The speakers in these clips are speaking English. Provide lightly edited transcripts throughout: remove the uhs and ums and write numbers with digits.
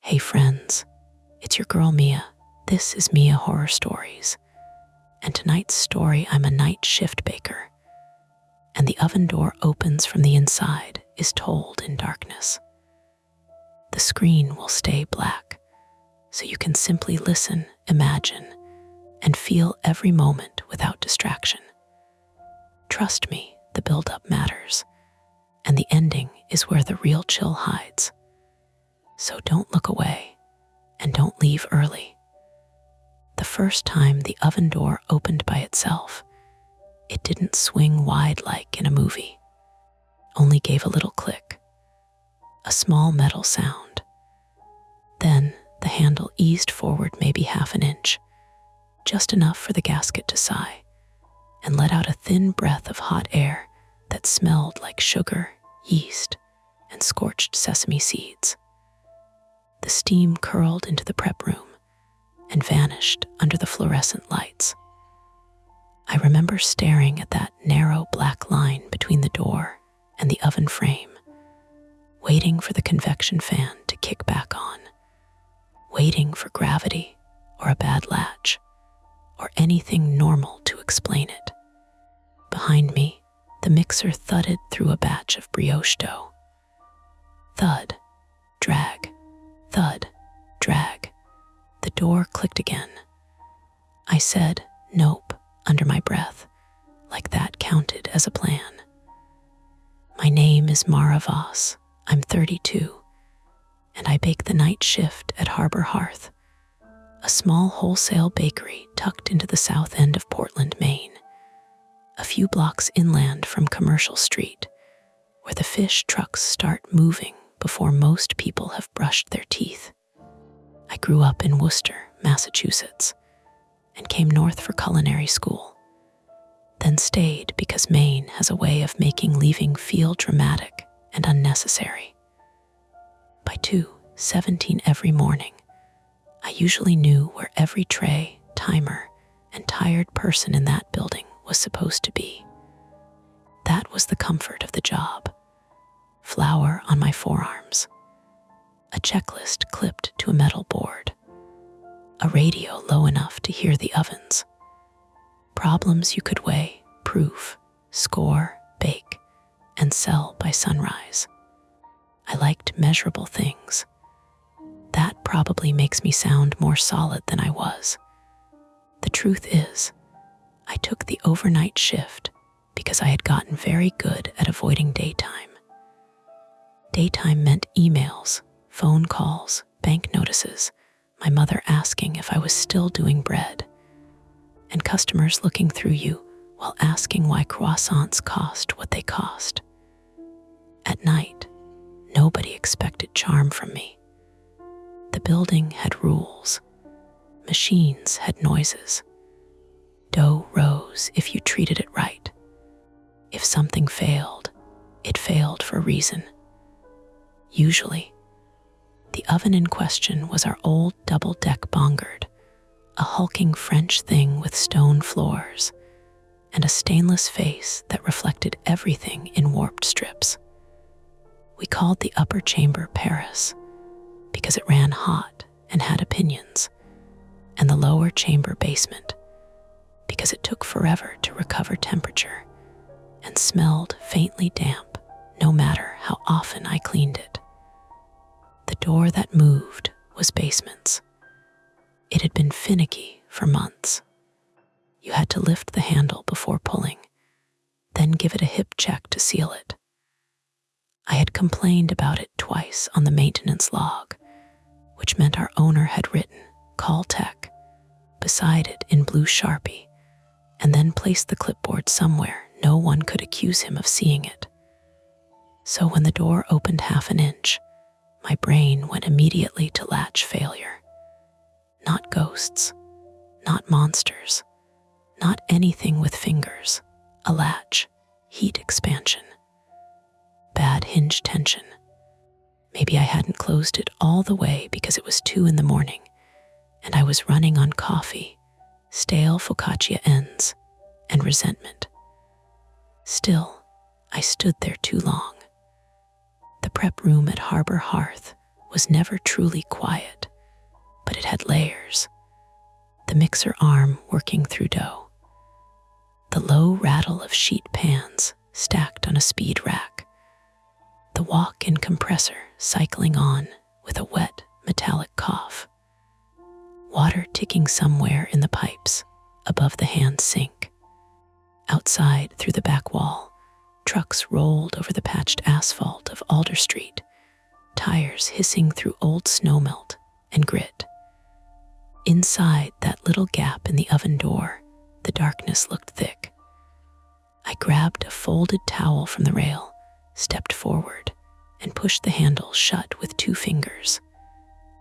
Hey friends, it's your girl Mia. This is Mia Horror Stories. And tonight's story, I'm a night shift baker. And the oven door opens from the inside is told in darkness. The screen will stay black, so you can simply listen, imagine, and feel every moment without distraction. Trust me, the build-up matters, and the ending is where the real chill hides. So don't look away, and don't leave early. The first time the oven door opened by itself, it didn't swing wide like in a movie, only gave a little click, a small metal sound. Then the handle eased forward maybe half an inch, just enough for the gasket to sigh, and let out a thin breath of hot air that smelled like sugar, yeast, and scorched sesame seeds. The steam curled into the prep room and vanished under the fluorescent lights. I remember staring at that narrow black line between the door and the oven frame, waiting for the convection fan to kick back on, waiting for gravity or a bad latch or anything normal to explain it. Behind me, the mixer thudded through a batch of brioche dough. Thud, drag, thud, drag. The door clicked again. I said, "Nope," under my breath, like that counted as a plan. My name is Mara Voss. I'm 32, and I bake the night shift at Harbor Hearth, a small wholesale bakery tucked into the south end of Portland, Maine, a few blocks inland from Commercial Street, where the fish trucks start moving before most people have brushed their teeth. I grew up in Worcester, Massachusetts, and came north for culinary school, then stayed because Maine has a way of making leaving feel dramatic and unnecessary. By 2:17 every morning, I usually knew where every tray, timer, and tired person in that building was supposed to be. That was the comfort of the job. Flour on my forearms, a checklist clipped to a metal board, a radio low enough to hear the ovens, problems you could weigh, proof, score, bake, and sell by sunrise. I liked measurable things. That probably makes me sound more solid than I was. The truth is, I took the overnight shift because I had gotten very good at avoiding daytime. Daytime meant emails, phone calls, bank notices, my mother asking if I was still doing bread, and customers looking through you while asking why croissants cost what they cost. At night, nobody expected charm from me. The building had rules. Machines had noises. Dough rose if you treated it right. If something failed, it failed for a reason. Usually, the oven in question was our old double-deck Bongard, a hulking French thing with stone floors and a stainless face that reflected everything in warped strips. We called the upper chamber Paris because it ran hot and had opinions, and the lower chamber basement because it took forever to recover temperature and smelled faintly damp no matter how often I cleaned it. The door that moved was basements. It had been finicky for months. You had to lift the handle before pulling, then give it a hip check to seal it. I had complained about it twice on the maintenance log, which meant our owner had written, "Call tech," beside it in blue Sharpie, and then placed the clipboard somewhere no one could accuse him of seeing it. So when the door opened half an inch, my brain went immediately to latch failure. Not ghosts, not monsters, not anything with fingers, a latch, heat expansion, bad hinge tension. Maybe I hadn't closed it all the way because it was 2 a.m, and I was running on coffee, stale focaccia ends, and resentment. Still, I stood there too long. The prep room at Harbor Hearth was never truly quiet, but it had layers. The mixer arm working through dough, the low rattle of sheet pans stacked on a speed rack, the walk-in compressor cycling on with a wet, metallic cough, water ticking somewhere in the pipes above the hand sink. Outside, through the back wall, trucks rolled over the patched asphalt of Alder Street, tires hissing through old snowmelt and grit. Inside that little gap in the oven door, the darkness looked thick. I grabbed a folded towel from the rail, stepped forward, and pushed the handle shut with 2 fingers.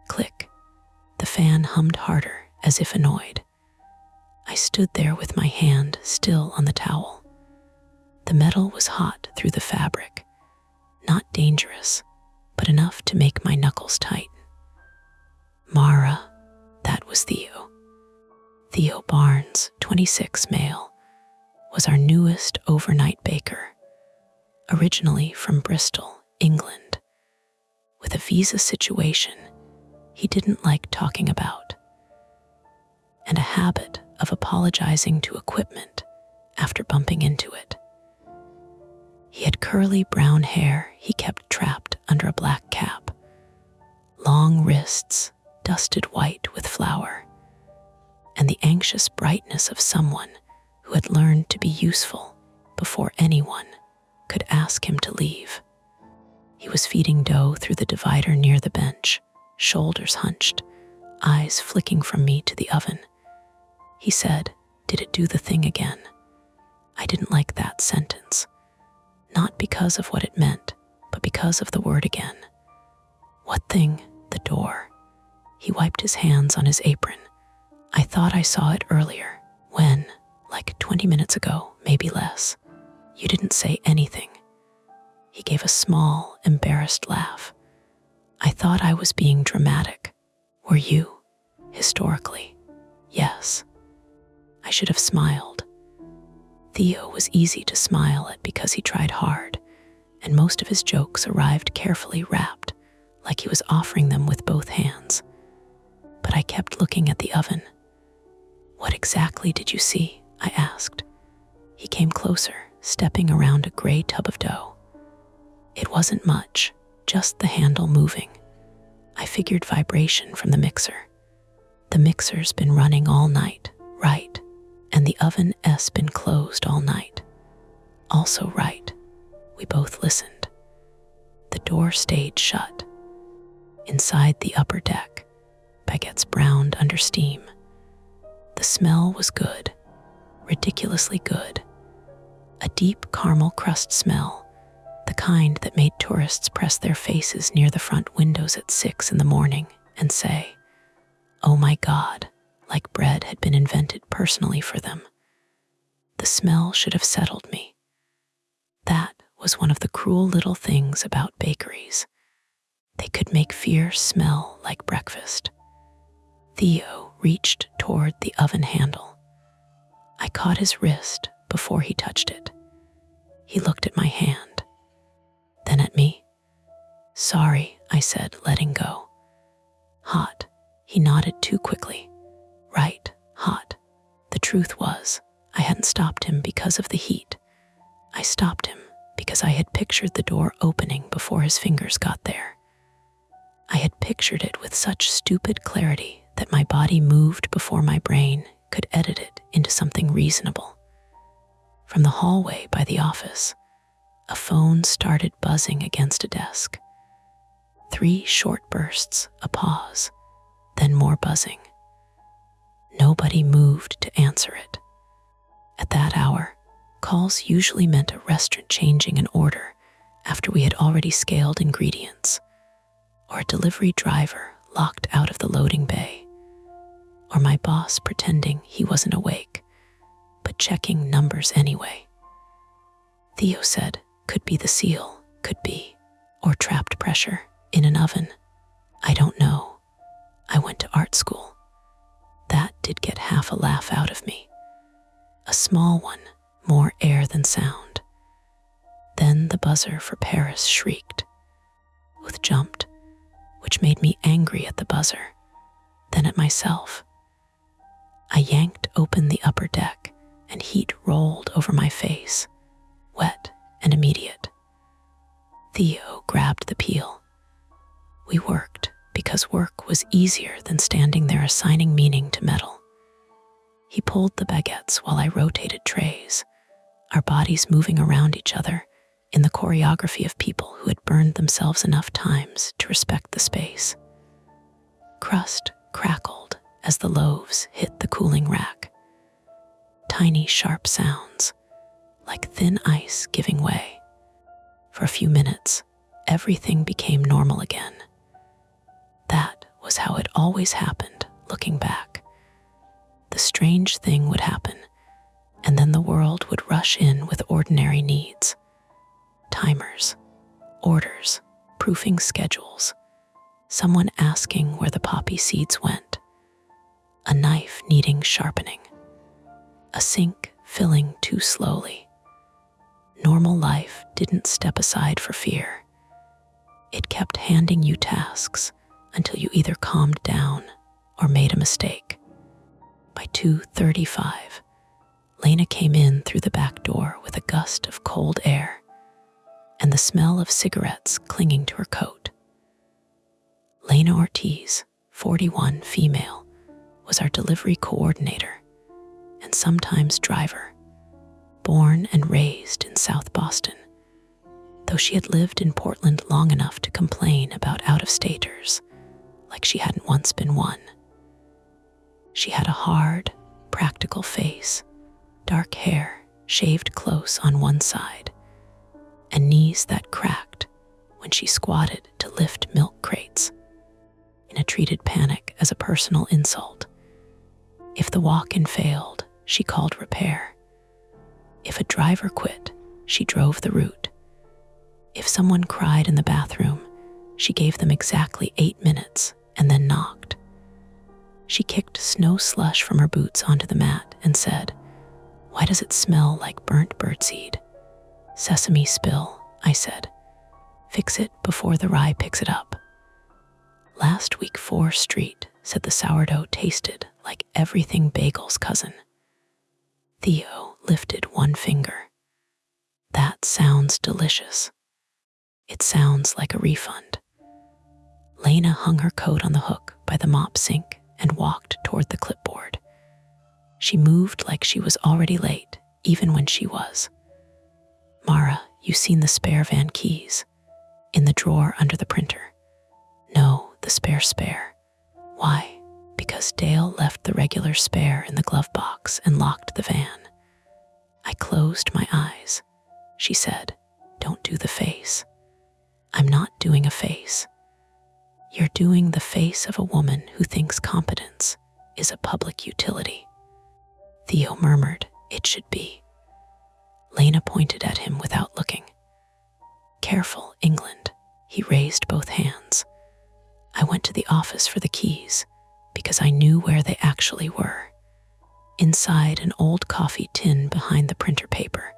Click. The fan hummed harder, as if annoyed. I stood there with my hand still on the towel. The metal was hot through the fabric, not dangerous, but enough to make my knuckles tighten. Mara, that was Theo. Theo Barnes, 26 male, was our newest overnight baker, originally from Bristol, England, with a visa situation he didn't like talking about, and a habit of apologizing to equipment after bumping into it. He had curly brown hair he kept trapped under a black cap, long wrists dusted white with flour, and the anxious brightness of someone who had learned to be useful before anyone could ask him to leave. He was feeding dough through the divider near the bench, shoulders hunched, eyes flicking from me to the oven. He said, "Did it do the thing again?" I didn't like that sentence, not because of what it meant, but because of the word again. What thing? The door. He wiped his hands on his apron. I thought I saw it earlier. When? Like 20 minutes ago, maybe less. You didn't say anything. He gave a small, embarrassed laugh. I thought I was being dramatic. Were you? Historically. Yes. I should have smiled. Theo was easy to smile at because he tried hard, and most of his jokes arrived carefully wrapped, like he was offering them with both hands. But I kept looking at the oven. What exactly did you see? I asked. He came closer, stepping around a gray tub of dough. It wasn't much, just the handle moving. I figured vibration from the mixer. The mixer's been running all night, right? And the oven's been closed all night. Also right. We both listened. The door stayed shut. Inside the upper deck, baguettes browned under steam. The smell was good, ridiculously good. A deep caramel crust smell, the kind that made tourists press their faces near the front windows at 6 a.m. and say, "Oh my God," like bread had been invented personally for them. The smell should have settled me. That was one of the cruel little things about bakeries. They could make fear smell like breakfast. Theo reached toward the oven handle. I caught his wrist before he touched it. He looked at my hand, then at me. "Sorry," I said, letting go. "Hot." He nodded too quickly. "Right, hot." The truth was, I hadn't stopped him because of the heat. I stopped him because I had pictured the door opening before his fingers got there. I had pictured it with such stupid clarity that my body moved before my brain could edit it into something reasonable. From the hallway by the office, a phone started buzzing against a desk. 3 short bursts, a pause, then more buzzing. Nobody moved to answer it. At that hour, calls usually meant a restaurant changing an order after we had already scaled ingredients, or a delivery driver locked out of the loading bay, or my boss pretending he wasn't awake, but checking numbers anyway. Theo said, "Could be the seal, could be, or trapped pressure in an oven. I don't know. I went to art school." That did get half a laugh out of me. A small one, more air than sound. Then the buzzer for Paris shrieked. With jumped, which made me angry at the buzzer, then at myself. I yanked open the upper deck, and heat rolled over my face, wet and immediate. Theo grabbed the peel. We worked because work was easier than standing there assigning meaning to metal. He pulled the baguettes while I rotated trays, our bodies moving around each other in the choreography of people who had burned themselves enough times to respect the space. Crust crackled as the loaves hit the cooling rack. Tiny, sharp sounds, like thin ice giving way. For a few minutes, everything became normal again. That was how it always happened, looking back. The strange thing would happen, and then the world would rush in with ordinary needs. Timers, orders, proofing schedules, someone asking where the poppy seeds went, a knife needing sharpening, a sink filling too slowly. Normal life didn't step aside for fear. It kept handing you tasks until you either calmed down or made a mistake. By 2:35, Lena came in through the back door with a gust of cold air and the smell of cigarettes clinging to her coat. Lena Ortiz, 41, female, was our delivery coordinator and sometimes driver, born and raised in South Boston, though she had lived in Portland long enough to complain about out-of-staters, like she hadn't once been one. She had a hard, practical face, dark hair shaved close on one side, and knees that cracked when she squatted to lift milk crates. In a treated panic as a personal insult. If the walk-in failed, she called repair. If a driver quit, she drove the route. If someone cried in the bathroom, she gave them exactly 8 minutes and then knocked. She kicked snow slush from her boots onto the mat and said, "Why does it smell like burnt birdseed?" "Sesame spill," I said. "Fix it before the rye picks it up." "Last week 4 Street said the sourdough tasted like everything bagel's cousin." Theo lifted one finger. "That sounds delicious." "It sounds like a refund." Lena hung her coat on the hook by the mop sink and walked toward the clipboard. She moved like she was already late, even when she was. "Mara, you seen the spare van keys? In the drawer under the printer." "No, the spare. Why?" "Because Dale left the regular spare in the glove box and locked the van." I closed my eyes. She said, "Don't do the face." "I'm not doing a face." "You're doing the face of a woman who thinks competence is a public utility." Theo murmured, "It should be." Lena pointed at him without looking. "Careful, England." He raised both hands. I went to the office for the keys because I knew where they actually were. Inside an old coffee tin behind the printer paper,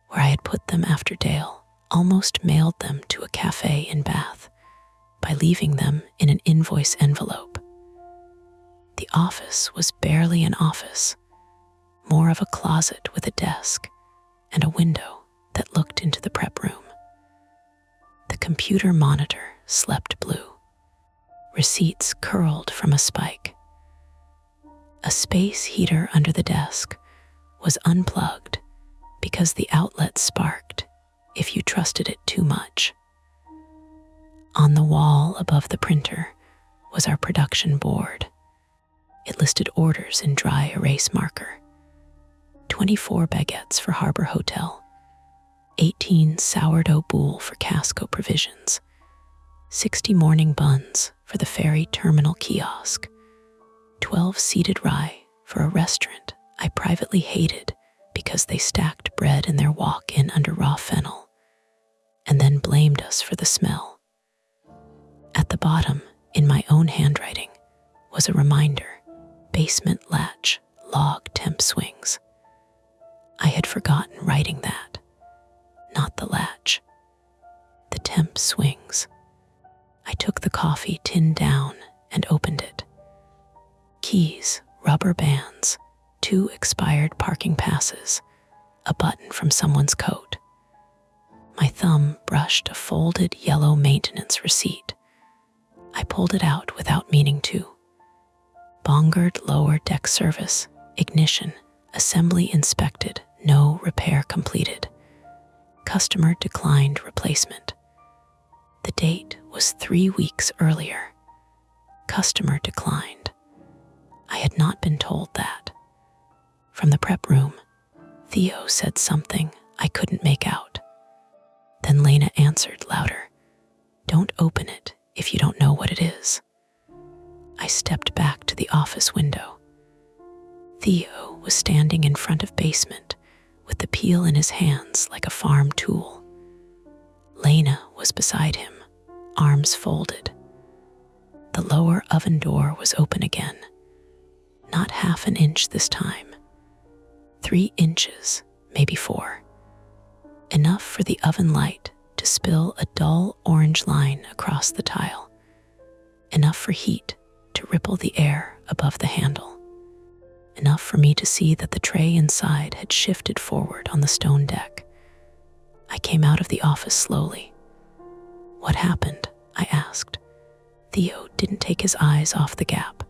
where I had put them after Dale almost mailed them to a cafe in Bath by leaving them in an invoice envelope. The office was barely an office, more of a closet with a desk and a window that looked into the prep room. The computer monitor slept blue. Receipts curled from a spike. A space heater under the desk was unplugged because the outlet sparked if you trusted it too much. On the wall above the printer was our production board. It listed orders in dry erase marker. 24 baguettes for Harbor Hotel, 18 sourdough boule for Casco Provisions, 60 morning buns for the ferry terminal kiosk, 12 seeded rye for a restaurant I privately hated because they stacked bread in their walk-in under raw fennel, and then blamed us for the smell. At the bottom, in my own handwriting, was a reminder: basement latch, log temp swings. I had forgotten writing that. Not the latch. The temp swings. I took the coffee tin down and opened it. Keys, rubber bands, 2 expired parking passes, a button from someone's coat. My thumb brushed a folded yellow maintenance receipt. I pulled it out without meaning to. Bongard lower deck service, ignition, assembly inspected, no repair completed. Customer declined replacement. The date was 3 weeks earlier. Customer declined. I had not been told that. From the prep room, Theo said something I couldn't make out. Then Lena answered louder, "Don't open it if you don't know what it is." I stepped back to the office window. Theo was standing in front of basement with the peel in his hands like a farm tool. Lena was beside him, arms folded. The lower oven door was open again. Not half an inch this time. 3 inches, maybe 4. Enough for the oven light to spill a dull orange line across the tile. Enough for heat to ripple the air above the handle. Enough for me to see that the tray inside had shifted forward on the stone deck. I came out of the office slowly. "What happened?" I asked. Theo didn't take his eyes off the gap.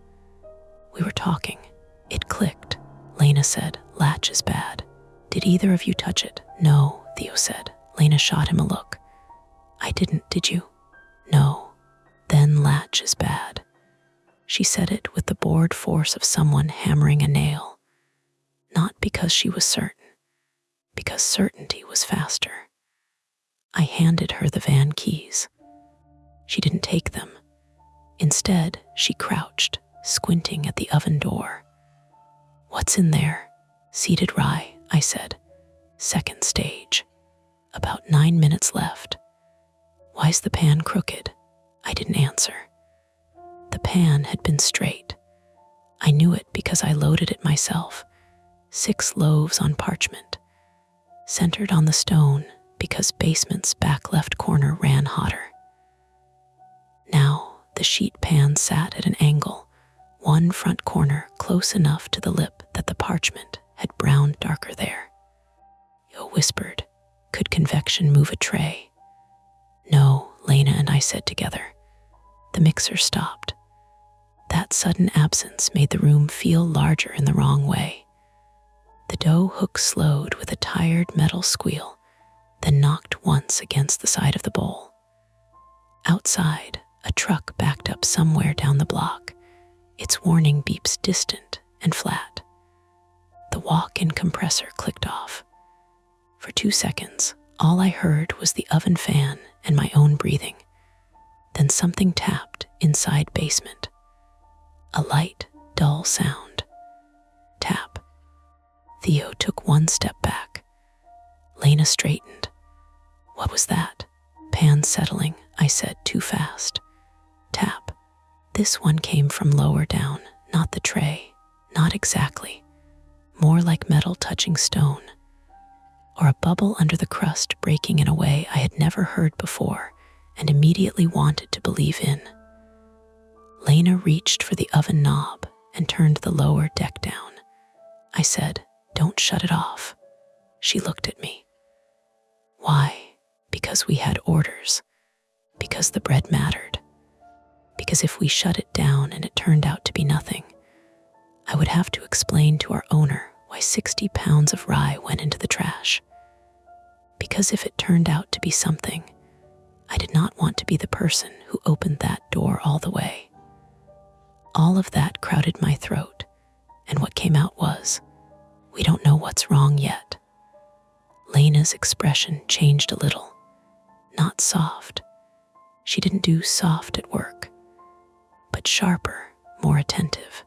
"We were talking. It clicked," Lena said. "Latch is bad. Did either of you touch it?" "No," Theo said. Lena shot him a look. "I didn't, did you?" "No." "Then latch is bad." She said it with the bored force of someone hammering a nail. Not because she was certain, because certainty was faster. I handed her the van keys. She didn't take them. Instead, she crouched, squinting at the oven door. "What's in there?" "Seeded rye," I said. "Second stage. About 9 minutes left." "Why's the pan crooked?" I didn't answer. The pan had been straight. I knew it because I loaded it myself. 6 loaves on parchment. Centered on the stone because basement's back left corner ran hotter. Now the sheet pan sat at an angle, one front corner close enough to the lip that the parchment had browned darker there. Yo whispered, "Could convection move a tray?" "No," Lena and I said together. The mixer stopped. That sudden absence made the room feel larger in the wrong way. The dough hook slowed with a tired metal squeal, then knocked once against the side of the bowl. Outside, a truck backed up somewhere down the block, its warning beeps distant and flat. The walk-in compressor clicked off. For 2 seconds, all I heard was the oven fan and my own breathing. Then something tapped inside basement. A light, dull sound. Tap. Theo took 1 step back. Lena straightened. "What was that?" "Pan settling," I said too fast. Tap. This one came from lower down, not the tray. Not exactly. More like metal touching stone. Or a bubble under the crust breaking in a way I had never heard before and immediately wanted to believe in. Lena reached for the oven knob and turned the lower deck down. I said, "Don't shut it off." She looked at me. "Why?" "Because we had orders. Because the bread mattered. Because if we shut it down and it turned out to be nothing, I would have to explain to our owner why 60 pounds of rye went into the trash. Because if it turned out to be something, I did not want to be the person who opened that door all the way." All of that crowded my throat, and what came out was, "We don't know what's wrong yet." Lena's expression changed a little. Not soft. She didn't do soft at work, but sharper, more attentive.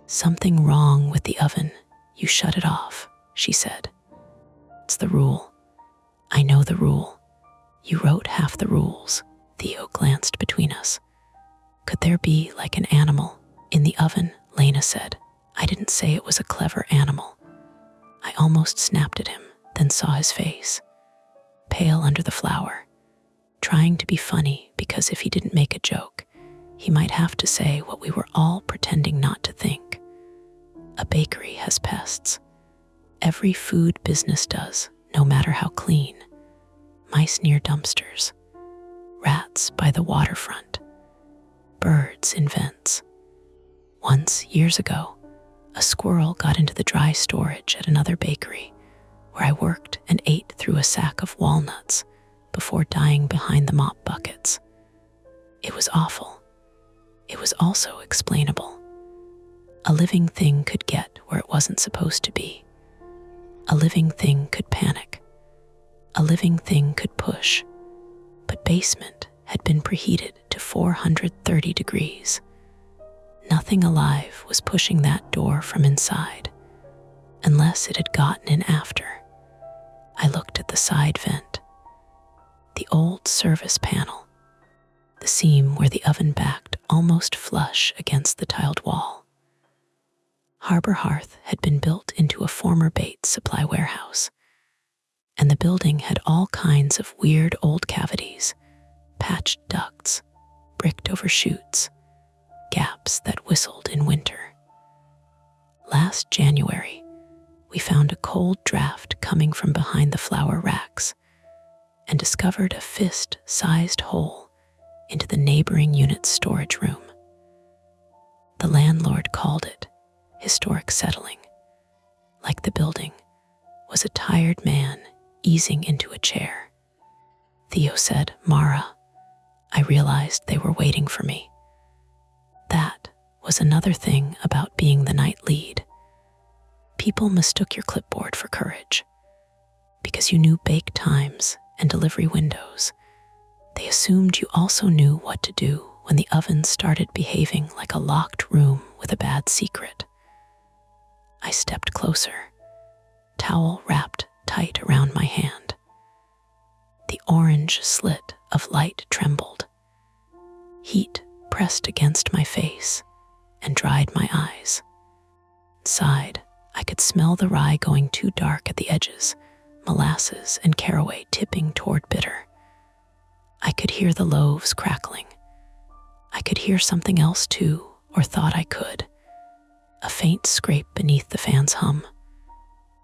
"Something wrong with the oven. You shut it off," she said. "It's the rule." "I know the rule. You wrote half the rules." Theo glanced between us. "Could there be like an animal in the oven?" Lena said. "I didn't say it was a clever animal." I almost snapped at him, then saw his face. Pale under the flour. trying to be funny because if he didn't make a joke, he might have to say what we were all pretending not to think. A bakery has pests. Every food business does, no matter how clean. Mice near dumpsters, rats by the waterfront, birds in vents. Once, years ago, a squirrel got into the dry storage at another bakery where I worked and ate through a sack of walnuts before dying behind the mop buckets. It was awful. It was also explainable. A living thing could get where it wasn't supposed to be. A living thing could panic. A living thing could push. But basement had been preheated to 430 degrees. Nothing alive was pushing that door from inside, unless it had gotten in after. I looked at the side vent, the old service panel, the seam where the oven backed almost flush against the tiled wall. Harbor Hearth had been built into a former Bates supply warehouse, and the building had all kinds of weird old cavities, patched ducts, bricked over chutes, gaps that whistled in winter. Last January, we found a cold draft coming from behind the flour racks and discovered a fist-sized hole into the neighboring unit's storage room. The landlord called it historic settling, like the building was a tired man easing into a chair. Theo said, "Mara, I realized they were waiting for me." That was another thing about being the night lead. People mistook your clipboard for courage. Because you knew bake times and delivery windows, they assumed you also knew what to do when the oven started behaving like a locked room with a bad secret. I stepped closer, towel wrapped tight around my hand. The orange slit of light trembled. Heat pressed against my face and dried my eyes. Inside, I could smell the rye going too dark at the edges, molasses and caraway tipping toward bitter. I could hear the loaves crackling. I could hear something else too, or thought I could. A faint scrape beneath the fan's hum.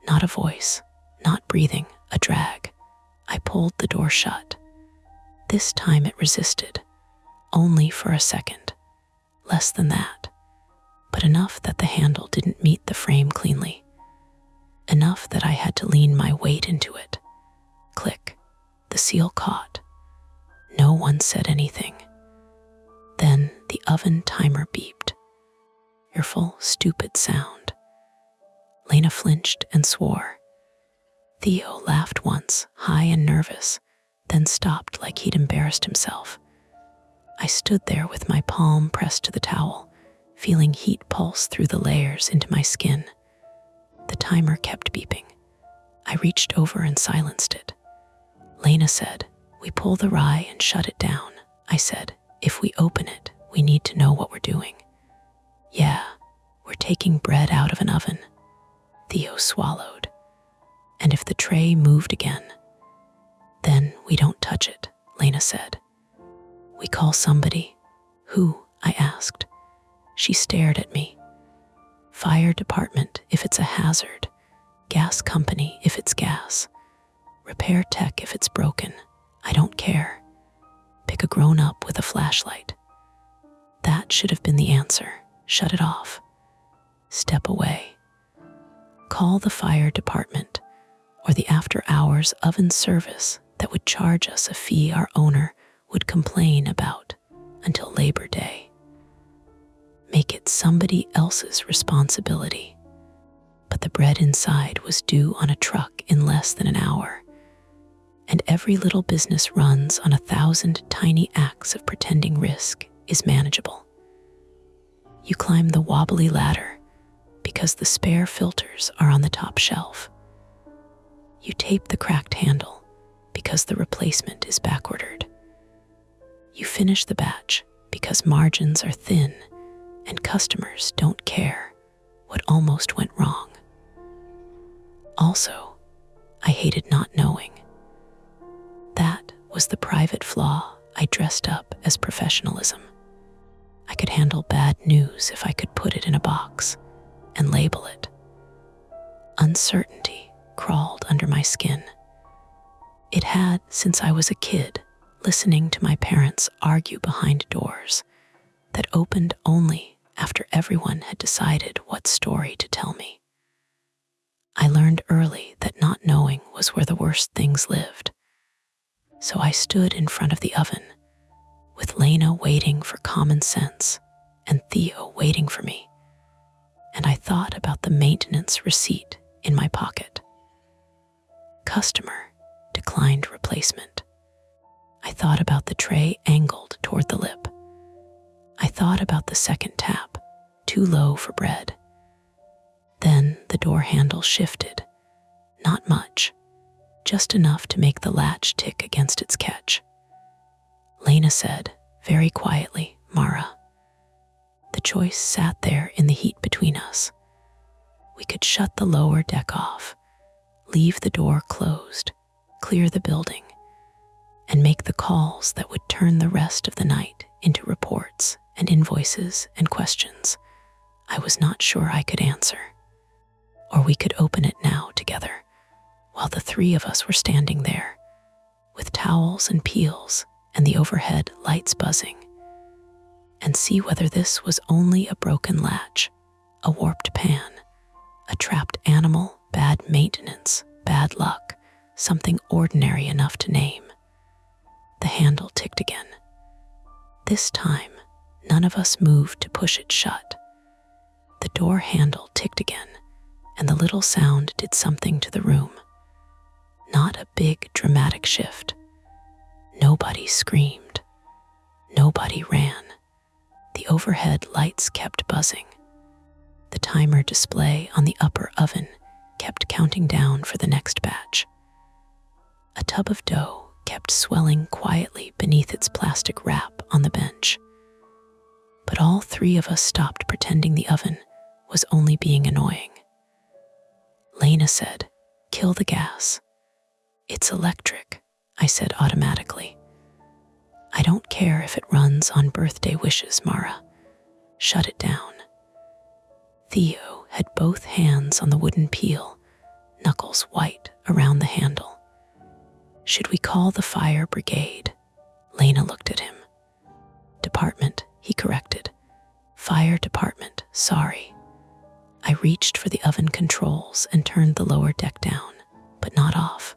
Not a voice, not breathing, a drag. I pulled the door shut. This time it resisted, only for a second. Less than that, but enough that the handle didn't meet the frame cleanly. Enough that I had to lean my weight into it. Click. The seal caught. No one said anything. Then the oven timer beeped. Fearful, stupid sound. Lena flinched and swore. Theo laughed once, high and nervous, then stopped like he'd embarrassed himself. I stood there with my palm pressed to the towel, feeling heat pulse through the layers into my skin. The timer kept beeping. I reached over and silenced it. Lena said, "We pull the rye and shut it down." I said, "If we open it, we need to know what we're doing." "Yeah, we're taking bread out of an oven." Theo swallowed. "And if the tray moved again, then we don't touch it," Lena said. "We call somebody." "Who?" I asked. She stared at me. "Fire department if it's a hazard. Gas company if it's gas. Repair tech if it's broken. I don't care. Pick a grown-up with a flashlight." That should have been the answer. Shut it off. Step away. Call the fire department or the after-hours oven service that would charge us a fee our owner would complain about until Labor Day. Make it somebody else's responsibility. But the bread inside was due on a truck in less than an hour, and every little business runs on 1,000 tiny acts of pretending risk is manageable. You climb the wobbly ladder because the spare filters are on the top shelf. You tape the cracked handle because the replacement is backordered. You finish the batch because margins are thin and customers don't care what almost went wrong. Also, I hated not knowing. That was the private flaw I dressed up as professionalism. I could handle bad news if I could put it in a box and label it. Uncertainty crawled under my skin. It had since I was a kid, listening to my parents argue behind doors that opened only after everyone had decided what story to tell me. I learned early that not knowing was where the worst things lived. So I stood in front of the oven, with Lena waiting for common sense and Theo waiting for me, and I thought about the maintenance receipt in my pocket. Customer declined replacement. I thought about the tray angled toward the lip. I thought about the second tap, too low for bread. Then the door handle shifted. Not much, just enough to make the latch tick against its catch. Lena said, very quietly, "Mara." The choice sat there in the heat between us. We could shut the lower deck off, leave the door closed, clear the building, and make the calls that would turn the rest of the night into reports and invoices and questions I was not sure I could answer. Or we could open it now together, while the three of us were standing there, with towels and peels and the overhead lights buzzing, and see whether this was only a broken latch, a warped pan, a trapped animal, bad maintenance, bad luck, something ordinary enough to name. The handle ticked again. This time, none of us moved to push it shut. The door handle ticked again, and the little sound did something to the room. Not a big, dramatic shift. Nobody screamed. Nobody ran. The overhead lights kept buzzing. The timer display on the upper oven kept counting down for the next batch. A tub of dough kept swelling quietly beneath its plastic wrap on the bench. But all three of us stopped pretending the oven was only being annoying. Lena said, "Kill the gas." "It's electric," I said automatically. "I don't care if it runs on birthday wishes, Mara. Shut it down." Theo had both hands on the wooden peel, knuckles white around the handle. "Should we call the fire brigade?" Lena looked at him. "Department," he corrected. "Fire department, sorry." I reached for the oven controls and turned the lower deck down, but not off.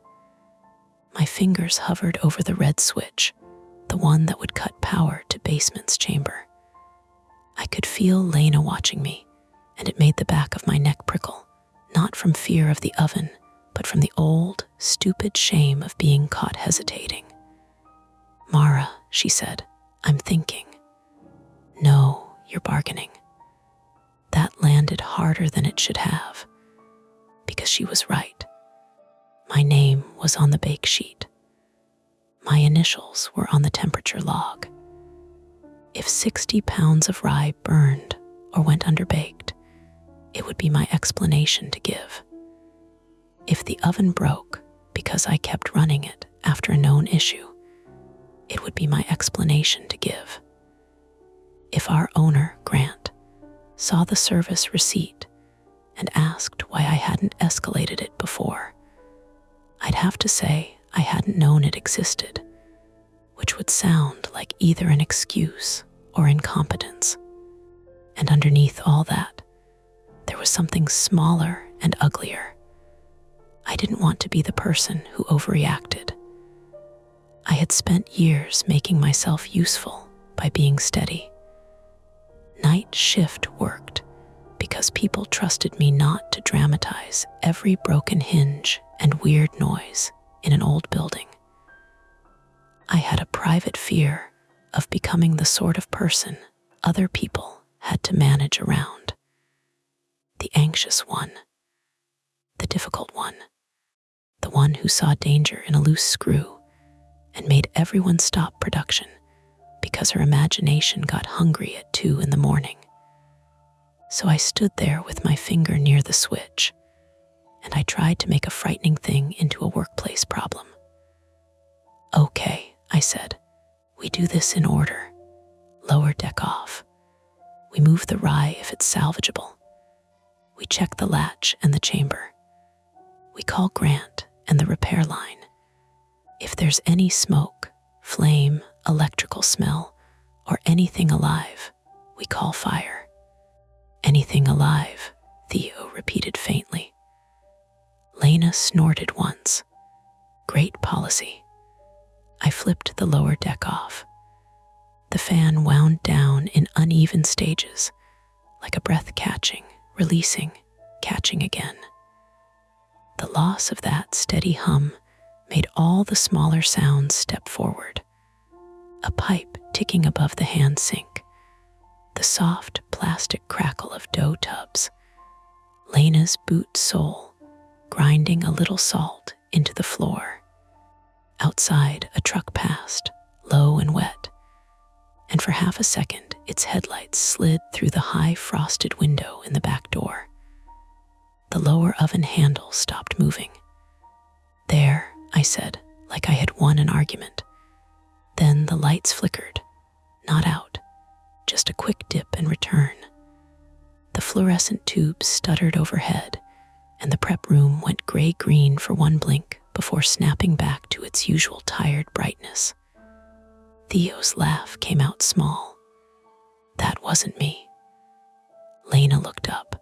My fingers hovered over the red switch, the one that would cut power to basement's chamber. I could feel Lena watching me, and it made the back of my neck prickle, not from fear of the oven, but from the old, stupid shame of being caught hesitating. "Mara," she said, "I'm thinking." "No, you're bargaining." That landed harder than it should have, because she was right. My name was on the bake sheet. My initials were on the temperature log. If 60 pounds of rye burned or went underbaked, it would be my explanation to give. If the oven broke because I kept running it after a known issue, it would be my explanation to give. If our owner, Grant, saw the service receipt and asked why I hadn't escalated it before, I'd have to say I hadn't known it existed, which would sound like either an excuse or incompetence. And underneath all that, there was something smaller and uglier. I didn't want to be the person who overreacted. I had spent years making myself useful by being steady. Night shift worked because people trusted me not to dramatize every broken hinge and weird noise in an old building. I had a private fear of becoming the sort of person other people had to manage around. The anxious one, the difficult one, the one who saw danger in a loose screw and made everyone stop production because her imagination got hungry at 2 a.m. So I stood there with my finger near the switch, and I tried to make a frightening thing into a workplace problem. "Okay," I said. We do this in order. Lower deck off. We move the rye if it's salvageable. We check the latch and the chamber. We call Grant and the repair line. If there's any smoke, flame, electrical smell, or anything alive, we call fire. Anything alive, Theo repeated faintly. Lena snorted once. Great policy. I flipped the lower deck off. The fan wound down in uneven stages, like a breath catching, releasing, catching again. The loss of that steady hum made all the smaller sounds step forward. A pipe ticking above the hand sink, the soft plastic crackle of dough tubs, Lena's boot sole grinding a little salt into the floor. Outside, a truck passed, low and wet, and for half a second its headlights slid through the high frosted window in the back door. The lower oven handle stopped moving. There, I said, like I had won an argument. Then the lights flickered, not out, just a quick dip and return. The fluorescent tubes stuttered overhead, and the prep room went gray-green for one blink before snapping back to its usual tired brightness. Theo's laugh came out small. That wasn't me. Lena looked up.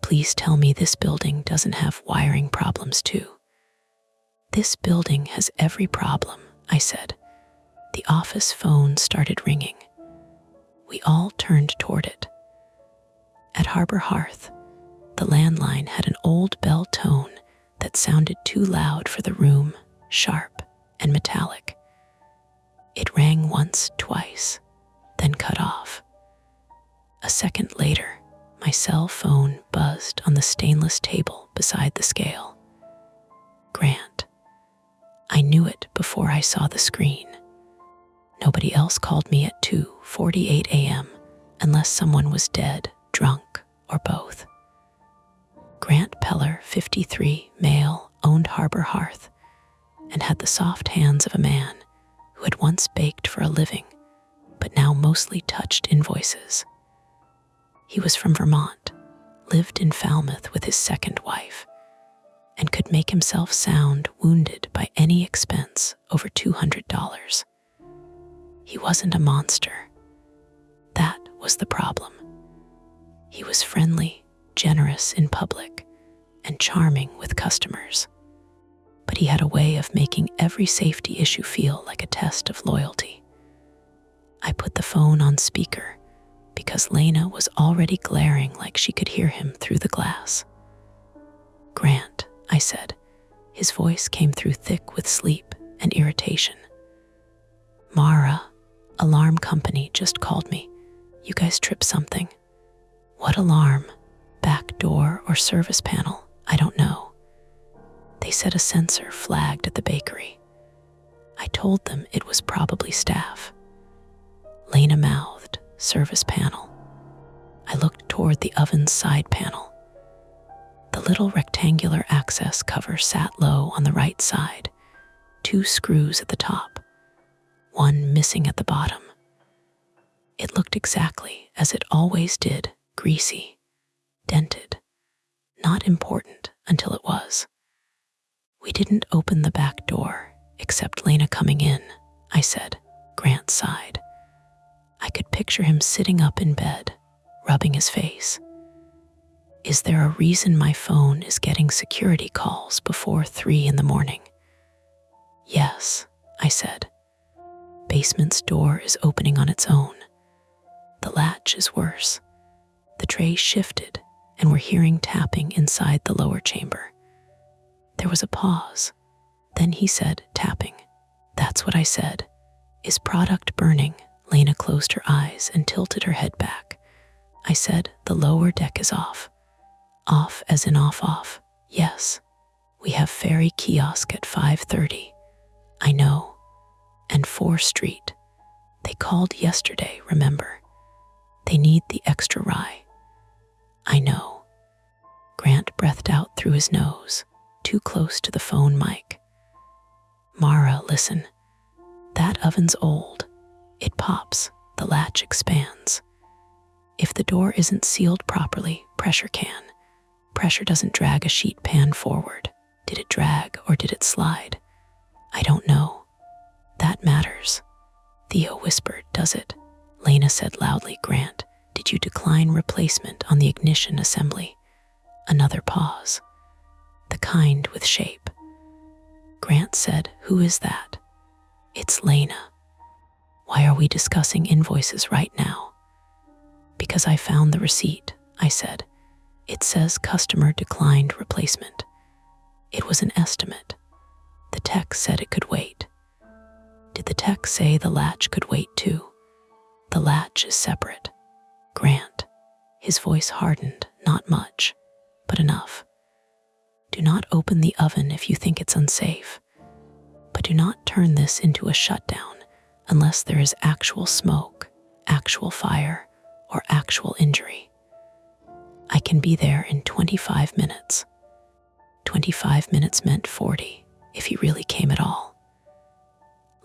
Please tell me this building doesn't have wiring problems too. This building has every problem, I said. The office phone started ringing. We all turned toward it. At Harbor Hearth, the landline had an old bell tone that sounded too loud for the room, sharp and metallic. It rang once, twice, then cut off. A second later, my cell phone buzzed on the stainless table beside the scale. Grant. I knew it before I saw the screen. Nobody else called me at 2:48 a.m. unless someone was dead, drunk, or both. Grant Peller, 53, male, owned Harbor Hearth and had the soft hands of a man who had once baked for a living, but now mostly touched invoices. He was from Vermont, lived in Falmouth with his second wife, and could make himself sound wounded by any expense over $200. He wasn't a monster. That was the problem. He was friendly, generous in public, and charming with customers. But he had a way of making every safety issue feel like a test of loyalty. I put the phone on speaker because Lena was already glaring like she could hear him through the glass. Grant, I said. His voice came through thick with sleep and irritation. Mara, alarm company, just called me. You guys tripped something. What alarm? Back door or service panel? I don't know. They said a sensor flagged at the bakery. I told them it was probably staff. Lena mouthed, service panel. I looked toward the oven's side panel. The little rectangular access cover sat low on the right side, 2 screws at the top, one missing at the bottom. It looked exactly as it always did, greasy, dented. Not important until it was. We didn't open the back door, except Lena coming in, I said. Grant sighed. I could picture him sitting up in bed, rubbing his face. Is there a reason my phone is getting security calls before 3 in the morning? Yes, I said. Basement's door is opening on its own. The latch is worse. The tray shifted, and we're hearing tapping inside the lower chamber. There was a pause. Then he said, tapping. That's what I said. Is product burning? Lena closed her eyes and tilted her head back. I said, the lower deck is off. Off as in off. Yes. We have ferry kiosk at 5:30. I know. And 4th Street. They called yesterday, remember? They need the extra rye. I know. Grant breathed out through his nose, too close to the phone mic. Mara, listen. That oven's old. It pops, the latch expands. If the door isn't sealed properly, pressure can. Pressure doesn't drag a sheet pan forward. Did it drag or did it slide? I don't know. That matters. Theo whispered, does it? Lena said loudly, Grant, did you decline replacement on the ignition assembly? Another pause. The kind with shape. Grant said, who is that? It's Lena. Why are we discussing invoices right now? Because I found the receipt, I said. It says customer declined replacement. It was an estimate. The tech said it could wait. Did the tech say the latch could wait too? The latch is separate. Grant. His voice hardened, not much, but enough. Do not open the oven if you think it's unsafe, but do not turn this into a shutdown unless there is actual smoke, actual fire, or actual injury. I can be there in 25 minutes. 25 minutes meant 40, if he really came at all.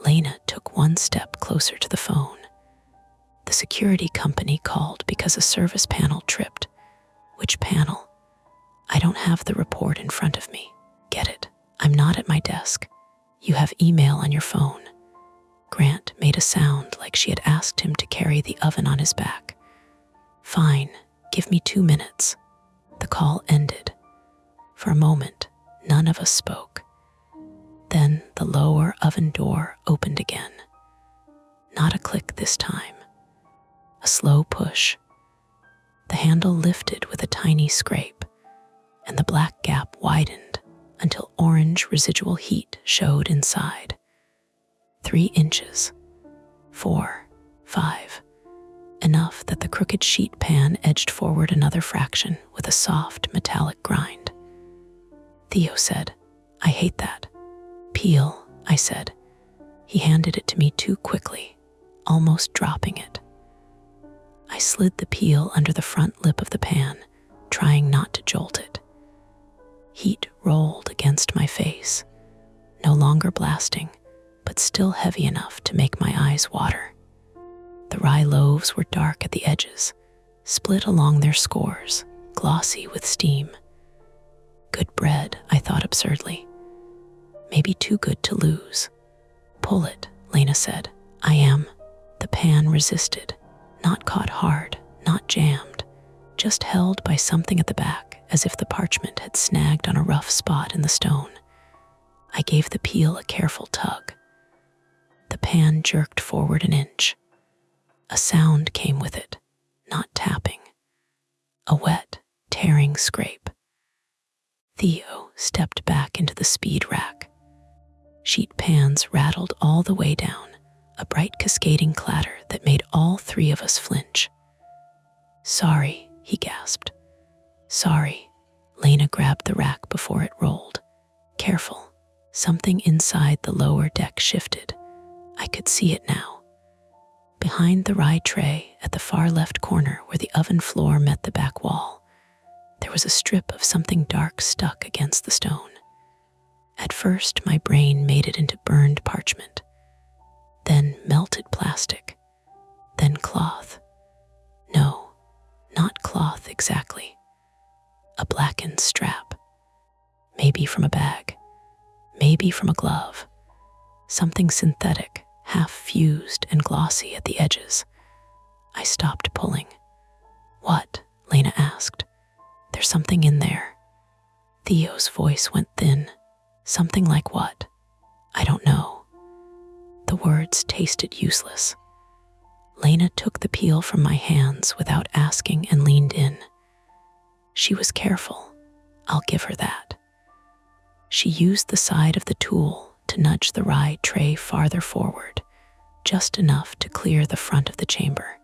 Lena took one step closer to the phone. The security company called because a service panel tripped. Which panel? I don't have the report in front of me. Get it? I'm not at my desk. You have email on your phone. Grant made a sound like she had asked him to carry the oven on his back. Fine, give me 2 minutes. The call ended. For a moment, none of us spoke. Then the lower oven door opened again. Not a click this time. A slow push. The handle lifted with a tiny scrape, and the black gap widened until orange residual heat showed inside. 3 inches. 4, 5. Enough that the crooked sheet pan edged forward another fraction with a soft metallic grind. Theo said, I hate that. Peel, I said. He handed it to me too quickly, almost dropping it. I slid the peel under the front lip of the pan, trying not to jolt it. Heat rolled against my face, no longer blasting, but still heavy enough to make my eyes water. The rye loaves were dark at the edges, split along their scores, glossy with steam. Good bread, I thought absurdly. Maybe too good to lose. Pull it, Lena said. I am. The pan resisted, not caught hard, not jammed, just held by something at the back as if the parchment had snagged on a rough spot in the stone. I gave the peel a careful tug. The pan jerked forward an inch. A sound came with it, not tapping. A wet, tearing scrape. Theo stepped back into the speed rack. Sheet pans rattled all the way down, a bright cascading clatter that made all 3 of us flinch. Sorry, he gasped. Sorry. Lena grabbed the rack before it rolled. Careful. Something inside the lower deck shifted. I could see it now. Behind the rye tray, at the far left corner where the oven floor met the back wall, there was a strip of something dark stuck against the stone. At first, my brain made it into burned parchment, then melted plastic, then cloth. No, not cloth exactly. A blackened strap. Maybe from a bag, maybe from a glove. Something synthetic, half fused and glossy at the edges. I stopped pulling. What? Lena asked. There's something in there. Theo's voice went thin. Something like what? I don't know. The words tasted useless. Lena took the peel from my hands without asking and leaned in. She was careful. I'll give her that. She used the side of the tool to nudge the rye tray farther forward, just enough to clear the front of the chamber.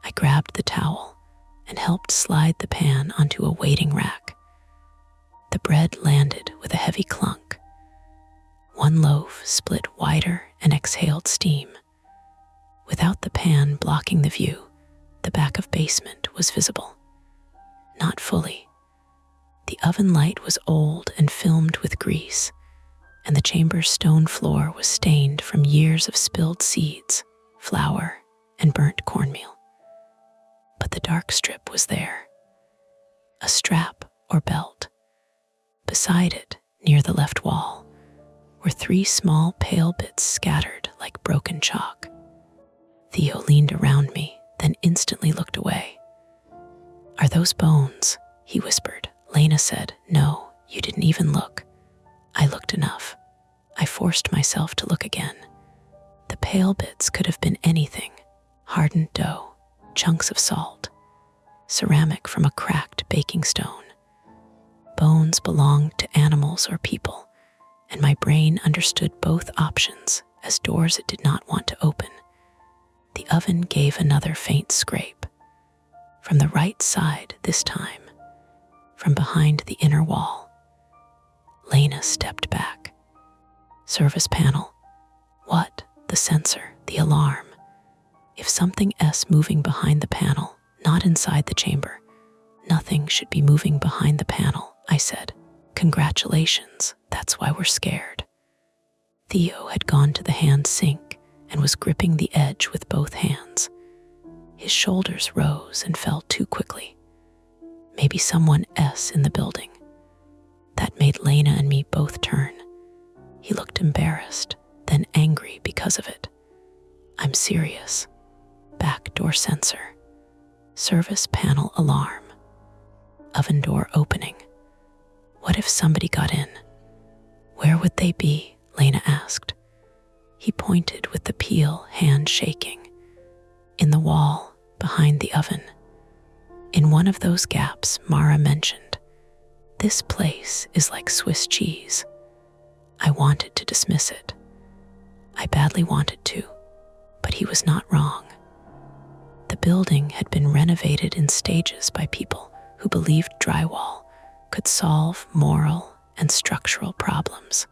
I grabbed the towel and helped slide the pan onto a waiting rack. The bread landed with a heavy clunk. One loaf split wider and exhaled steam. Without the pan blocking the view, the back of basement was visible. Not fully. The oven light was old and filmed with grease, and the chamber's stone floor was stained from years of spilled seeds, flour, and burnt cornmeal. But the dark strip was there, a strap or belt. Beside it, near the left wall, were 3 small pale bits scattered like broken chalk. Theo leaned around me, then instantly looked away. "Are those bones?" he whispered. Lena said, "No, you didn't even look." I looked enough. I forced myself to look again. The pale bits could have been anything: hardened dough, chunks of salt, ceramic from a cracked baking stone. Bones belonged to animals or people, and my brain understood both options as doors it did not want to open. The oven gave another faint scrape. From the right side this time, from behind the inner wall. Lena stepped back. "Service panel." "What?" "The sensor, the alarm. If something moving behind the panel, not inside the chamber. Nothing should be moving behind the panel," I said. "Congratulations, that's why we're scared." Theo had gone to the hand sink and was gripping the edge with both hands. His shoulders rose and fell too quickly. Maybe someone in the building. That made Lena and me both turn. He looked embarrassed, then angry because of it. "I'm serious. Back door sensor. Service panel alarm. Oven door opening. What if somebody got in? Where would they be?" Lena asked. He pointed with the peel hand shaking. "In the wall, behind the oven. In one of those gaps Mara mentioned. This place is like Swiss cheese." I wanted to dismiss it. I badly wanted to, but he was not wrong. The building had been renovated in stages by people who believed drywall could solve moral and structural problems.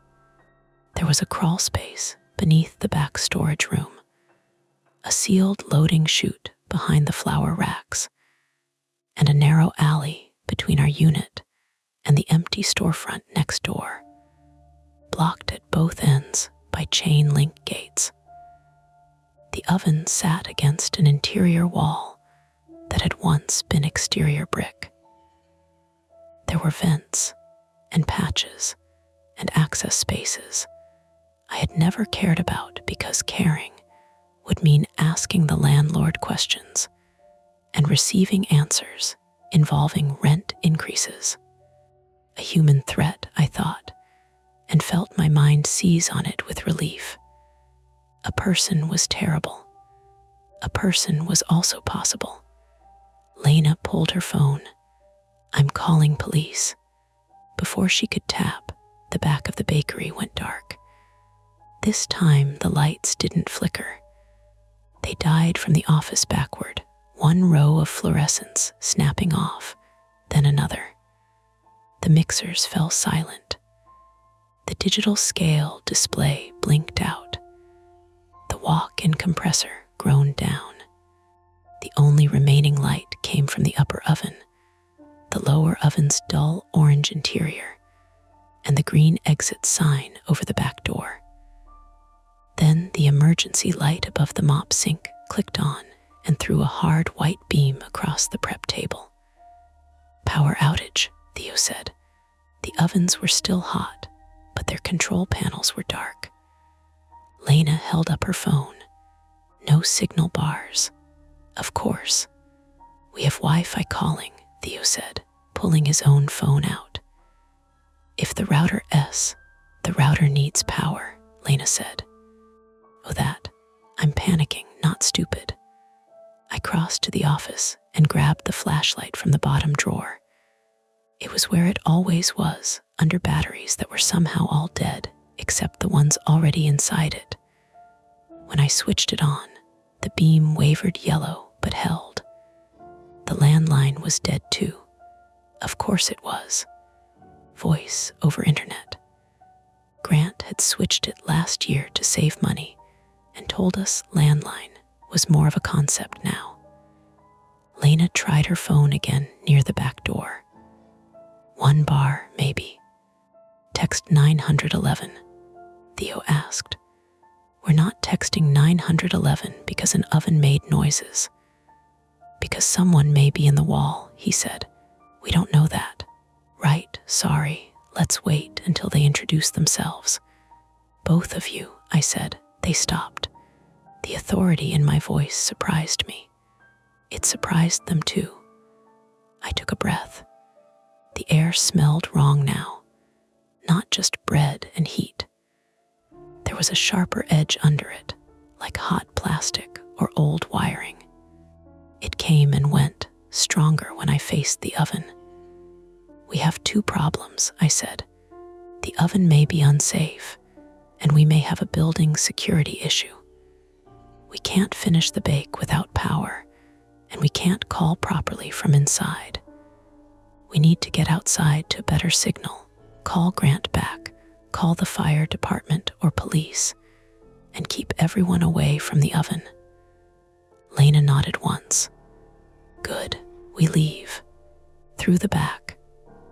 There was a crawl space beneath the back storage room, a sealed loading chute behind the flour racks, and a narrow alley between our unit and the empty storefront next door, blocked at both ends by chain link gates. The oven sat against an interior wall that had once been exterior brick. There were vents and patches and access spaces I had never cared about because caring would mean asking the landlord questions and receiving answers involving rent increases. A human threat, I thought, and felt my mind seize on it with relief. A person was terrible. A person was also possible. Lena pulled her phone. "I'm calling police." Before she could tap, the back of the bakery went dark. This time the lights didn't flicker. They died from the office backward, one row of fluorescents snapping off, then another. The mixers fell silent. The digital scale display blinked out. The walk-in compressor groaned down. The only remaining light came from the upper oven, the lower oven's dull orange interior, and the green exit sign over the back door. Then the emergency light above the mop sink clicked on and threw a hard white beam across the prep table. "Power outage," Theo said. The ovens were still hot, but their control panels were dark. Lena held up her phone. No signal bars. "Of course. We have Wi-Fi calling," Theo said, pulling his own phone out. "If the router needs power," Lena said. "Oh, that. I'm panicking, not stupid." I crossed to the office and grabbed the flashlight from the bottom drawer. It was where it always was, under batteries that were somehow all dead, except the ones already inside it. When I switched it on, the beam wavered yellow but held. The landline was dead too. Of course it was. Voice over internet. Grant had switched it last year to save money and told us landline was more of a concept now. Lena tried her phone again near the back door. 1 bar, maybe. Text 911. Theo asked. We're not texting 911 because an oven made noises. Because someone may be in the wall, he said. We don't know that. Right, sorry, let's wait until they introduce themselves. Both of you, I said. They stopped. The authority in my voice surprised me. It surprised them too. I took a breath. The air smelled wrong now. Not just bread and heat. There was a sharper edge under it, like hot plastic or old wiring. It came and went, stronger when I faced the oven. We have two problems, I said. The oven may be unsafe, and we may have a building security issue. We can't finish the bake without power, and we can't call properly from inside. We need to get outside to a better signal, call Grant back, call the fire department or police, and keep everyone away from the oven. Lena nodded once. Good, we leave. Through the back.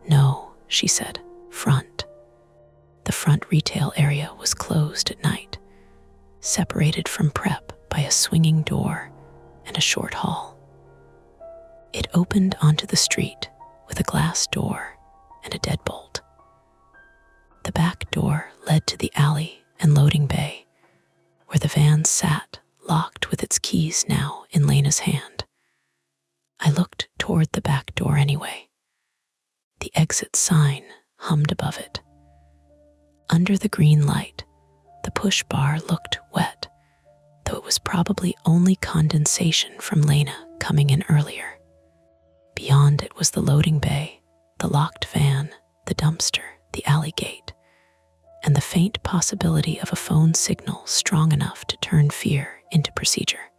No, she said, front. The front retail area was closed at night, separated from prep by a swinging door and a short hall. It opened onto the street with a glass door and a deadbolt. The back door led to the alley and loading bay, where the van sat, locked with its keys now in Lena's hand. I looked toward the back door anyway. The exit sign hummed above it. Under the green light, the push bar looked wet, though it was probably only condensation from Lena coming in earlier. Beyond it was the loading bay, the locked van, the dumpster, the alley gate, and the faint possibility of a phone signal strong enough to turn fear into procedure.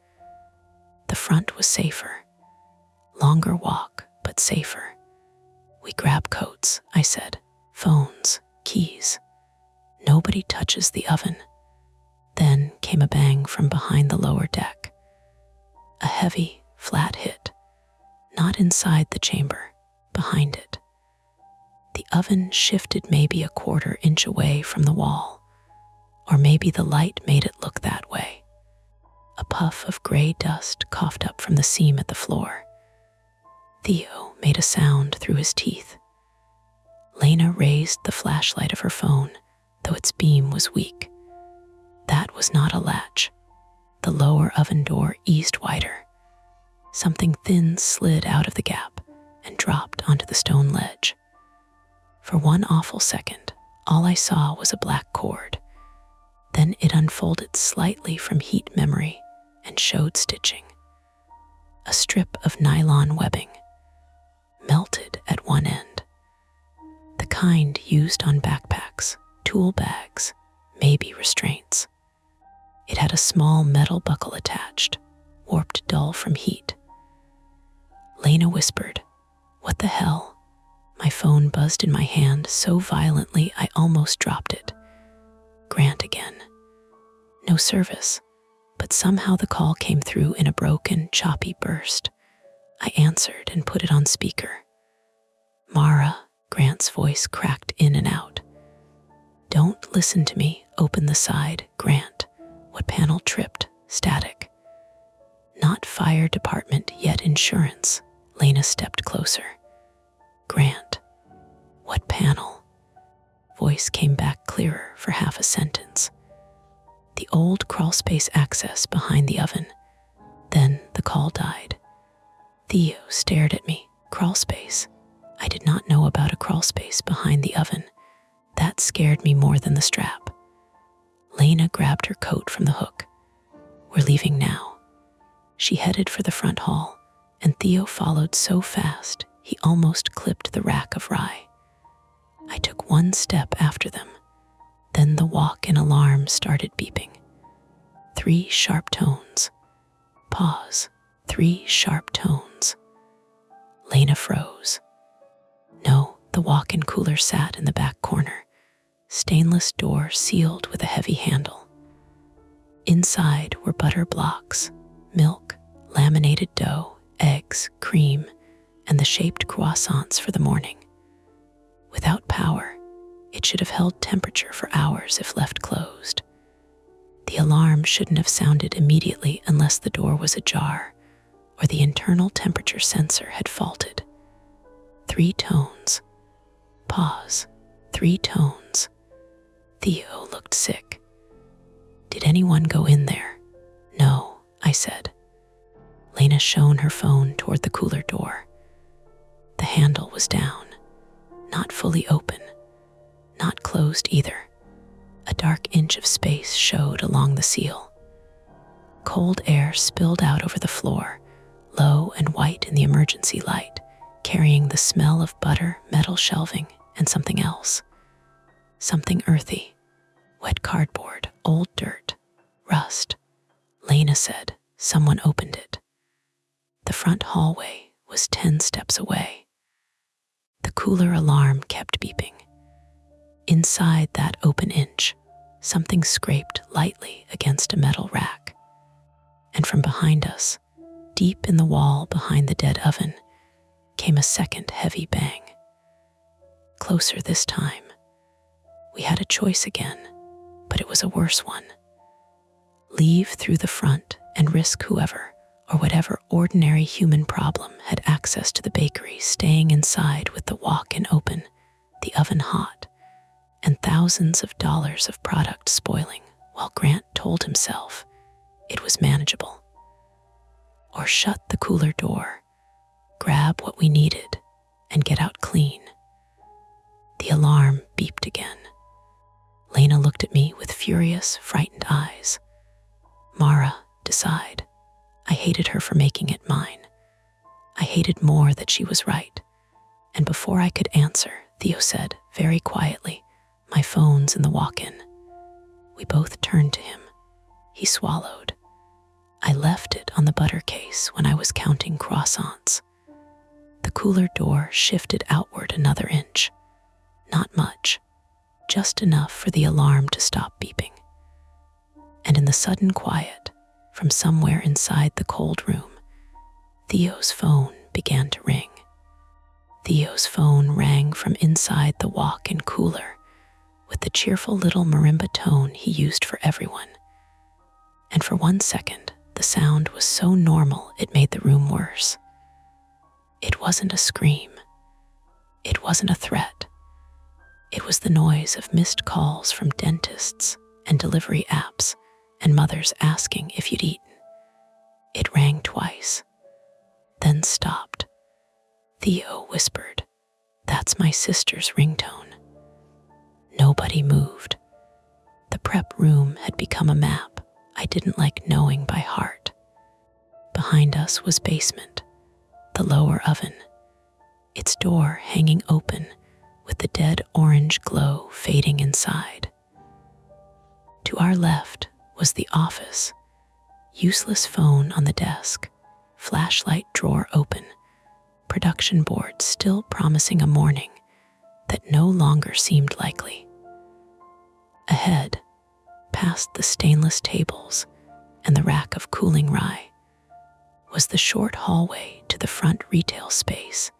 The front was safer. Longer walk, but safer. We grab coats, I said. Phones, keys. Nobody touches the oven. Then came a bang from behind the lower deck. A heavy, flat hit. Not inside the chamber, behind it. The oven shifted maybe a quarter inch away from the wall, or maybe the light made it look that way. A puff of gray dust coughed up from the seam at the floor. Theo made a sound through his teeth. Lena raised the flashlight of her phone, though its beam was weak. That was not a latch. The lower oven door eased wider. Something thin slid out of the gap and dropped onto the stone ledge. For one awful second, all I saw was a black cord. Then it unfolded slightly from heat memory and showed stitching. A strip of nylon webbing, melted at one end. The kind used on backpacks, tool bags, maybe restraints. It had a small metal buckle attached, warped dull from heat. Lena whispered, "What the hell?" My phone buzzed in my hand so violently I almost dropped it. Grant again. No service, but somehow the call came through in a broken, choppy burst. I answered and put it on speaker. Mara, Grant's voice cracked in and out. Don't listen to me, open the side, Grant. What panel tripped? Static. Not fire department, yet insurance. Lena stepped closer. Grant. What panel? Voice came back clearer for half a sentence. The old crawlspace access behind the oven. Then the call died. Theo stared at me. Crawlspace. I did not know about a crawlspace behind the oven. That scared me more than the strap. Lena grabbed her coat from the hook. We're leaving now. She headed for the front hall, and Theo followed so fast he almost clipped the rack of rye. I took one step after them. Then the walk-in alarm started beeping. 3 sharp tones. Pause. 3 sharp tones. Lena froze. No, the walk-in cooler sat in the back corner. Stainless door sealed with a heavy handle. Inside were butter blocks, milk, laminated dough, eggs, cream, and the shaped croissants for the morning. Without power, It should have held temperature for hours if left closed. The alarm shouldn't have sounded immediately unless the door was ajar or the internal temperature sensor had faulted. 3 tones. Pause. 3 tones. Theo looked sick. Did anyone go in there? No, I said. Lena shone her phone toward the cooler door. The handle was down, not fully open, not closed either. A dark inch of space showed along the seal. Cold air spilled out over the floor, low and white in the emergency light, carrying the smell of butter, metal shelving, and something else. Something earthy. Wet cardboard, old dirt, rust. Lena said someone opened it. The front hallway was 10 steps away. The cooler alarm kept beeping. Inside that open inch, something scraped lightly against a metal rack. And from behind us, deep in the wall behind the dead oven, came a second heavy bang. Closer this time. We had a choice again, but it was a worse one. Leave through the front and risk whoever or whatever ordinary human problem had access to the bakery staying inside with the walk-in open, the oven hot, and thousands of dollars of product spoiling while Grant told himself it was manageable. Or shut the cooler door, grab what we needed, and get out clean. The alarm beeped again. Lena looked at me with furious, frightened eyes. Mara, decide. I hated her for making it mine. I hated more that she was right. And before I could answer, Theo said, very quietly, my phone's in the walk-in. We both turned to him. He swallowed. I left it on the butter case when I was counting croissants. The cooler door shifted outward another inch. Not much, just enough for the alarm to stop beeping. And in the sudden quiet, from somewhere inside the cold room, Theo's phone began to ring. Theo's phone rang from inside the walk-in cooler with the cheerful little marimba tone he used for everyone. And for 1 second, the sound was so normal it made the room worse. It wasn't a scream. It wasn't a threat. It was the noise of missed calls from dentists and delivery apps and mothers asking if you'd eaten. It rang twice, then stopped. Theo whispered, "That's my sister's ringtone." Nobody moved. The prep room had become a map I didn't like knowing by heart. Behind us was basement, the lower oven, its door hanging open with the dead orange glow fading inside. To our left was the office, useless phone on the desk, flashlight drawer open, production board still promising a morning that no longer seemed likely. Ahead, past the stainless tables and the rack of cooling rye, was the short hallway to the front retail space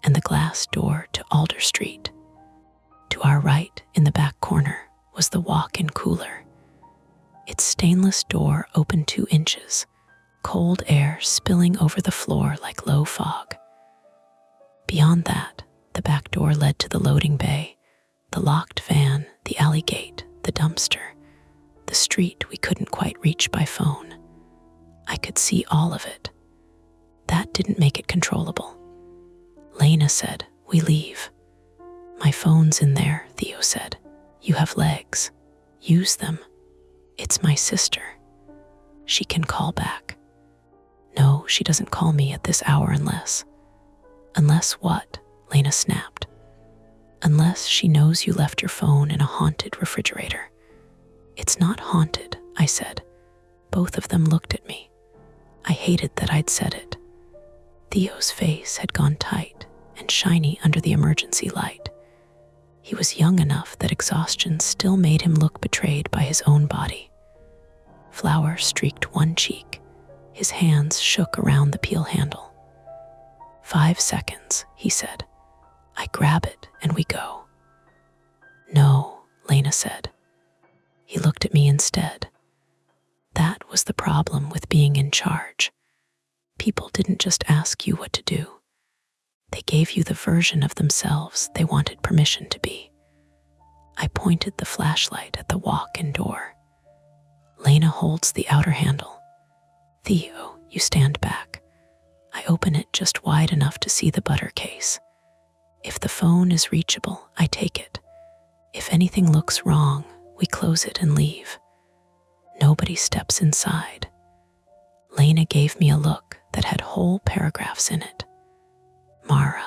and the glass door to Alder Street. To our right, in the back corner, was the walk-in cooler. Its stainless door open 2 inches, cold air spilling over the floor like low fog. Beyond that, the back door led to the loading bay, the locked van, the alley gate, the dumpster, the street we couldn't quite reach by phone. I could see all of it. That didn't make it controllable. Lena said, "We leave." "My phone's in there," Theo said. "You have legs. Use them. It's my sister. She can call back." "No, she doesn't call me at this hour unless..." "Unless what?" Lena snapped. "Unless she knows you left your phone in a haunted refrigerator." "It's not haunted," I said. Both of them looked at me. I hated that I'd said it. Theo's face had gone tight and shiny under the emergency light. He was young enough that exhaustion still made him look betrayed by his own body. Flour streaked one cheek. His hands shook around the peel handle. 5 seconds, he said. I grab it and we go. No, Lena said. He looked at me instead. That was the problem with being in charge. People didn't just ask you what to do. They gave you the version of themselves they wanted permission to be. I pointed the flashlight at the walk-in door. Lena holds the outer handle. Theo, you stand back. I open it just wide enough to see the butter case. If the phone is reachable, I take it. If anything looks wrong, we close it and leave. Nobody steps inside. Lena gave me a look that had whole paragraphs in it. Mara.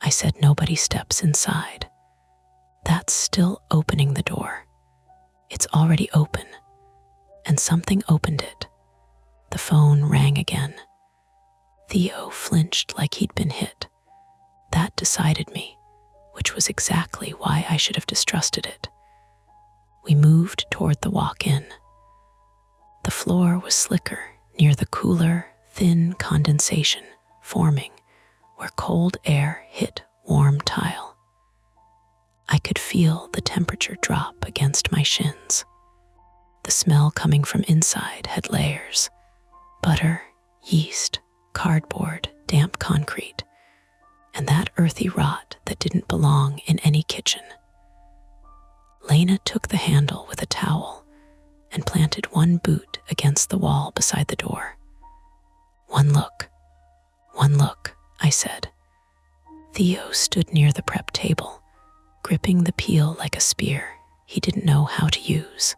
I said nobody steps inside. That's still opening the door. It's already open. And something opened it. The phone rang again. Theo flinched like he'd been hit. That decided me, which was exactly why I should have distrusted it. We moved toward the walk-in. The floor was slicker near the cooler, thin condensation forming where cold air hit warm tile. I could feel the temperature drop against my shins. The smell coming from inside had layers: butter, yeast, cardboard, damp concrete, and that earthy rot that didn't belong in any kitchen. Lena took the handle with a towel and planted one boot against the wall beside the door. One look, I said. Theo stood near the prep table, gripping the peel like a spear he didn't know how to use.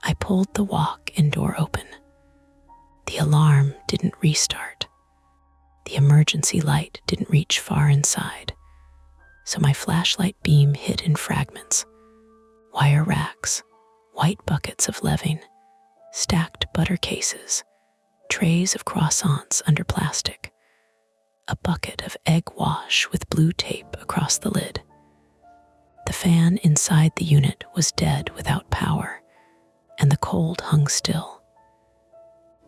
I pulled the walk-in door open. The alarm didn't restart. The emergency light didn't reach far inside, so my flashlight beam hid in fragments: wire racks, white buckets of leaven, stacked butter cases, trays of croissants under plastic, a bucket of egg wash with blue tape across the lid. The fan inside the unit was dead without power, and the cold hung still.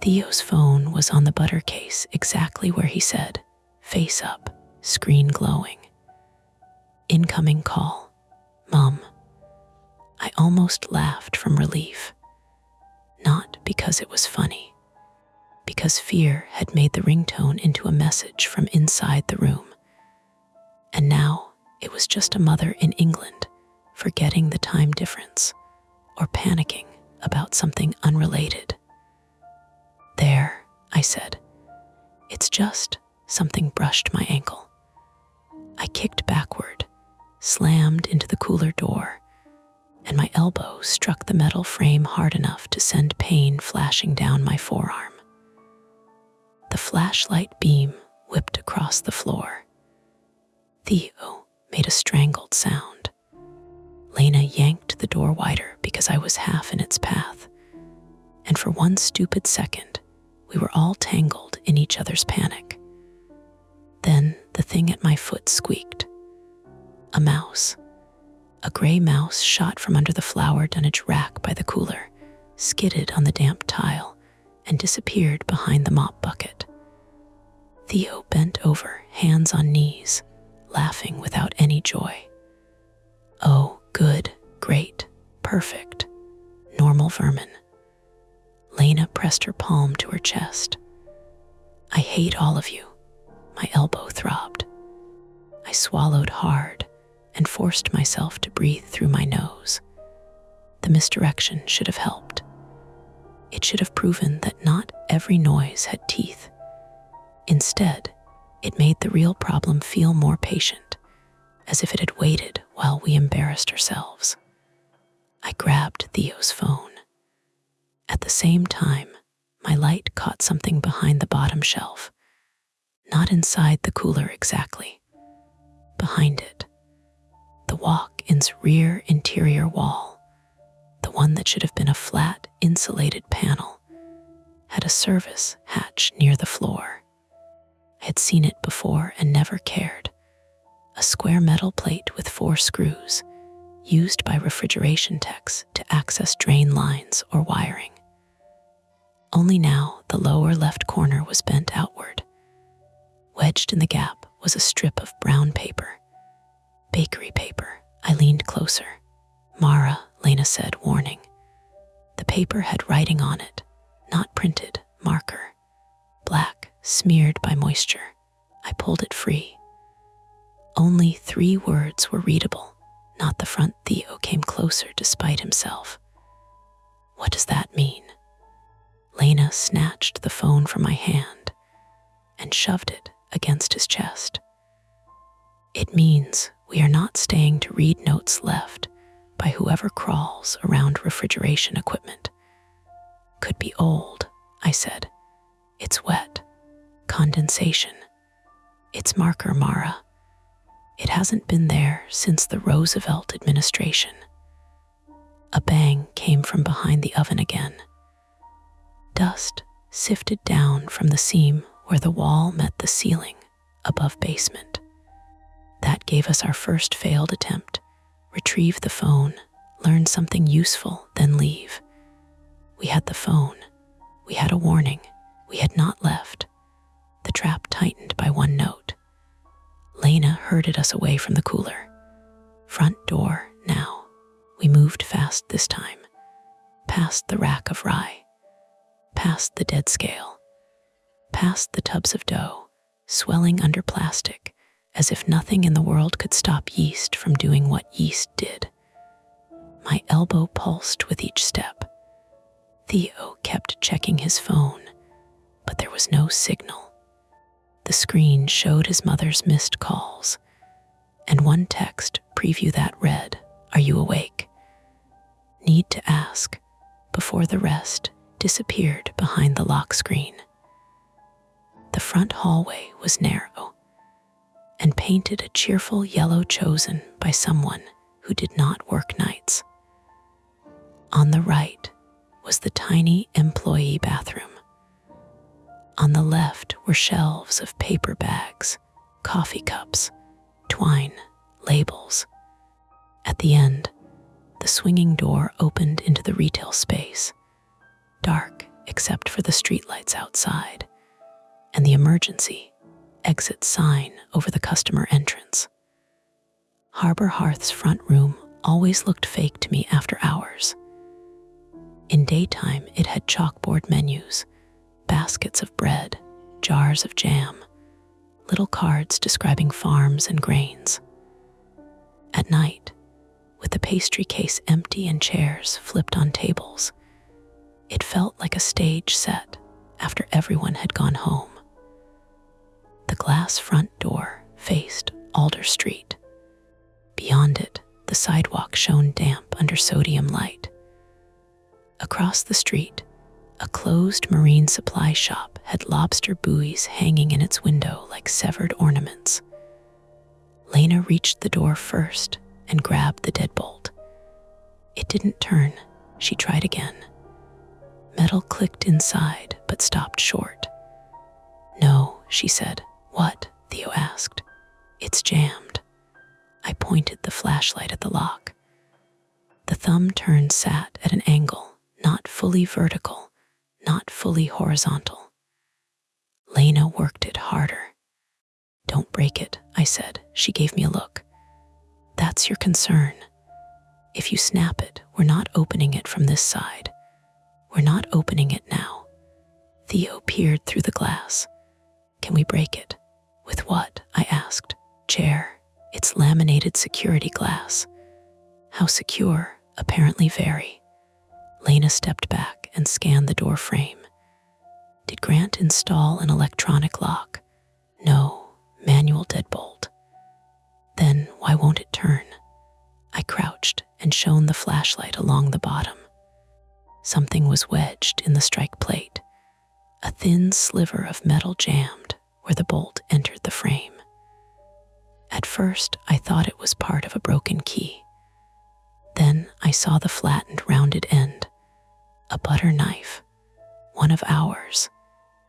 Theo's phone was on the butter case exactly where he said, face up, screen glowing. Incoming call. Mom. I almost laughed from relief. Not because it was funny, because fear had made the ringtone into a message from inside the room. And now it was just a mother in England forgetting the time difference or panicking about something unrelated. There, I said. It's just something brushed my ankle. I kicked backward, slammed into the cooler door, and my elbow struck the metal frame hard enough to send pain flashing down my forearm. The flashlight beam whipped across the floor. Theo made a strangled sound. Lena yanked the door wider because I was half in its path, and for one stupid second, we were all tangled in each other's panic. Then the thing at my foot squeaked. A mouse. A gray mouse shot from under the flour dunnage rack by the cooler, skidded on the damp tile, and disappeared behind the mop bucket. Theo bent over, hands on knees, laughing without any joy. Oh, good, great, perfect, normal vermin. Lena pressed her palm to her chest. I hate all of you. My elbow throbbed. I swallowed hard and forced myself to breathe through my nose. The misdirection should have helped. It should have proven that not every noise had teeth. Instead, it made the real problem feel more patient, as if it had waited while we embarrassed ourselves. I grabbed Theo's phone. At the same time, my light caught something behind the bottom shelf. Not inside the cooler exactly. Behind it. The walk-in's rear interior wall, the one that should have been a flat, insulated panel, had a service hatch near the floor. I had seen it before and never cared. A square metal plate with 4 screws, used by refrigeration techs to access drain lines or wiring. Only now the lower left corner was bent outward. Wedged in the gap was a strip of brown paper, bakery paper, I leaned closer. Mara, Lena said, warning. The paper had writing on it, not printed, marker. Black, smeared by moisture. I pulled it free. Only 3 words were readable, not the front. Theo came closer despite himself. What does that mean? Lena snatched the phone from my hand and shoved it against his chest. It means we are not staying to read notes left by whoever crawls around refrigeration equipment. Could be old, I said. It's wet. Condensation. It's marker, Mara. It hasn't been there since the Roosevelt administration. A bang came from behind the oven again. Dust sifted down from the seam where the wall met the ceiling above basement. That gave us our first failed attempt. Retrieve the phone, learn something useful, then leave. We had the phone. We had a warning. We had not left. The trap tightened by 1 note. Lena herded us away from the cooler. Front door, now. We moved fast this time. Past the rack of rye. Past the dead scale. Past the tubs of dough, swelling under plastic, as if nothing in the world could stop yeast from doing what yeast did. My elbow pulsed with each step. Theo kept checking his phone, but there was no signal. The screen showed his mother's missed calls, and 1 text preview that read, "Are you awake?" Need to ask, before the rest disappeared behind the lock screen. The front hallway was narrow and painted a cheerful yellow chosen by someone who did not work nights. On the right was the tiny employee bathroom. On the left were shelves of paper bags, coffee cups, twine, labels. At the end, the swinging door opened into the retail space, dark except for the streetlights outside and the emergency exit sign over the customer entrance. Harbor Hearth's front room always looked fake to me after hours. In daytime, it had chalkboard menus, baskets of bread, jars of jam, little cards describing farms and grains. At night, with the pastry case empty and chairs flipped on tables, it felt like a stage set after everyone had gone home. The glass front door faced Alder Street. Beyond it, the sidewalk shone damp under sodium light. Across the street, a closed marine supply shop had lobster buoys hanging in its window like severed ornaments. Lena reached the door first and grabbed the deadbolt. It didn't turn. She tried again. Metal clicked inside, but stopped short. "No," she said. "What?" Theo asked. "It's jammed." I pointed the flashlight at the lock. The thumb turn sat at an angle, not fully vertical, not fully horizontal. Lena worked it harder. "Don't break it," I said. She gave me a look. "That's your concern. If you snap it, we're not opening it from this side. We're not opening it now." Theo peered through the glass. "Can we break it?" "With what?" I asked. "Chair. It's laminated security glass." "How secure?" "Apparently very." Lena stepped back and scanned the door frame. "Did Grant install an electronic lock?" "No, manual deadbolt." "Then why won't it turn?" I crouched and shone the flashlight along the bottom. Something was wedged in the strike plate, a thin sliver of metal jammed where the bolt entered the frame. At first, I thought it was part of a broken key. Then I saw the flattened, rounded end, a butter knife, one of ours.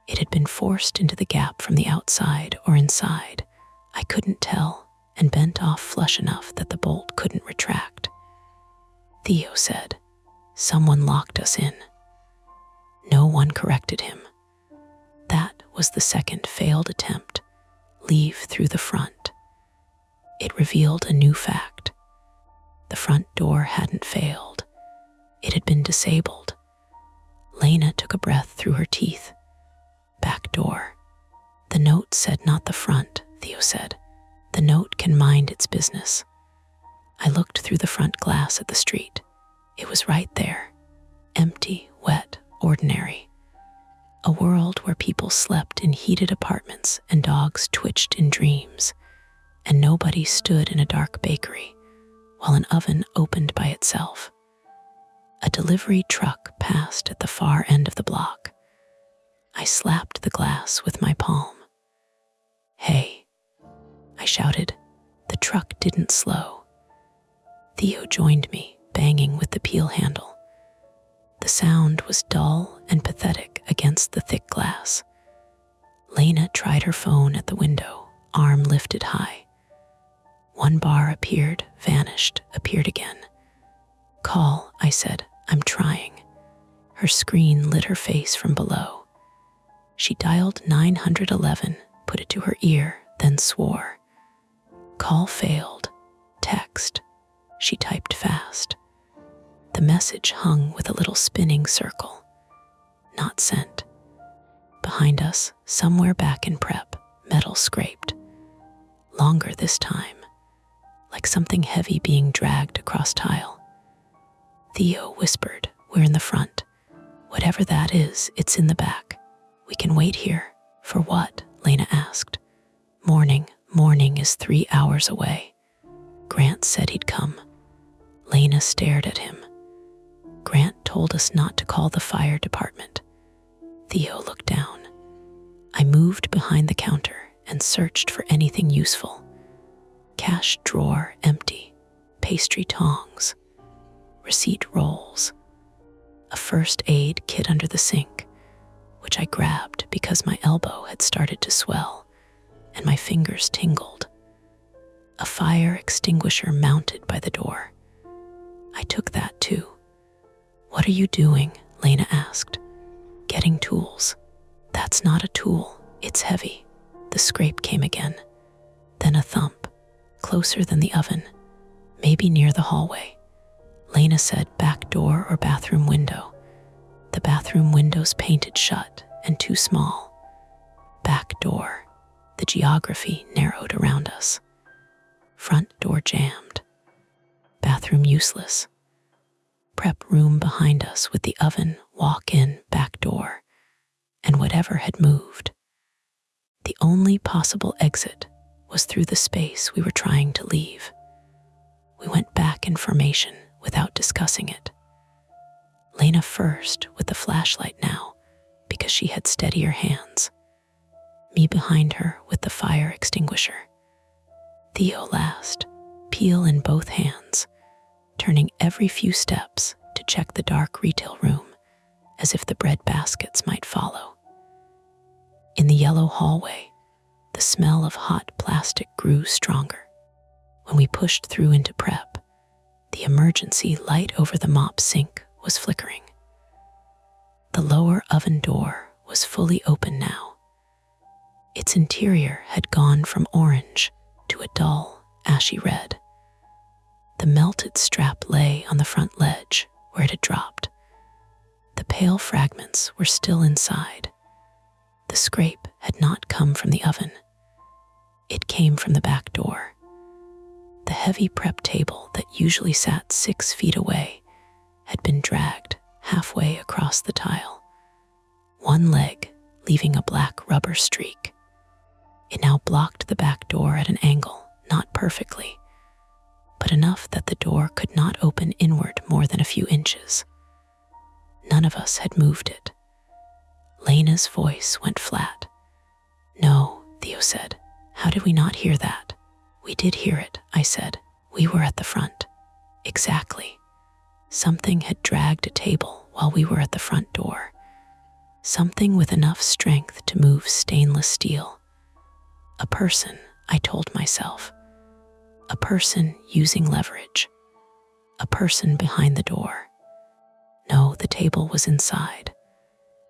It had been forced into the gap from the outside or inside. I couldn't tell, and bent off flush enough that the bolt couldn't retract. Theo said, "Someone locked us in." No one corrected him. That was the second failed attempt. Leave through the front. It revealed a new fact. The front door hadn't failed. It had been disabled. Lena took a breath through her teeth. Back door. The note said not the front, Theo said. The note can mind its business. I looked through the front glass at the street. It was right there. Empty, wet, ordinary. A world where people slept in heated apartments and dogs twitched in dreams, and nobody stood in a dark bakery while an oven opened by itself. A delivery truck passed at the far end of the block. I slapped the glass with my palm. "Hey," I shouted. The truck didn't slow. Theo joined me, banging with the peel handle. The sound was dull and pathetic against the thick glass. Lena tried her phone at the window, arm lifted high. One bar appeared, vanished, appeared again. "Call," I said. "I'm trying." Her screen lit her face from below. She dialed 911, put it to her ear, then swore. "Call failed. Text." She typed fast. The message hung with a little spinning circle. Not sent. Behind us, somewhere back in prep, metal scraped. Longer this time, like something heavy being dragged across tile. Theo whispered, "We're in the front. Whatever that is, it's in the back. We can wait here." "For what?" Lena asked. Morning is 3 hours away. Grant said he'd come." Lena stared at him. "Grant told us not to call the fire department." Theo looked down. I moved behind the counter and searched for anything useful. Cash drawer empty, pastry tongs, receipt rolls, a first aid kit under the sink, which I grabbed because my elbow had started to swell and my fingers tingled. A fire extinguisher mounted by the door. I took that too. "What are you doing?" Lena asked. "Getting tools." "That's not a tool. It's heavy." The scrape came again. Then a thump, closer than the oven, maybe near the hallway. Lena said back door or bathroom window. The bathroom window's painted shut and too small. Back door. The geography narrowed around us. Front door jammed. Bathroom useless. Prep room behind us with the oven, walk in, back door, and whatever had moved. The only possible exit was through the space we were trying to leave. We went back in formation without discussing it. Lena first with the flashlight now, because she had steadier hands. Me behind her with the fire extinguisher. Theo last, peel in both hands, turning every few steps to check the dark retail room, as if the bread baskets might follow. In the yellow hallway, the smell of hot plastic grew stronger. When we pushed through into prep, the emergency light over the mop sink was flickering. The lower oven door was fully open now. Its interior had gone from orange to a dull, ashy red. The melted strap lay on the front ledge where it had dropped. The pale fragments were still inside. The scrape had not come from the oven. It came from the back door. The heavy prep table that usually sat 6 feet away had been dragged halfway across the tile. One leg leaving a black rubber streak. It now blocked the back door at an angle, not perfectly, but enough that the door could not open inward more than a few inches. None of us had moved it. Lena's voice went flat. "No," Theo said. "How did we not hear that?" "We did hear it," I said. "We were at the front." "Exactly. Something had dragged a table while we were at the front door. Something with enough strength to move stainless steel. A person, I told myself. A person using leverage. A person behind the door. No, the table was inside.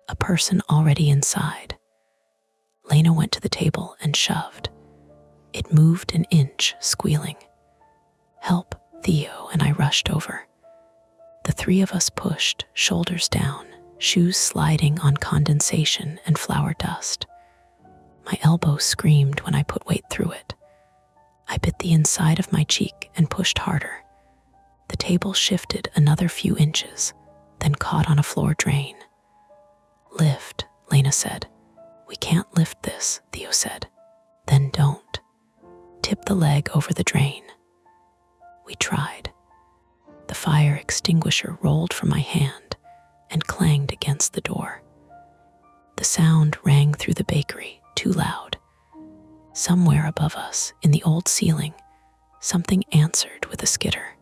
A person already inside. Lena went to the table and shoved. It moved an inch, squealing. "Help," Theo and I rushed over. The three of us pushed, shoulders down, shoes sliding on condensation and flour dust. My elbow screamed when I put weight through it. I bit the inside of my cheek and pushed harder. The table shifted another few inches, then caught on a floor drain. "Lift," Lena said. "We can't lift this," Theo said. "Then don't. Tip the leg over the drain." We tried. The fire extinguisher rolled from my hand and clanged against the door. The sound rang through the bakery, too loud. Somewhere above us, in the old ceiling, something answered with a skitter.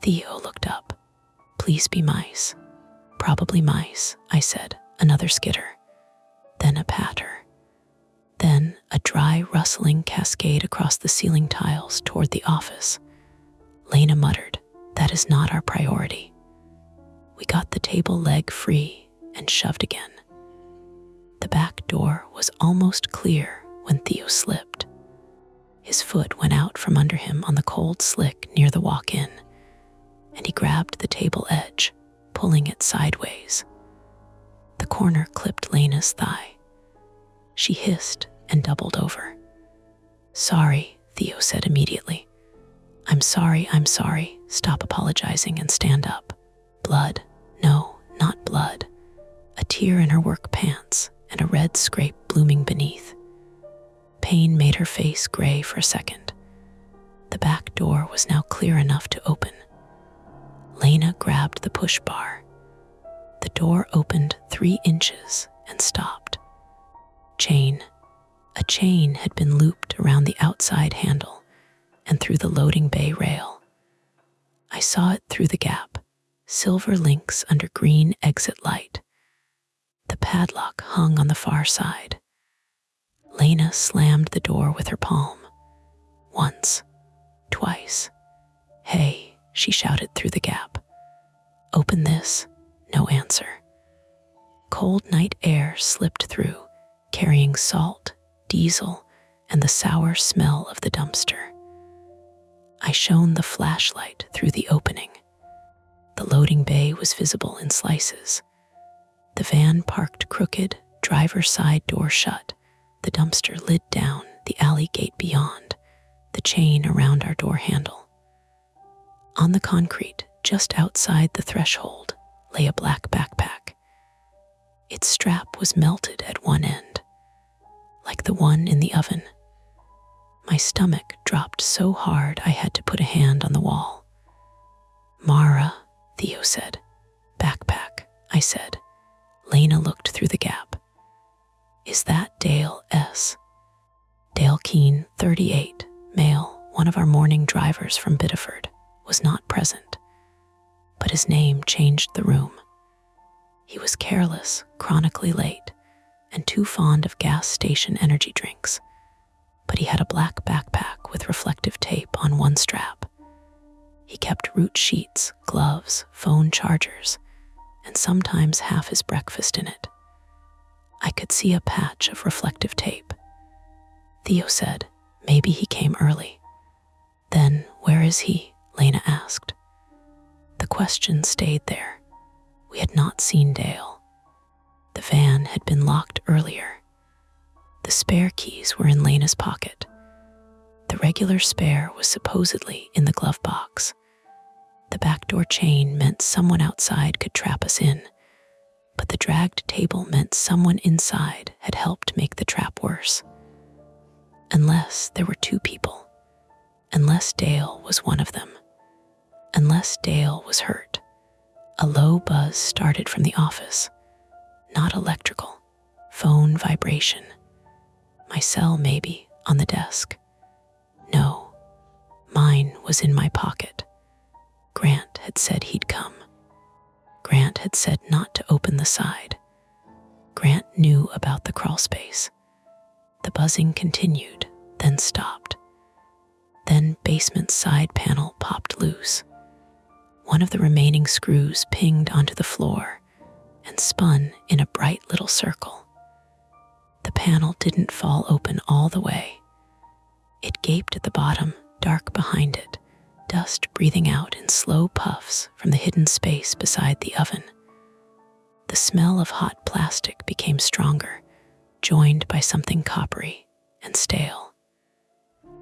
Theo looked up. "Please be mice." "Probably mice," I said. Another skitter. Then a patter. Then a dry, rustling cascade across the ceiling tiles toward the office. Lena muttered, "That is not our priority." We got the table leg free and shoved again. The back door was almost clear when Theo slipped. His foot went out from under him on the cold slick near the walk-in, and he grabbed the table edge, pulling it sideways. The corner clipped Lena's thigh. She hissed and doubled over. "Sorry," Theo said immediately. I'm sorry. Stop apologizing and stand up." Blood. No, not blood. A tear in her work pants and a red scrape blooming beneath. Pain made her face gray for a second. The back door was now clear enough to open. Lena grabbed the push bar. The door opened 3 inches and stopped. Chain. A chain had been looped around the outside handle and through the loading bay rail. I saw it through the gap, silver links under green exit light. The padlock hung on the far side. Lena slammed the door with her palm. Once, twice. "Hey," she shouted through the gap. "Open this." No answer. Cold night air slipped through, carrying salt, diesel, and the sour smell of the dumpster. I shone the flashlight through the opening. The loading bay was visible in slices. The van parked crooked, driver's side door shut, the dumpster lid down, the alley gate beyond, the chain around our door handle. On the concrete, just outside the threshold, lay a black backpack. Its strap was melted at one end, like the one in the oven. My stomach dropped so hard I had to put a hand on the wall. "Mara," Theo said. "Backpack," I said. Lena looked through the gap. "Is that Dale S.?" Dale Keene, 38, male, one of our morning drivers from Biddeford, was not present, but his name changed the room. He was careless, chronically late, and too fond of gas station energy drinks, but he had a black backpack with reflective tape on one strap. He kept root sheets, gloves, phone chargers, and sometimes half his breakfast in it. I could see a patch of reflective tape. Theo said, "Maybe he came early." "Then where is he?" Lena asked. The question stayed there. We had not seen Dale. The van had been locked earlier. The spare keys were in Lena's pocket. The regular spare was supposedly in the glove box. The back door chain meant someone outside could trap us in, but the dragged table meant someone inside had helped make the trap worse. Unless there were 2 people. Unless Dale was one of them. Unless Dale was hurt. A low buzz started from the office. Not electrical. Phone vibration. My cell, maybe, on the desk. No. Mine was in my pocket. Grant had said he'd come. Grant had said not to open the side. Grant knew about the crawl space. The buzzing continued, then stopped. Then basement's side panel popped loose. One of the remaining screws pinged onto the floor and spun in a bright little circle. The panel didn't fall open all the way. It gaped at the bottom, dark behind it, dust breathing out in slow puffs from the hidden space beside the oven. The smell of hot plastic became stronger, joined by something coppery and stale.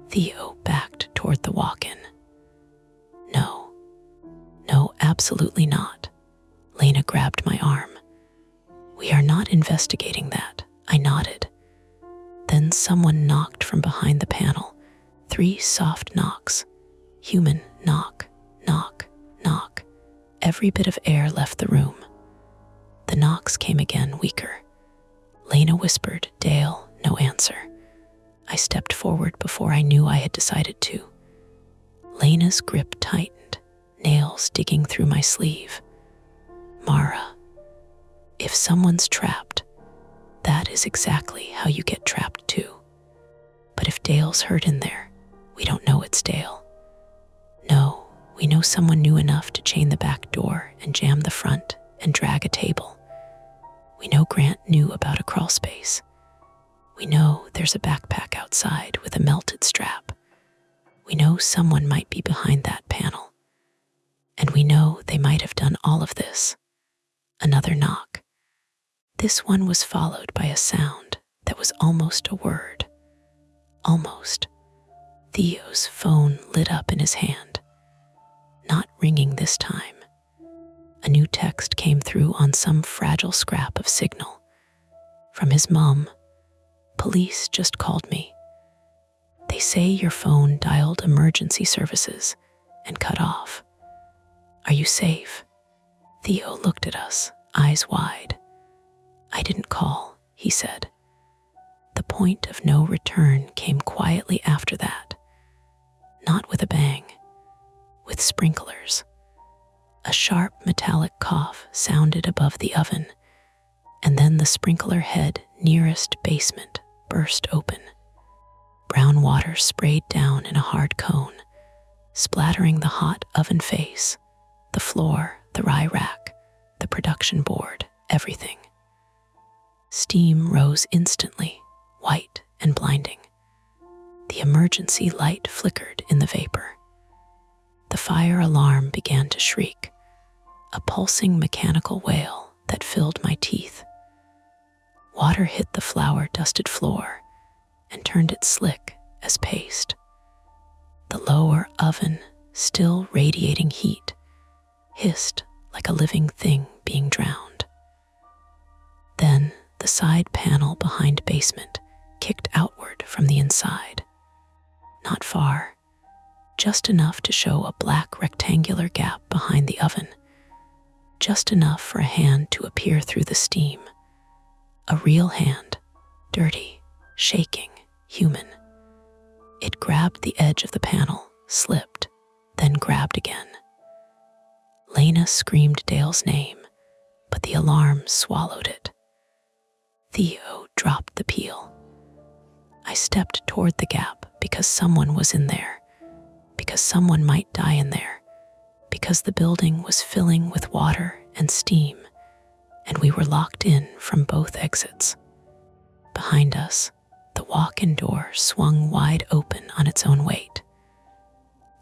Theo backed toward the walk-in. No, absolutely not. Lena grabbed my arm. We are not investigating that, I nodded. Then someone knocked from behind the panel. 3 soft knocks. Human knock, knock, knock. Every bit of air left the room. The knocks came again, weaker. Lena whispered, "Dale," no answer. I stepped forward before I knew I had decided to. Lena's grip tightened, nails digging through my sleeve. Mara, if someone's trapped, that is exactly how you get trapped too. But if Dale's hurt in there, we don't know it's Dale. No, we know someone knew enough to chain the back door and jam the front and drag a table. We know Grant knew about a crawl space. We know there's a backpack outside with a melted strap. We know someone might be behind that panel. And we know they might have done all of this. Another knock. This one was followed by a sound that was almost a word. Almost. Theo's phone lit up in his hand. Not ringing this time. A new text came through on some fragile scrap of signal. From his mom. "Police just called me. They say your phone dialed emergency services and cut off. Are you safe?" Theo looked at us, eyes wide. "I didn't call," he said. The point of no return came quietly after that. Not with a bang, with sprinklers. A sharp metallic cough sounded above the oven, and then the sprinkler head nearest basement burst open. Brown water sprayed down in a hard cone, splattering the hot oven face, the floor, the rye rack, the production board, everything. Steam rose instantly, white and blinding. The emergency light flickered in the vapor. The fire alarm began to shriek, a pulsing mechanical wail that filled my teeth. Water hit the flour-dusted floor and turned it slick as paste. The lower oven, still radiating heat, hissed like a living thing being drowned. Then the side panel behind basement kicked outward from the inside. Not far, just enough to show a black rectangular gap behind the oven, just enough for a hand to appear through the steam. A real hand, dirty, shaking, human. It grabbed the edge of the panel, slipped, then grabbed again. Lena screamed Dale's name, but the alarm swallowed it. Theo dropped the peel. I stepped toward the gap because someone was in there, because someone might die in there, because the building was filling with water and steam, and we were locked in from both exits. Behind us, the walk-in door swung wide open on its own weight.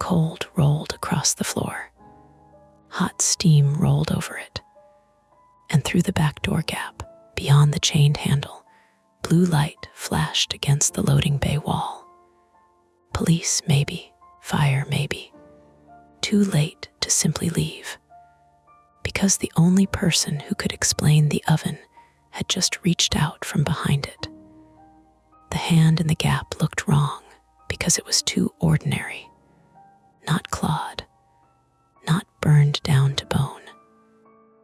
Cold rolled across the floor. Hot steam rolled over it. And through the back door gap, beyond the chained handle, blue light flashed against the loading bay wall. Police, maybe. Fire, maybe. Too late to simply leave. Because the only person who could explain the oven had just reached out from behind it. The hand in the gap looked wrong because it was too ordinary. Not clawed. Not burned down to bone.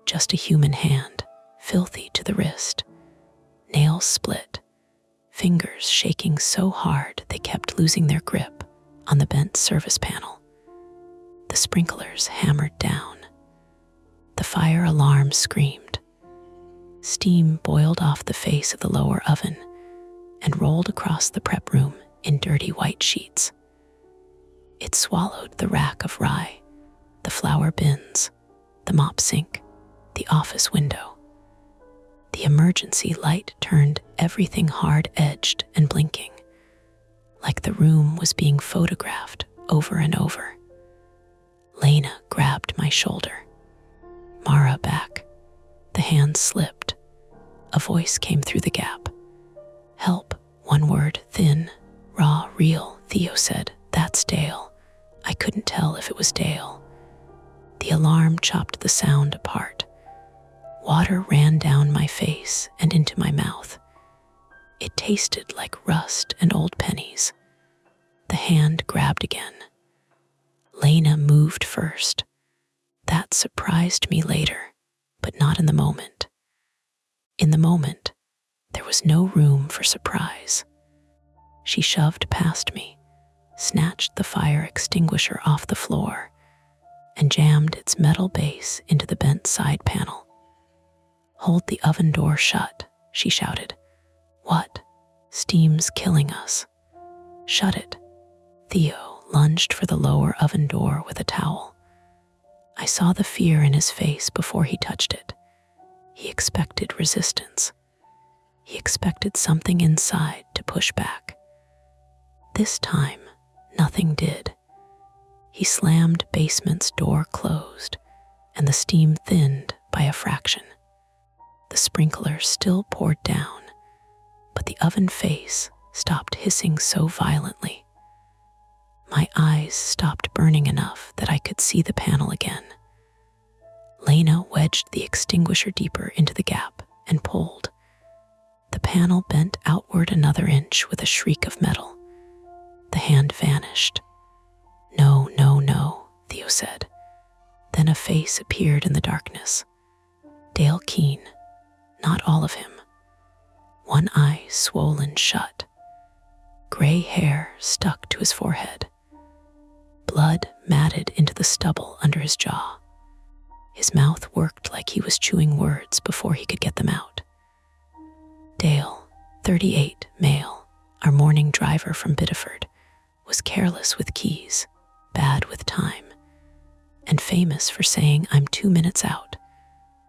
Just a human hand, filthy to the wrist. Nails split. Fingers shaking so hard they kept losing their grip on the bent service panel. The sprinklers hammered down. The fire alarm screamed. Steam boiled off the face of the lower oven and rolled across the prep room in dirty white sheets. It swallowed the rack of rye, the flour bins, the mop sink, the office window. The emergency light turned everything hard-edged and blinking, like the room was being photographed over and over. Lena grabbed my shoulder. Mara, back. The hand slipped. A voice came through the gap. Help, one word, thin, raw, real, Theo said. That's Dale. I couldn't tell if it was Dale. The alarm chopped the sound apart. Water ran down my face and into my mouth. It tasted like rust and old pennies. The hand grabbed again. Lena moved first. That surprised me later, but not in the moment. In the moment, there was no room for surprise. She shoved past me, snatched the fire extinguisher off the floor, and jammed its metal base into the bent side panel. Hold the oven door shut, she shouted. What? Steam's killing us. Shut it. Theo lunged for the lower oven door with a towel. I saw the fear in his face before he touched it. He expected resistance. He expected something inside to push back. This time, nothing did. He slammed basement's door closed, and the steam thinned by a fraction. The sprinkler still poured down, but the oven face stopped hissing so violently. My eyes stopped burning enough that I could see the panel again. Lena wedged the extinguisher deeper into the gap and pulled. The panel bent outward another inch with a shriek of metal. The hand vanished. No, no, no, Theo said. Then a face appeared in the darkness. Dale Keene, not all of him. One eye swollen shut. Gray hair stuck to his forehead. Blood matted into the stubble under his jaw. His mouth worked like he was chewing words before he could get them out. Dale, 38, male, our morning driver from Biddeford, was careless with keys, bad with time, and famous for saying I'm 2 minutes out,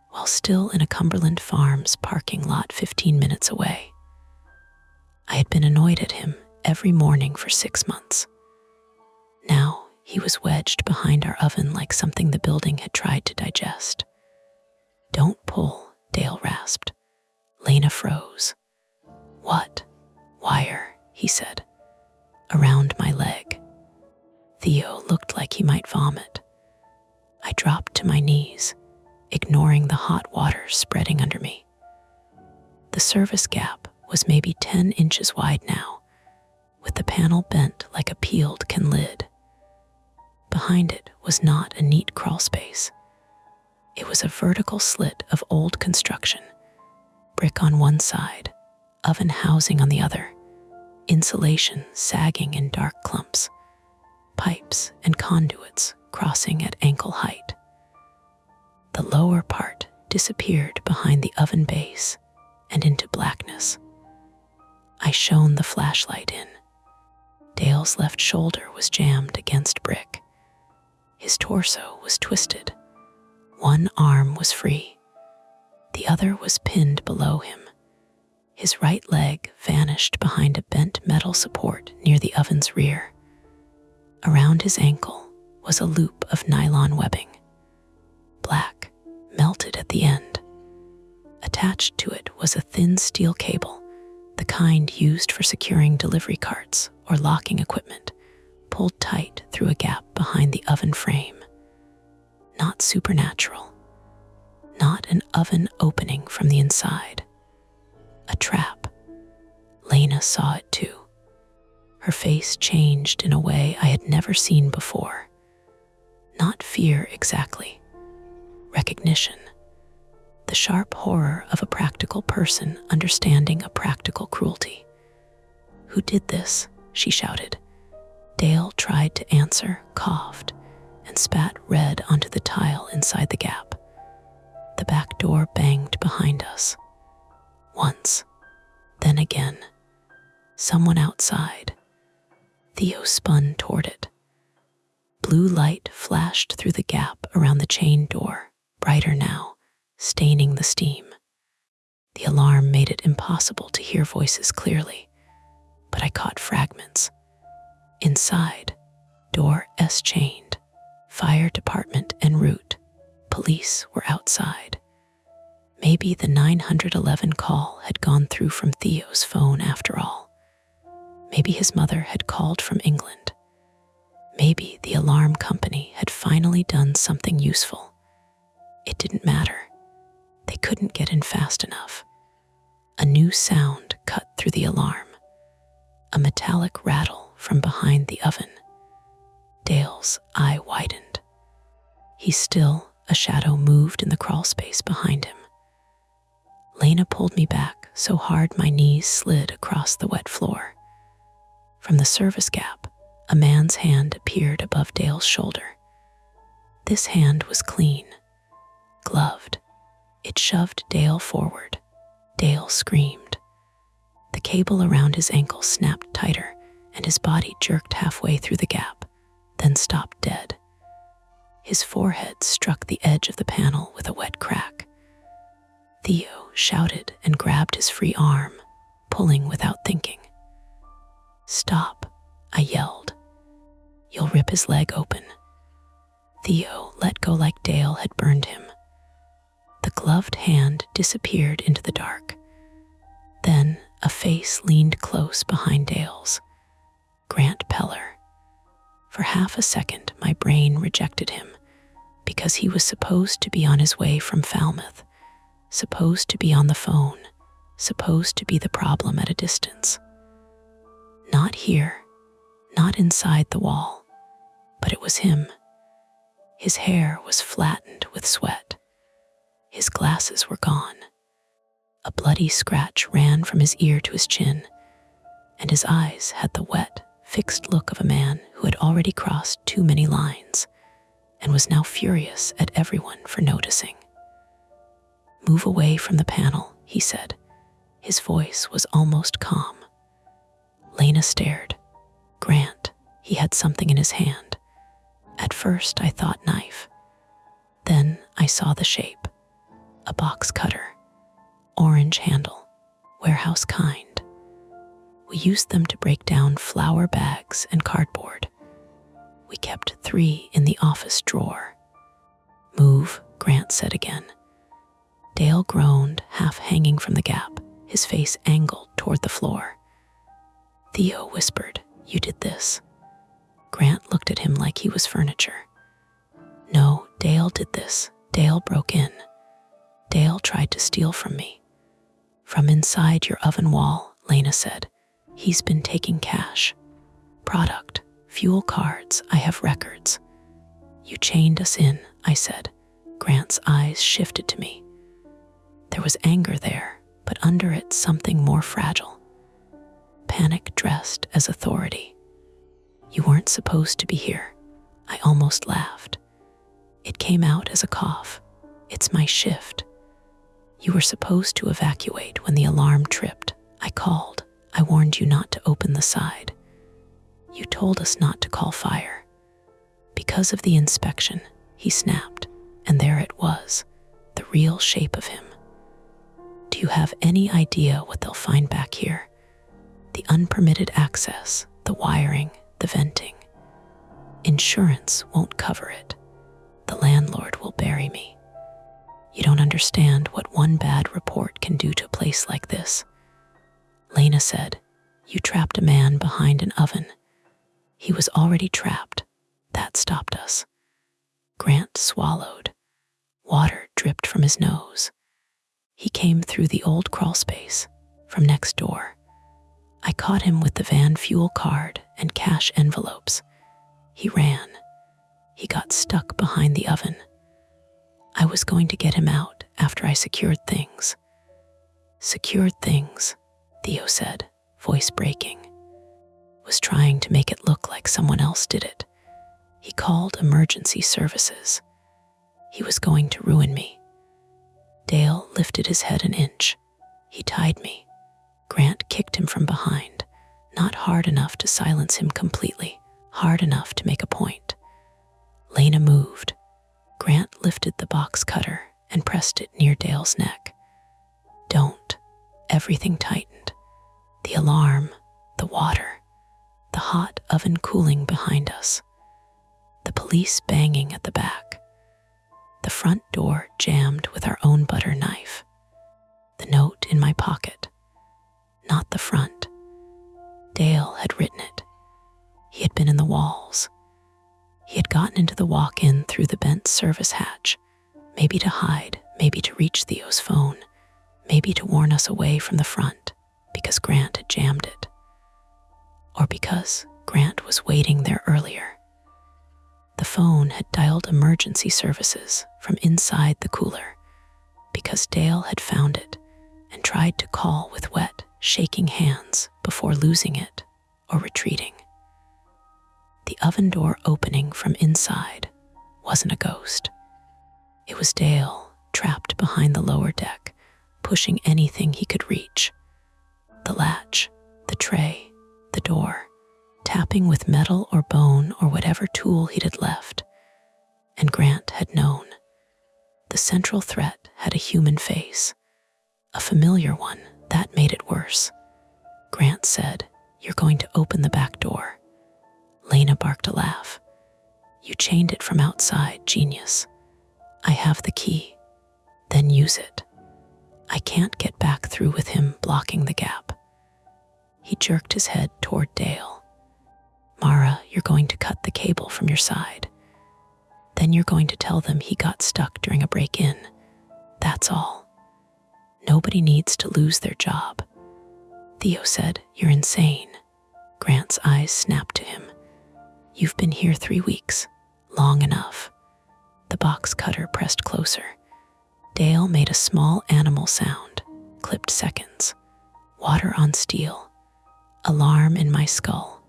while still in a Cumberland Farms parking lot 15 minutes away. I had been annoyed at him every morning for 6 months. Now he was wedged behind our oven like something the building had tried to digest. Don't pull, Dale rasped. Lena froze. What? Wire, he said. Around my leg. Theo looked like he might vomit. I dropped to my knees, ignoring the hot water spreading under me. The service gap was maybe 10 inches wide now, with the panel bent like a peeled can lid. Behind it was not a neat crawl space. It was a vertical slit of old construction, brick on one side, oven housing on the other, insulation sagging in dark clumps, pipes and conduits crossing at ankle height. The lower part disappeared behind the oven base and into blackness. I shone the flashlight in. Dale's left shoulder was jammed against brick. His torso was twisted. One arm was free. The other was pinned below him. His right leg vanished behind a bent metal support near the oven's rear. Around his ankle was a loop of nylon webbing. Black, melted at the end. Attached to it was a thin steel cable, the kind used for securing delivery carts or locking equipment, pulled tight through a gap behind the oven frame. Not supernatural. Not an oven opening from the inside. A trap. Lena saw it too. Her face changed in a way I had never seen before. Not fear exactly. Recognition. The sharp horror of a practical person understanding a practical cruelty. Who did this? She shouted. Dale tried to answer, coughed, and spat red onto the tile inside the gap. The back door banged behind us. Once, then again. Someone outside. Theo spun toward it. Blue light flashed through the gap around the chain door, brighter now, staining the steam. The alarm made it impossible to hear voices clearly, but I caught fragments. Inside, door S chained, Fire department en route. Police were outside. Maybe the 911 call had gone through from Theo's phone after all. Maybe his mother had called from England. Maybe the alarm company had finally done something useful. It didn't matter. They couldn't get in fast enough. A new sound cut through the alarm. A metallic rattle from behind the oven. Dale's eye widened. He still, a shadow moved in the crawl space behind him. Lena pulled me back so hard my knees slid across the wet floor. From the service gap, a man's hand appeared above Dale's shoulder. This hand was clean, gloved. It shoved Dale forward. Dale screamed. The cable around his ankle snapped tighter, and his body jerked halfway through the gap, then stopped dead. His forehead struck the edge of the panel with a wet crack. Theo shouted and grabbed his free arm, pulling without thinking. "Stop," I yelled. "You'll rip his leg open." Theo let go like Dale had burned him. The gloved hand disappeared into the dark. Then a face leaned close behind Dale's. Grant Peller. For half a second, my brain rejected him, because he was supposed to be on his way from Falmouth, supposed to be on the phone, supposed to be the problem at a distance. Not here, not inside the wall, but it was him. His hair was flattened with sweat. His glasses were gone. A bloody scratch ran from his ear to his chin, and his eyes had the wet, fixed look of a man who had already crossed too many lines and was now furious at everyone for noticing. "Move away from the panel," he said. His voice was almost calm. Lena stared. Grant, he had something in his hand. At first I thought knife. Then I saw the shape. A box cutter. Orange handle. Warehouse kind. We used them to break down flour bags and cardboard. We kept 3 in the office drawer. "Move," Grant said again. Dale groaned, half hanging from the gap, his face angled toward the floor. Theo whispered, "You did this." Grant looked at him like he was furniture. "No, Dale did this. Dale broke in. Dale tried to steal from me." "From inside your oven wall," Lena said. "He's been taking cash. Product, fuel cards, I have records." "You chained us in," I said. Grant's eyes shifted to me. There was anger there, but under it something more fragile. Panic dressed as authority. "You weren't supposed to be here." I almost laughed. It came out as a cough. "It's my shift." "You were supposed to evacuate when the alarm tripped. I called. I warned you not to open the side. You told us not to call fire." "Because of the inspection," he snapped, and there it was, the real shape of him. "Do you have any idea what they'll find back here? The unpermitted access, the wiring, the venting. Insurance won't cover it. The landlord will bury me. You don't understand what one bad report can do to a place like this." Lena said, "You trapped a man behind an oven." "He was already trapped. That stopped us." Grant swallowed. Water dripped from his nose. He came through the old crawl space, from next door. I caught him with the van fuel card and cash envelopes. He ran. He got stuck behind the oven. I was going to get him out after I secured things. "Secured things," Theo said, voice breaking. "Was trying to make it look like someone else did it. He called emergency services. He was going to ruin me." Dale lifted his head an inch. He tied me. Grant kicked him from behind, not hard enough to silence him completely, hard enough to make a point. Lena moved. Grant lifted the box cutter and pressed it near Dale's neck. "Don't." Everything tightened. The alarm, the water, the hot oven cooling behind us. the police banging at the back, the front door jammed with our own butter knife, the note in my pocket, not the front. Dale had written it. He had been in the walls. He had gotten into the walk-in through the bent service hatch, maybe to hide, maybe to reach Theo's phone, maybe to warn us away from the front because Grant had jammed it. Or because Grant was waiting there earlier. The phone had dialed emergency services from inside the cooler because Dale had found it and tried to call with wet, shaking hands before losing it or retreating. The oven door opening from inside wasn't a ghost. It was Dale, trapped behind the lower deck, pushing anything he could reach. The latch, the tray, the door, tapping with metal or bone or whatever tool he'd had left. And Grant had known. The central threat had a human face, a familiar one that made it worse. Grant said, "You're going to open the back door." Lena barked a laugh. "You chained it from outside, genius. I have the key. Then use it. I can't get back through with him blocking the gap." He jerked his head toward Dale. "Mara, you're going to cut the cable from your side. Then you're going to tell them he got stuck during a break-in. That's all. Nobody needs to lose their job." Theo said, "You're insane." Grant's eyes snapped to him. "You've been here 3 weeks. Long enough." The box cutter pressed closer. Dale made a small animal sound, clipped seconds. Water on steel. Alarm in my skull.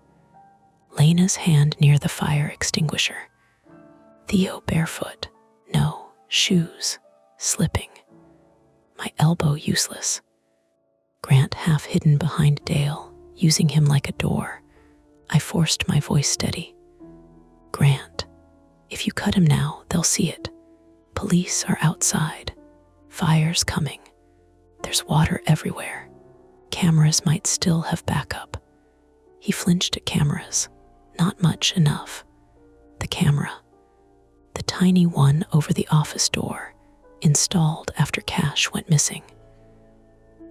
Lena's hand near the fire extinguisher. Theo barefoot. No, shoes. Slipping. My elbow useless. Grant half hidden behind Dale, using him like a door. I forced my voice steady. "Grant, if you cut him now, they'll see it. Police are outside. Fire's coming. There's water everywhere. Cameras might still have backup." He flinched at cameras. Not much enough. The camera. The tiny one over the office door, installed after Cash went missing.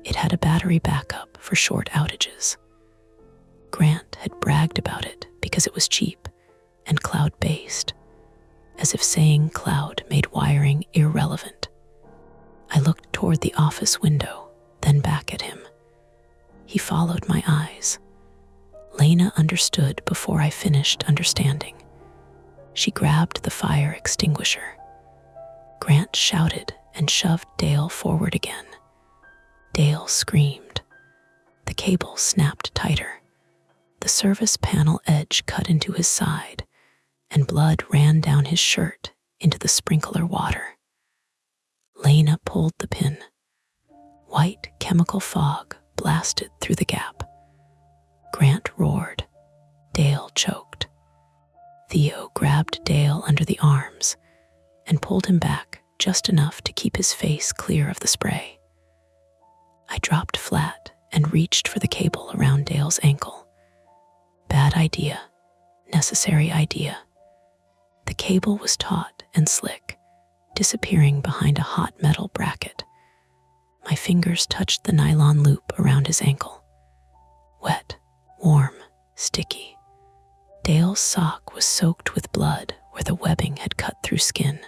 It had a battery backup for short outages. Grant had bragged about it because it was cheap and cloud-based, as if saying cloud made wiring irrelevant. I looked toward the office window, then back at him. He followed my eyes. Lena understood before I finished understanding. She grabbed the fire extinguisher. Grant shouted and shoved Dale forward again. Dale screamed. The cable snapped tighter. The service panel edge cut into his side, and blood ran down his shirt into the sprinkler water. Lena pulled the pin. White chemical fog blasted through the gap. Grant roared. Dale choked. Theo grabbed Dale under the arms and pulled him back just enough to keep his face clear of the spray. I dropped flat and reached for the cable around Dale's ankle. Bad idea. Necessary idea. The cable was taut and slick, disappearing behind a hot metal bracket. My fingers touched the nylon loop around his ankle. Wet, warm, sticky. Dale's sock was soaked with blood where the webbing had cut through skin.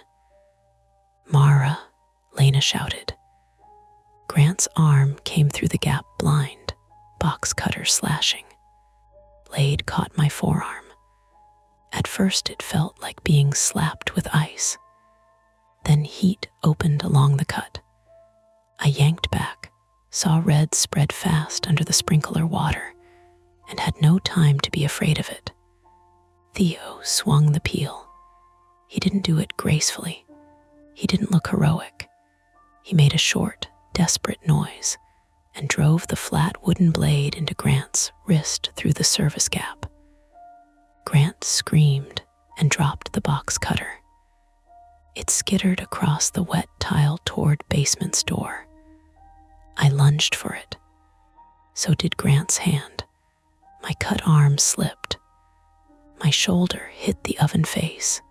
"Mara," Lena shouted. Grant's arm came through the gap blind, box cutter slashing. Blade caught my forearm. At first it felt like being slapped with ice. Then heat opened along the cut. I yanked back, saw red spread fast under the sprinkler water, and had no time to be afraid of it. Theo swung the peel. He didn't do it gracefully. He didn't look heroic. He made a short, desperate noise and drove the flat wooden blade into Grant's wrist through the service gap. Grant screamed and dropped the box cutter. It skittered across the wet tile toward basement's door. I lunged for it. So did Grant's hand. My cut arm slipped. My shoulder hit the oven face.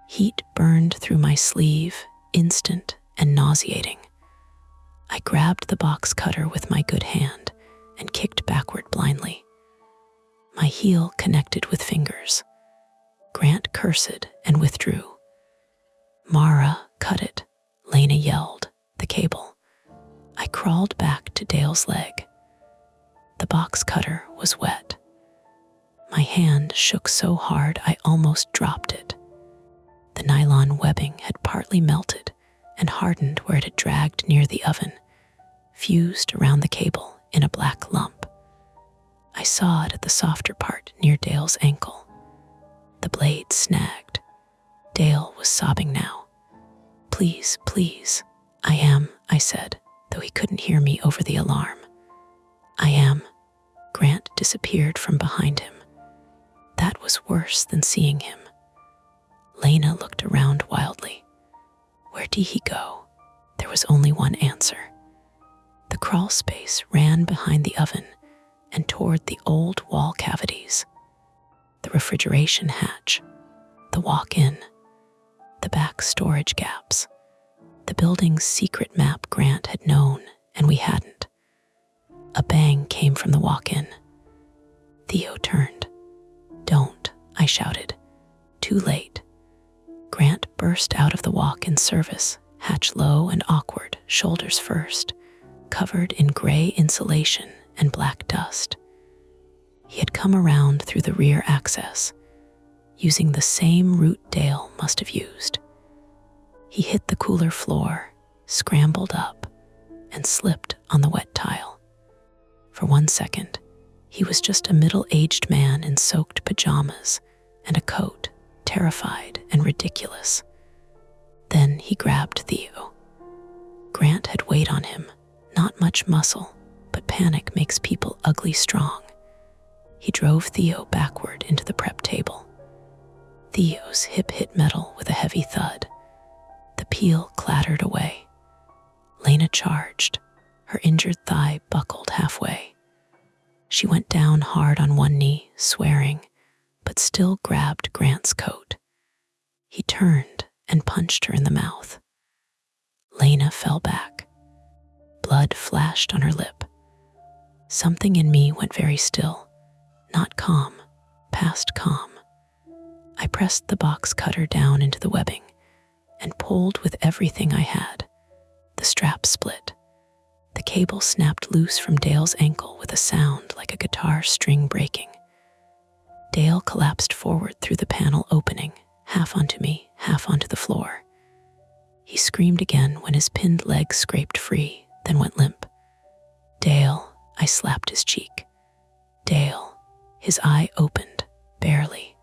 Heat burned through my sleeve, instant and nauseating. I grabbed the box cutter with my good hand and kicked backward blindly. My heel connected with fingers. Grant cursed and withdrew. "Mara, cut it," Lena yelled, the cable. I crawled back to Dale's leg. The box cutter was wet. My hand shook so hard I almost dropped it. The nylon webbing had partly melted and hardened where it had dragged near the oven, fused around the cable in a black lump. I saw it at the softer part near Dale's ankle. The blade snagged. Dale was sobbing now. "Please, please." "I am," I said, though he couldn't hear me over the alarm. "I am." Grant disappeared from behind him. That was worse than seeing him. Lena looked around wildly. Where did he go? There was only one answer. The crawl space ran behind the oven and toward the old wall cavities. The refrigeration hatch, the walk-in, the back storage gaps, the building's secret map Grant had known and we hadn't. A bang came from the walk-in. Theo turned. "Don't," I shouted. Too late. Grant burst out of the walk-in service, hatch low and awkward, shoulders first, covered in gray insulation and black dust. He had come around through the rear access, using the same route Dale must have used. He hit the cooler floor, scrambled up, and slipped on the wet tile. For 1 second, he was just a middle-aged man in soaked pajamas and a coat, terrified and ridiculous. Then he grabbed Theo. Grant had weight on him, not much muscle, but panic makes people ugly strong. He drove Theo backward into the prep table. Theo's hip hit metal with a heavy thud. The peel clattered away. Lena charged. Her injured thigh buckled halfway. She went down hard on one knee, swearing, but still grabbed Grant's coat. He turned and punched her in the mouth. Lena fell back. Blood flashed on her lip. Something in me went very still, not calm, past calm. I pressed the box cutter down into the webbing and pulled with everything I had. The strap split. The cable snapped loose from Dale's ankle with a sound like a guitar string breaking. Dale collapsed forward through the panel opening, half onto me, half onto the floor. He screamed again when his pinned leg scraped free, then went limp. "Dale," I slapped his cheek. "Dale." His eye opened, barely.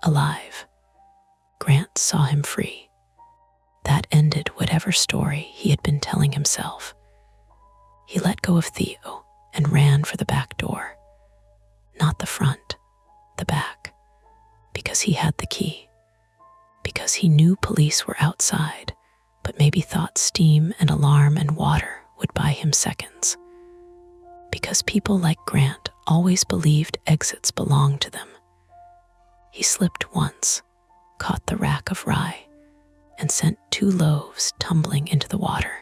Alive. Grant saw him free. That ended whatever story he had been telling himself. He let go of Theo and ran for the back door. Not the front, the back. Because he had the key. Because he knew police were outside, but maybe thought steam and alarm and water would buy him seconds. Because people like Grant always believed exits belonged to them. He slipped once, caught the rack of rye, and sent 2 loaves tumbling into the water.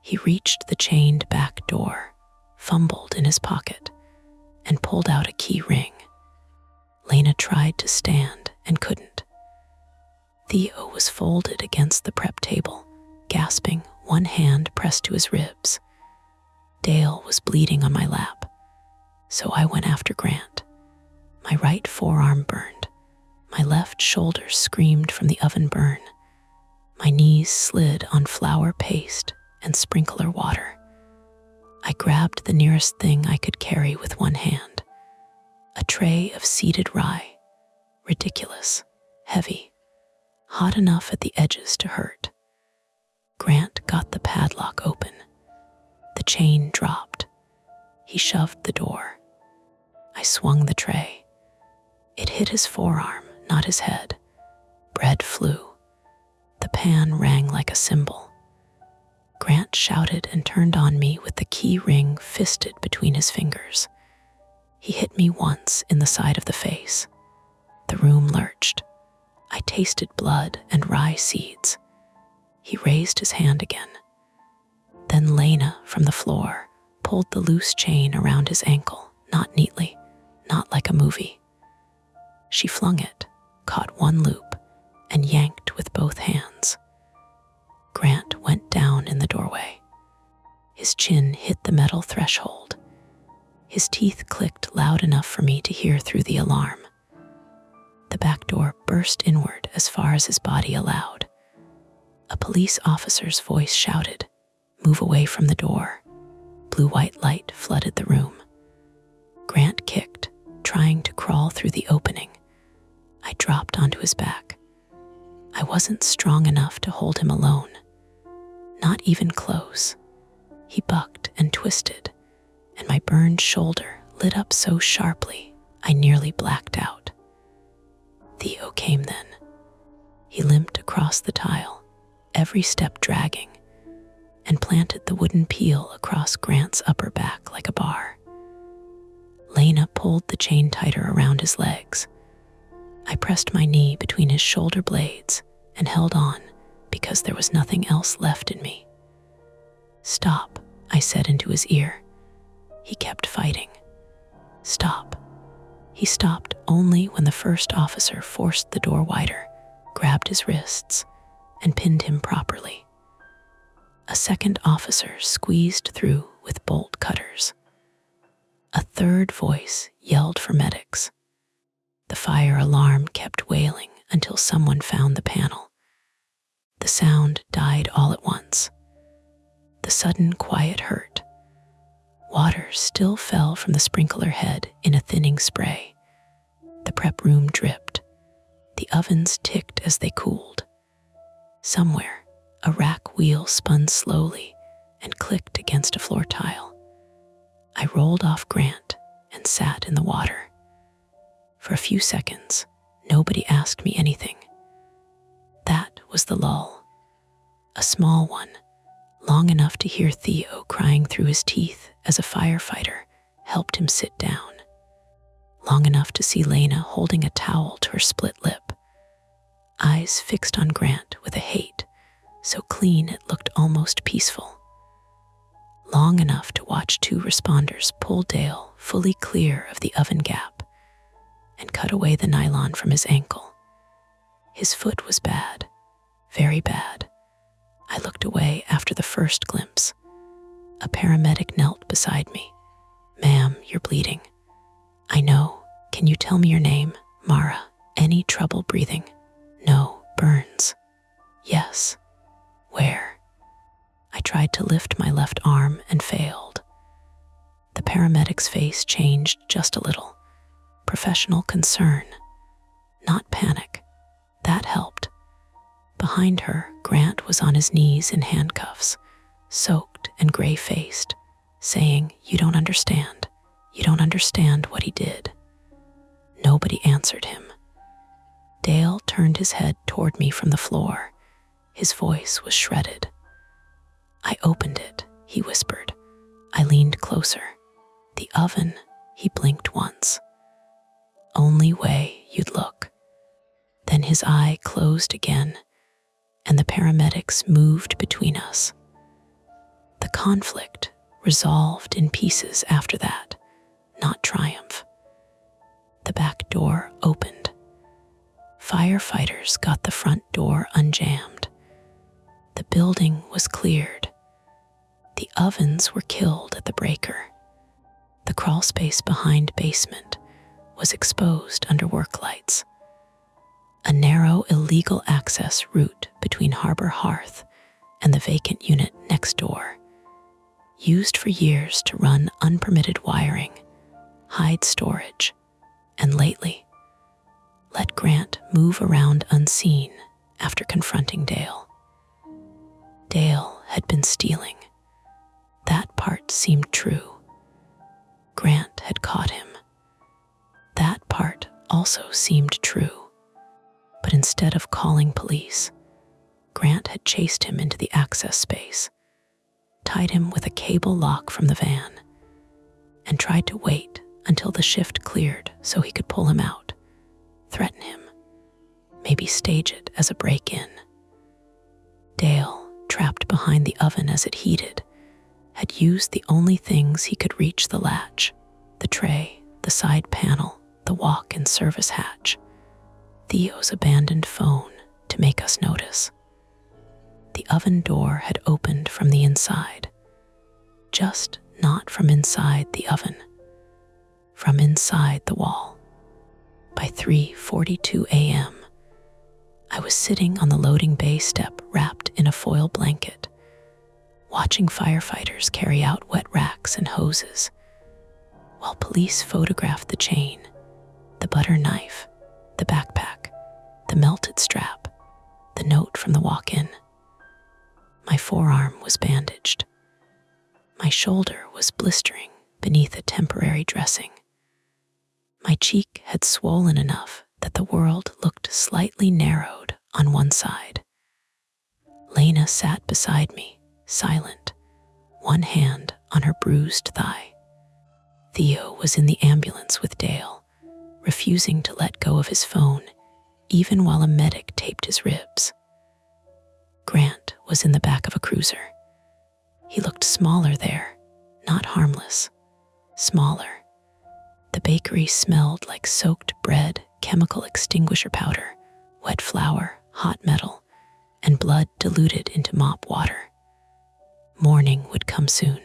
He reached the chained back door, fumbled in his pocket, and pulled out a key ring. Lena tried to stand and couldn't. Theo was folded against the prep table, gasping, one hand pressed to his ribs. Dale was bleeding on my lap, so I went after Grant. My right forearm burned. My left shoulder screamed from the oven burn. My knees slid on flour paste and sprinkler water. I grabbed the nearest thing I could carry with one hand. A tray of seeded rye. Ridiculous, heavy, hot enough at the edges to hurt. Grant got the padlock open. The chain dropped. He shoved the door. I swung the tray. It hit his forearm, not his head. Bread flew. The pan rang like a cymbal. Grant shouted and turned on me with the key ring fisted between his fingers. He hit me once in the side of the face. The room lurched. I tasted blood and rye seeds. He raised his hand again. Then Lena, from the floor, pulled the loose chain around his ankle, not neatly, not like a movie. She flung it, caught one loop, and yanked with both hands. Grant went down in the doorway. His chin hit the metal threshold. His teeth clicked loud enough for me to hear through the alarm. The back door burst inward as far as his body allowed. A police officer's voice shouted, "Move away from the door." Blue-white light flooded the room. Grant kicked, trying to crawl through the opening. I dropped onto his back. I wasn't strong enough to hold him alone. Not even close. He bucked and twisted, and my burned shoulder lit up so sharply I nearly blacked out. Theo came then. He limped across the tile, every step dragging, and planted the wooden peel across Grant's upper back like a bar. Lena pulled the chain tighter around his legs. I pressed my knee between his shoulder blades and held on because there was nothing else left in me. "Stop," I said into his ear. He kept fighting. "Stop." He stopped only when the first officer forced the door wider, grabbed his wrists, and pinned him properly. A second officer squeezed through with bolt cutters. A third voice yelled for medics. The fire alarm kept wailing until someone found the panel. The sound died all at once. The sudden quiet hurt. Water still fell from the sprinkler head in a thinning spray. The prep room dripped. The ovens ticked as they cooled. Somewhere, a rack wheel spun slowly and clicked against a floor tile. I rolled off Grant and sat in the water. For a few seconds, nobody asked me anything. That was the lull. A small one, long enough to hear Theo crying through his teeth as a firefighter helped him sit down. Long enough to see Lena holding a towel to her split lip. Eyes fixed on Grant with a hate, so clean it looked almost peaceful. Long enough to watch two responders pull Dale fully clear of the oven gap and cut away the nylon from his ankle. His foot was bad, very bad. I looked away after the first glimpse. A paramedic knelt beside me. "Ma'am, you're bleeding." "I know. Can you tell me your name?" "Mara." "Any trouble breathing?" "No." "Burns?" "Yes." "Where?" I tried to lift my left arm and failed. The paramedic's face changed just a little. Professional concern, not panic. That helped. Behind her, Grant was on his knees in handcuffs, soaked and gray-faced, saying, "You don't understand. You don't understand what he did." Nobody answered him. Dale turned his head toward me from the floor. His voice was shredded. "I opened it," he whispered. I leaned closer. "The oven," he blinked once. "Only way you'd look." Then his eye closed again, and the paramedics moved between us. The conflict resolved in pieces after that, not triumph. The back door opened. Firefighters got the front door unjammed. The building was cleared. The ovens were killed at the breaker. The crawl space behind basement was exposed under work lights. A narrow illegal access route between Harbor Hearth and the vacant unit next door, used for years to run unpermitted wiring, hide storage, and lately, let Grant move around unseen after confronting Dale. Dale had been stealing. That part seemed true. Grant had caught him. That part also seemed true. But instead of calling police, Grant had chased him into the access space, tied him with a cable lock from the van, and tried to wait until the shift cleared so he could pull him out, threaten him, maybe stage it as a break-in. Dale, trapped behind the oven as it heated, had used the only things he could reach: the latch, the tray, the side panel, the walk-in service hatch, Theo's abandoned phone to make us notice. The oven door had opened from the inside, just not from inside the oven, from inside the wall. By 3:42 a.m., I was sitting on the loading bay step wrapped in a foil blanket, watching firefighters carry out wet racks and hoses, while police photographed the chain, the butter knife, the backpack, the melted strap, the note from the walk-in. My forearm was bandaged. My shoulder was blistering beneath a temporary dressing. My cheek had swollen enough that the world looked slightly narrowed on one side. Lena sat beside me, silent, one hand on her bruised thigh. Theo was in the ambulance with Dale, refusing to let go of his phone, even while a medic taped his ribs. Grant was in the back of a cruiser. He looked smaller there, not harmless, smaller. The bakery smelled like soaked bread, chemical extinguisher powder, wet flour, hot metal, and blood diluted into mop water. Morning would come soon.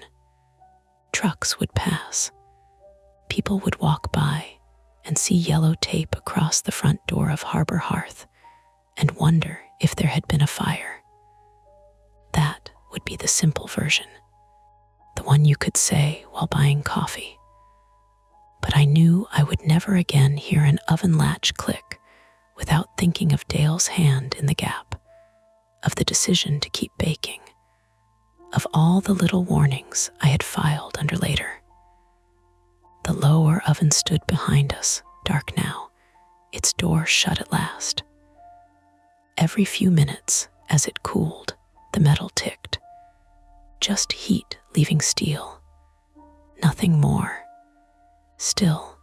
Trucks would pass. People would walk by and see yellow tape across the front door of Harbor Hearth and wonder if there had been a fire. That would be the simple version, the one you could say while buying coffee. But I knew I would never again hear an oven latch click without thinking of Dale's hand in the gap, of the decision to keep baking, of all the little warnings I had filed under later. The lower oven stood behind us, dark now, its door shut at last. Every few minutes, as it cooled, the metal ticked. Just heat leaving steel. Nothing more. Still,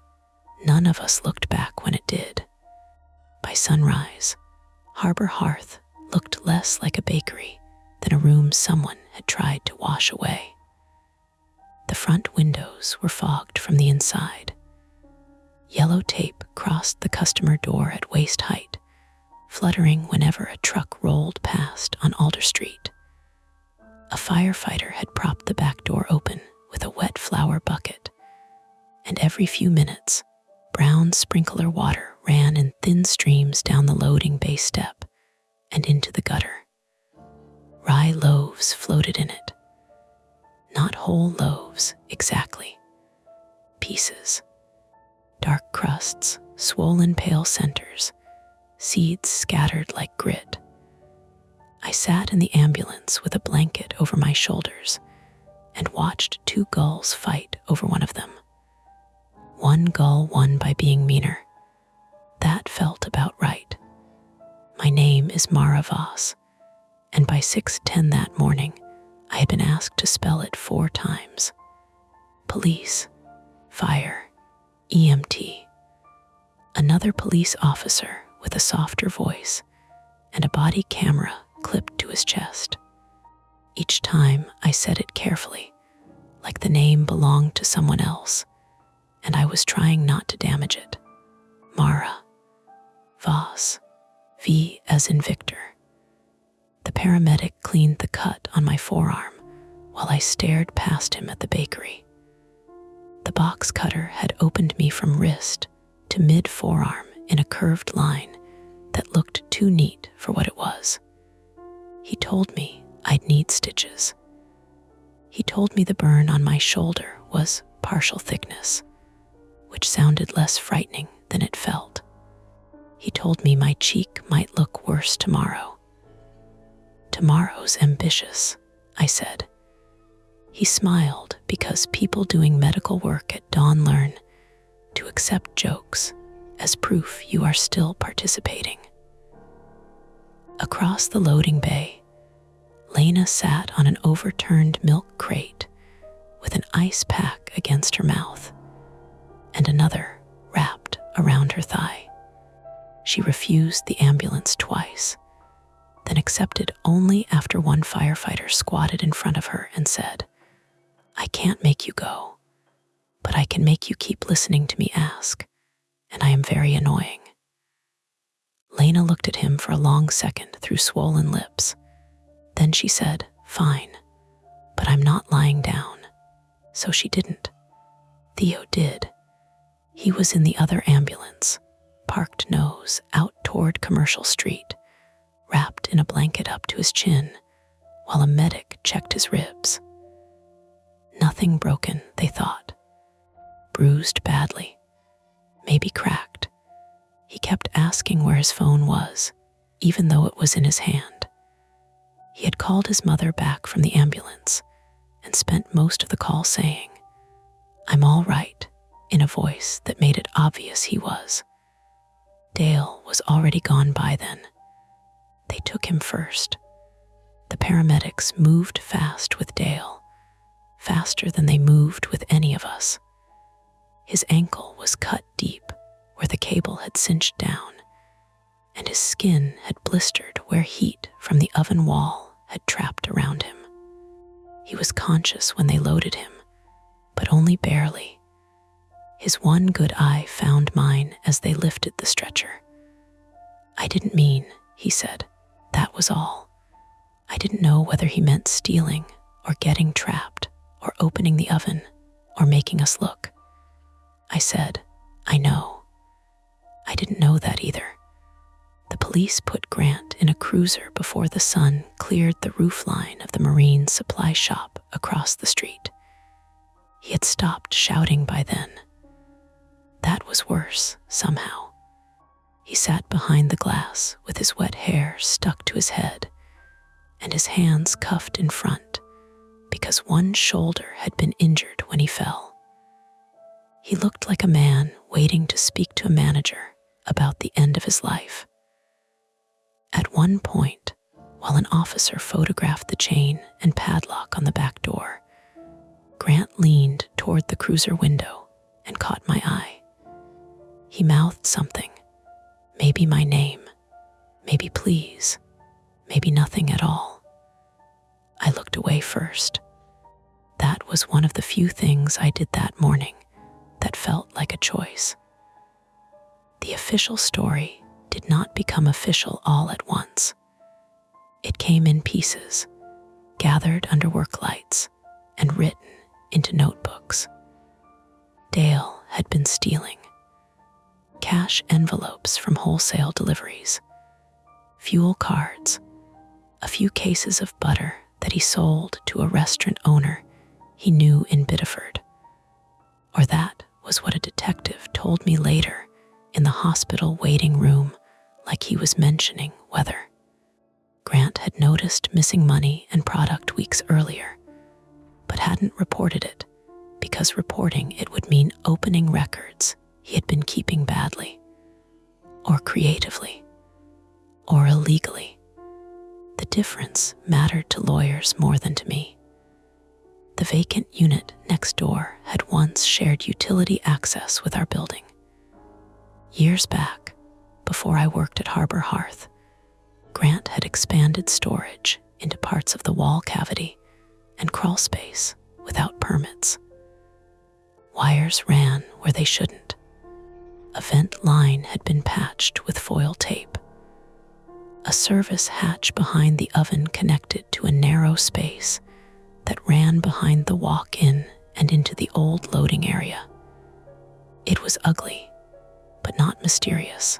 none of us looked back when it did. By sunrise, Harbor Hearth looked less like a bakery than a room someone had tried to wash away. The front windows were fogged from the inside. Yellow tape crossed the customer door at waist height, fluttering whenever a truck rolled past on Alder Street. A firefighter had propped the back door open with a wet flour bucket, and every few minutes, brown sprinkler water ran in thin streams down the loading bay step and into the gutter. Rye loaves floated in it. Not whole loaves, exactly. Pieces. Dark crusts, swollen pale centers, seeds scattered like grit. I sat in the ambulance with a blanket over my shoulders and watched two gulls fight over one of them. One gull won by being meaner. That felt about right. My name is Mara Voss, and by 6:10 that morning, I had been asked to spell it 4 times. Police, fire, EMT. Another police officer with a softer voice and a body camera clipped to his chest. Each time I said it carefully, like the name belonged to someone else, and I was trying not to damage it. Mara, Voss, V as in Victor. The paramedic cleaned the cut on my forearm while I stared past him at the bakery. The box cutter had opened me from wrist to mid-forearm in a curved line that looked too neat for what it was. He told me I'd need stitches. He told me the burn on my shoulder was partial thickness, which sounded less frightening than it felt. He told me my cheek might look worse tomorrow. Tomorrow's ambitious, I said. He smiled because people doing medical work at dawn learn to accept jokes as proof you are still participating. Across the loading bay, Lena sat on an overturned milk crate with an ice pack against her mouth. and another wrapped around her thigh. She refused the ambulance twice, then accepted only after one firefighter squatted in front of her and said, "I can't make you go, but I can make you keep listening to me ask, and I am very annoying." Lena looked at him for a long second through swollen lips. Then she said, "Fine, but I'm not lying down." So she didn't. Theo did. He was in the other ambulance, parked nose out toward Commercial Street, wrapped in a blanket up to his chin, while a medic checked his ribs. Nothing broken, they thought. Bruised badly, maybe cracked. He kept asking where his phone was, even though it was in his hand. He had called his mother back from the ambulance and spent most of the call saying, "I'm all right," in a voice that made it obvious he was. Dale was already gone by then. They took him first. The paramedics moved fast with Dale, faster than they moved with any of us. His ankle was cut deep where the cable had cinched down, and his skin had blistered where heat from the oven wall had trapped around him. He was conscious when they loaded him, but only barely. His one good eye found mine as they lifted the stretcher. "I didn't mean," he said. "That was all." I didn't know whether he meant stealing or getting trapped or opening the oven or making us look. I said, "I know." I didn't know that either. The police put Grant in a cruiser before the sun cleared the roofline of the marine supply shop across the street. He had stopped shouting by then. That was worse, somehow. He sat behind the glass with his wet hair stuck to his head and his hands cuffed in front because one shoulder had been injured when he fell. He looked like a man waiting to speak to a manager about the end of his life. At one point, while an officer photographed the chain and padlock on the back door, Grant leaned toward the cruiser window and caught my eye. He mouthed something, maybe my name, maybe please, maybe nothing at all. I looked away first. That was one of the few things I did that morning that felt like a choice. The official story did not become official all at once. It came in pieces, gathered under work lights, and written into notebooks. Dale had been stealing. Cash envelopes from wholesale deliveries, fuel cards, a few cases of butter that he sold to a restaurant owner he knew in Biddeford. Or that was what a detective told me later in the hospital waiting room, like he was mentioning weather. Grant had noticed missing money and product weeks earlier, but hadn't reported it because reporting it would mean opening records he had been keeping badly, or creatively, or illegally. The difference mattered to lawyers more than to me. The vacant unit next door had once shared utility access with our building. Years back, before I worked at Harbor Hearth, Grant had expanded storage into parts of the wall cavity and crawl space without permits. Wires ran where they shouldn't. A vent line had been patched with foil tape. A service hatch behind the oven connected to a narrow space that ran behind the walk-in and into the old loading area. It was ugly, but not mysterious.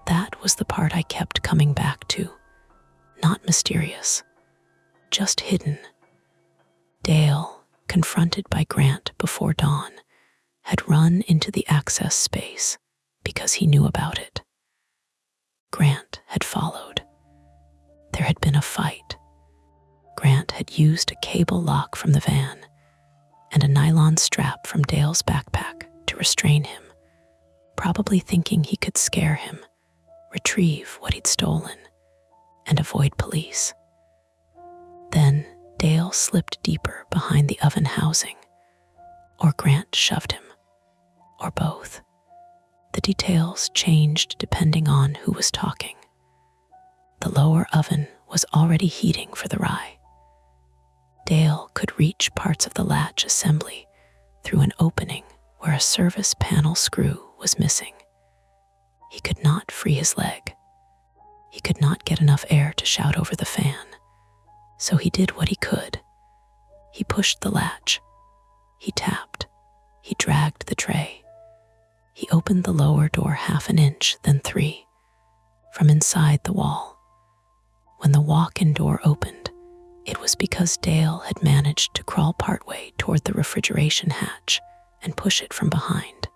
That was the part I kept coming back to. Not mysterious, just hidden. Dale, confronted by Grant before dawn, had run into the access space because he knew about it. Grant had followed. There had been a fight. Grant had used a cable lock from the van and a nylon strap from Dale's backpack to restrain him, probably thinking he could scare him, retrieve what he'd stolen, and avoid police. Then Dale slipped deeper behind the oven housing, or Grant shoved him. or both. The details changed depending on who was talking. The lower oven was already heating for the rye. Dale could reach parts of the latch assembly through an opening where a service panel screw was missing. He could not free his leg. He could not get enough air to shout over the fan, so he did what he could. He pushed the latch. He tapped. He dragged the tray. He opened the lower door half an inch, then 3, from inside the wall. When the walk-in door opened, it was because Dale had managed to crawl partway toward the refrigeration hatch and push it from behind.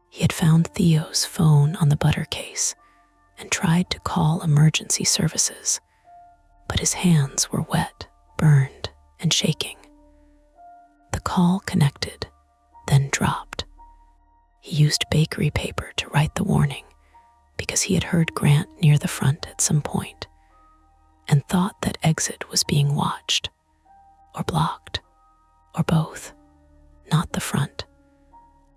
He had found Theo's phone on the butter case and tried to call emergency services, but his hands were wet, burned, and shaking. The call connected, then dropped. He used bakery paper to write the warning because he had heard Grant near the front at some point and thought that exit was being watched, or blocked, or both, not the front.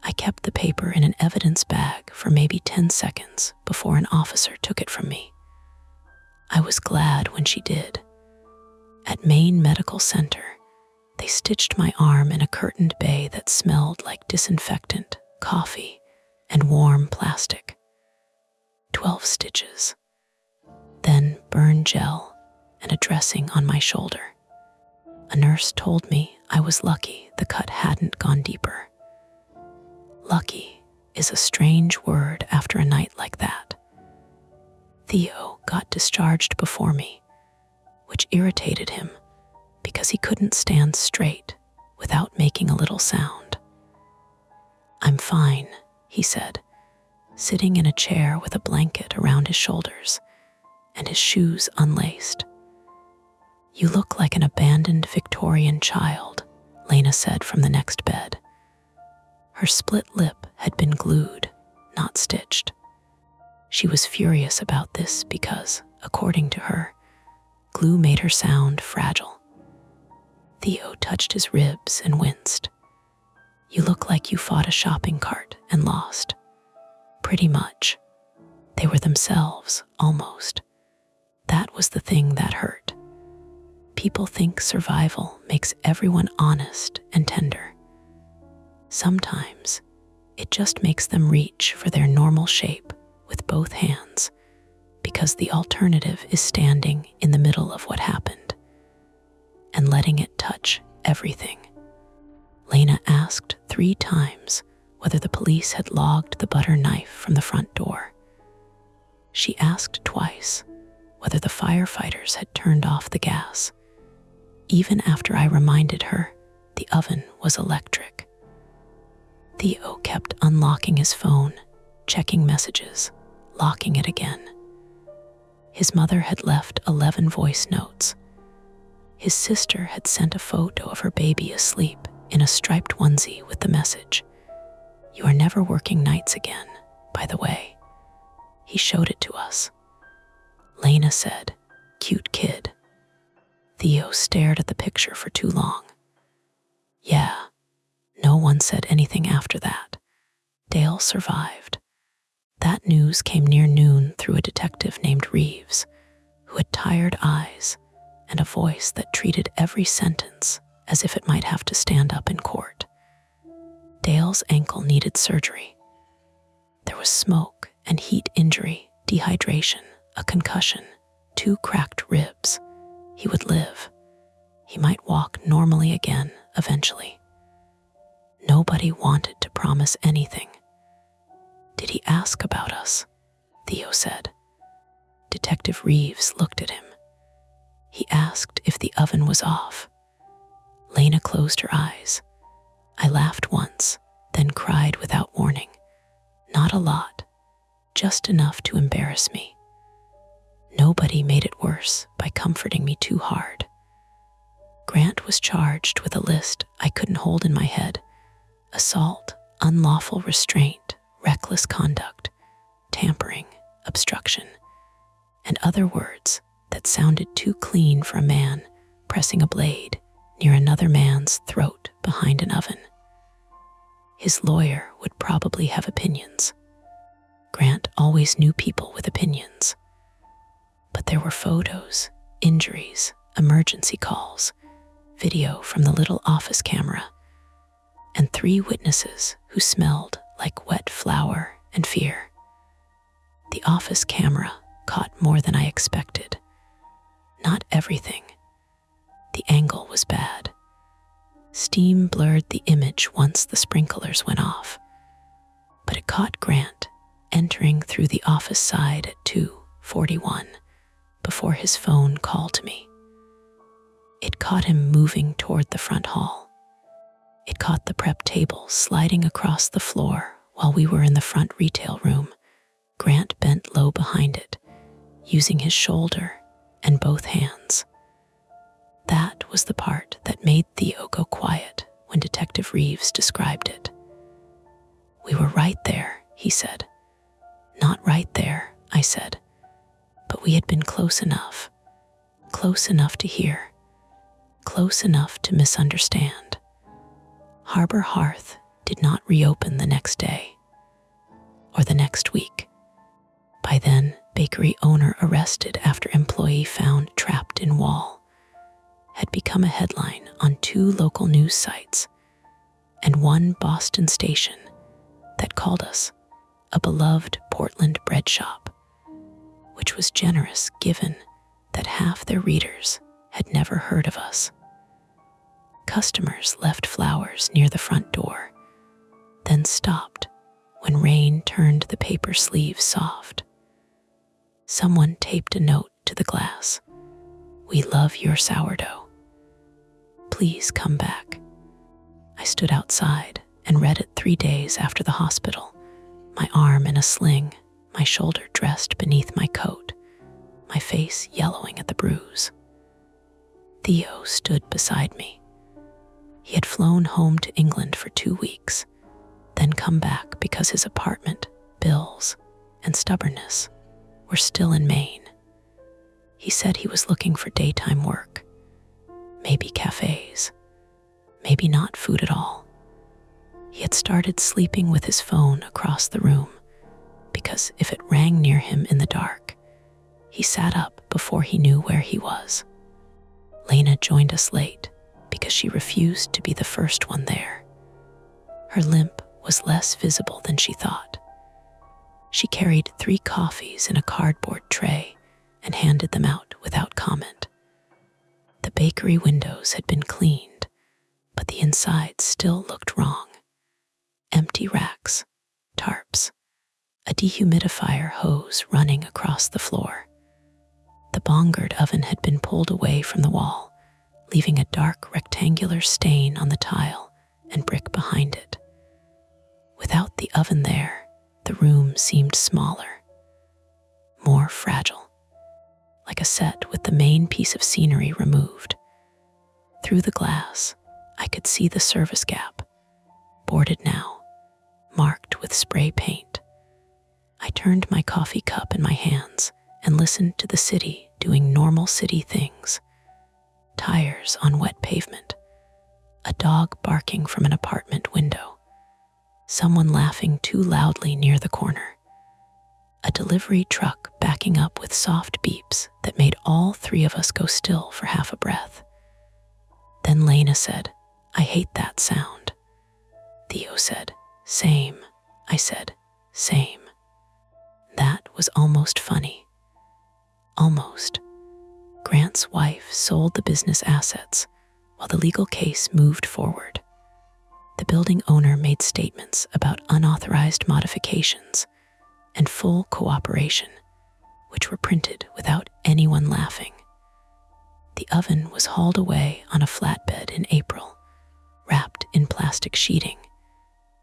I kept the paper in an evidence bag for maybe 10 seconds before an officer took it from me. I was glad when she did. At Maine Medical Center, they stitched my arm in a curtained bay that smelled like disinfectant, coffee, and warm plastic. 12 stitches. Then burn gel and a dressing on my shoulder. A nurse told me I was lucky the cut hadn't gone deeper. Lucky is a strange word after a night like that. Theo got discharged before me, which irritated him because he couldn't stand straight without making a little sound. "I'm fine," he said, sitting in a chair with a blanket around his shoulders and his shoes unlaced. "You look like an abandoned Victorian child," Lena said from the next bed. Her split lip had been glued, not stitched. She was furious about this because, according to her, glue made her sound fragile. Theo touched his ribs and winced. "You look like you fought a shopping cart and lost." Pretty much. They were themselves, almost. That was the thing that hurt. People think survival makes everyone honest and tender. Sometimes, it just makes them reach for their normal shape with both hands, because the alternative is standing in the middle of what happened and letting it touch everything. Lena asked 3 times whether the police had logged the butter knife from the front door. She asked twice whether the firefighters had turned off the gas, even after I reminded her the oven was electric. Theo kept unlocking his phone, checking messages, locking it again. His mother had left 11 voice notes. His sister had sent a photo of her baby asleep in a striped onesie with the message, "You are never working nights again, by the way." He showed it to us. Lena said, "Cute kid." Theo stared at the picture for too long. Yeah, no one said anything after that. Dale survived. That news came near noon through a detective named Reeves, who had tired eyes and a voice that treated every sentence as if it might have to stand up in court. Dale's ankle needed surgery. There was smoke and heat injury, dehydration, a concussion, 2 cracked ribs. He would live. He might walk normally again eventually. Nobody wanted to promise anything. "Did he ask about us?" Theo said. Detective Reeves looked at him. He asked if the oven was off. Lena closed her eyes. I laughed once, then cried without warning. Not a lot, just enough to embarrass me. Nobody made it worse by comforting me too hard. Grant was charged with a list I couldn't hold in my head: assault, unlawful restraint, reckless conduct, tampering, obstruction, and other words that sounded too clean for a man pressing a blade near another man's throat behind an oven. His lawyer would probably have opinions. Grant always knew people with opinions. But there were photos, injuries, emergency calls, video from the little office camera, and 3 witnesses who smelled like wet flour and fear. The office camera caught more than I expected. Not everything. The angle was bad. Steam blurred the image once the sprinklers went off, but it caught Grant entering through the office side at 2:41 before his phone called to me. It caught him moving toward the front hall. It caught the prep table sliding across the floor while we were in the front retail room. Grant bent low behind it, using his shoulder and both hands. That was the part that made Theo go quiet when Detective Reeves described it. "We were right there," he said. "Not right there," I said. "But we had been close enough to hear, close enough to misunderstand." Harbor Hearth did not reopen the next day or the next week. By then, bakery owner arrested after employee found trapped in wall had become a headline on 2 local news sites and 1 Boston station that called us a beloved Portland bread shop, which was generous given that half their readers had never heard of us. Customers left flowers near the front door, then stopped when rain turned the paper sleeves soft. Someone taped a note to the glass. "We love your sourdough. Please come back." I stood outside and read it 3 days after the hospital, my arm in a sling, my shoulder dressed beneath my coat, my face yellowing at the bruise. Theo stood beside me. He had flown home to England for 2 weeks, then come back because his apartment, bills, and stubbornness were still in Maine. He said he was looking for daytime work, maybe cafes, maybe not food at all. He had started sleeping with his phone across the room because if it rang near him in the dark, he sat up before he knew where he was. Lena joined us late because she refused to be the first one there. Her limp was less visible than she thought. She carried 3 coffees in a cardboard tray and handed them out without comment. The bakery windows had been cleaned, but the inside still looked wrong. Empty racks, tarps, a dehumidifier hose running across the floor. The Bongard oven had been pulled away from the wall, leaving a dark rectangular stain on the tile and brick behind it. Without the oven there, the room seemed smaller, more fragile, like a set with the main piece of scenery removed. Through the glass, I could see the service gap, boarded now, marked with spray paint. I turned my coffee cup in my hands and listened to the city doing normal city things. Tires on wet pavement, a dog barking from an apartment window, someone laughing too loudly near the corner, a delivery truck backing up with soft beeps that made all 3 of us go still for half a breath. Then Lena said, "I hate that sound." Theo said, "Same." I said, "Same." That was almost funny. Almost. Grant's wife sold the business assets while the legal case moved forward. The building owner made statements about unauthorized modifications and full cooperation, which were printed without anyone laughing. The oven was hauled away on a flatbed in April, wrapped in plastic sheeting,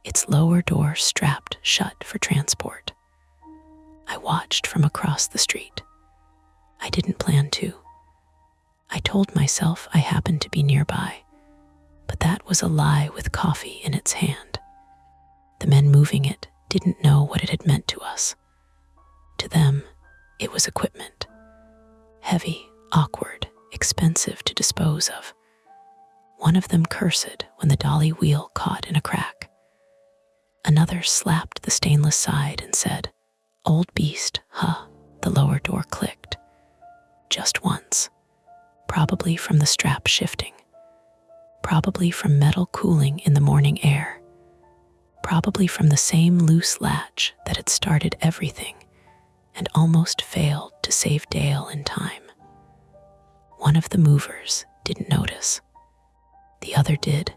its lower door strapped shut for transport. I watched from across the street. I didn't plan to. I told myself I happened to be nearby, but that was a lie with coffee in its hand. The men moving it didn't know what it had meant to us. To them, it was equipment. Heavy, awkward, expensive to dispose of. One of them cursed when the dolly wheel caught in a crack. Another slapped the stainless side and said, "Old beast, huh?" The lower door clicked. Just once. Probably from the strap shifting. Probably from metal cooling in the morning air. Probably from the same loose latch that had started everything and almost failed to save Dale in time. One of the movers didn't notice. The other did.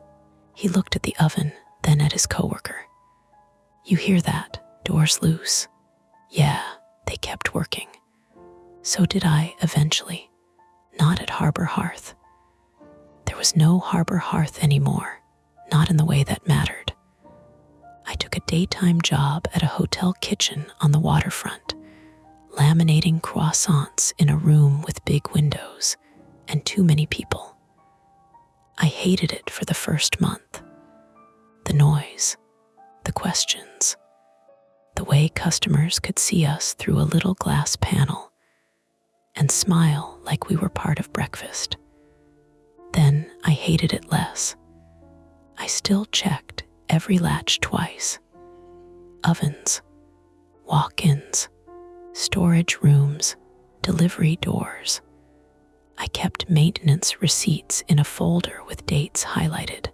He looked at the oven, then at his coworker. "You hear that? Door's loose." Yeah, they kept working. So did I eventually. Not at Harbor Hearth. There was no Harbor Hearth anymore, not in the way that mattered. I took a daytime job at a hotel kitchen on the waterfront, laminating croissants in a room with big windows and too many people. I hated it for the first month. The noise, the questions, the way customers could see us through a little glass panel and smile like we were part of breakfast. Then I hated it less. I still checked every latch twice. Ovens, walk-ins, storage rooms, delivery doors. I kept maintenance receipts in a folder with dates highlighted.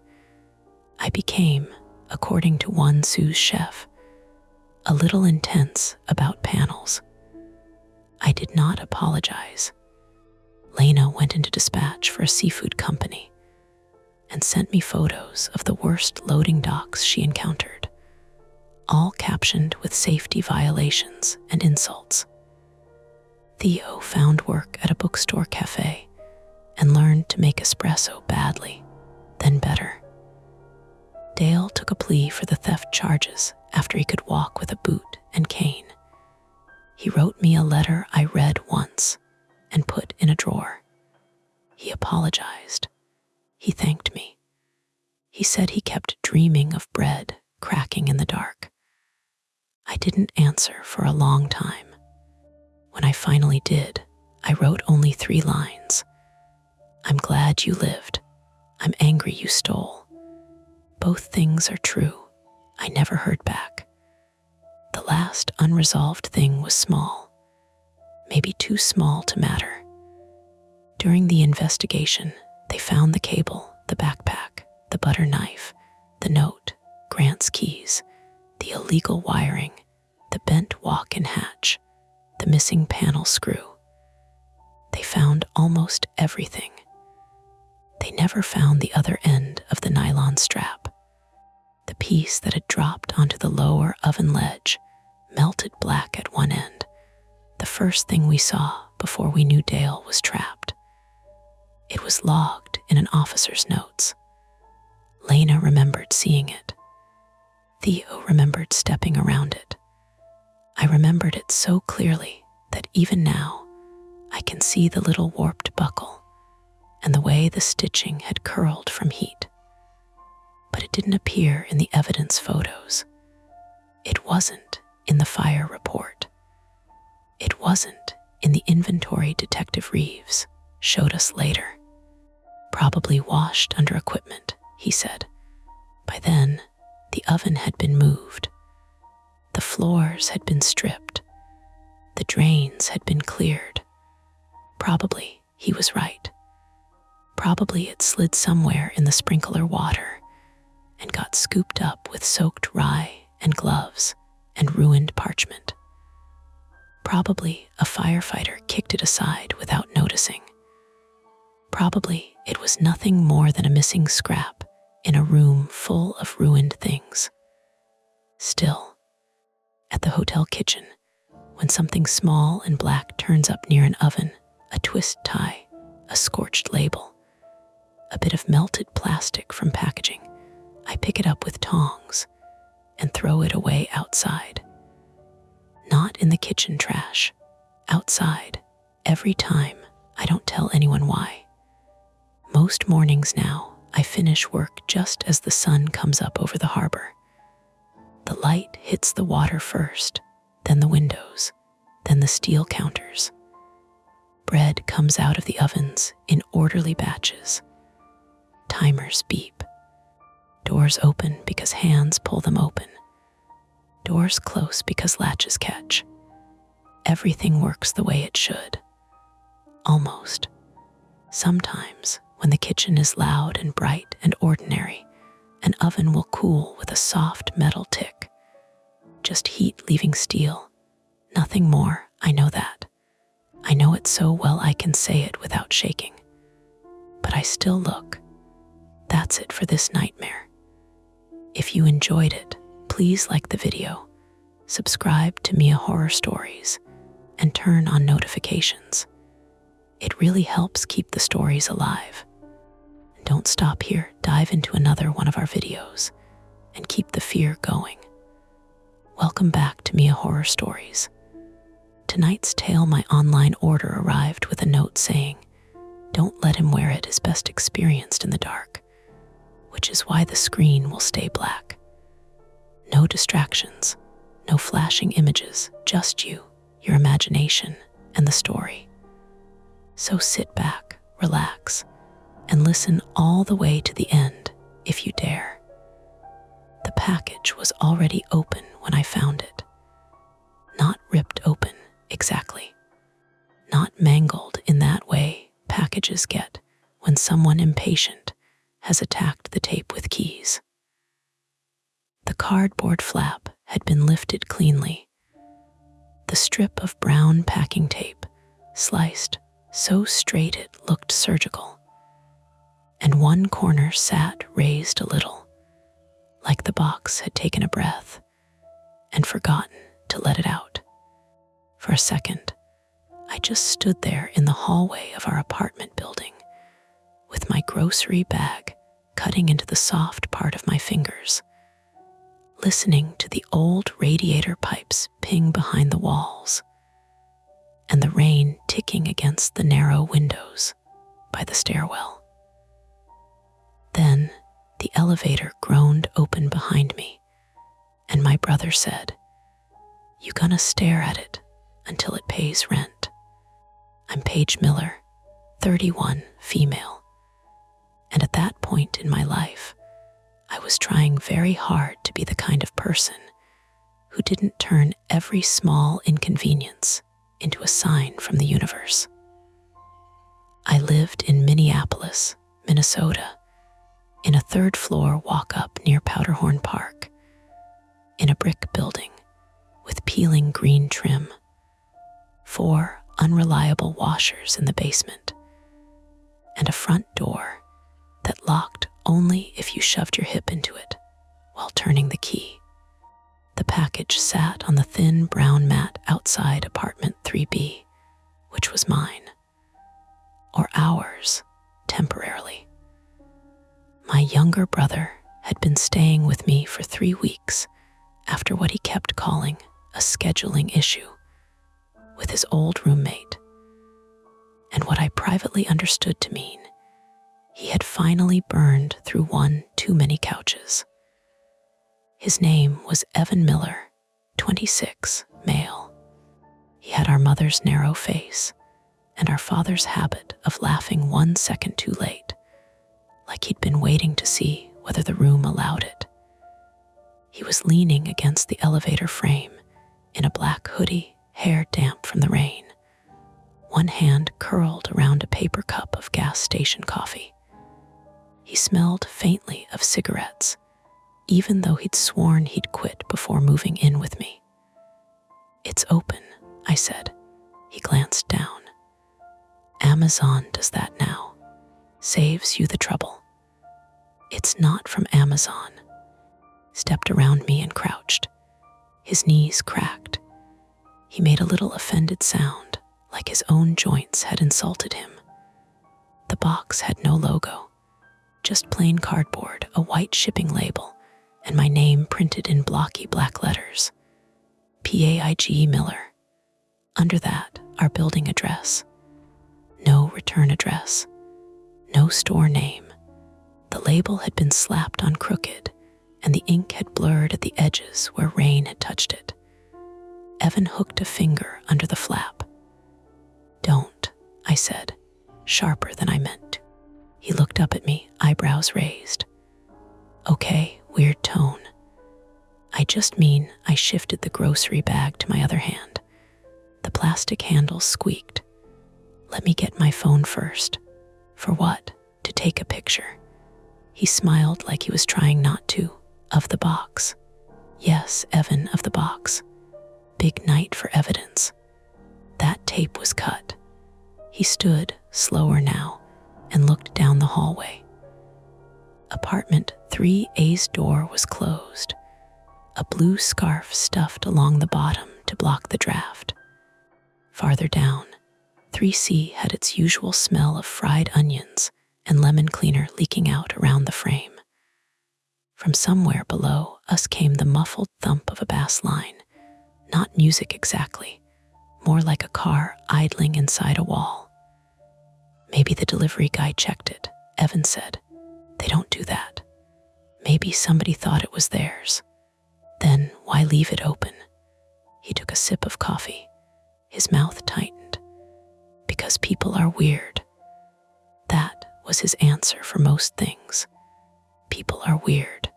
I became, according to one sous chef, a little intense about panels. I did not apologize. Lena went into dispatch for a seafood company and sent me photos of the worst loading docks she encountered, all captioned with safety violations and insults. Theo found work at a bookstore cafe and learned to make espresso badly, then better. Dale took a plea for the theft charges after he could walk with a boot and cane. He wrote me a letter I read once and put in a drawer. He apologized. He thanked me. He said he kept dreaming of bread cracking in the dark. I didn't answer for a long time. When I finally did, I wrote only 3 lines. "I'm glad you lived. I'm angry you stole. Both things are true. I never heard back." The last unresolved thing was small, maybe too small to matter. During the investigation, they found the cable, the backpack, the butter knife, the note, Grant's keys, the illegal wiring, the bent walk-in hatch, the missing panel screw. They found almost everything. They never found the other end of the nylon strap. The piece that had dropped onto the lower oven ledge, melted black at one end, the first thing we saw before we knew Dale was trapped. It was logged in an officer's notes. Lena remembered seeing it. Theo remembered stepping around it. I remembered it so clearly that even now I can see the little warped buckle and the way the stitching had curled from heat. But it didn't appear in the evidence photos. It wasn't in the fire report. It wasn't in the inventory Detective Reeves showed us later. "Probably washed under equipment," he said. By then, the oven had been moved. The floors had been stripped. The drains had been cleared. Probably he was right. Probably it slid somewhere in the sprinkler water and got scooped up with soaked rye and gloves and ruined parchment. Probably a firefighter kicked it aside without noticing. Probably it was nothing more than a missing scrap in a room full of ruined things. Still, at the hotel kitchen, when something small and black turns up near an oven, a twist tie, a scorched label, a bit of melted plastic from packaging, I pick it up with tongs and throw it away outside. Not in the kitchen trash, outside, every time. I don't tell anyone why. Most mornings now, I finish work just as the sun comes up over the harbor. The light hits the water first, then the windows, then the steel counters. Bread comes out of the ovens in orderly batches. Timers beep. Doors open because hands pull them open. Doors close because latches catch. Everything works the way it should. Almost. Sometimes, when the kitchen is loud and bright and ordinary, an oven will cool with a soft metal tick. Just heat leaving steel. Nothing more, I know that. I know it so well I can say it without shaking. But I still look. That's it for this nightmare. If you enjoyed it, please like the video, subscribe to Mia Horror Stories, and turn on notifications. It really helps keep the stories alive. And don't stop here, dive into another one of our videos and keep the fear going. Welcome back to Mia Horror Stories. Tonight's tale, my online order arrived with a note saying, "Don't let him wear it, is best experienced in the dark," which is why the screen will stay black. No distractions, no flashing images, just you, your imagination, and the story. So sit back, relax, and listen all the way to the end if you dare. The package was already open when I found it. Not ripped open, exactly. Not mangled in that way packages get when someone impatient has attacked the tape with keys. The cardboard flap had been lifted cleanly. The strip of brown packing tape sliced so straight it looked surgical, and one corner sat raised a little, like the box had taken a breath and forgotten to let it out. For a second, I just stood there in the hallway of our apartment building, with my grocery bag cutting into the soft part of my fingers, listening to the old radiator pipes ping behind the walls, and the rain ticking against the narrow windows by the stairwell. Then the elevator groaned open behind me, and my brother said, "You gonna stare at it until it pays rent." I'm Paige Miller, 31, female, and at that point in my life, I was trying very hard to be the kind of person who didn't turn every small inconvenience into a sign from the universe. I lived in Minneapolis, Minnesota, in a third-floor walk-up near Powderhorn Park, in a brick building with peeling green trim, 4 unreliable washers in the basement, and a front door that locked only if you shoved your hip into it while turning the key. The package sat on the thin brown mat outside apartment 3B, which was mine, or ours, temporarily. My younger brother had been staying with me for 3 weeks after what he kept calling a scheduling issue with his old roommate, and what I privately understood to mean he had finally burned through one too many couches. His name was Evan Miller, 26, male. He had our mother's narrow face and our father's habit of laughing 1 second too late, like he'd been waiting to see whether the room allowed it. He was leaning against the elevator frame in a black hoodie, hair damp from the rain, one hand curled around a paper cup of gas station coffee. He smelled faintly of cigarettes, even though he'd sworn he'd quit before moving in with me. "It's open," I said. He glanced down. "Amazon does that now. Saves you the trouble." "It's not from Amazon." Stepped around me and crouched. His knees cracked. He made a little offended sound, like his own joints had insulted him. The box had no logo, just plain cardboard, a white shipping label, and my name printed in blocky black letters. Paige Miller. Under that, our building address. No return address. No store name. The label had been slapped on crooked, and the ink had blurred at the edges where rain had touched it. Evan hooked a finger under the flap. "Don't," I said, sharper than I meant to. He looked up at me, eyebrows raised. "Okay," weird tone. I just mean I shifted the grocery bag to my other hand. The plastic handle squeaked. Let me get my phone first. For what? To take a picture. He smiled like he was trying not to. Of the box. Yes, Evan, of the box. Big night for evidence. That tape was cut. He stood, slower now, and looked down the hallway. Apartment 3A's door was closed. A blue scarf stuffed along the bottom to block the draft. Farther down, 3C had its usual smell of fried onions and lemon cleaner leaking out around the frame. From somewhere below us came the muffled thump of a bass line. Not music exactly, more like a car idling inside a wall. Maybe the delivery guy checked it, Evan said. They don't do that. Maybe somebody thought it was theirs. Then why leave it open? He took a sip of coffee. His mouth tightened. Because people are weird. That was his answer for most things. People are weird.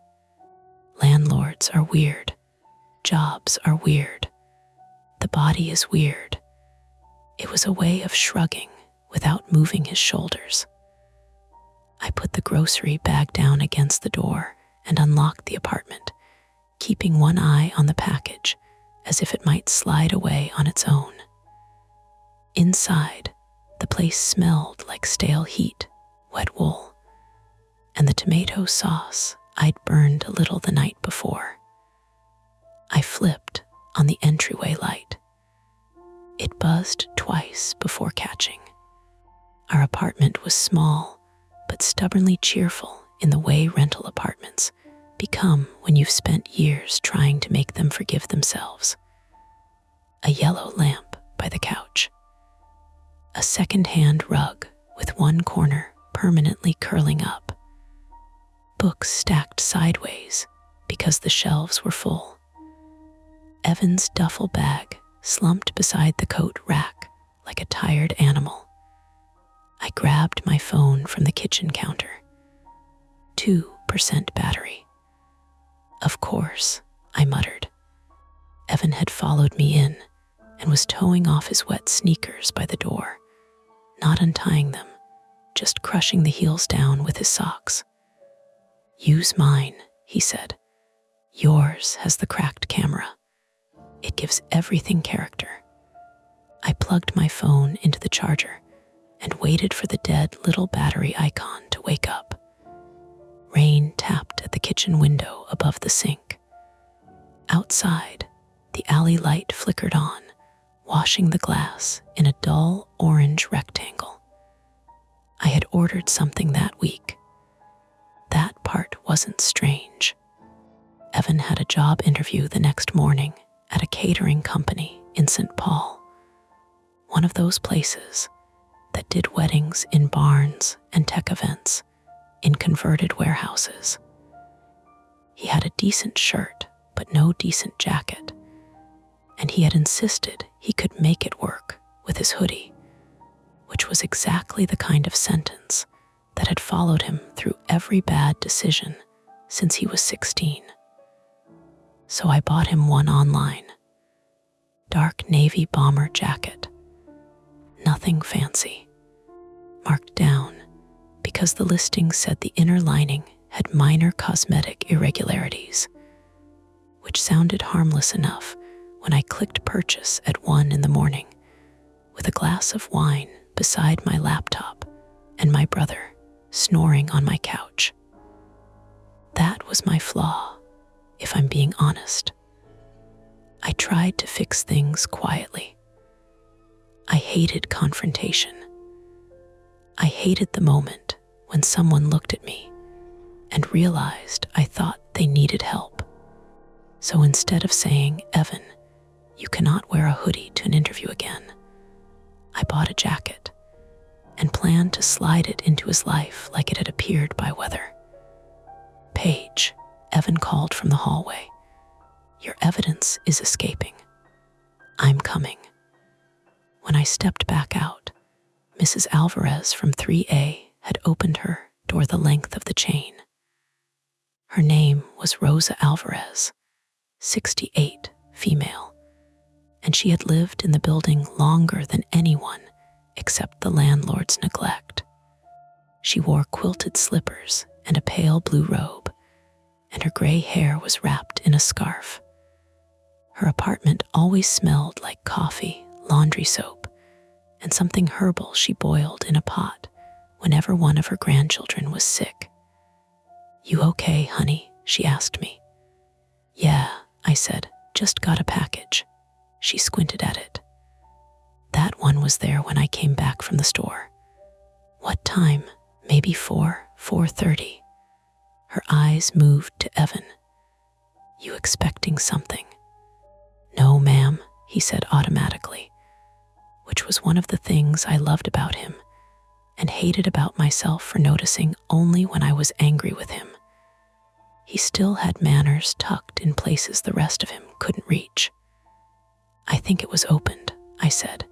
Landlords are weird. Jobs are weird. The body is weird. It was a way of shrugging without moving his shoulders. I put the grocery bag down against the door and unlocked the apartment, keeping one eye on the package as if it might slide away on its own. Inside, the place smelled like stale heat, wet wool, and the tomato sauce I'd burned a little the night before. I flipped on the entryway light. It buzzed twice before catching. Our apartment was small, but stubbornly cheerful in the way rental apartments become when you've spent years trying to make them forgive themselves. A yellow lamp by the couch. A second-hand rug with one corner permanently curling up. Books stacked sideways because the shelves were full. Evan's duffel bag slumped beside the coat rack like a tired animal. I grabbed my phone from the kitchen counter. 2% battery. Of course, I muttered. Evan had followed me in and was towing off his wet sneakers by the door, not untying them, just crushing the heels down with his socks. Use mine, he said. Yours has the cracked camera. It gives everything character. I plugged my phone into the charger and waited for the dead little battery icon to wake up. Rain tapped at the kitchen window above the sink. Outside, the alley light flickered on, washing the glass in a dull orange rectangle. I had ordered something that week. That part wasn't strange. Evan had a job interview the next morning at a catering company in St. Paul, one of those places that did weddings in barns and tech events in converted warehouses. He had a decent shirt, but no decent jacket, and he had insisted he could make it work with his hoodie, which was exactly the kind of sentence that had followed him through every bad decision since he was 16. So I bought him one online. Dark navy bomber jacket. Nothing fancy. Marked down because the listing said the inner lining had minor cosmetic irregularities, which sounded harmless enough when I clicked purchase at 1 a.m. with a glass of wine beside my laptop and my brother snoring on my couch. That was my flaw, if I'm being honest. I tried to fix things quietly. I hated confrontation. I hated the moment when someone looked at me and realized I thought they needed help. So instead of saying, Evan, you cannot wear a hoodie to an interview again, I bought a jacket and planned to slide it into his life like it had appeared by weather. Paige, Evan called from the hallway. Your evidence is escaping. I'm coming. When I stepped back out, Mrs. Alvarez from 3A had opened her door the length of the chain. Her name was Rosa Alvarez, 68, female, and she had lived in the building longer than anyone except the landlord's neglect. She wore quilted slippers and a pale blue robe, and her gray hair was wrapped in a scarf. Her apartment always smelled like coffee, laundry soap, and something herbal she boiled in a pot whenever one of her grandchildren was sick. "You okay, honey?" she asked me. "Yeah," I said, "just got a package." She squinted at it. "That one was there when I came back from the store." "What time? Maybe 4:30. Her eyes moved to Evan. "You expecting something?" "No, ma'am," he said automatically, which was one of the things I loved about him and hated about myself for noticing only when I was angry with him. He still had manners tucked in places the rest of him couldn't reach. "I think it was opened," I said.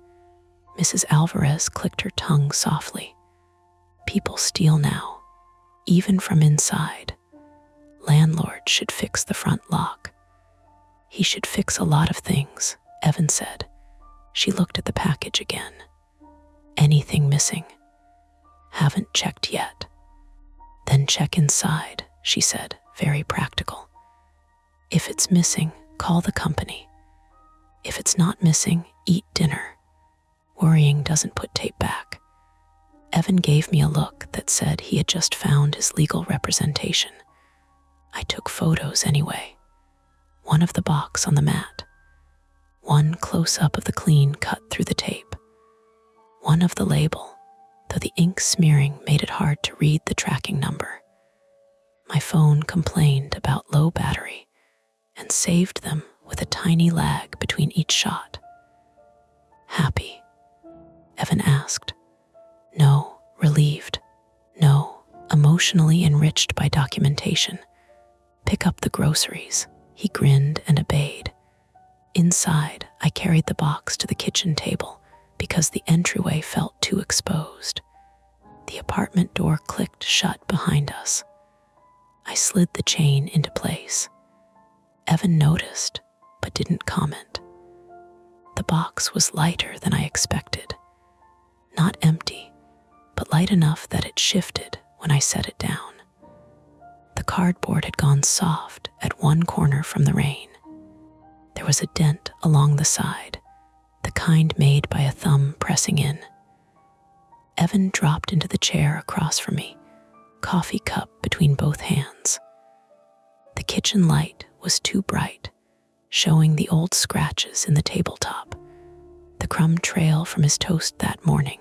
Mrs. Alvarez clicked her tongue softly. "People steal now, even from inside. Landlord should fix the front lock." "He should fix a lot of things," Evan said. She looked at the package again. "Anything missing?" "Haven't checked yet." "Then check inside," she said, very practical. "If it's missing, call the company. If it's not missing, eat dinner. Worrying doesn't put tape back." Evan gave me a look that said he had just found his legal representation. I took photos anyway. One of the box on the mat. One close-up of the clean cut through the tape. One of the label, though the ink smearing made it hard to read the tracking number. My phone complained about low battery and saved them with a tiny lag between each shot. "Happy?" Evan asked. "No." Relieved. "No." Emotionally enriched by documentation. "Pick up the groceries." He grinned and obeyed. Inside, I carried the box to the kitchen table because the entryway felt too exposed. The apartment door clicked shut behind us. I slid the chain into place. Evan noticed, but didn't comment. The box was lighter than I expected. Not empty, but light enough that it shifted when I set it down. The cardboard had gone soft at one corner from the rain. There was a dent along the side, the kind made by a thumb pressing in. Evan dropped into the chair across from me, coffee cup between both hands. The kitchen light was too bright, showing the old scratches in the tabletop, the crumb trail from his toast that morning,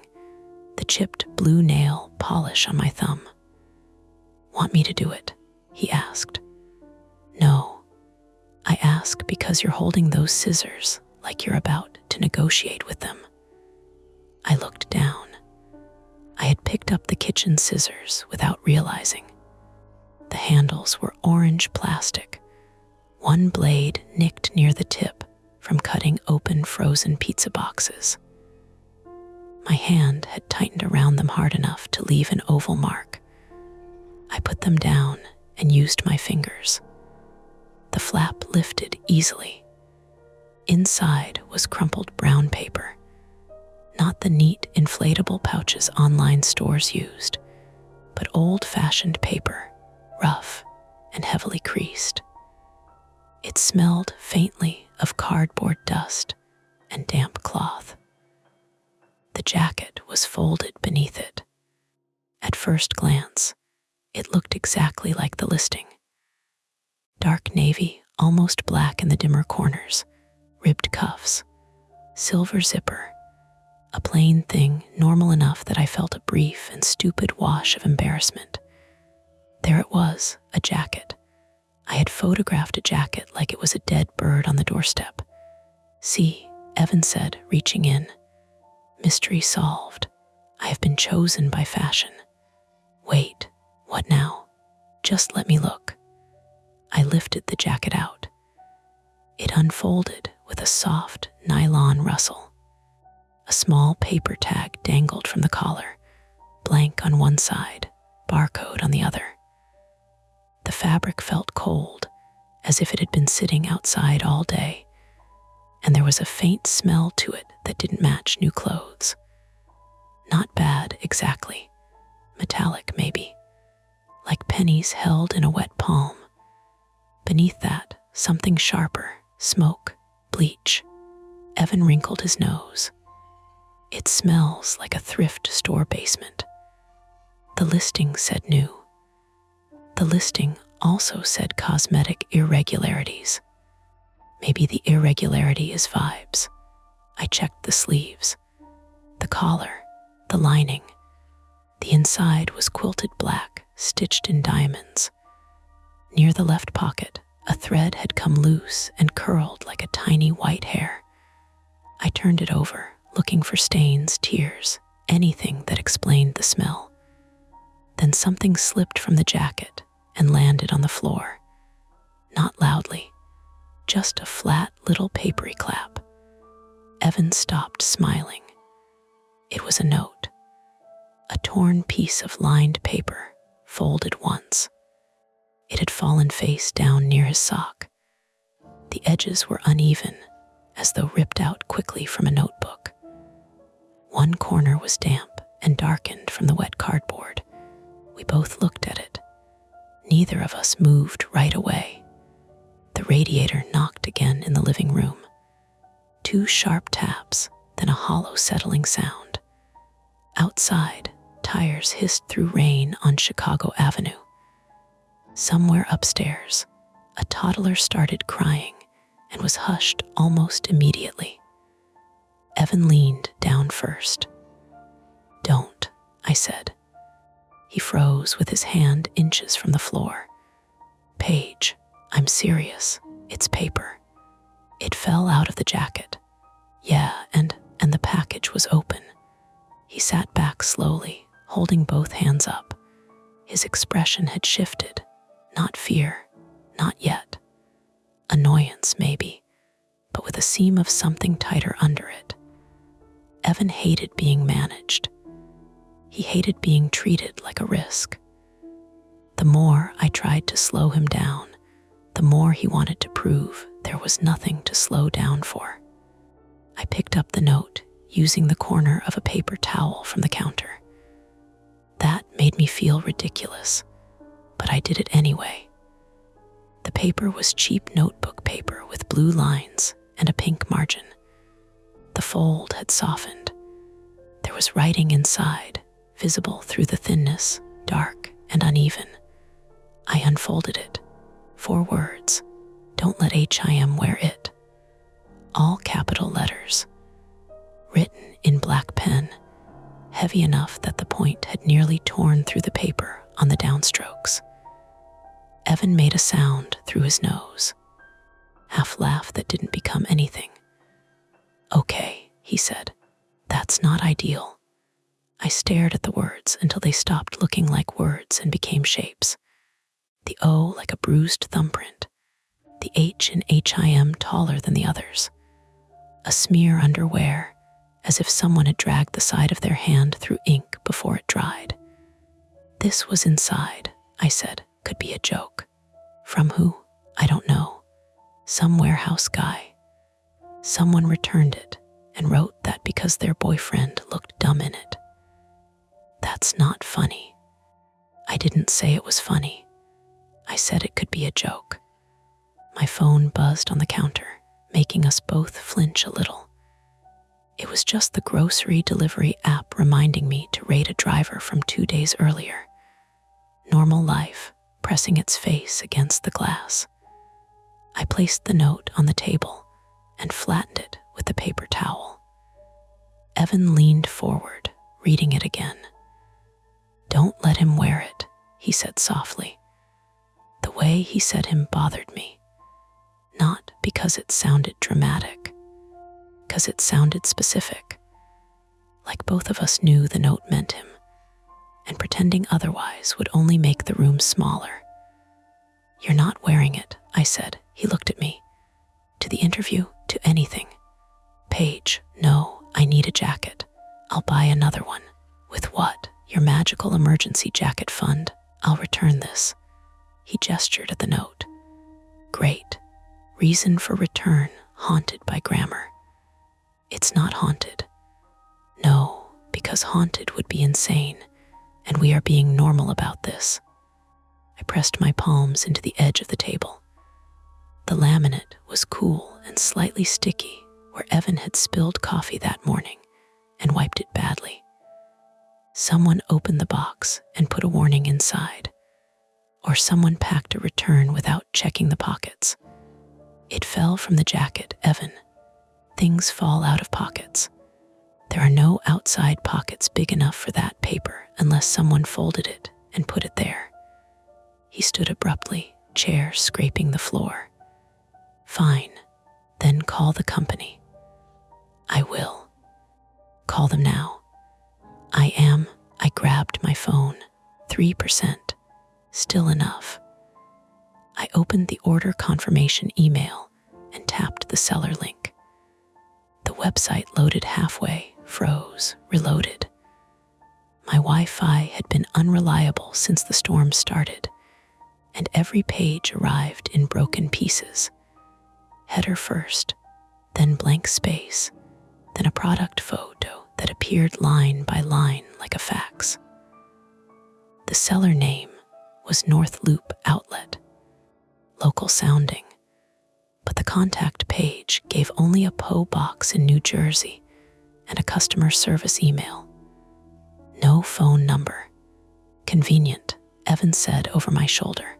the chipped blue nail polish on my thumb. "Want me to do it?" he asked. "No. I ask because you're holding those scissors like you're about to negotiate with them." I looked down. I had picked up the kitchen scissors without realizing. The handles were orange plastic, one blade nicked near the tip from cutting open frozen pizza boxes. My hand had tightened around them hard enough to leave an oval mark. I put them down and used my fingers. The flap lifted easily. Inside was crumpled brown paper, not the neat inflatable pouches online stores used, but old-fashioned paper, rough and heavily creased. It smelled faintly of cardboard dust and damp cloth. The jacket was folded beneath it. At first glance, it looked exactly like the listing. Dark navy, almost black in the dimmer corners, ribbed cuffs, silver zipper, a plain thing normal enough that I felt a brief and stupid wash of embarrassment. There it was, a jacket. I had photographed a jacket like it was a dead bird on the doorstep. "See," Evan said, reaching in. "Mystery solved. I have been chosen by fashion." "Wait, what now?" "Just let me look." I lifted the jacket out. It unfolded with a soft nylon rustle. A small paper tag dangled from the collar, blank on one side, barcode on the other. The fabric felt cold as if it had been sitting outside all day, and there was a faint smell to it that didn't match new clothes. Not bad, exactly. Metallic, maybe. Like pennies held in a wet palm. Beneath that, something sharper, smoke, bleach. Evan wrinkled his nose. It smells like a thrift store basement. The listing said new. The listing also said cosmetic irregularities. Maybe the irregularity is vibes. I checked the sleeves, the collar, the lining. The inside was quilted black, stitched in diamonds. Near the left pocket, a thread had come loose and curled like a tiny white hair. I turned it over, looking for stains, tears, anything that explained the smell. Then something slipped from the jacket and landed on the floor. Not loudly, just a flat little papery clap. Evan stopped smiling. It was a note. A torn piece of lined paper, folded once. It had fallen face down near his sock. The edges were uneven, as though ripped out quickly from a notebook. One corner was damp and darkened from the wet cardboard. We both looked at it. Neither of us moved right away. The radiator knocked again in the living room. 2 sharp taps, then a hollow settling sound. Outside, tires hissed through rain on Chicago Avenue. Somewhere upstairs, a toddler started crying and was hushed almost immediately. Evan leaned down first. "Don't," I said. He froze with his hand inches from the floor. "Paige, I'm serious. It's paper." It fell out of the jacket. Yeah, and the package was open. He sat back slowly, holding both hands up. His expression had shifted. Not fear, not yet. Annoyance, maybe, but with a seam of something tighter under it. Evan hated being managed. He hated being treated like a risk. The more I tried to slow him down, the more he wanted to prove there was nothing to slow down for. I picked up the note, using the corner of a paper towel from the counter. That made me feel ridiculous, but I did it anyway. The paper was cheap notebook paper with blue lines and a pink margin. The fold had softened. There was writing inside, visible through the thinness, dark and uneven. I unfolded it. 4 words. "Don't let HIM wear it." All capital letters. Written in black pen, heavy enough that the point had nearly torn through the paper on the downstrokes. Evan made a sound through his nose. Half laugh that didn't become anything. "Okay," he said. "That's not ideal." I stared at the words until they stopped looking like words and became shapes. The O like a bruised thumbprint. The H in HIM taller than the others. A smear under wear, as if someone had dragged the side of their hand through ink before it dried. "This was inside," I said. "Could be a joke." "From who? I don't know. Some warehouse guy. Someone returned it and wrote that because their boyfriend looked dumb in it." "That's not funny." I didn't say it was funny. I said it could be a joke. My phone buzzed on the counter, making us both flinch a little. It was just the grocery delivery app reminding me to rate a driver from 2 days earlier. Normal life, pressing its face against the glass. I placed the note on the table and flattened it with the paper towel. Evan leaned forward, reading it again. "Don't let him wear it," he said softly. The way he said him bothered me. Not because it sounded dramatic, because it sounded specific. Like both of us knew the note meant him, and pretending otherwise would only make the room smaller. "You're not wearing it," I said. He looked at me. "To the interview, to anything." "Paige, no, I need a jacket. I'll buy another one." "With what? Your magical emergency jacket fund? I'll return this." He gestured at the note. Great. Reason for return haunted by grammar. It's not haunted. No, because haunted would be insane, and we are being normal about this. I pressed my palms into the edge of the table. The laminate was cool and slightly sticky where Evan had spilled coffee that morning and wiped it badly. Someone opened the box and put a warning inside, or someone packed a return without checking the pockets. It fell from the jacket, Evan. Things fall out of pockets. There are no outside pockets big enough for that paper unless someone folded it and put it there. He stood abruptly, chair scraping the floor. Fine, then call the company. I will. Call them now. I grabbed my phone. 3%. Still enough. I opened the order confirmation email and tapped the seller link. The website loaded halfway, froze, reloaded. My Wi-Fi had been unreliable since the storm started, and every page arrived in broken pieces. Header first, then blank space, then a product photo that appeared line by line like a fax. The seller name was North Loop Outlet, local sounding, but the contact page gave only a P.O. box in New Jersey and a customer service email. No phone number. Convenient, Evan said over my shoulder.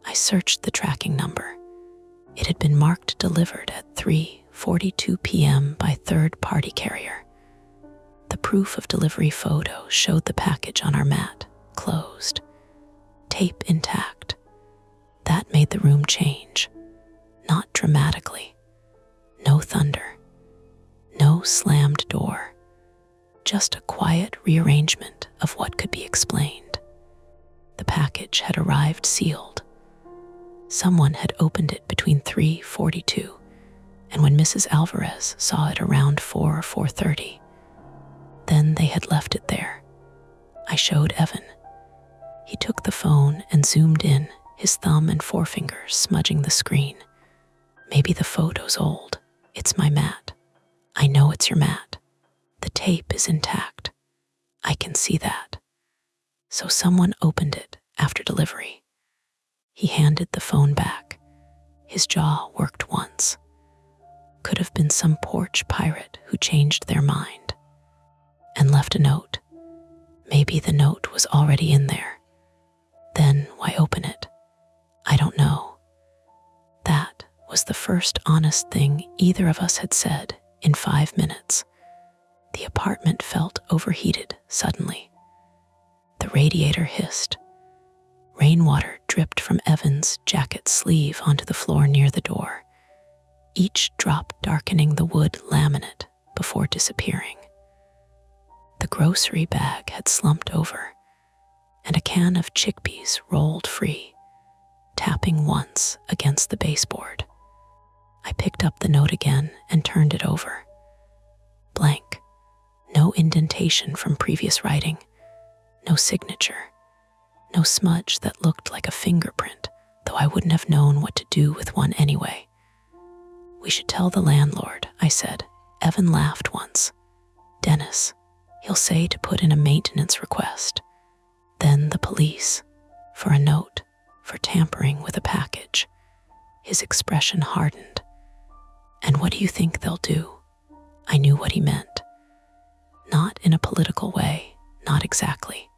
I searched the tracking number. It had been marked delivered at 3:42 p.m. by third-party carrier. The proof of delivery photo showed the package on our mat, closed. Tape intact. That made the room change. Not dramatically. No thunder. No slammed door. Just a quiet rearrangement of what could be explained. The package had arrived sealed. Someone had opened it between 3:42 and when Mrs. Alvarez saw it around 4 or 4:30. Then they had left it there. I showed Evan. He took the phone and zoomed in, his thumb and forefinger smudging the screen. Maybe the photo's old. It's my mat. I know it's your mat. The tape is intact. I can see that. So someone opened it after delivery. He handed the phone back. His jaw worked once. Could have been some porch pirate who changed their mind and left a note. Maybe the note was already in there. Then why open it? I don't know. That was the first honest thing either of us had said in 5 minutes. The apartment felt overheated suddenly. The radiator hissed. Rainwater dripped from Evan's jacket sleeve onto the floor near the door, each drop darkening the wood laminate before disappearing. The grocery bag had slumped over, and a can of chickpeas rolled free, tapping once against the baseboard. I picked up the note again and turned it over. Blank. No indentation from previous writing. No signature. No smudge that looked like a fingerprint, though I wouldn't have known what to do with one anyway. We should tell the landlord, I said. Evan laughed once. Dennis. He'll say to put in a maintenance request. Then the police. For a note. For tampering with a package. His expression hardened. And what do you think they'll do? I knew what he meant. Not in a political way, not exactly.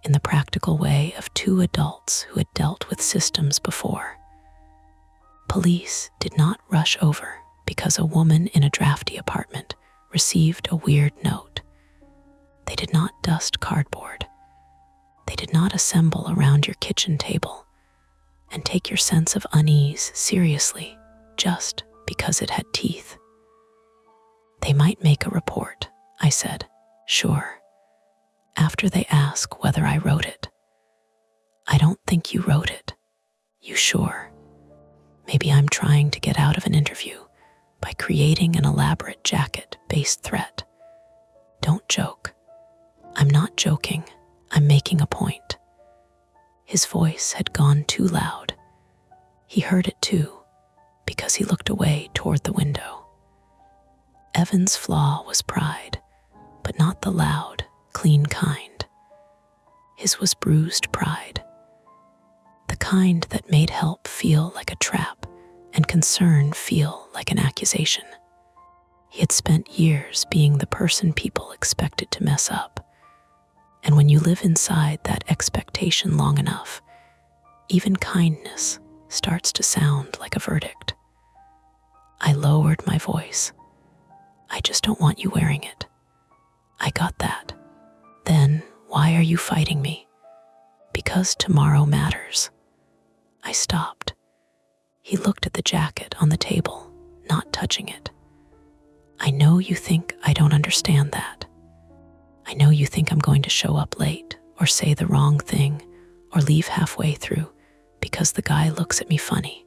In the practical way of two adults who had dealt with systems before. Police did not rush over because a woman in a drafty apartment received a weird note. They did not dust cardboard. They did not assemble around your kitchen table and take your sense of unease seriously just because it had teeth. They might make a report, I said. Sure. After they ask whether I wrote it. I don't think you wrote it. You sure? Maybe I'm trying to get out of an interview by creating an elaborate jacket-based threat. Don't joke. I'm not joking. I'm making a point. His voice had gone too loud. He heard it too, because he looked away toward the window. Evan's flaw was pride, but not the loud, clean kind. His was bruised pride, the kind that made help feel like a trap and concern feel like an accusation. He had spent years being the person people expected to mess up, and when you live inside that expectation long enough, even kindness starts to sound like a verdict. I lowered my voice. I just don't want you wearing it. I got that. Then why are you fighting me? Because tomorrow matters. I stopped. He looked at the jacket on the table, not touching it. I know you think I don't understand that. I know you think I'm going to show up late or say the wrong thing or leave halfway through because the guy looks at me funny.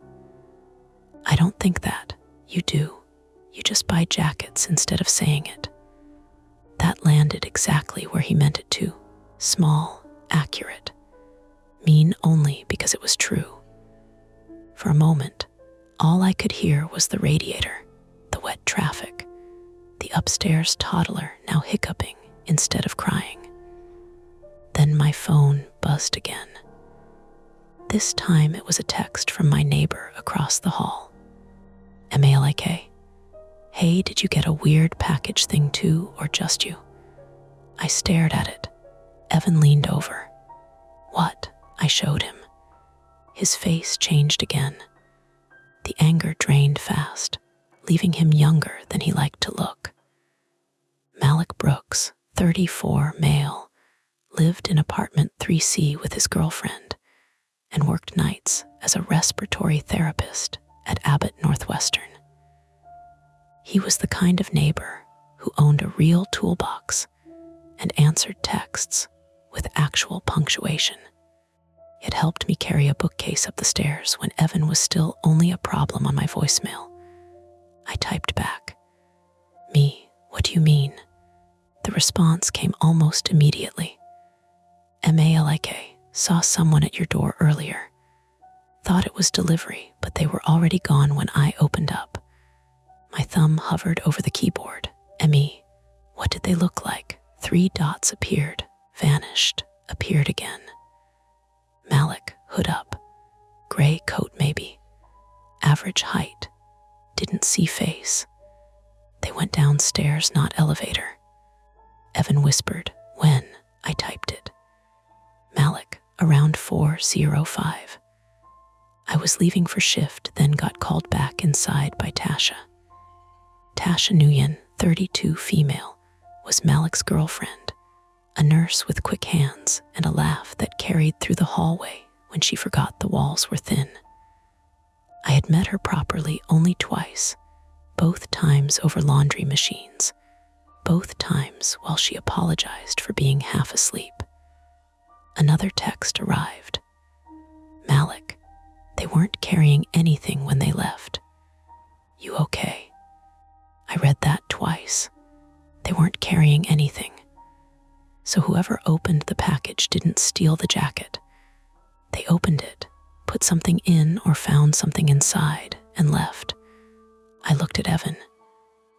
I don't think that. You do. You just buy jackets instead of saying it. That landed exactly where he meant it to. Small, accurate. Mean only because it was true. For a moment, all I could hear was the radiator, the wet traffic, the upstairs toddler now hiccuping instead of crying. Then my phone buzzed again. This time it was a text from my neighbor across the hall. Malik. Hey, did you get a weird package thing too, or just you? I stared at it. Evan leaned over. What? I showed him. His face changed again. The anger drained fast, leaving him younger than he liked to look. Malik Brooks, 34, male, lived in apartment 3C with his girlfriend and worked nights as a respiratory therapist at Abbott Northwestern. He was the kind of neighbor who owned a real toolbox and answered texts with actual punctuation. It helped me carry a bookcase up the stairs when Evan was still only a problem on my voicemail. I typed back, "Me, what do you mean?" The response came almost immediately. Malik, saw someone at your door earlier. Thought it was delivery, but they were already gone when I opened up. My thumb hovered over the keyboard. Me, what did they look like? 3 dots appeared, vanished, appeared again. Malik, hood up. Gray coat maybe. Average height. Didn't see face. They went downstairs, not elevator. Evan whispered, when? I typed it. Malik, around 4:05. I was leaving for shift, then got called back inside by Tasha. Tasha Nguyen, 32, female, was Malik's girlfriend, a nurse with quick hands and a laugh that carried through the hallway when she forgot the walls were thin. I had met her properly only twice, both times over laundry machines, both times while she apologized for being half asleep. Another text arrived. Malik, they weren't carrying anything when they left. You okay? I read that twice. They weren't carrying anything. So whoever opened the package didn't steal the jacket. They opened it, put something in or found something inside, and left. I looked at Evan.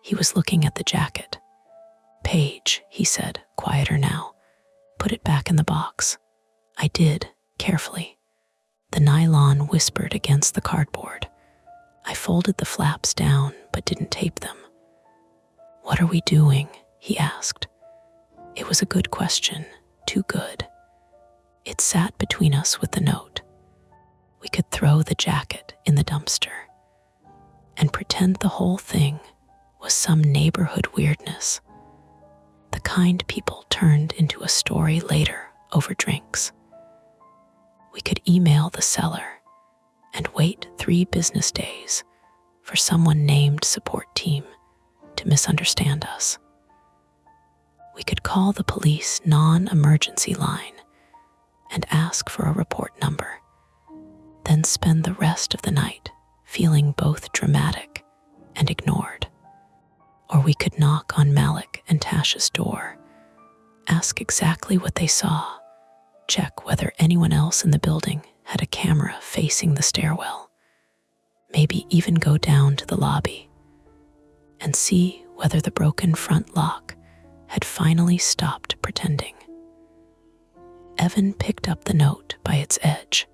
He was looking at the jacket. Paige, he said, quieter now. Put it back in the box. I did, carefully. The nylon whispered against the cardboard. I folded the flaps down, but didn't tape them. What are we doing? He asked. It was a good question, too good. It sat between us with the note. We could throw the jacket in the dumpster and pretend the whole thing was some neighborhood weirdness, the kind people turned into a story later over drinks. We could email the seller and wait 3 business days for someone named support team to misunderstand us. We could call the police non-emergency line and ask for a report number, then spend the rest of the night feeling both dramatic and ignored. Or we could knock on Malik and Tasha's door, ask exactly what they saw, check whether anyone else in the building had a camera facing the stairwell, maybe even go down to the lobby and see whether the broken front lock had finally stopped pretending. Evan picked up the note by its edge.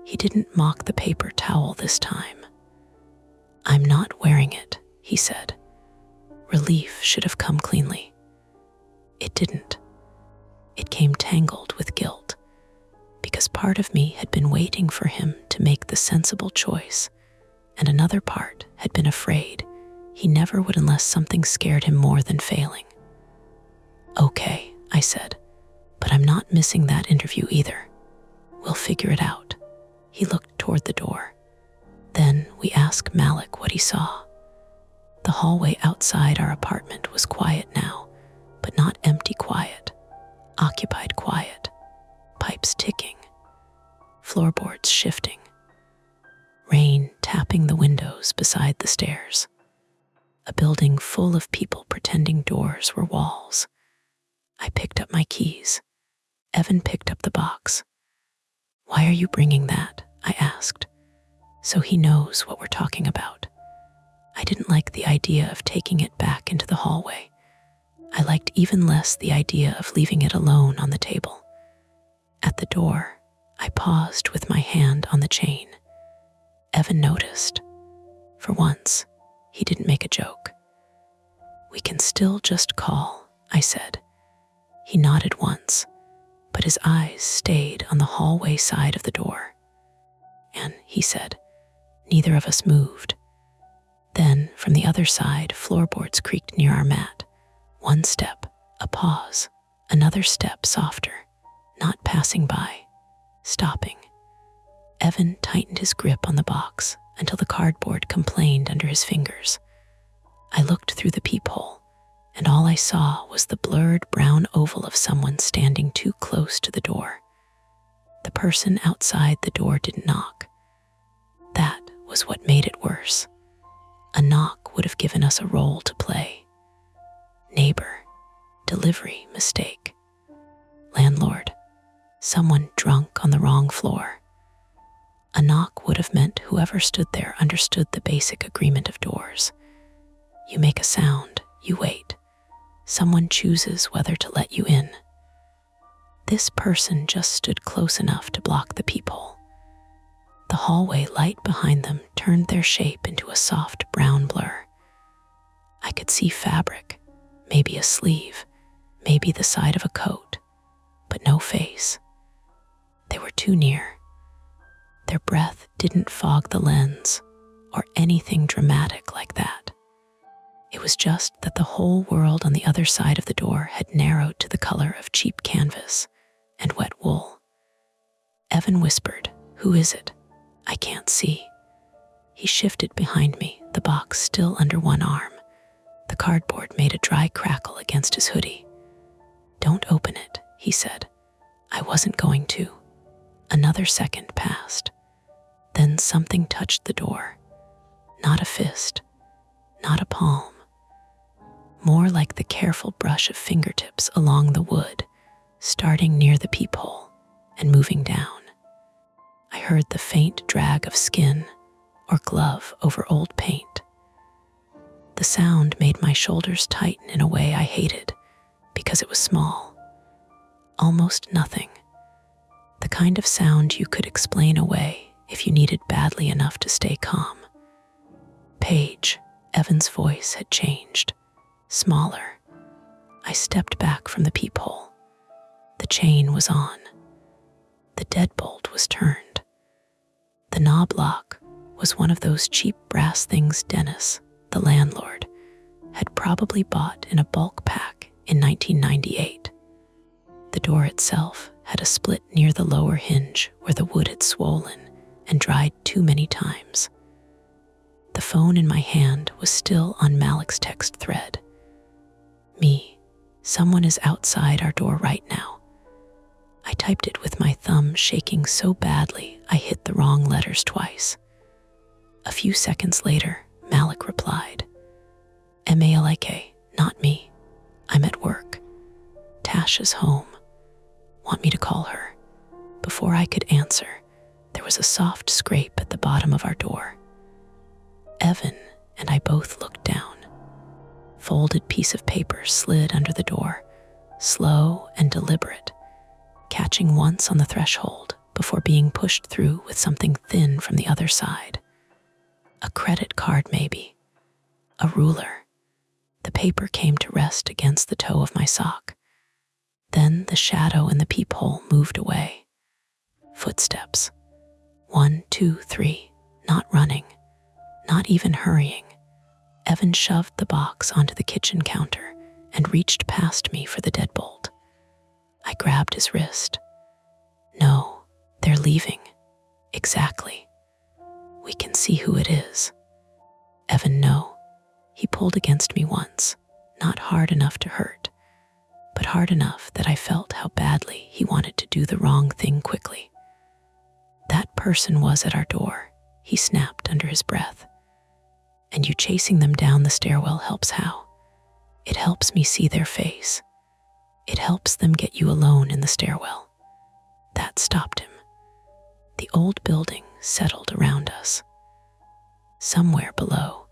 He didn't mock the paper towel this time. "I'm not wearing it," he said. Relief should have come cleanly. It didn't. It came tangled with guilt, because part of me had been waiting for him to make the sensible choice, and another part had been afraid he never would unless something scared him more than failing. "Okay," I said, "but I'm not missing that interview either. We'll figure it out." He looked toward the door. Then we asked Malik what he saw. The hallway outside our apartment was quiet now, but not empty quiet, occupied quiet, pipes ticking, floorboards shifting, rain tapping the windows beside the stairs, a building full of people pretending doors were walls. I picked up my keys. Evan picked up the box. "Why are you bringing that?" I asked. "So he knows what we're talking about." I didn't like the idea of taking it back into the hallway. I liked even less the idea of leaving it alone on the table. At the door, I paused with my hand on the chain. Evan noticed. For once, he didn't make a joke. "We can still just call," I said. He nodded once, but his eyes stayed on the hallway side of the door. "And," he said, neither of us moved. Then, from the other side, floorboards creaked near our mat. One step, a pause, another step softer, not passing by, stopping. Evan tightened his grip on the box until the cardboard complained under his fingers. I looked through the peephole, and all I saw was the blurred brown oval of someone standing too close to the door. The person outside the door didn't knock. That was what made it worse. A knock would have given us a role to play. Neighbor, delivery mistake. Landlord, someone drunk on the wrong floor. A knock would have meant whoever stood there understood the basic agreement of doors. You make a sound, you wait. Someone chooses whether to let you in. This person just stood close enough to block the peephole. The hallway light behind them turned their shape into a soft brown blur. I could see fabric, maybe a sleeve, maybe the side of a coat, but no face. They were too near. Their breath didn't fog the lens or anything dramatic like that. It was just that the whole world on the other side of the door had narrowed to the color of cheap canvas and wet wool. Evan whispered, "Who is it?" "I can't see." He shifted behind me, the box still under one arm. The cardboard made a dry crackle against his hoodie. "Don't open it," he said. I wasn't going to. Another second passed. Then something touched the door. Not a fist, not a palm. More like the careful brush of fingertips along the wood, starting near the peephole and moving down. I heard the faint drag of skin or glove over old paint. The sound made my shoulders tighten in a way I hated because it was small. Almost nothing. The kind of sound you could explain away if you needed badly enough to stay calm. Paige, Evan's voice had changed. Smaller. I stepped back from the peephole. The chain was on. The deadbolt was turned. The knob lock was one of those cheap brass things Dennis, the landlord, had probably bought in a bulk pack in 1998. The door itself had a split near the lower hinge where the wood had swollen and dried too many times. The phone in my hand was still on Malik's text thread. "Me, someone is outside our door right now." I typed it with my thumb shaking so badly I hit the wrong letters twice. A few seconds later, Malik replied, "Malik, not me. I'm at work. Tasha's home. Want me to call her?" Before I could answer, there was a soft scrape at the bottom of our door. Evan and I both looked down. Folded piece of paper slid under the door, slow and deliberate, catching once on the threshold before being pushed through with something thin from the other side. A credit card, maybe. A ruler. The paper came to rest against the toe of my sock. Then the shadow in the peephole moved away. Footsteps. 1, 2, 3. Not running. Not even hurrying. Evan shoved the box onto the kitchen counter and reached past me for the deadbolt. I grabbed his wrist. No, they're leaving. Exactly. We can see who it is. Evan, no. He pulled against me once, not hard enough to hurt, but hard enough that I felt how badly he wanted to do the wrong thing quickly. That person was at our door, he snapped under his breath. And you chasing them down the stairwell helps how? It helps me see their face. It helps them get you alone in the stairwell. That stopped him. The old building settled around us. Somewhere below,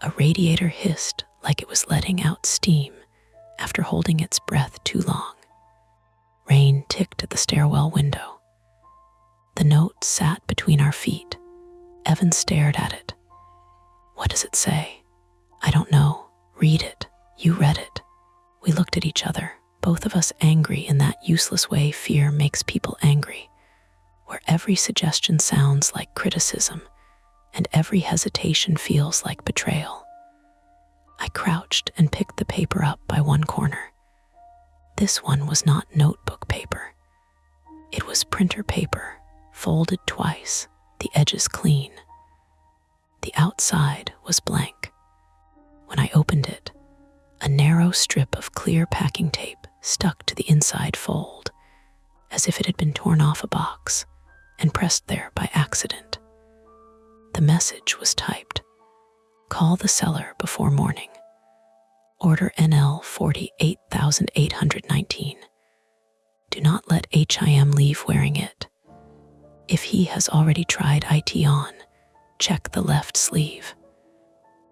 a radiator hissed like it was letting out steam after holding its breath too long. Rain ticked at the stairwell window. The note sat between our feet. Evan stared at it. What does it say? I don't know. Read it. You read it. We looked at each other, both of us angry in that useless way fear makes people angry, where every suggestion sounds like criticism and every hesitation feels like betrayal. I crouched and picked the paper up by one corner. This one was not notebook paper. It was printer paper, folded twice, the edges clean. The outside was blank. When I opened it, a narrow strip of clear packing tape stuck to the inside fold, as if it had been torn off a box and pressed there by accident. The message was typed, "Call the seller before morning. Order NL 48,819. Do not let HIM leave wearing it. If he has already tried IT on, check the left sleeve."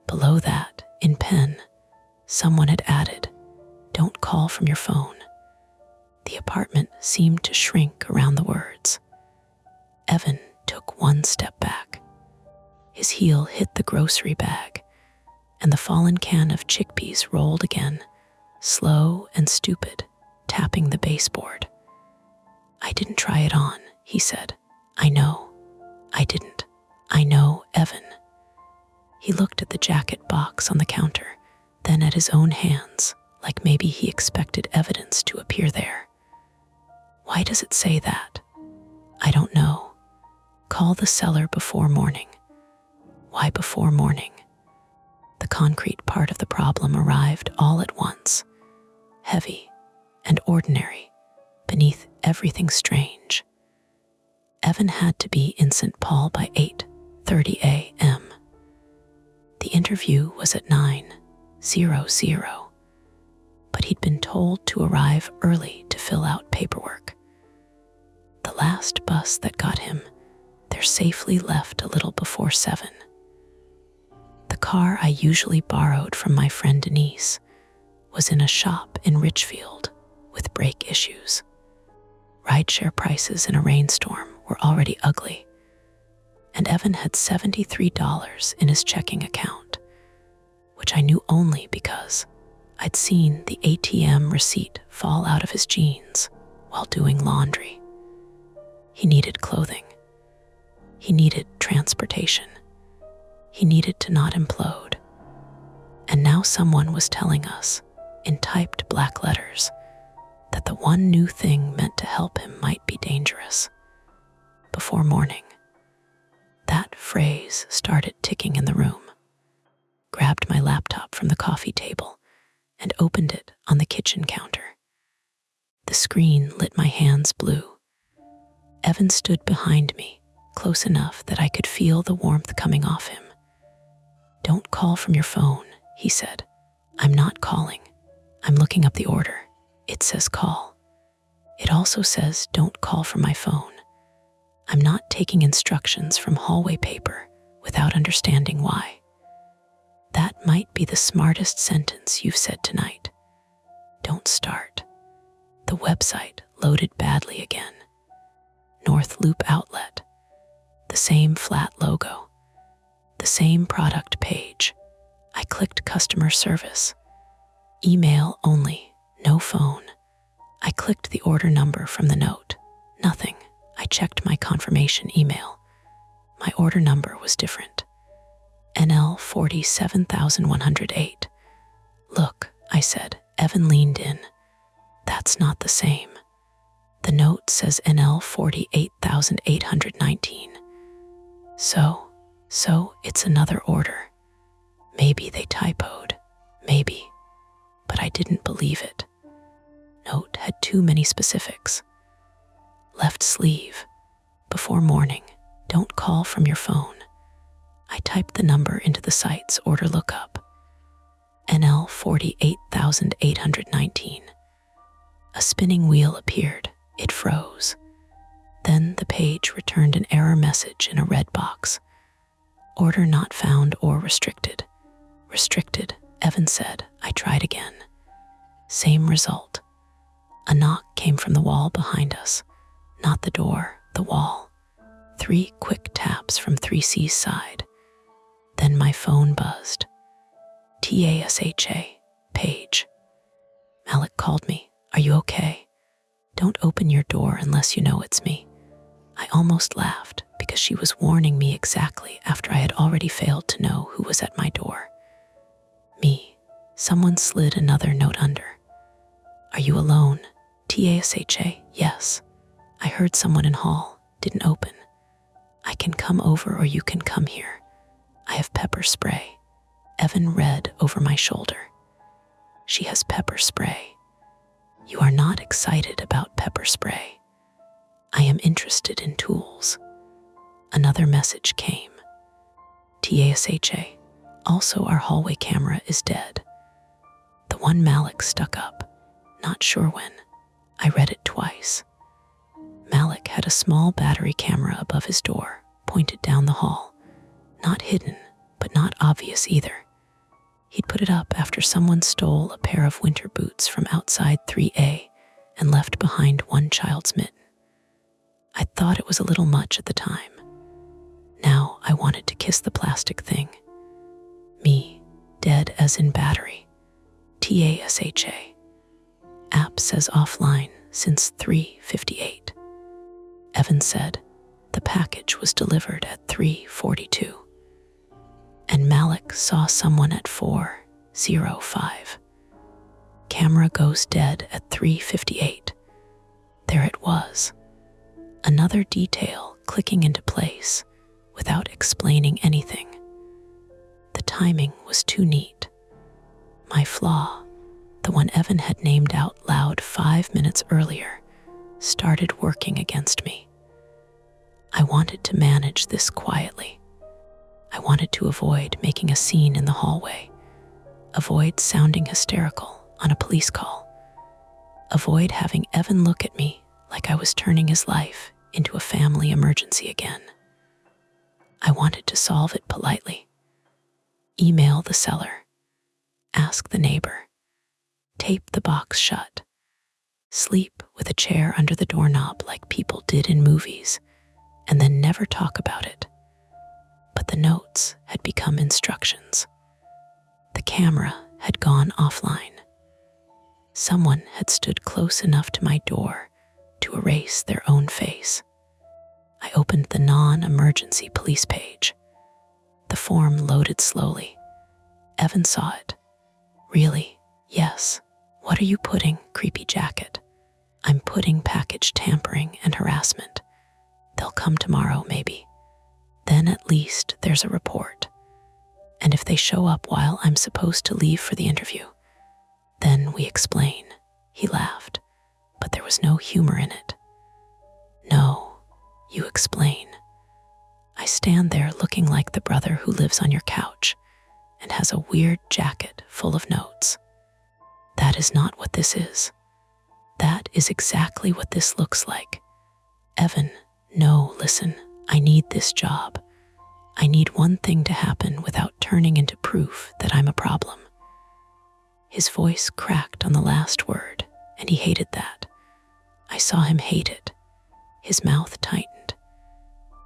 Below that, in pen, someone had added, "Don't call from your phone." The apartment seemed to shrink around the words. Evan took one step back. His heel hit the grocery bag, and the fallen can of chickpeas rolled again, slow and stupid, tapping the baseboard. "I didn't try it on," he said. "I know. I didn't. I know, Evan." He looked at the jacket box on the counter, then at his own hands, like maybe he expected evidence to appear there. "Why does it say that?" "I don't know. Call the seller before morning." Why before morning? The concrete part of the problem arrived all at once, heavy and ordinary, beneath everything strange. Evan had to be in St. Paul by 8:30 a.m. The interview was at 9:00, but he'd been told to arrive early to fill out paperwork. The last bus that got him there safely left a little before 7. The car I usually borrowed from my friend Denise was in a shop in Richfield with brake issues. Rideshare prices in a rainstorm were already ugly, and Evan had $73 in his checking account, which I knew only because I'd seen the ATM receipt fall out of his jeans while doing laundry. He needed clothing. He needed transportation. He needed to not implode. And now someone was telling us, in typed black letters, that the one new thing meant to help him might be dangerous. Before morning. That phrase started ticking in the room. Grabbed my laptop from the coffee table and opened it on the kitchen counter. The screen lit my hands blue. Evan stood behind me, close enough that I could feel the warmth coming off him. "Don't call from your phone," he said. "I'm not calling. I'm looking up the order. It says call. It also says don't call from my phone. I'm not taking instructions from hallway paper without understanding why." That might be the smartest sentence you've said tonight. Don't start. The website loaded badly again. North Loop Outlet. The same flat logo. The same product page. I clicked customer service. Email only, no phone. I clicked the order number from the note. Nothing. I checked my confirmation email. My order number was different. NL 47108. Look, I said. Evan leaned in. That's not the same. The note says NL 48819. So it's another order. Maybe they typoed. Maybe. But I didn't believe it. Note had too many specifics. Left sleeve. Before morning. Don't call from your phone. I typed the number into the site's order lookup. NL 48819. A spinning wheel appeared. It froze. Then the page returned an error message in a red box. Order not found or restricted. Restricted, Evan said. I tried again. Same result. A knock came from the wall behind us. Not the door, the wall. 3 quick taps from 3C's side. Then my phone buzzed. TASHA, Paige. Malik called me. Are you okay? Don't open your door unless you know it's me. I almost laughed because she was warning me exactly after I had already failed to know who was at my door. Me. Someone slid another note under. Are you alone? TASHA, yes. I heard someone in hall. Didn't open. I can come over or you can come here. I have pepper spray. Evan read over my shoulder. She has pepper spray. You are not excited about pepper spray. I am interested in tools. Another message came. TASHA. Also, our hallway camera is dead. The one Malik stuck up. Not sure when. I read it twice. Malik had a small battery camera above his door, pointed down the hall. Not hidden, but not obvious either. He'd put it up after someone stole a pair of winter boots from outside 3A and left behind one child's mitten. I thought it was a little much at the time. Now I wanted to kiss the plastic thing. Me, dead as in battery. TASHA. App says offline since 3:58. Evan said the package was delivered at 3:42. And Malik saw someone at 4:05. Camera goes dead at 3:58. There it was. Another detail clicking into place without explaining anything. The timing was too neat. My flaw, the one Evan had named out loud 5 minutes earlier, started working against me. I wanted to manage this quietly. I wanted to avoid making a scene in the hallway, avoid sounding hysterical on a police call, avoid having Evan look at me like I was turning his life into a family emergency again. I wanted to solve it politely. Email the seller. Ask the neighbor. Tape the box shut. Sleep with a chair under the doorknob like people did in movies, and then never talk about it. But the notes had become instructions. The camera had gone offline. Someone had stood close enough to my door to erase their own face. I opened the non-emergency police page. The form loaded slowly. Evan saw it. Really? Yes. What are you putting, creepy jacket? I'm putting package tampering and harassment. They'll come tomorrow, maybe. Then at least there's a report. And if they show up while I'm supposed to leave for the interview, then we explain. He laughed, but there was no humor in it. No, you explain. I stand there looking like the brother who lives on your couch and has a weird jacket full of notes. That is not what this is. That is exactly what this looks like. Evan, no, listen, I need this job. I need one thing to happen without turning into proof that I'm a problem." His voice cracked on the last word, and he hated that. I saw him hate it. His mouth tightened.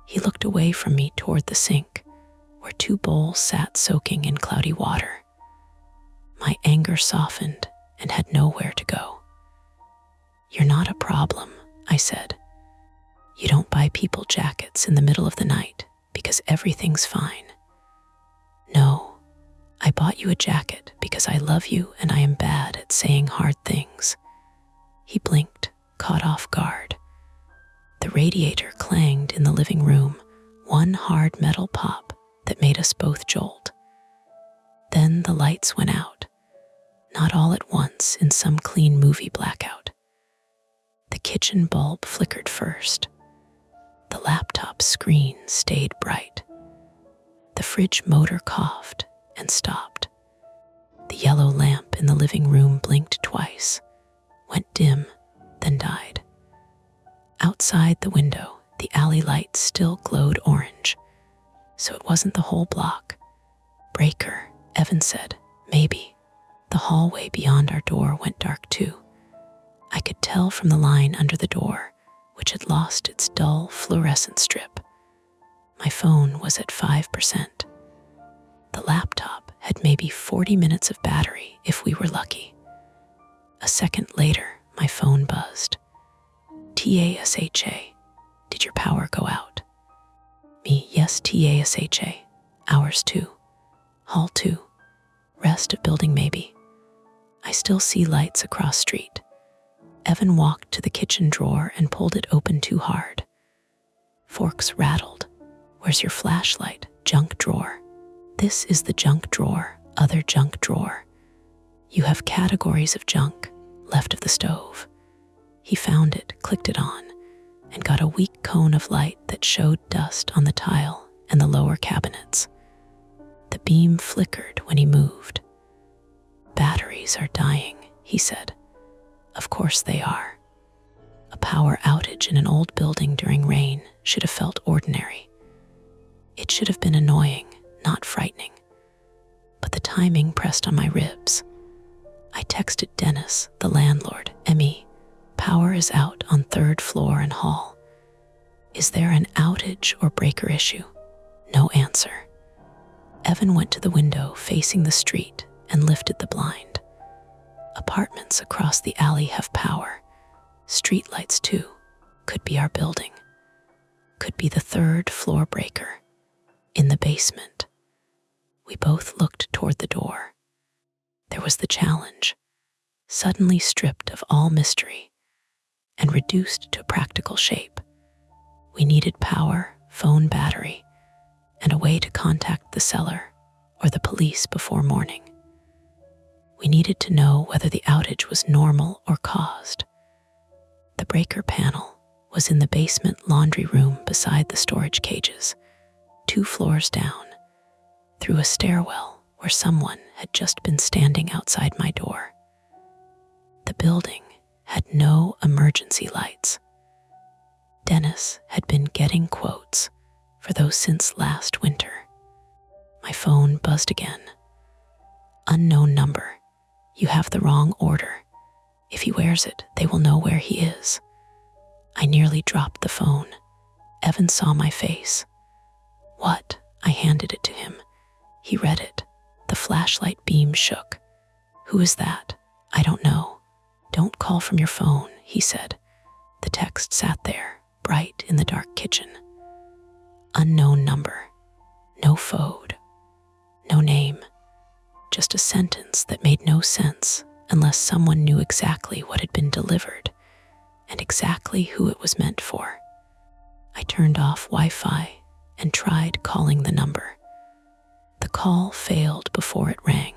He looked away from me toward the sink, where 2 bowls sat soaking in cloudy water. My anger softened and had nowhere to go. "You're not a problem," I said. "You don't buy people jackets in the middle of the night because everything's fine. No, I bought you a jacket because I love you and I am bad at saying hard things." He blinked, caught off guard. The radiator clanged in the living room, one hard metal pop that made us both jolt. Then the lights went out, not all at once in some clean movie blackout. The kitchen bulb flickered first. The laptop screen stayed bright. The fridge motor coughed and stopped. The yellow lamp in the living room blinked twice, went dim, then died. Outside the window, the alley light still glowed orange. So it wasn't the whole block. "Breaker," Evan said. "Maybe." The hallway beyond our door went dark too. I could tell from the line under the door, which had lost its dull fluorescent strip. My phone was at 5%. The laptop had maybe 40 minutes of battery if we were lucky. A second later, my phone buzzed. "TASHA, did your power go out?" Me, "Yes, TASHA. Ours too. Hall 2. Rest of building maybe. I still see lights across street." Evan walked to the kitchen drawer and pulled it open too hard. Forks rattled. "Where's your flashlight? Junk drawer." "This is the junk drawer, other junk drawer. You have categories of junk left of the stove." He found it, clicked it on, and got a weak cone of light that showed dust on the tile and the lower cabinets. The beam flickered when he moved. "Batteries are dying," he said. Of course they are. A power outage in an old building during rain should have felt ordinary. It should have been annoying, not frightening. But the timing pressed on my ribs. I texted Dennis, the landlord, "Emmy, power is out on 3rd floor and hall. Is there an outage or breaker issue?" No answer. Evan went to the window facing the street and lifted the blind. Apartments across the alley have power. Streetlights too. Could be our building. Could be the 3rd floor breaker. In the basement. We both looked toward the door. There was the challenge, suddenly stripped of all mystery and reduced to practical shape. We needed power, phone battery, and a way to contact the seller or the police before morning. We needed to know whether the outage was normal or caused. The breaker panel was in the basement laundry room beside the storage cages, 2 floors down, through a stairwell where someone had just been standing outside my door. The building had no emergency lights. Dennis had been getting quotes for those since last winter. My phone buzzed again. "Unknown number. You have the wrong order. If he wears it, they will know where he is." I nearly dropped the phone. Evan saw my face. "What?" I handed it to him. He read it. The flashlight beam shook. "Who is that?" "I don't know." "Don't call from your phone," he said. The text sat there, bright in the dark kitchen. Unknown number. No phone. No name. Just a sentence that made no sense unless someone knew exactly what had been delivered and exactly who it was meant for. I turned off Wi-Fi and tried calling the number. The call failed before it rang.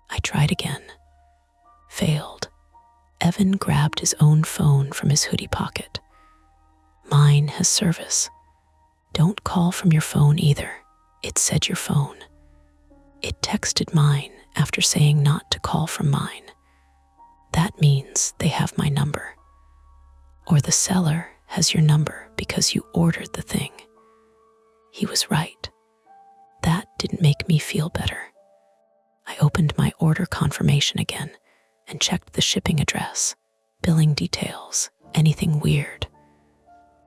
I tried again. Failed. Evan grabbed his own phone from his hoodie pocket. "Mine has service. Don't call from your phone either. It said your phone." It texted mine after saying not to call from mine. That means they have my number. Or the seller has your number because you ordered the thing. He was right. didn't make me feel better. I opened my order confirmation again and checked the shipping address, billing details, anything weird.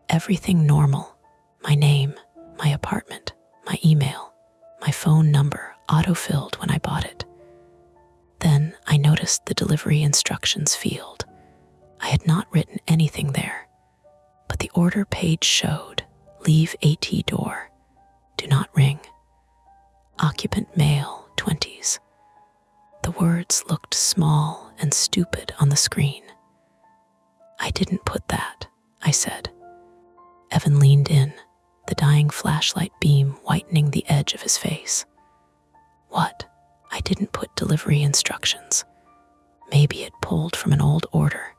Everything normal. My name, my apartment, my email, my phone number auto-filled when I bought it. Then I noticed the delivery instructions field. I had not written anything there, but the order page showed, leave AT door, do not ring. Occupant male, 20s. The words looked small and stupid on the screen. I didn't put that, I said. Evan leaned in, the dying flashlight beam whitening the edge of his face. What? I didn't put delivery instructions. Maybe it pulled from an old order.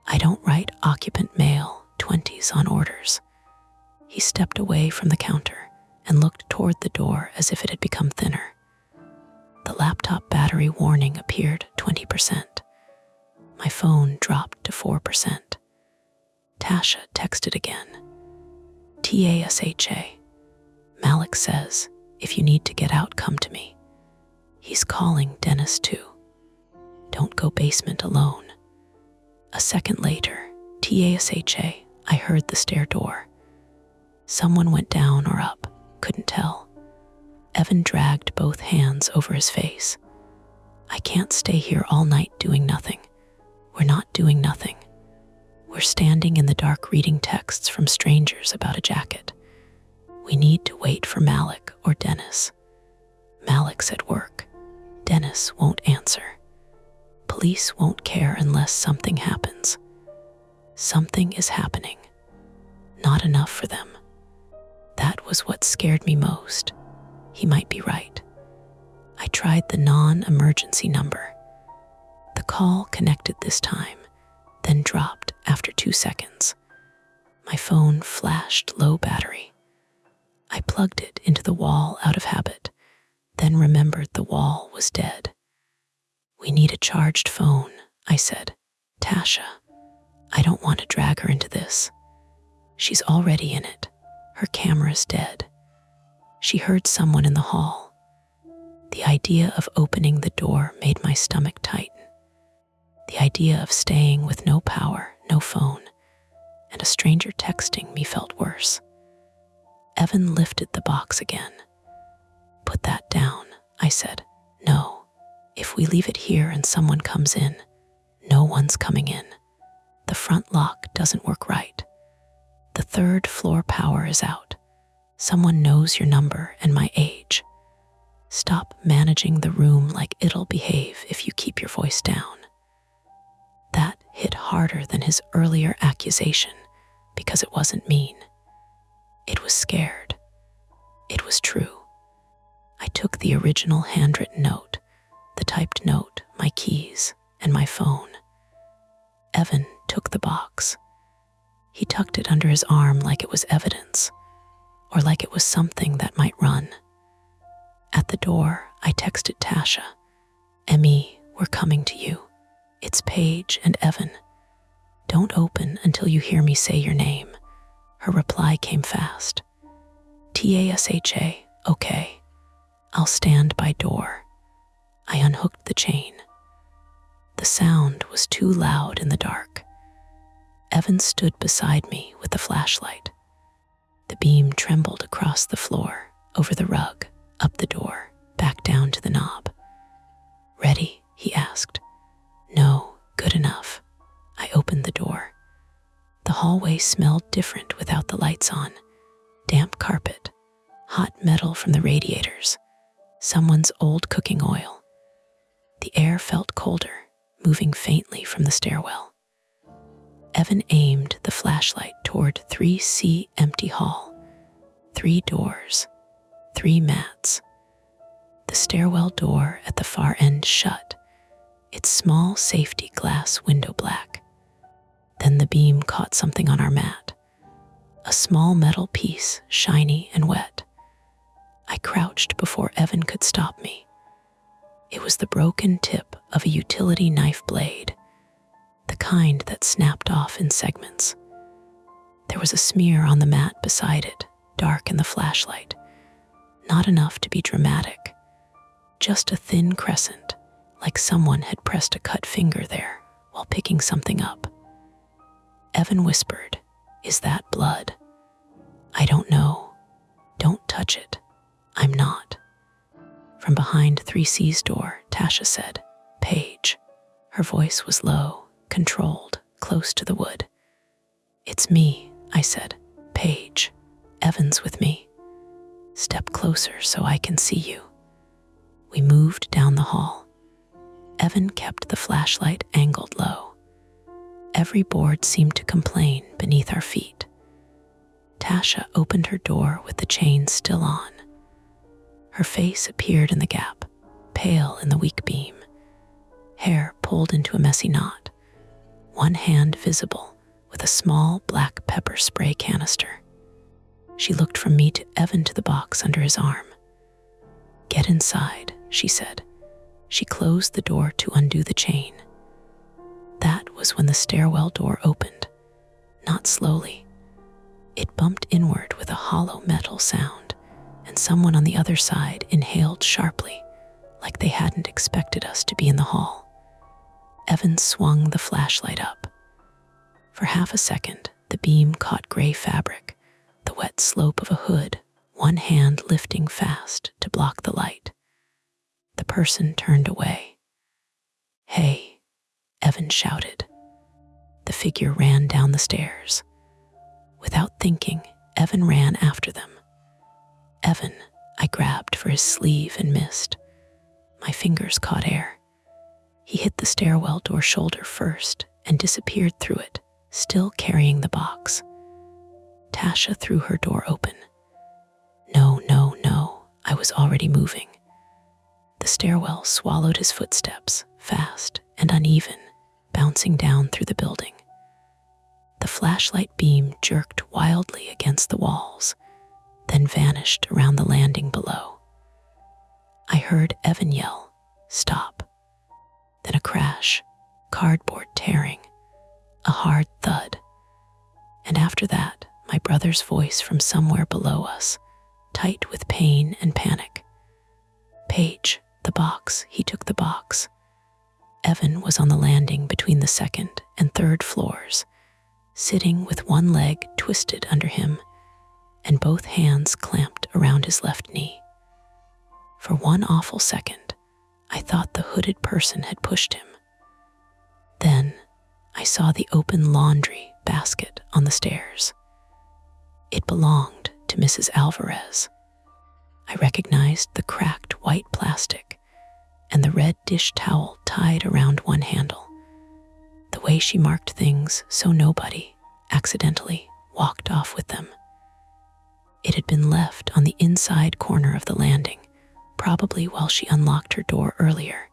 I don't write occupant male, 20s on orders. He stepped away from the counter and looked toward the door as if it had become thinner. The laptop battery warning appeared 20%. My phone dropped to 4%. Tasha texted again. TASHA. Malik says, if you need to get out, come to me. He's calling Dennis too. Don't go basement alone. A second later, TASHA, I heard the stair door. Someone went down or up, couldn't tell. Evan dragged both hands over his face. I can't stay here all night doing nothing. We're not doing nothing. We're standing in the dark reading texts from strangers about a jacket. We need to wait for Malik or Dennis. Malik's at work. Dennis won't answer. Police won't care unless something happens. Something is happening. Not enough for them. That was what scared me most. He might be right. I tried the non-emergency number. The call connected this time, then dropped after 2 seconds. My phone flashed low battery. I plugged it into the wall out of habit, then remembered the wall was dead. We need a charged phone, I said. Tasha, I don't want to drag her into this. She's already in it. Her camera's dead. She heard someone in the hall. The idea of opening the door made my stomach tighten. The idea of staying with no power, no phone, and a stranger texting me felt worse. Evan lifted the box again. Put that down, I said. No, if we leave it here and someone comes in, no one's coming in. The front lock doesn't work right. The 3rd floor power is out. Someone knows your number and my age. Stop managing the room like it'll behave if you keep your voice down. That hit harder than his earlier accusation because it wasn't mean. It was scared. It was true. I took the original handwritten note, the typed note, my keys, and my phone. Evan took the box. He tucked it under his arm like it was evidence, or like it was something that might run. At the door, I texted Tasha, Emmy, we're coming to you. It's Paige and Evan. Don't open until you hear me say your name. Her reply came fast. TASHA, okay. I'll stand by door. I unhooked the chain. The sound was too loud in the dark. Evan stood beside me with the flashlight. The beam trembled across the floor, over the rug, up the door, back down to the knob. Ready? He asked. No, good enough. I opened the door. The hallway smelled different without the lights on. Damp carpet, hot metal from the radiators, someone's old cooking oil. The air felt colder, moving faintly from the stairwell. Evan aimed the flashlight toward 3C empty hall. 3 doors, 3 mats. The stairwell door at the far end shut, its small safety glass window black. Then the beam caught something on our mat, a small metal piece, shiny and wet. I crouched before Evan could stop me. It was the broken tip of a utility knife blade, the kind that snapped off in segments. There was a smear on the mat beside it, dark in the flashlight. Not enough to be dramatic, just a thin crescent, like someone had pressed a cut finger there while picking something up. Evan whispered, "Is that blood?" "I don't know. Don't touch it. I'm not." From behind 3C's door, Tasha said, "Paige." Her voice was low, controlled, close to the wood. "It's me," I said. "Paige. Evan's with me. Step closer so I can see you." We moved down the hall. Evan kept the flashlight angled low. Every board seemed to complain beneath our feet. Tasha opened her door with the chain still on. Her face appeared in the gap, pale in the weak beam, hair pulled into a messy knot, one hand visible with a small black pepper spray canister. She looked from me to Evan to the box under his arm. "Get inside," she said. She closed the door to undo the chain. That was when the stairwell door opened, not slowly. It bumped inward with a hollow metal sound, and someone on the other side inhaled sharply, like they hadn't expected us to be in the hall. Evan swung the flashlight up. For half a second, the beam caught gray fabric, the wet slope of a hood, one hand lifting fast to block the light. The person turned away. "Hey," Evan shouted. The figure ran down the stairs. Without thinking, Evan ran after them. "Evan," I grabbed for his sleeve and missed. My fingers caught air. He hit the stairwell door shoulder first and disappeared through it, still carrying the box. Tasha threw her door open. No, I was already moving. The stairwell swallowed his footsteps, fast and uneven, bouncing down through the building. The flashlight beam jerked wildly against the walls, then vanished around the landing below. I heard Evan yell, "Stop." Then a crash, cardboard tearing, a hard thud. And after that, my brother's voice from somewhere below us, tight with pain and panic. "Paige, the box." He took the box. Evan was on the landing between the second and third floors, sitting with one leg twisted under him and both hands clamped around his left knee. For one awful second, I thought the hooded person had pushed him. Then I saw the open laundry basket on the stairs. It belonged to Mrs. Alvarez. I recognized the cracked white plastic and the red dish towel tied around one handle, the way she marked things so nobody, accidentally, walked off with them. It had been left on the inside corner of the landing, probably while she unlocked her door earlier,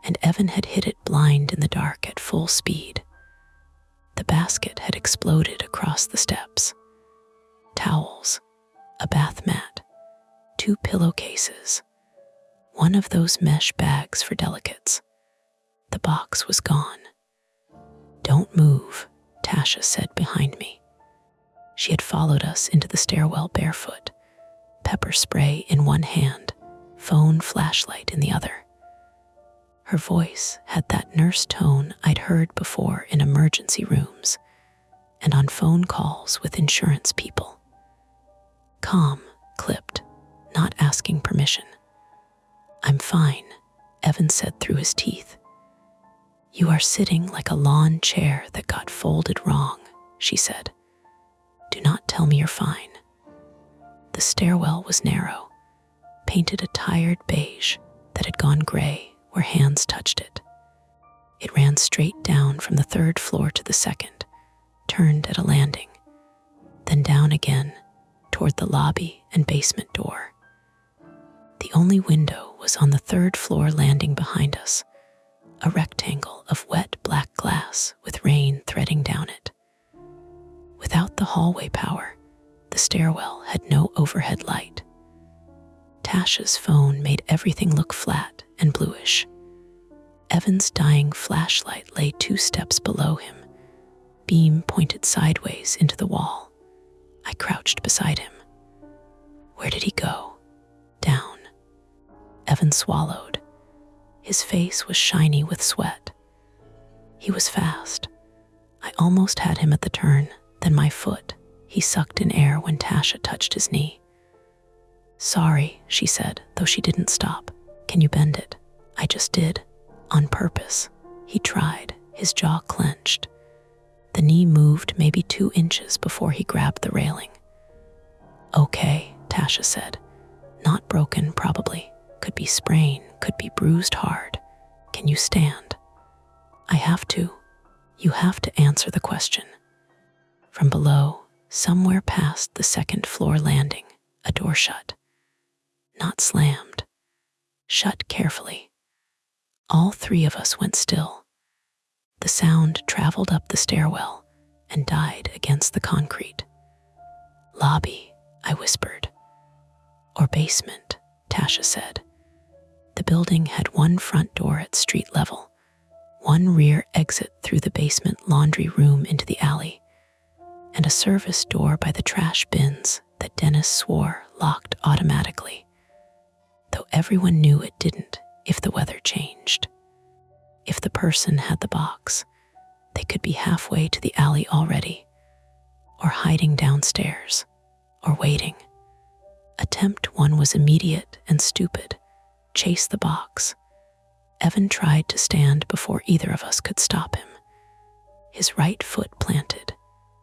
and Evan had hit it blind in the dark at full speed. The basket had exploded across the steps. Towels, a bath mat, 2 pillowcases, one of those mesh bags for delicates. The box was gone. "Don't move," Tasha said behind me. She had followed us into the stairwell barefoot, pepper spray in one hand, phone flashlight in the other. Her voice had that nurse tone I'd heard before in emergency rooms and on phone calls with insurance people. Calm, clipped, not asking permission. "I'm fine," Evan said through his teeth. "You are sitting like a lawn chair that got folded wrong," she said. "Do not tell me you're fine." The stairwell was narrow, painted a tired beige that had gone gray where hands touched it. It ran straight down from the third floor to the second, turned at a landing, then down again toward the lobby and basement door. The only window was on the third floor landing behind us, a rectangle of wet black glass with rain threading down it. Without the hallway power, the stairwell had no overhead light. Tasha's phone made everything look flat and bluish. Evan's dying flashlight lay 2 steps below him, beam pointed sideways into the wall. I crouched beside him. "Where did he go?" Down. Evan swallowed. His face was shiny with sweat. He was fast. I almost had him at the turn, then my foot. He sucked in air when Tasha touched his knee. "Sorry," she said, though she didn't stop. "Can you bend it?" I just did. On purpose. He tried, his jaw clenched. The knee moved maybe 2 inches before he grabbed the railing. "Okay," Tasha said. "Not broken, probably. Could be sprain, could be bruised hard. Can you stand?" "I have to." "You have to answer the question." From below, somewhere past the second-floor landing, a door shut. Not slammed. Shut carefully. All 3 of us went still. The sound traveled up the stairwell and died against the concrete. "Lobby," I whispered. "Or basement," Tasha said. The building had one front door at street level, one rear exit through the basement laundry room into the alley, and a service door by the trash bins that Dennis swore locked automatically, though everyone knew it didn't if the weather changed. If the person had the box, they could be halfway to the alley already, or hiding downstairs, or waiting. Attempt 1 was immediate and stupid. Chase the box. Evan tried to stand before either of us could stop him. His right foot planted,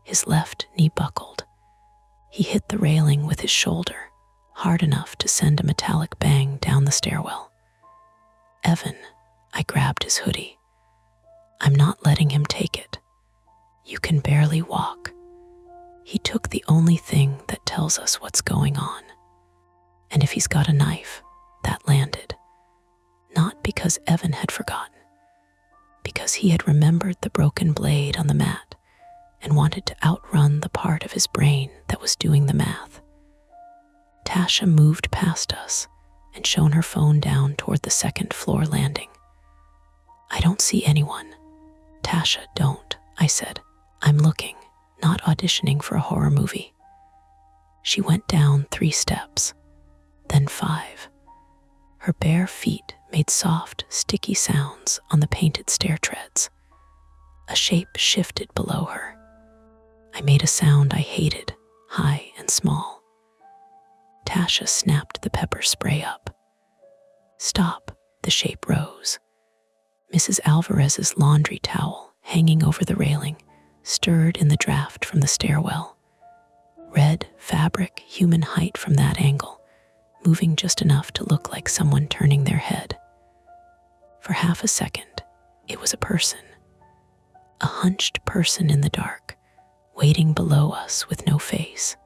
his left knee buckled. He hit the railing with his shoulder, hard enough to send a metallic bang down the stairwell. "Evan," I grabbed his hoodie. "I'm not letting him take it. You can barely walk." He took the only thing that tells us what's going on. And if he's got a knife, that landed. Not because Evan had forgotten, because he had remembered the broken blade on the mat and wanted to outrun the part of his brain that was doing the math. Tasha moved past us and shone her phone down toward the second-floor landing. "I don't see anyone." "Tasha, don't," I said. "I'm looking, not auditioning for a horror movie." She went down 3 steps, then 5. Her bare feet made soft, sticky sounds on the painted stair treads. A shape shifted below her. I made a sound I hated, high and small. Tasha snapped the pepper spray up. "Stop," the shape rose. Mrs. Alvarez's laundry towel, hanging over the railing, stirred in the draft from the stairwell. Red fabric, human height from that angle, moving just enough to look like someone turning their head. For half a second, it was a person. A hunched person in the dark, waiting below us with no face.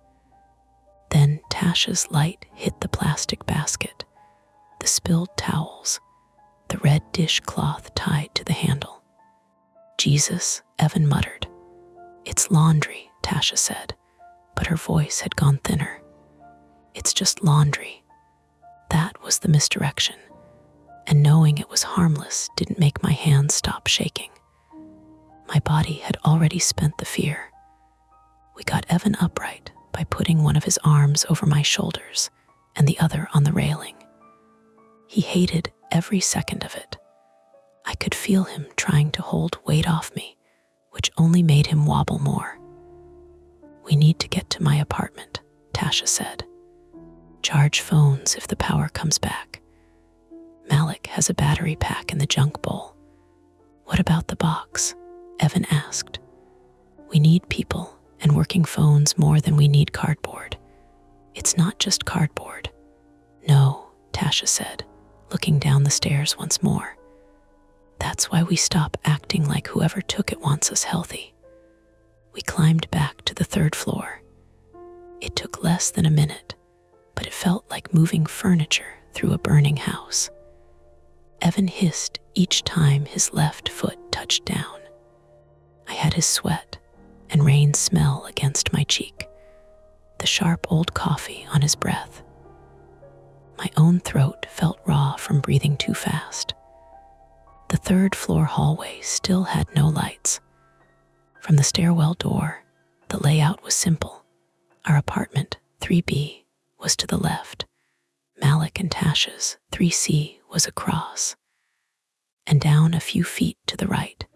Then Tasha's light hit the plastic basket, the spilled towels, the red dishcloth tied to the handle. "Jesus," Evan muttered. "It's laundry," Tasha said, but her voice had gone thinner. "It's just laundry." That was the misdirection, and knowing it was harmless didn't make my hands stop shaking. My body had already spent the fear. We got Evan upright by putting one of his arms over my shoulders and the other on the railing. He hated every second of it. I could feel him trying to hold weight off me, which only made him wobble more. "We need to get to my apartment," Tasha said. "Charge phones if the power comes back. Malik has a battery pack in the junk bowl." "What about the box?" Evan asked. "We need people and working phones more than we need cardboard. It's not just cardboard." "No," Tasha said, looking down the stairs once more. "That's why we stop acting like whoever took it wants us healthy." We climbed back to the 3rd floor. It took less than a minute, but it felt like moving furniture through a burning house. Evan hissed each time his left foot touched down. I had his sweat and rain smell against my cheek, the sharp old coffee on his breath. My own throat felt raw from breathing too fast. The 3rd floor hallway still had no lights. From the stairwell door, the layout was simple. Our apartment, 3B, was to the left. Malik and Tasha's 3C was across, and down a few feet to the right,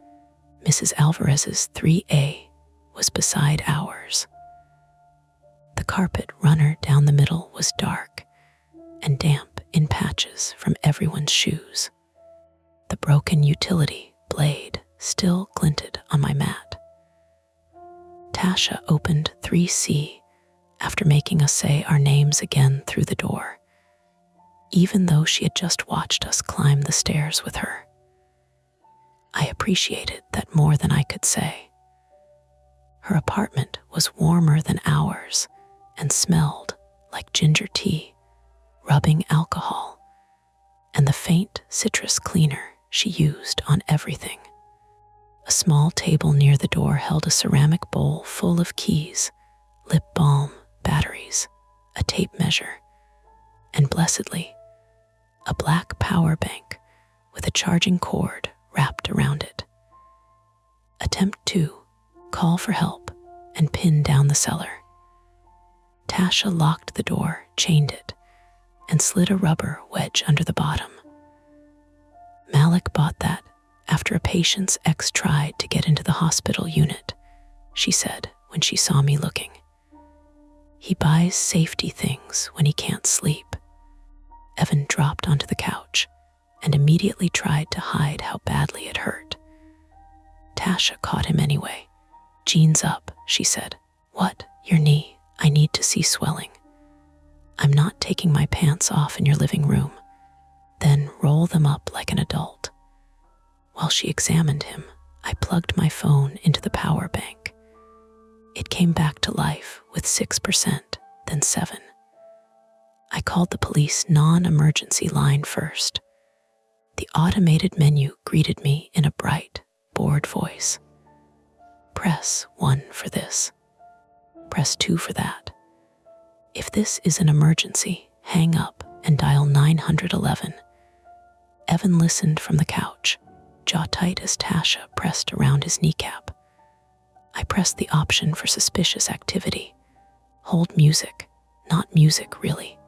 Mrs. Alvarez's 3A was beside ours. The carpet runner down the middle was dark and damp in patches from everyone's shoes. The broken utility blade still glinted on my mat. Tasha opened 3C after making us say our names again through the door, even though she had just watched us climb the stairs with her. I appreciated that more than I could say. Her apartment was warmer than ours and smelled like ginger tea, rubbing alcohol, and the faint citrus cleaner she used on everything. A small table near the door held a ceramic bowl full of keys, lip balm, batteries, a tape measure, and blessedly, a black power bank with a charging cord wrapped around it. Attempt 2, call for help, and pin down the cellar. Tasha locked the door, chained it, and slid a rubber wedge under the bottom. Malik bought that after a patient's ex tried to get into the hospital unit, she said when she saw me looking. He buys safety things when he can't sleep. Evan dropped onto the couch and immediately tried to hide how badly it hurt. Tasha caught him anyway. Jeans up, she said. What? Your knee? I need to see swelling. I'm not taking my pants off in your living room. Then roll them up like an adult. While she examined him, I plugged my phone into the power bank. It came back to life with 6%, then 7%. I called the police non-emergency line first. The automated menu greeted me in a bright, bored voice. Press 1 for this. Press 2 for that. If this is an emergency, hang up and dial 911. Evan listened from the couch, jaw tight as Tasha pressed around his kneecap. I pressed the option for suspicious activity. Hold music, not music really.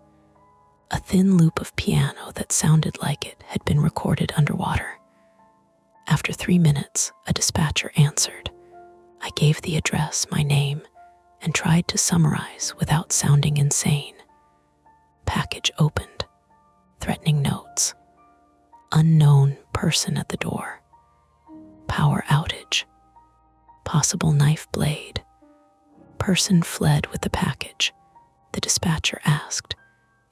A thin loop of piano that sounded like it had been recorded underwater. After 3 minutes, a dispatcher answered. I gave the address, my name, and tried to summarize without sounding insane. Package opened. Threatening notes. Unknown person at the door. Power outage. Possible knife blade. Person fled with the package. The dispatcher asked,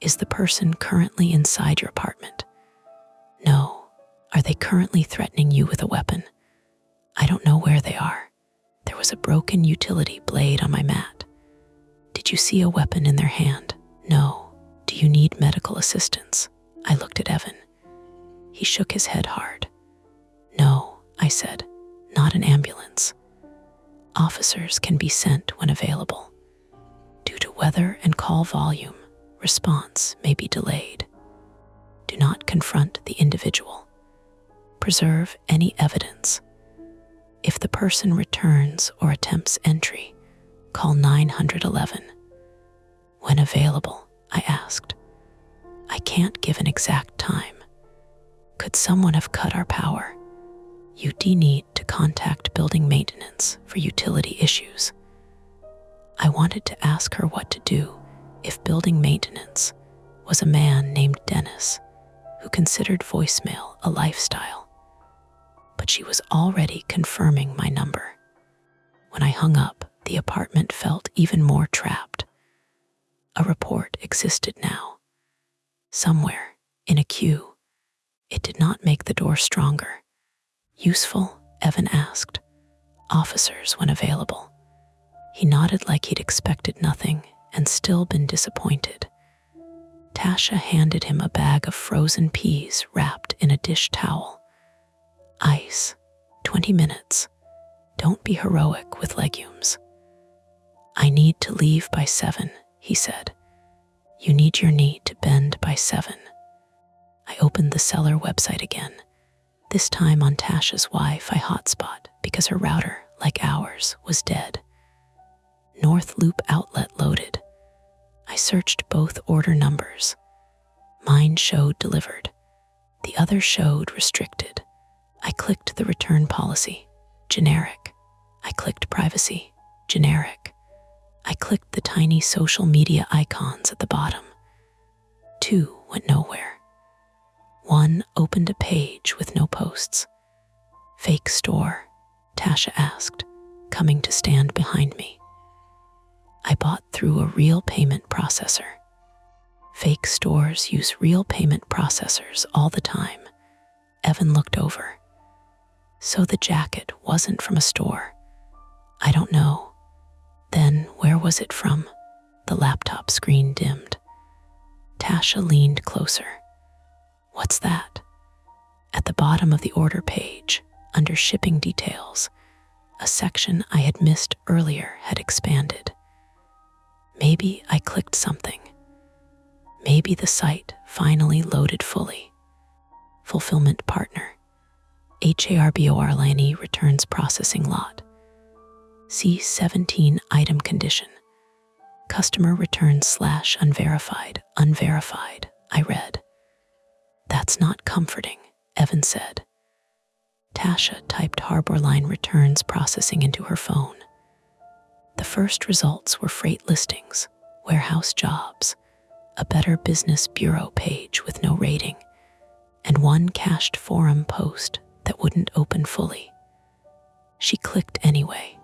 is the person currently inside your apartment? No. Are they currently threatening you with a weapon? I don't know where they are. There was a broken utility blade on my mat. Did you see a weapon in their hand? No. Do you need medical assistance? I looked at Evan. He shook his head hard. No, I said, not an ambulance. Officers can be sent when available. Due to weather and call volume, response may be delayed. Do not confront the individual. Preserve any evidence. If the person returns or attempts entry, call 911. When available, I asked. I can't give an exact time. Could someone have cut our power? UD need to contact building maintenance for utility issues. I wanted to ask her what to do if building maintenance was a man named Dennis who considered voicemail a lifestyle. But she was already confirming my number. When I hung up, the apartment felt even more trapped. A report existed now. Somewhere, in a queue. It did not make the door stronger. Useful? Evan asked. Officers when available. He nodded like he'd expected nothing and still been disappointed. Tasha handed him a bag of frozen peas wrapped in a dish towel. Ice. 20 minutes. Don't be heroic with legumes. I need to leave by 7, he said. You need your knee to bend by 7. I opened the seller website again, this time on Tasha's Wi-Fi hotspot because her router, like ours, was dead. North Loop outlet loaded. I searched both order numbers. Mine showed delivered. The other showed restricted. I clicked the return policy. Generic. I clicked privacy. Generic. I clicked the tiny social media icons at the bottom. 2 went nowhere. 1 opened a page with no posts. Fake store, Tasha asked, coming to stand behind me. I bought through a real payment processor. Fake stores use real payment processors all the time. Evan looked over. So the jacket wasn't from a store. I don't know. Then where was it from? The laptop screen dimmed. Tasha leaned closer. What's that? At the bottom of the order page, under shipping details, a section I had missed earlier had expanded. Maybe I clicked something. Maybe the site finally loaded fully. Fulfillment partner. HARBORLINE returns processing lot. C17 item condition. Customer returns / unverified, unverified, I read. That's not comforting, Evan said. Tasha typed Harborline returns processing into her phone. The first results were freight listings, warehouse jobs, a Better Business Bureau page with no rating, and 1 cached forum post that wouldn't open fully. She clicked anyway.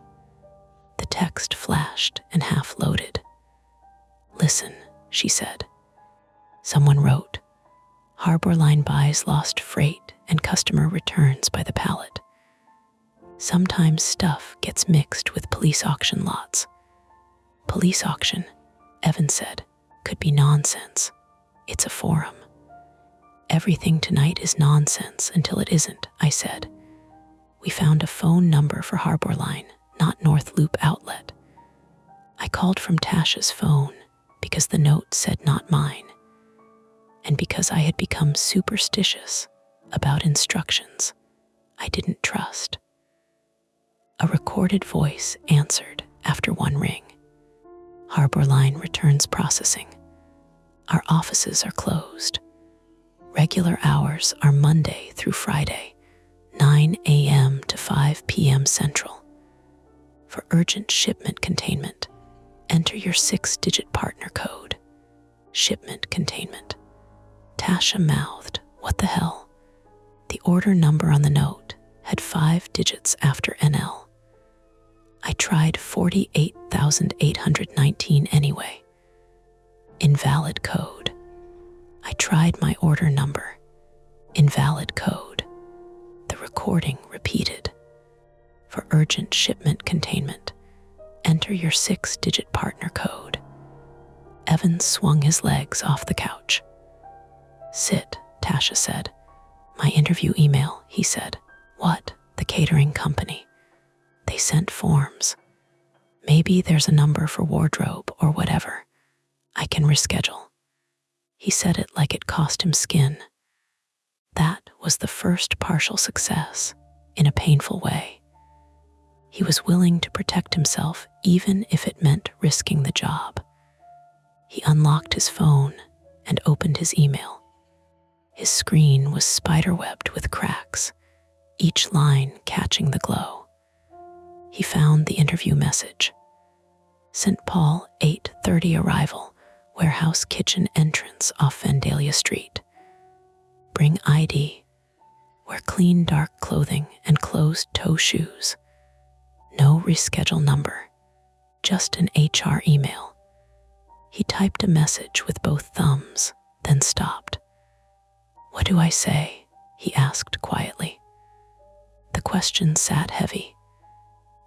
The text flashed and half loaded. Listen, she said. Someone wrote, Harborline buys lost freight and customer returns by the pallet. Sometimes stuff gets mixed with police auction lots. Police auction, Evan said, could be nonsense. It's a forum. Everything tonight is nonsense until it isn't, I said. We found a phone number for Harborline, not North Loop Outlet. I called from Tasha's phone because the note said not mine, and because I had become superstitious about instructions I didn't trust. A recorded voice answered after 1 ring. Harborline returns processing. Our offices are closed. Regular hours are Monday through Friday, 9 a.m. to 5 p.m. Central. For urgent shipment containment, enter your 6-digit partner code. Shipment containment. Tasha mouthed, what the hell? The order number on the note had 5 digits after NL. I tried 48,819 anyway. Invalid code. I tried my order number. Invalid code. The recording repeated. For urgent shipment containment, enter your 6-digit partner code. Evan swung his legs off the couch. Sit, Tasha said. My interview email, he said. What? The catering company. They sent forms. Maybe there's a number for wardrobe or whatever. I can reschedule. He said it like it cost him skin. That was the first partial success, in a painful way. He was willing to protect himself even if it meant risking the job. He unlocked his phone and opened his email. His screen was spiderwebbed with cracks, each line catching the glow. He found the interview message. St. Paul, 8:30 arrival, warehouse kitchen entrance off Vandalia Street. Bring ID. Wear clean dark clothing and closed-toe shoes. No reschedule number, just an HR email. He typed a message with both thumbs, then stopped. What do I say? He asked quietly. The question sat heavy.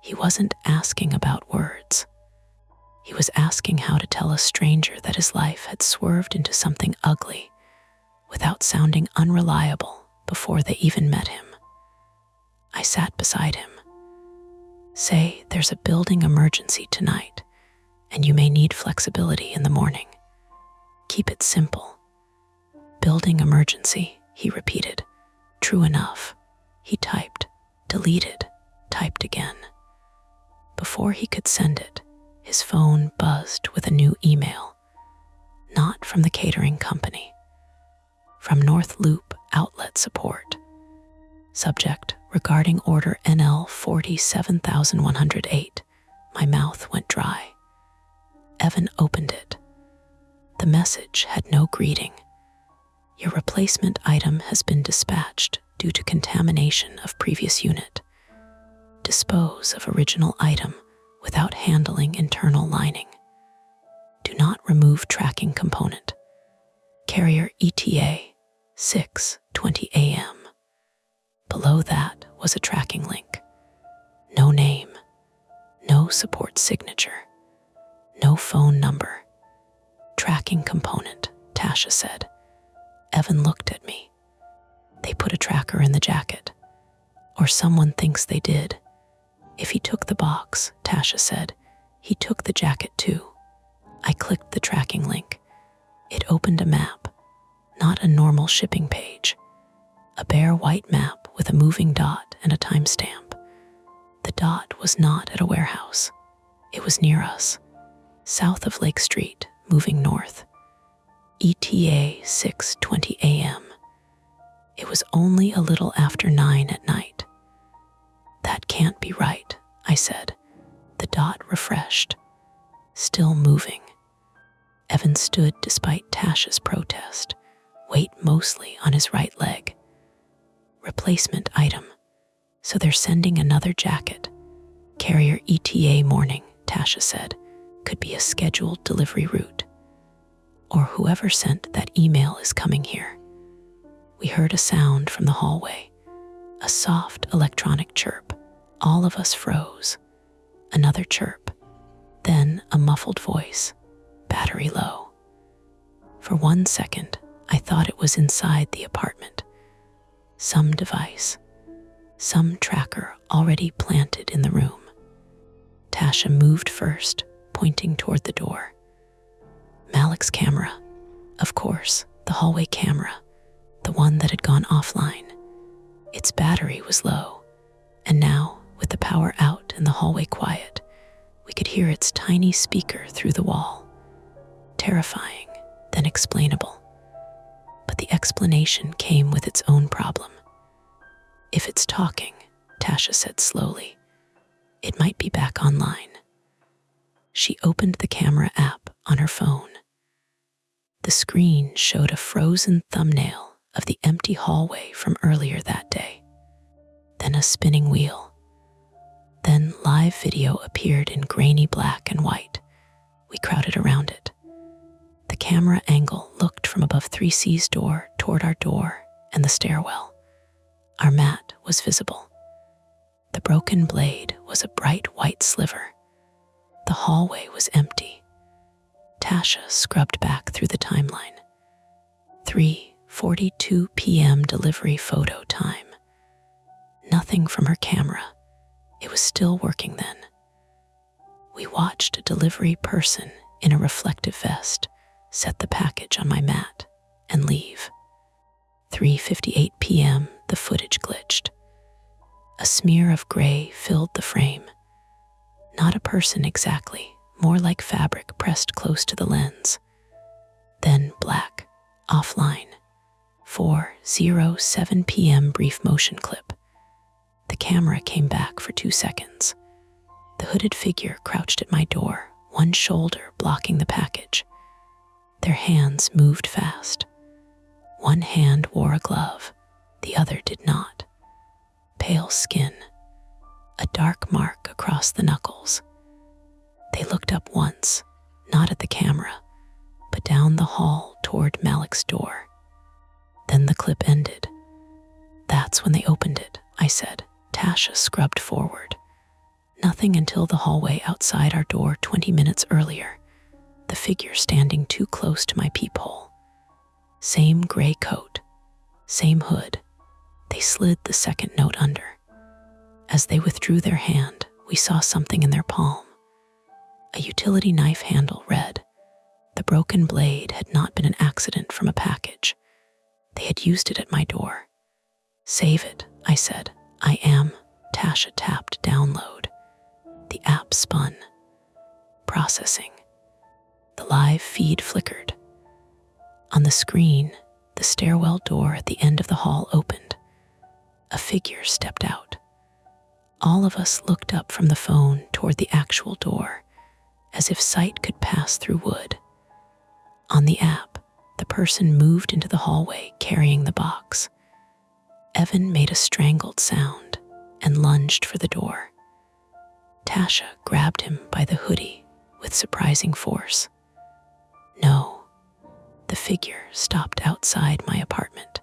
He wasn't asking about words. He was asking how to tell a stranger that his life had swerved into something ugly without sounding unreliable before they even met him. I sat beside him. Say there's a building emergency tonight, and you may need flexibility in the morning. Keep it simple. Building emergency, he repeated. True enough. He typed, deleted, typed again. Before he could send it, his phone buzzed with a new email. Not from the catering company. From North Loop Outlet Support. Subject: regarding order NL 47108. My mouth went dry. Evan opened it. The message had no greeting. Your replacement item has been dispatched due to contamination of previous unit. Dispose of original item without handling internal lining. Do not remove tracking component. Carrier ETA 6:20 a.m. Below that was a tracking link. No name, no support signature, no phone number. Tracking component, Tasha said. Evan looked at me. They put a tracker in the jacket. Or someone thinks they did. If he took the box, Tasha said, he took the jacket too. I clicked the tracking link. It opened a map, not a normal shipping page. A bare white map with a moving dot and a timestamp. The dot was not at a warehouse. It was near us, south of Lake Street, moving north. ETA 6:20 a.m. It was only a little after 9 at night. That can't be right, I said. The dot refreshed, still moving. Evan stood despite Tasha's protest, weight mostly on his right leg. Replacement item. So they're sending another jacket. Carrier ETA morning, Tasha said, could be a scheduled delivery route. Or whoever sent that email is coming here. We heard a sound from the hallway, a soft electronic chirp. All of us froze. Another chirp, then a muffled voice, battery low. For 1 second, I thought it was inside the apartment. Some device, some tracker already planted in the room. Tasha moved first, pointing toward the door. Malik's camera, of course, the hallway camera, the one that had gone offline. Its battery was low, and now, with the power out and the hallway quiet, we could hear its tiny speaker through the wall. Terrifying, then explainable. But the explanation came with its own problem. If it's talking, Tasha said slowly, it might be back online. She opened the camera app on her phone. The screen showed a frozen thumbnail of the empty hallway from earlier that day. Then a spinning wheel. Then live video appeared in grainy black and white. We crowded around it. The camera angle looked from above 3C's door toward our door and the stairwell. Our mat was visible. The broken blade was a bright white sliver. The hallway was empty. Tasha scrubbed back through the timeline. 3:42 p.m. delivery photo time. Nothing from her camera. It was still working then. We watched a delivery person in a reflective vest set the package on my mat and leave. 3:58 p.m. the footage glitched. A smear of gray filled the frame. Not a person exactly, more like fabric pressed close to the lens. Then black, offline. 4:07 p.m. brief motion clip. The camera came back for 2 seconds. The hooded figure crouched at my door, one shoulder blocking the package. Their hands moved fast. One hand wore a glove, the other did not. Pale skin, a dark mark across the knuckles. They looked up once, not at the camera, but down the hall toward Malik's door. Then the clip ended. That's when they opened it, I said. Tasha scrubbed forward. Nothing until the hallway outside our door 20 minutes earlier, the figure standing too close to my peephole. Same gray coat, same hood. They slid the second note under. As they withdrew their hand, we saw something in their palm. A utility knife handle read. The broken blade had not been an accident from a package. They had used it at my door. Save it, I said. I am. Tasha tapped download. The app spun. Processing. The live feed flickered. On the screen, The stairwell door at the end of the hall opened. A figure stepped out. All of us looked up from the phone toward the actual door, as if sight could pass through wood. On the app, the person moved into the hallway carrying the box. Evan made a strangled sound and lunged for the door. Tasha grabbed him by the hoodie with surprising force. No, the figure stopped outside my apartment.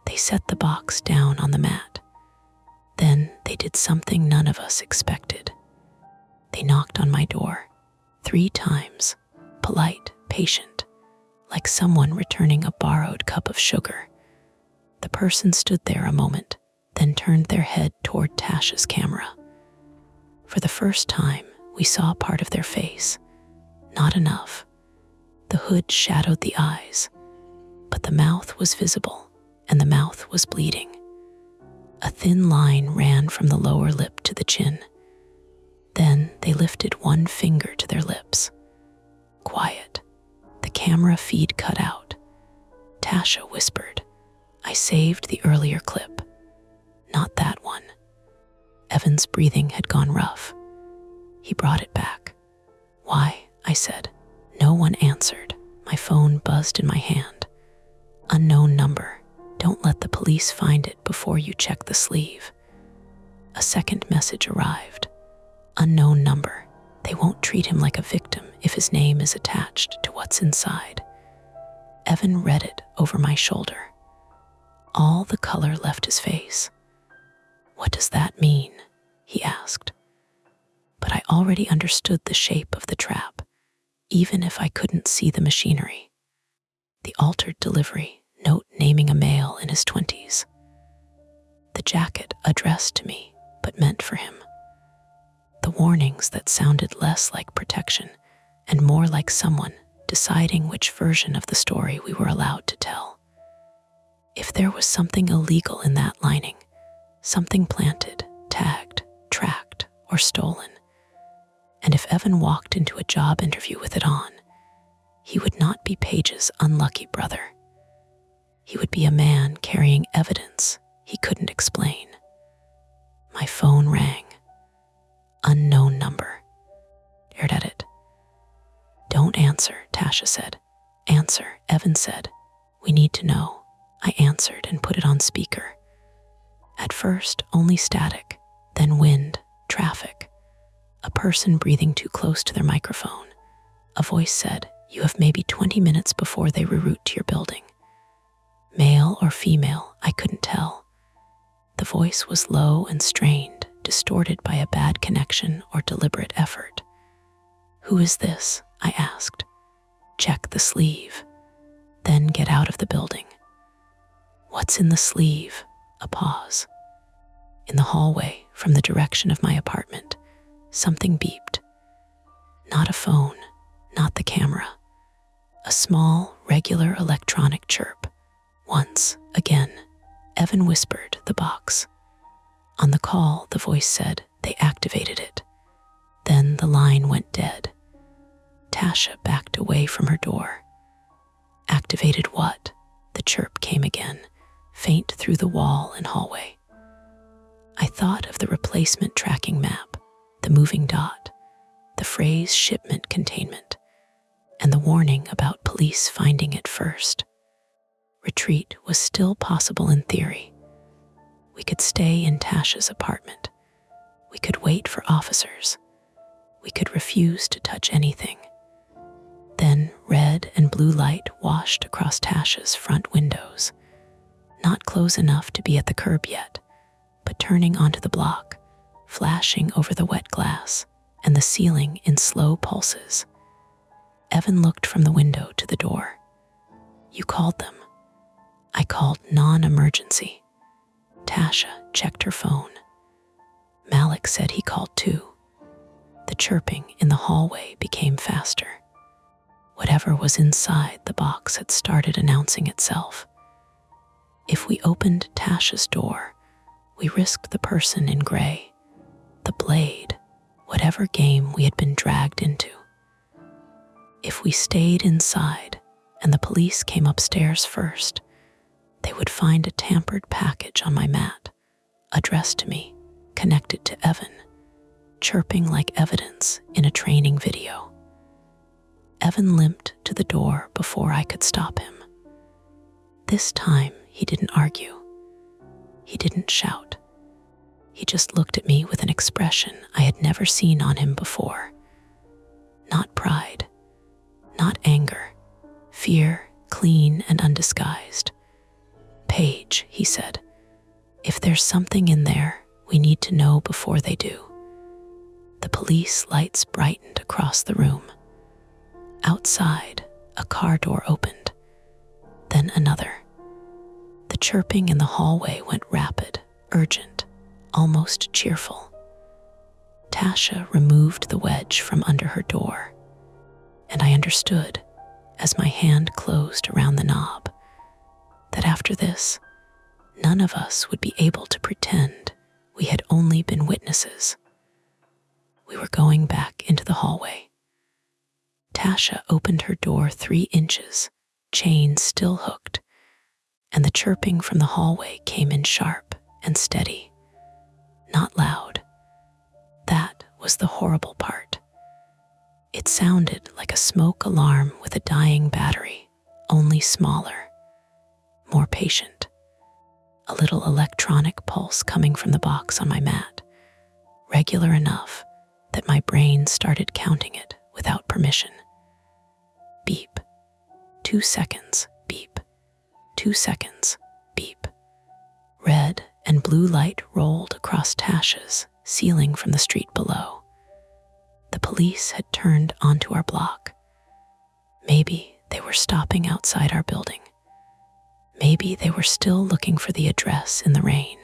They set the box down on the mat. Then they did something none of us expected. They knocked on my door 3 times, polite, patient, like someone returning a borrowed cup of sugar. The person stood there a moment, then turned their head toward Tasha's camera. For the first time, we saw part of their face. Not enough. The hood shadowed the eyes, but the mouth was visible, and the mouth was bleeding. A thin line ran from the lower lip to the chin. Then they lifted one finger to their lips. Quiet. The camera feed cut out. Tasha whispered, "I saved the earlier clip." Not that one. Evan's breathing had gone rough. He brought it back. "Why?" I said. No one answered. My phone buzzed in my hand. "Unknown number. Don't let the police find it before you check the sleeve." A second message arrived. "Unknown number. They won't treat him like a victim if his name is attached to what's inside." Evan read it over my shoulder. All the color left his face. "What does that mean?" he asked. But I already understood the shape of the trap, even if I couldn't see the machinery. The altered delivery, note naming a male in his 20s. The jacket addressed to me, but meant for him. The warnings that sounded less like protection and more like someone deciding which version of the story we were allowed to tell. If there was something illegal in that lining, something planted, tagged, tracked, or stolen, and if Evan walked into a job interview with it on, he would not be Paige's unlucky brother. He would be a man carrying evidence he couldn't explain. My phone rang. Unknown number. Stared at it. "Don't answer," Tasha said. "Answer," Evan said. "We need to know." I answered and put it on speaker. At first, only static, then wind, traffic. A person breathing too close to their microphone. A voice said, "You have maybe 20 minutes before they reroute to your building." Male or female, I couldn't tell. The voice was low and strained, distorted by a bad connection or deliberate effort. "Who is this?" I asked. "Check the sleeve. Then get out of the building." "What's in the sleeve?" A pause. In the hallway, from the direction of my apartment, something beeped. Not a phone, not the camera. A small, regular electronic chirp. Once, again, Evan whispered the box. On the call, the voice said they activated it. Then the line went dead. Tasha backed away from her door. "Activated what?" The chirp came again, faint through the wall and hallway. I thought of the replacement tracking map, the moving dot, the phrase shipment containment, and the warning about police finding it first. Retreat was still possible in theory. We could stay in Tasha's apartment. We could wait for officers. We could refuse to touch anything. Then red and blue light washed across Tasha's front windows, not close enough to be at the curb yet, but turning onto the block, flashing over the wet glass and the ceiling in slow pulses. Evan looked from the window to the door. "You called them." I called non-emergency. Tasha checked her phone. Malik said he called too. The chirping in the hallway became faster. Whatever was inside the box had started announcing itself. If we opened Tasha's door, we risked the person in gray, the blade, whatever game we had been dragged into. If we stayed inside, and the police came upstairs first, they would find a tampered package on my mat, addressed to me, connected to Evan, chirping like evidence in a training video. Evan limped to the door before I could stop him. This time, he didn't argue. He didn't shout. He just looked at me with an expression I had never seen on him before. Not pride, not anger, fear, clean and undisguised. "Paige," he said, "if there's something in there, we need to know before they do." The police lights brightened across the room. Outside, a car door opened, then another. The chirping in the hallway went rapid, urgent, almost cheerful. Tasha removed the wedge from under her door, and I understood, as my hand closed around the knob, that after this, none of us would be able to pretend we had only been witnesses. We were going back into the hallway. Tasha opened her door 3 inches, chain still hooked, and the chirping from the hallway came in sharp and steady, not loud. That was the horrible part. It sounded like a smoke alarm with a dying battery, only smaller, more patient. A little electronic pulse coming from the box on my mat, regular enough that my brain started counting it without permission. Beep. 2 seconds, beep. 2 seconds, beep. Red and blue light rolled across Tasha's ceiling from the street below. The police had turned onto our block. Maybe they were stopping outside our building. Maybe they were still looking for the address in the rain.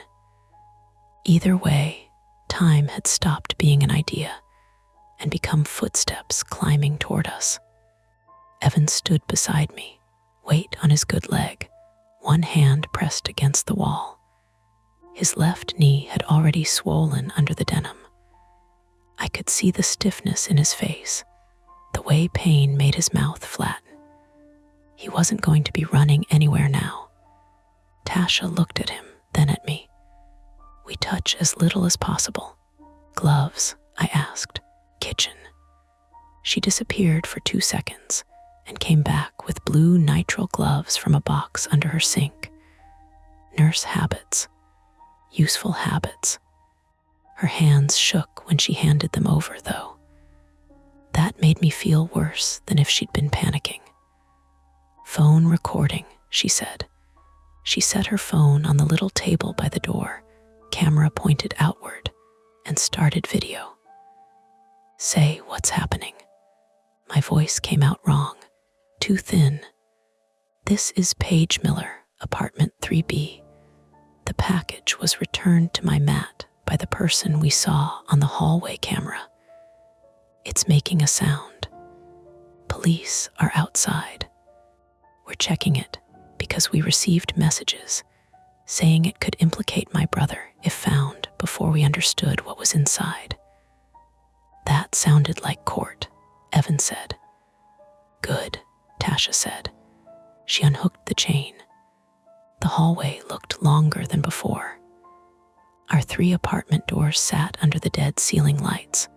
Either way, time had stopped being an idea and become footsteps climbing toward us. Evan stood beside me, weight on his good leg, one hand pressed against the wall. His left knee had already swollen under the denim. I could see the stiffness in his face, the way pain made his mouth flatten. He wasn't going to be running anywhere now. Tasha looked at him, then at me. "We touch as little as possible." "Gloves?" I asked. "Kitchen." She disappeared for 2 seconds and came back with blue nitrile gloves from a box under her sink. Nurse habits. Useful habits. Her hands shook when she handed them over, though. That made me feel worse than if she'd been panicking. "Phone recording," she said. She set her phone on the little table by the door, camera pointed outward, and started video. "Say what's happening." My voice came out wrong, too thin. "This is Paige Miller, apartment 3B. The package was returned to my mat by the person we saw on the hallway camera. It's making a sound. Police are outside. We're checking it because we received messages saying it could implicate my brother if found before we understood what was inside." "That sounded like court," Evan said. "Good," Tasha said. She unhooked the chain. The hallway looked longer than before. Our 3 apartment doors sat under the dead ceiling lights.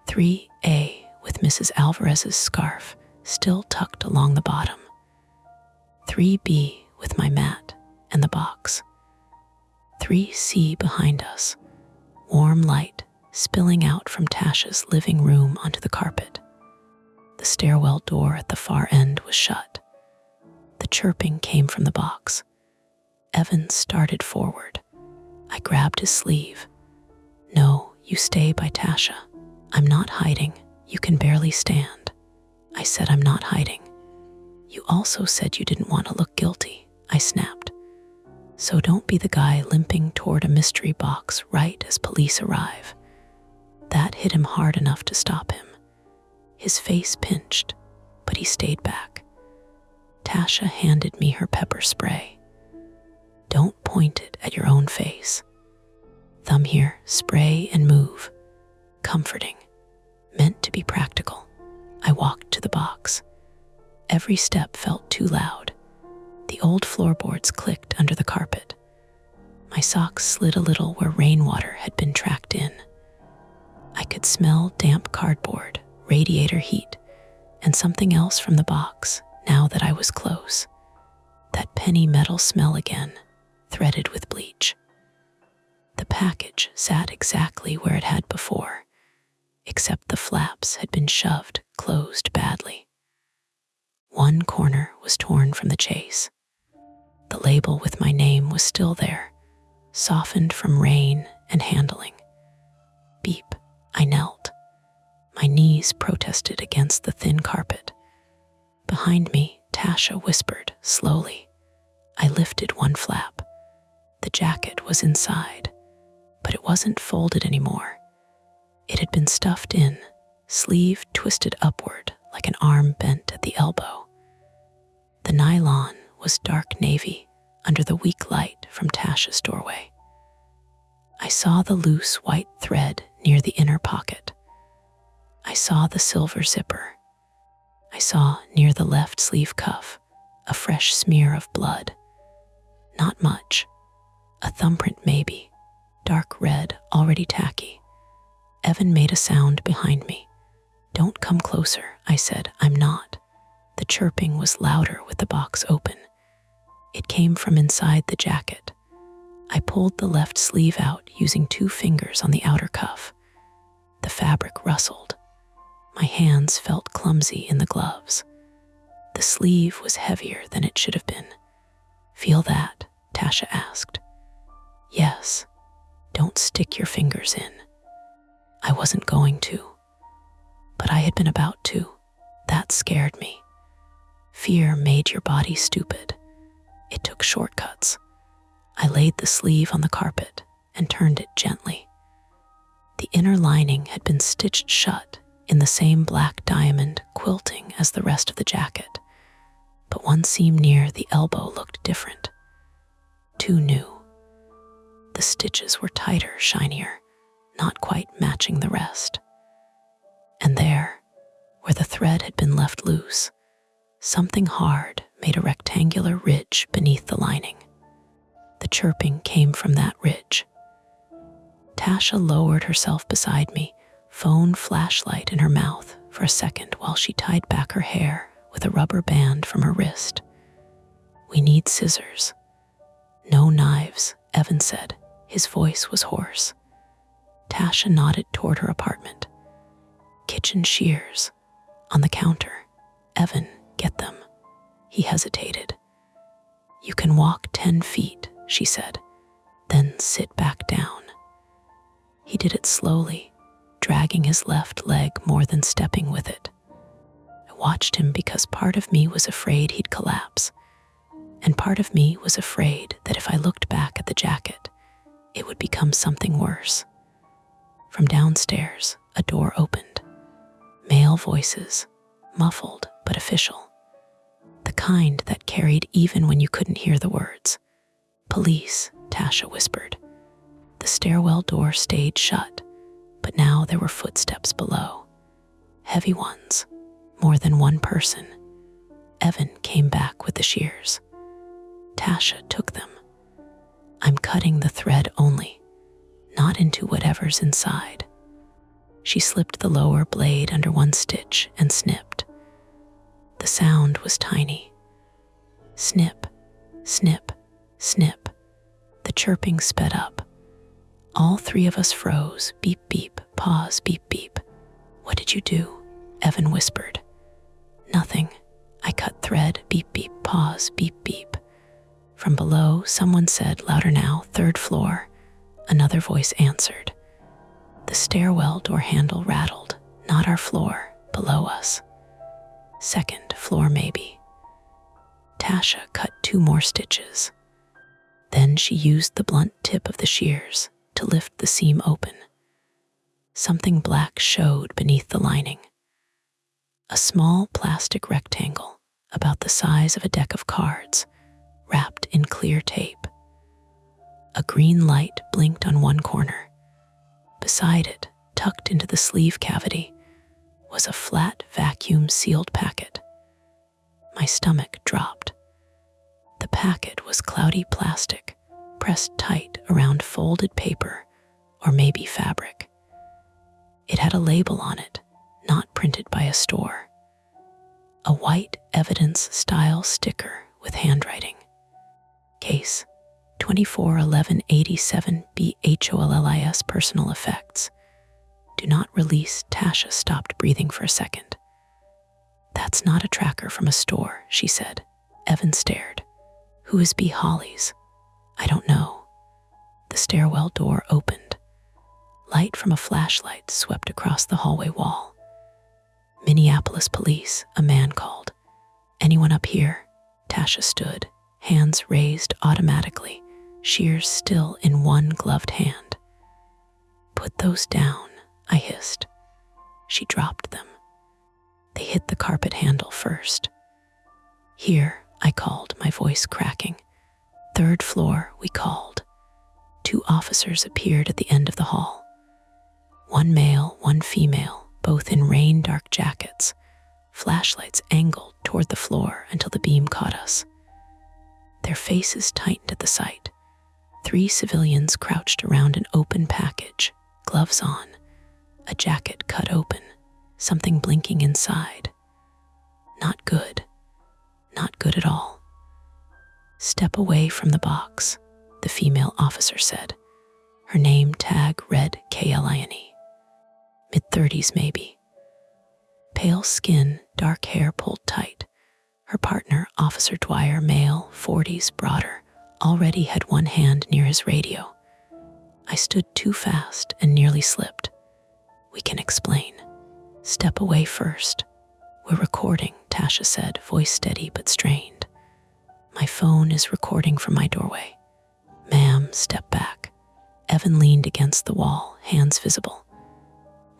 3A with Mrs. Alvarez's scarf still tucked along the bottom. 3B with my mat and the box. 3C behind us, warm light spilling out from Tasha's living room onto the carpet. The stairwell door at the far end was shut. The chirping came from the box. Evan started forward. I grabbed his sleeve. "No, you stay by Tasha. I'm not hiding. You can barely stand." I said I'm not hiding. "You also said you didn't want to look guilty," I snapped. "So don't be the guy limping toward a mystery box right as police arrive." That hit him hard enough to stop him. His face pinched, but he stayed back. Tasha handed me her pepper spray. "Don't point it at your own face. Thumb here, spray and move." Comforting, meant to be practical. I walked to the box. Every step felt too loud. The old floorboards clicked under the carpet. My socks slid a little where rainwater had been tracked in. I could smell damp cardboard, radiator heat, and something else from the box now that I was close. That penny metal smell again, threaded with bleach. The package sat exactly where it had before, except the flaps had been shoved closed badly. One corner was torn from the chase. The label with my name was still there, softened from rain and handling. Beep, I knelt. My knees protested against the thin carpet. Behind me, Tasha whispered slowly. I lifted one flap. The jacket was inside, but it wasn't folded anymore. It had been stuffed in, sleeve twisted upward like an arm bent at the elbow. The nylon was dark navy under the weak light from Tasha's doorway. I saw the loose white thread near the inner pocket. I saw the silver zipper. I saw near the left sleeve cuff a fresh smear of blood. Not much. A thumbprint maybe, dark red, already tacky. Evan made a sound behind me. Don't come closer, I said. I'm not. The chirping was louder with the box open. It came from inside the jacket. I pulled the left sleeve out using 2 fingers on the outer cuff. The fabric rustled. My hands felt clumsy in the gloves. The sleeve was heavier than it should have been. Feel that? Tasha asked. Yes. Don't stick your fingers in. I wasn't going to, but I had been about to. That scared me. Fear made your body stupid. It took shortcuts. I laid the sleeve on the carpet and turned it gently. The inner lining had been stitched shut in the same black diamond quilting as the rest of the jacket, but one seam near the elbow looked different. Too new. The stitches were tighter, shinier, not quite matching the rest. And there, where the thread had been left loose, something hard made a rectangular ridge beneath the lining. The chirping came from that ridge. Tasha lowered herself beside me, phone flashlight in her mouth for a second while she tied back her hair with a rubber band from her wrist. We need scissors. No knives, Evan said. His voice was hoarse. Tasha nodded toward her apartment. Kitchen shears. On the counter. Evan, get them. He hesitated. You can walk 10 feet, she said, then sit back down. He did it slowly, dragging his left leg more than stepping with it. I watched him because part of me was afraid he'd collapse, and part of me was afraid that if I looked back at the jacket, it would become something worse. From downstairs, a door opened. Male voices, muffled but official. The kind that carried even when you couldn't hear the words. Police, Tasha whispered. The stairwell door stayed shut, but now there were footsteps below. Heavy ones, more than one person. Evan came back with the shears. Tasha took them. I'm cutting the thread only, not into whatever's inside. She slipped the lower blade under one stitch and snipped. The sound was tiny. Snip, snip, snip. The chirping sped up. All 3 of us froze. Beep, beep, pause, beep, beep. What did you do? Evan whispered. Nothing. I cut thread. Beep, beep, pause, beep, beep. From below, someone said, louder now, 3rd floor. Another voice answered. The stairwell door handle rattled. Not our floor, below us. 2nd floor maybe. Tasha cut 2 more stitches. Then she used the blunt tip of the shears to lift the seam open. Something black showed beneath the lining. A small plastic rectangle about the size of a deck of cards, wrapped in clear tape. A green light blinked on one corner. Beside it, tucked into the sleeve cavity, was a flat vacuum-sealed packet. My stomach dropped. The packet was cloudy plastic, pressed tight around folded paper or maybe fabric. It had a label on it, not printed by a store. A white evidence-style sticker with handwriting. Case 241187 BHOLLIS Personal Effects. Do not release. Tasha stopped breathing for a second. That's not a tracker from a store, she said. Evan stared. Who is B. Hollies? I don't know. The stairwell door opened. Light from a flashlight swept across the hallway wall. Minneapolis police, a man called. Anyone up here? Tasha stood, hands raised automatically, shears still in one gloved hand. Put those down, I hissed. She dropped them. They hit the carpet handle first. Here, I called, my voice cracking. Third floor, we called. 2 officers appeared at the end of the hall. 1 male, 1 female, both in rain-dark jackets, flashlights angled toward the floor until the beam caught us. Their faces tightened at the sight. 3 civilians crouched around an open package, gloves on, a jacket cut open, something blinking inside. Not good. Not good at all. Step away from the box, the female officer said. Her name tag read KLINE. Mid-30s maybe. Pale skin, dark hair pulled tight. Her partner, Officer Dwyer, male, 40s, broader, already had one hand near his radio. I stood too fast and nearly slipped. We can explain. Step away first. We're recording, Tasha said, voice steady but strained. My phone is recording from my doorway. Ma'am, step back. Evan leaned against the wall, hands visible.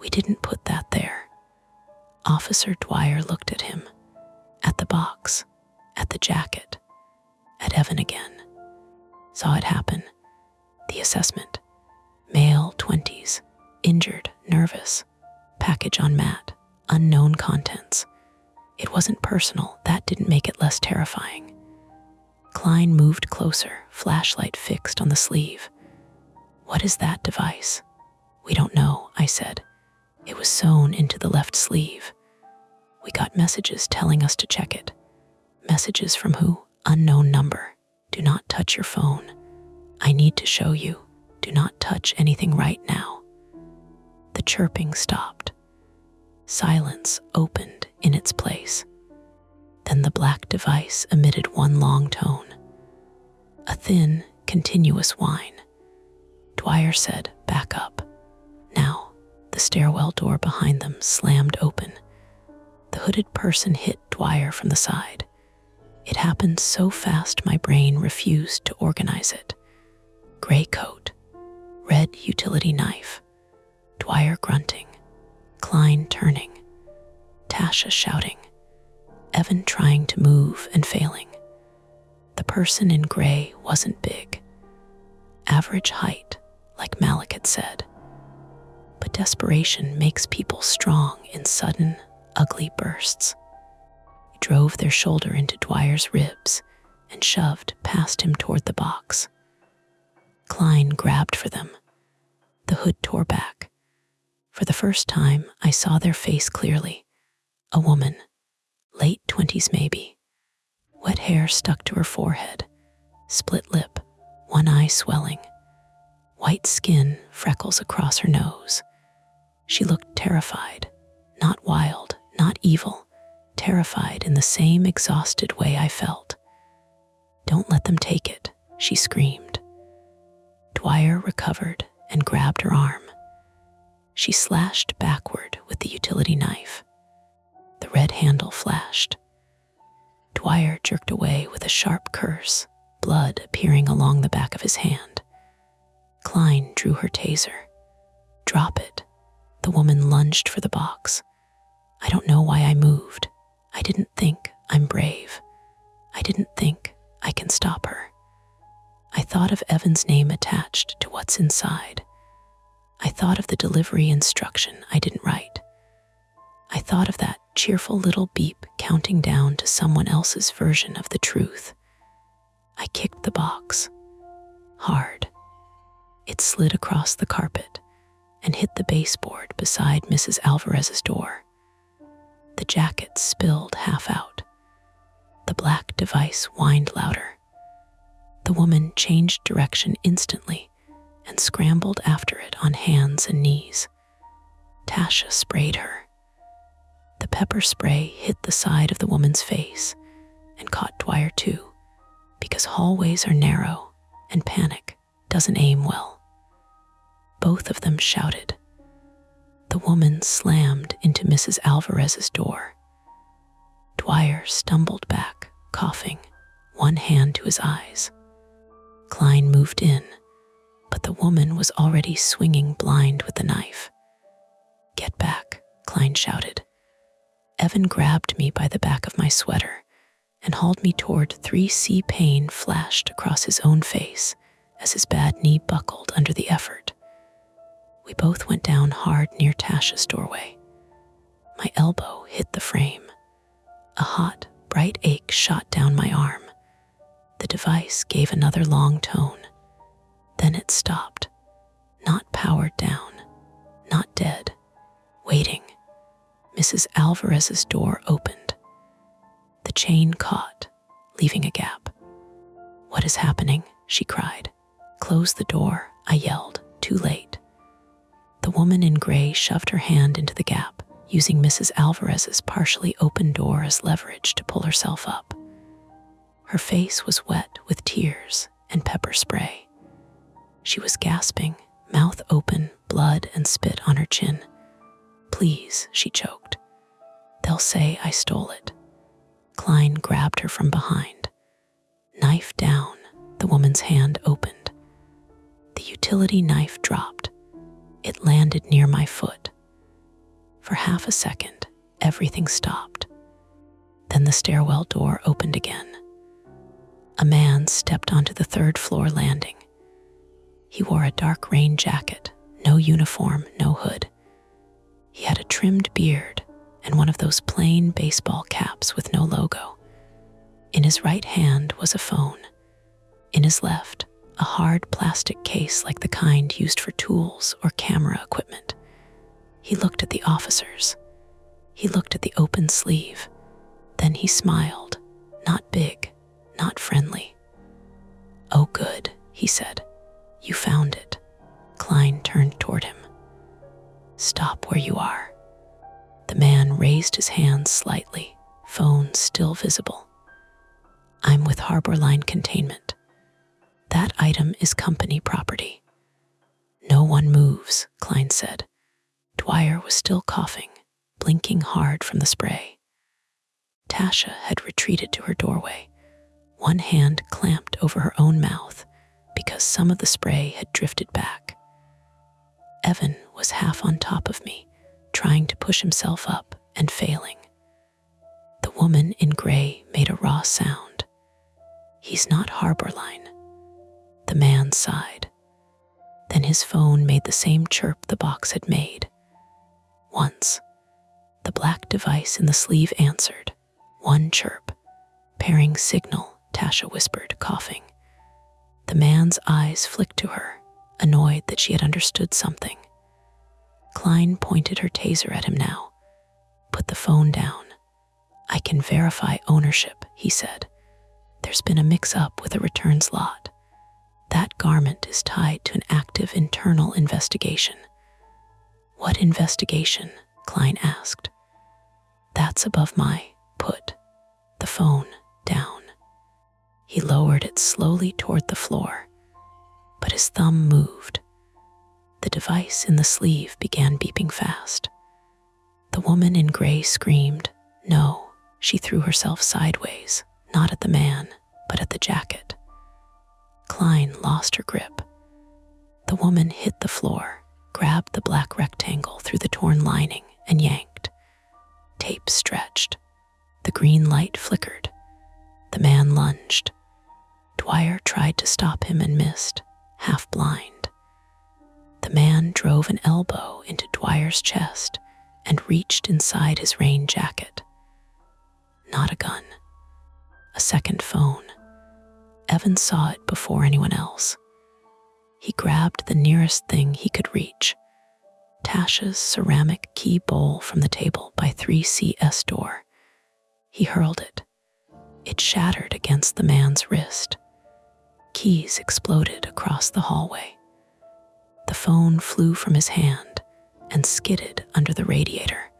We didn't put that there. Officer Dwyer looked at him, at the box, at the jacket, at Evan again. Saw it happen. The assessment. Male, 20s, injured, nervous, package on mat, unknown contents. It wasn't personal, that didn't make it less terrifying. Klein moved closer, flashlight fixed on the sleeve. What is that device? We don't know, I said. It was sewn into the left sleeve. We got messages telling us to check it. Messages from who? Unknown number. Do not touch your phone. I need to show you. Do not touch anything right now. The chirping stopped. Silence opened in its place. Then the black device emitted one long tone. A thin, continuous whine. Dwyer said, back up. Now, the stairwell door behind them slammed open. The hooded person hit Dwyer from the side. It happened so fast my brain refused to organize it. Gray coat, red utility knife, Dwyer grunting, Klein turning, Tasha shouting, Evan trying to move and failing. The person in gray wasn't big. Average height, like Malik had said. But desperation makes people strong in sudden, ugly bursts. He drove their shoulder into Dwyer's ribs and shoved past him toward the box. Klein grabbed for them. The hood tore back. For the first time, I saw their face clearly. A woman, late 20s maybe. Wet hair stuck to her forehead, split lip, one eye swelling. White skin, freckles across her nose. She looked terrified, not wild, not evil, terrified in the same exhausted way I felt. Don't let them take it, she screamed. Dwyer recovered and grabbed her arm. She slashed backward with the utility knife. The red handle flashed. Dwyer jerked away with a sharp curse, blood appearing along the back of his hand. Klein drew her taser. Drop it. The woman lunged for the box. I don't know why I moved. I didn't think I'm brave. I didn't think I can stop her. I thought of Evan's name attached to what's inside. I thought of the delivery instruction I didn't write. I thought of that cheerful little beep counting down to someone else's version of the truth. I kicked the box. Hard. It slid across the carpet and hit the baseboard beside Mrs. Alvarez's door. The jacket spilled half out. The black device whined louder. The woman changed direction instantly and scrambled after it on hands and knees. Tasha sprayed her. The pepper spray hit the side of the woman's face and caught Dwyer too, because hallways are narrow and panic doesn't aim well. Both of them shouted. The woman slammed into Mrs. Alvarez's door. Dwyer stumbled back, coughing, one hand to his eyes. Klein moved in, but the woman was already swinging blind with the knife. "Get back," Klein shouted. Evan grabbed me by the back of my sweater and hauled me toward 3C. Pain flashed across his own face as his bad knee buckled under the effort. We both went down hard near Tasha's doorway. My elbow hit the frame. A hot, bright ache shot down my arm. The device gave another long tone. Then it stopped. Not powered down, not dead, waiting. Mrs. Alvarez's door opened. The chain caught, leaving a gap. "What is happening?" she cried. "Close the door," I yelled, too late. The woman in gray shoved her hand into the gap, using Mrs. Alvarez's partially open door as leverage to pull herself up. Her face was wet with tears and pepper spray. She was gasping, mouth open, blood and spit on her chin. "Please," she choked. "They'll say I stole it." Klein grabbed her from behind. Knife down, the woman's hand opened. The utility knife dropped. It landed near my foot. For half a second, everything stopped. Then the stairwell door opened again. A man stepped onto the third-floor landing. He wore a dark rain jacket, no uniform, no hood. He had a trimmed beard and one of those plain baseball caps with no logo. In his right hand was a phone. In his left, a hard plastic case like the kind used for tools or camera equipment. He looked at the officers. He looked at the open sleeve. Then he smiled, not big, not friendly. "Oh, good," he said. "You found it." Klein turned toward him. "Stop where you are." The man raised his hands slightly, phone still visible. "I'm with Harbor Line Containment. That item is company property." "No one moves," Klein said. Dwyer was still coughing, blinking hard from the spray. Tasha had retreated to her doorway, one hand clamped over her own mouth because some of the spray had drifted back. Evan was half on top of me, trying to push himself up and failing. The woman in gray made a raw sound. "He's not Harbor Line." The man sighed. Then his phone made the same chirp the box had made. Once, the black device in the sleeve answered. One chirp. "Pairing signal," Tasha whispered, coughing. The man's eyes flicked to her, annoyed that she had understood something. Klein pointed her taser at him now. "Put the phone down." "I can verify ownership," he said. "There's been a mix-up with a returns lot. That garment is tied to an active internal investigation." "What investigation?" Klein asked. "That's above my put the phone down." He lowered it slowly toward the floor, but his thumb moved. The device in the sleeve began beeping fast. The woman in gray screamed. No, she threw herself sideways, not at the man, but at the jacket. Klein lost her grip. The woman hit the floor, grabbed the black rectangle through the torn lining, and yanked. Tape stretched. The green light flickered. The man lunged. Dwyer tried to stop him and missed, half blind. The man drove an elbow into Dwyer's chest and reached inside his rain jacket. Not a gun. A second phone. Evan saw it before anyone else. He grabbed the nearest thing he could reach, Tasha's ceramic key bowl from the table by 3CS door. He hurled it. It shattered against the man's wrist. Keys exploded across the hallway. The phone flew from his hand and skidded under the radiator.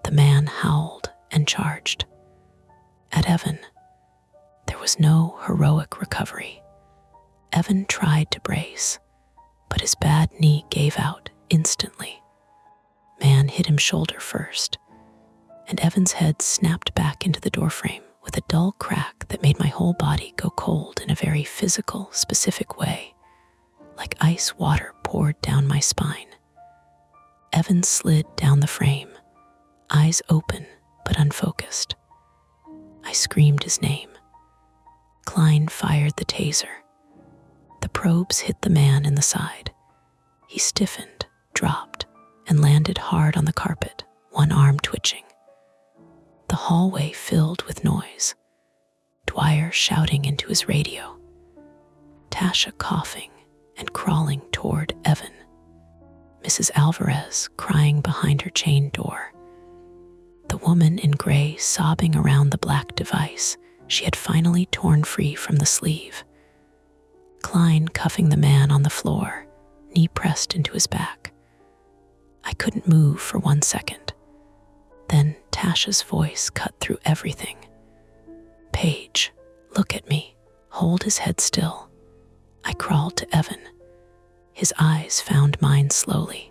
The man howled and charged. At Evan, there was no heroic recovery. Evan tried to brace, but his bad knee gave out instantly. Man hit him shoulder first, and Evan's head snapped back into the doorframe with a dull crack that made my whole body go cold in a very physical, specific way, like ice water poured down my spine. Evan slid down the frame, eyes open but unfocused. I screamed his name. Klein fired the taser. The probes hit the man in the side. He stiffened, dropped, and landed hard on the carpet, one arm twitching. The hallway filled with noise. Dwyer shouting into his radio. Tasha coughing and crawling toward Evan. Mrs. Alvarez crying behind her chained door. The woman in gray sobbing around the black device she had finally torn free from the sleeve. Klein cuffing the man on the floor, knee pressed into his back. I couldn't move for 1 second. Then Tasha's voice cut through everything. Paige, look at me. Hold his head still. I crawled to Evan. His eyes found mine slowly.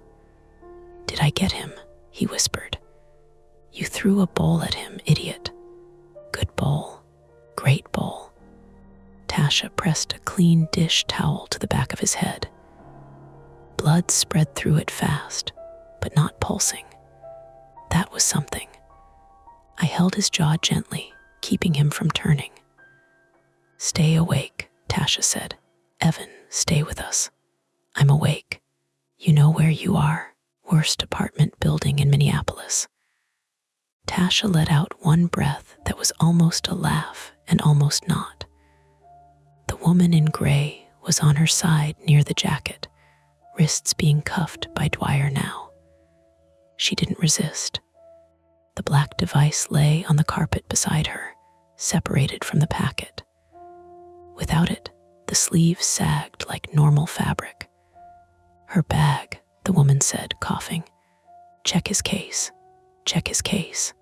Did I get him? He whispered. You threw a bowl at him, idiot. Good bowl. Great bowl. Tasha pressed a clean dish towel to the back of his head. Blood spread through it fast, but not pulsing. That was something. I held his jaw gently, keeping him from turning. Stay awake, Tasha said. Evan, stay with us. I'm awake. You know where you are. Worst apartment building in Minneapolis. Tasha let out one breath that was almost a laugh and almost not. The woman in gray was on her side near the jacket, wrists being cuffed by Dwyer now. She didn't resist. The black device lay on the carpet beside her, separated from the packet. Without it, the sleeves sagged like normal fabric. Her bag, the woman said, coughing. Check his case. Check his case.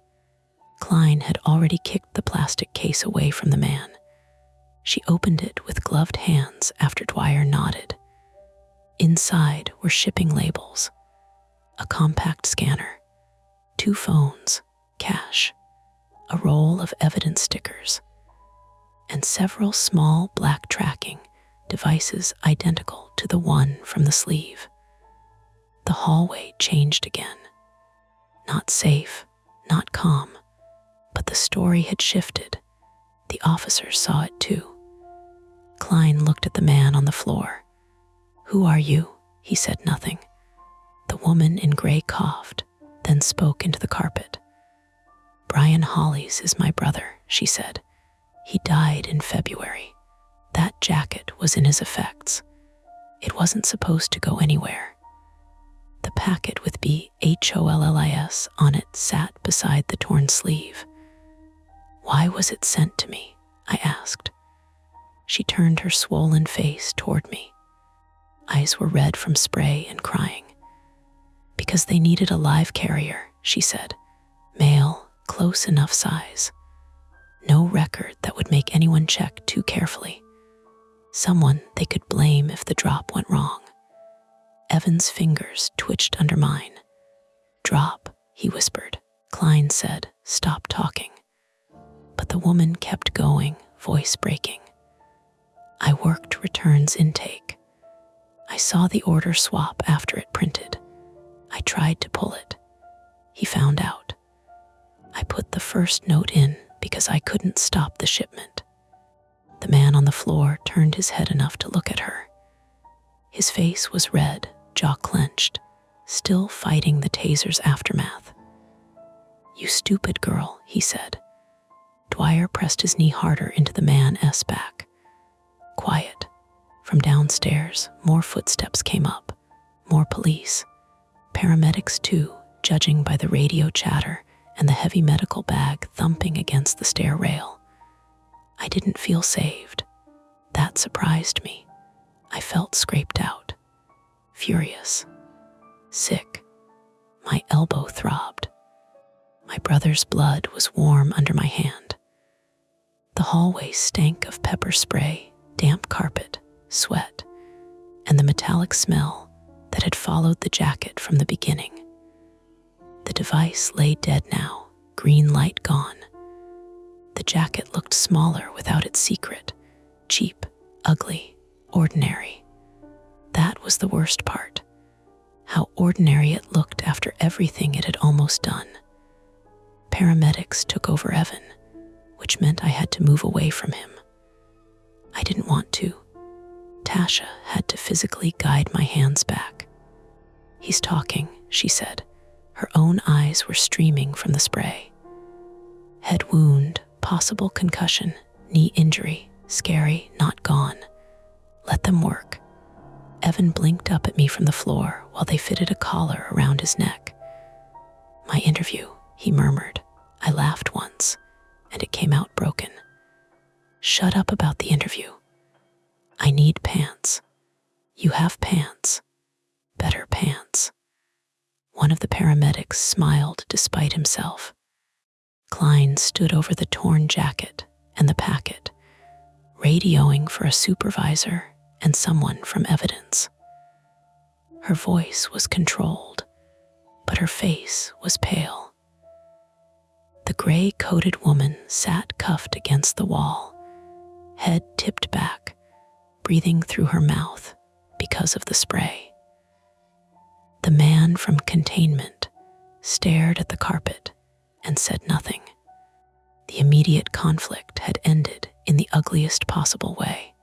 Klein had already kicked the plastic case away from the man. She opened it with gloved hands after Dwyer nodded. Inside were shipping labels, a compact scanner, 2 phones, cash, a roll of evidence stickers, and several small black tracking devices identical to the one from the sleeve. The hallway changed again. Not safe, not calm, but the story had shifted. The officers saw it too. Klein looked at the man on the floor. Who are you? He said nothing. The woman in gray coughed, then spoke into the carpet. Brian Hollies is my brother, she said. He died in February. That jacket was in his effects. It wasn't supposed to go anywhere. The packet with BHOLLIS on it sat beside the torn sleeve. Why was it sent to me? I asked. She turned her swollen face toward me. Eyes were red from spray and crying. Because they needed a live carrier, she said. Male, close enough size. No record that would make anyone check too carefully. Someone they could blame if the drop went wrong. Evan's fingers twitched under mine. Drop, he whispered. Klein said, stop talking. But the woman kept going, voice breaking. I worked returns intake. I saw the order swap after it printed. I tried to pull it. He found out. I put the first note in because I couldn't stop the shipment. The man on the floor turned his head enough to look at her. His face was red, jaw clenched, still fighting the taser's aftermath. "You stupid girl," he said. Dwyer pressed his knee harder into the man's back. Quiet. From downstairs, more footsteps came up. More police. Paramedics too, judging by the radio chatter and the heavy medical bag thumping against the stair rail. I didn't feel saved. That surprised me. I felt scraped out. Furious. Sick. My elbow throbbed. My brother's blood was warm under my hand. The hallway stank of pepper spray, damp carpet, sweat, and the metallic smell that had followed the jacket from the beginning. The device lay dead now, green light gone. The jacket looked smaller without its secret, cheap, ugly, ordinary. That was the worst part. How ordinary it looked after everything it had almost done. Paramedics took over Evan, which meant I had to move away from him. I didn't want to. Tasha had to physically guide my hands back. "He's talking," she said. Her own eyes were streaming from the spray. "Head wound, possible concussion, knee injury, scary, not gone. Let them work." Evan blinked up at me from the floor while they fitted a collar around his neck. "My interview," he murmured. I laughed once, and it came out broken. "Shut up about the interview. I need pants. You have pants. Better pants." One of the paramedics smiled despite himself. Klein stood over the torn jacket and the packet, radioing for a supervisor and someone from evidence. Her voice was controlled, but her face was pale. The gray-coated woman sat cuffed against the wall, head tipped back, breathing through her mouth because of the spray. The man from containment stared at the carpet and said nothing. The immediate conflict had ended in the ugliest possible way.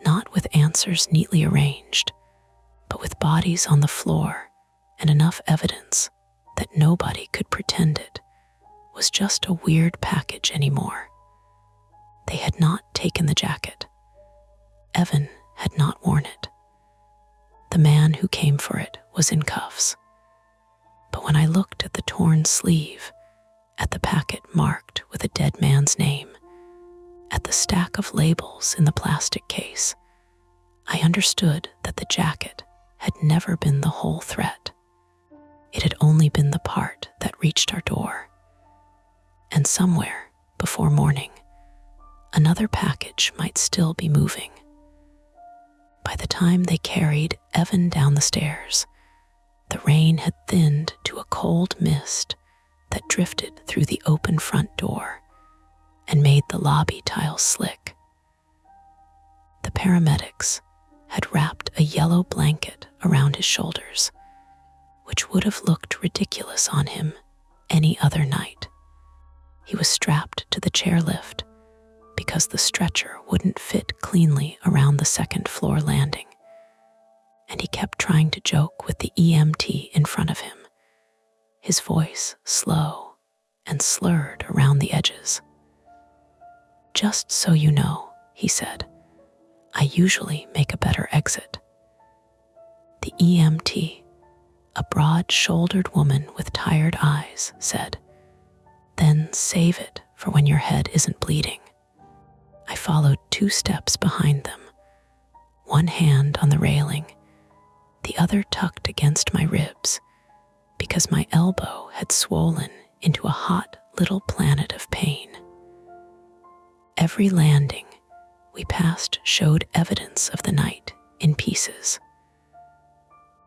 Not with answers neatly arranged, but with bodies on the floor and enough evidence that nobody could pretend it was just a weird package anymore. They had not taken the jacket. Evan had not worn it. The man who came for it was in cuffs. But when I looked at the torn sleeve, at the packet marked with a dead man's name, at the stack of labels in the plastic case, I understood that the jacket had never been the whole threat. It had only been the part that reached our door. And somewhere, before morning, another package might still be moving. By the time they carried Evan down the stairs, the rain had thinned to a cold mist that drifted through the open front door and made the lobby tiles slick. The paramedics had wrapped a yellow blanket around his shoulders, which would have looked ridiculous on him any other night. He was strapped to the chairlift because the stretcher wouldn't fit cleanly around the second floor landing, and he kept trying to joke with the EMT in front of him, his voice slow and slurred around the edges. "Just so you know," he said, "I usually make a better exit." The EMT, a broad-shouldered woman with tired eyes, said, "Then save it for when your head isn't bleeding." I followed 2 steps behind them, one hand on the railing, the other tucked against my ribs, because my elbow had swollen into a hot little planet of pain. Every landing we passed showed evidence of the night in pieces.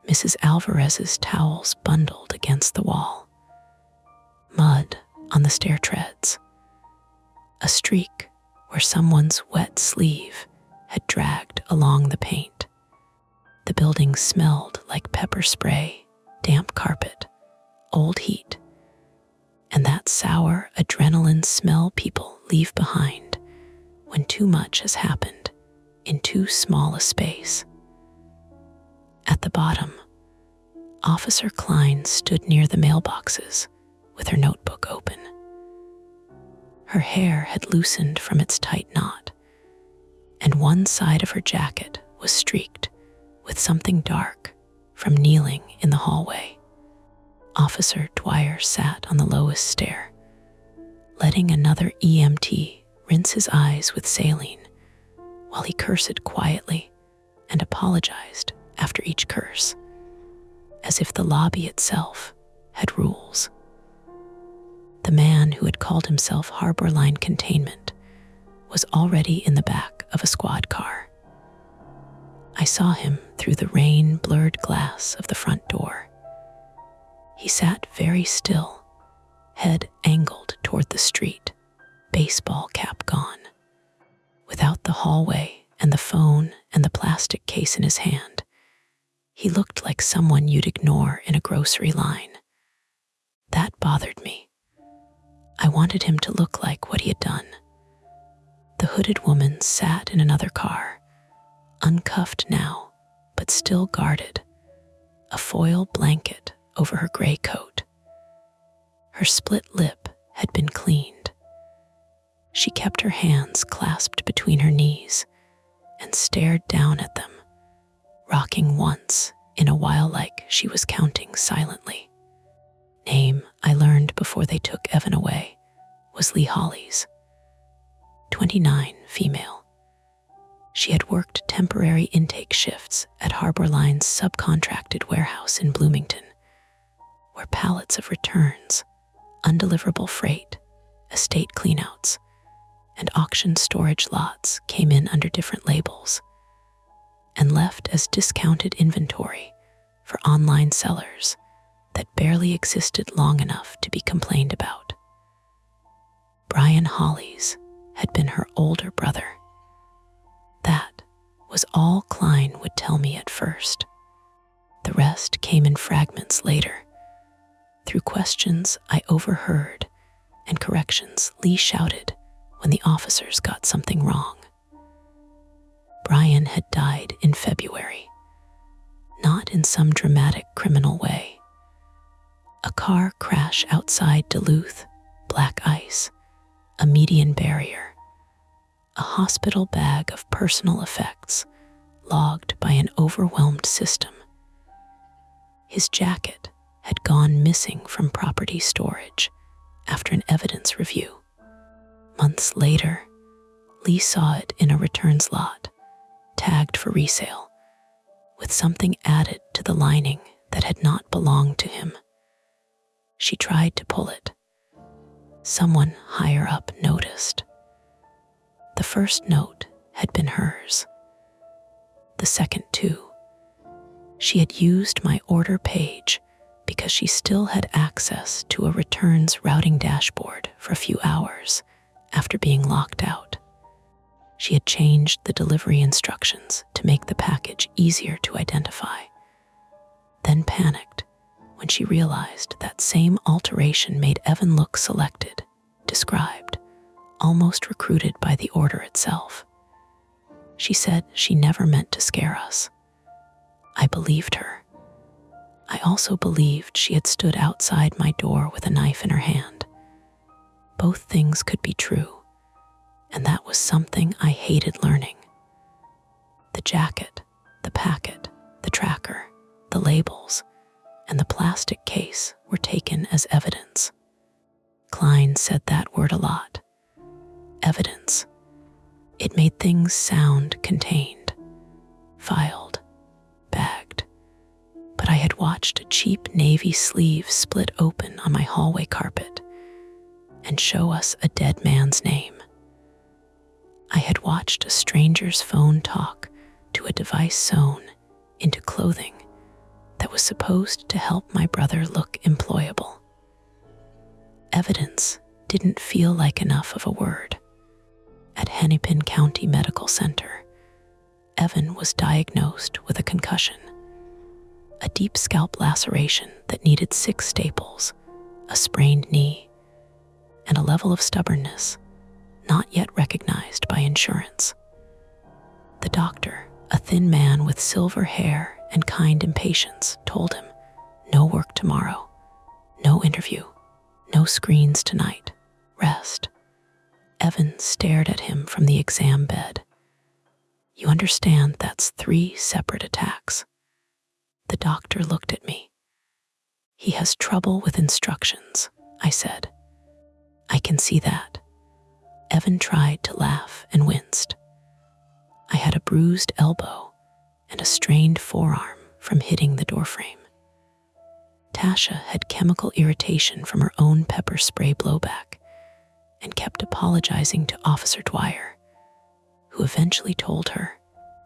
Mrs. Alvarez's towels bundled against the wall, mud on the stair treads, a streak where someone's wet sleeve had dragged along the paint. The building smelled like pepper spray, damp carpet, old heat, and that sour adrenaline smell people leave behind when too much has happened in too small a space. At the bottom, Officer Klein stood near the mailboxes with her notebook open. Her hair had loosened from its tight knot, and one side of her jacket was streaked with something dark from kneeling in the hallway. Officer Dwyer sat on the lowest stair, letting another EMT rinse his eyes with saline while he cursed quietly and apologized after each curse, as if the lobby itself had rules. The man who had called himself Harbor Line Containment was already in the back of a squad car. I saw him through the rain-blurred glass of the front door. He sat very still, head angled toward the street, baseball cap gone. Without the hallway and the phone and the plastic case in his hand, he looked like someone you'd ignore in a grocery line. That bothered me. I wanted him to look like what he had done. The hooded woman sat in another car, uncuffed now, but still guarded, a foil blanket over her gray coat. Her split lip had been cleaned. She kept her hands clasped between her knees and stared down at them, rocking once in a while like she was counting silently. Name, I learned before they took Evan away, was Lee Hollies. 29, female. She had worked temporary intake shifts at Harbor Line's subcontracted warehouse in Bloomington, where pallets of returns, undeliverable freight, estate cleanouts, and auction storage lots came in under different labels and left as discounted inventory for online sellers that barely existed long enough to be complained about. Brian Hollies had been her older brother. That was all Klein would tell me at first. The rest came in fragments later, through questions I overheard and corrections Lee shouted when the officers got something wrong. Brian had died in February, not in some dramatic criminal way. A car crash outside Duluth, black ice, a median barrier, a hospital bag of personal effects logged by an overwhelmed system. His jacket had gone missing from property storage after an evidence review. Months later, Lee saw it in a returns lot, tagged for resale, with something added to the lining that had not belonged to him. She tried to pull it. Someone higher up noticed. The first note had been hers. The second too. She had used my order page because she still had access to a returns routing dashboard for a few hours after being locked out. She had changed the delivery instructions to make the package easier to identify, then panicked when she realized that same alteration made Evan look selected, described, almost recruited by the order itself. She said she never meant to scare us. I believed her. I also believed she had stood outside my door with a knife in her hand. Both things could be true, and that was something I hated learning. The jacket, the packet, the tracker, the labels, and the plastic case were taken as evidence. Klein said that word a lot. Evidence. It made things sound contained, filed, bagged. But I had watched a cheap navy sleeve split open on my hallway carpet and show us a dead man's name. I had watched a stranger's phone talk to a device sewn into clothing that was supposed to help my brother look employable. Evidence didn't feel like enough of a word. At Hennepin County Medical Center, Evan was diagnosed with a concussion, a deep scalp laceration that needed 6 staples, a sprained knee, and a level of stubbornness not yet recognized by insurance. The doctor, a thin man with silver hair and kind impatience, told him tomorrow. No interview. No screens tonight. Rest. Evan stared at him from the exam bed. You understand that's 3 separate attacks. The doctor looked at me. He has trouble with instructions, I said. I can see that. Evan tried to laugh and winced. I had a bruised elbow and a strained forearm from hitting the doorframe. Tasha had chemical irritation from her own pepper spray blowback and kept apologizing to Officer Dwyer, who eventually told her,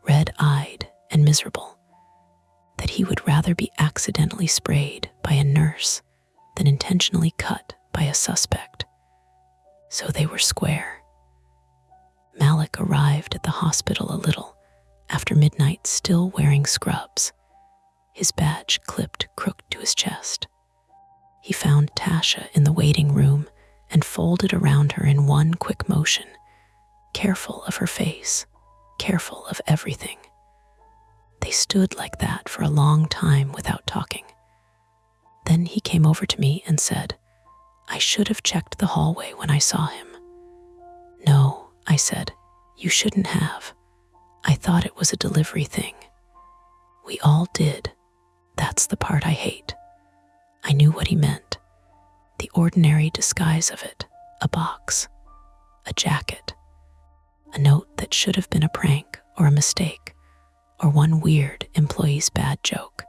red-eyed and miserable, that he would rather be accidentally sprayed by a nurse than intentionally cut by a suspect. So they were square. Malik arrived at the hospital a little after midnight, still wearing scrubs, his badge clipped crooked to his chest. He found Tasha in the waiting room and folded around her in one quick motion, careful of her face, careful of everything. They stood like that for a long time without talking. Then he came over to me and said, I should have checked the hallway when I saw him. No, I said, you shouldn't have. I thought it was a delivery thing. We all did. That's the part I hate. I knew what he meant. The ordinary disguise of it, a box, a jacket, a note that should have been a prank or a mistake, or one weird employee's bad joke.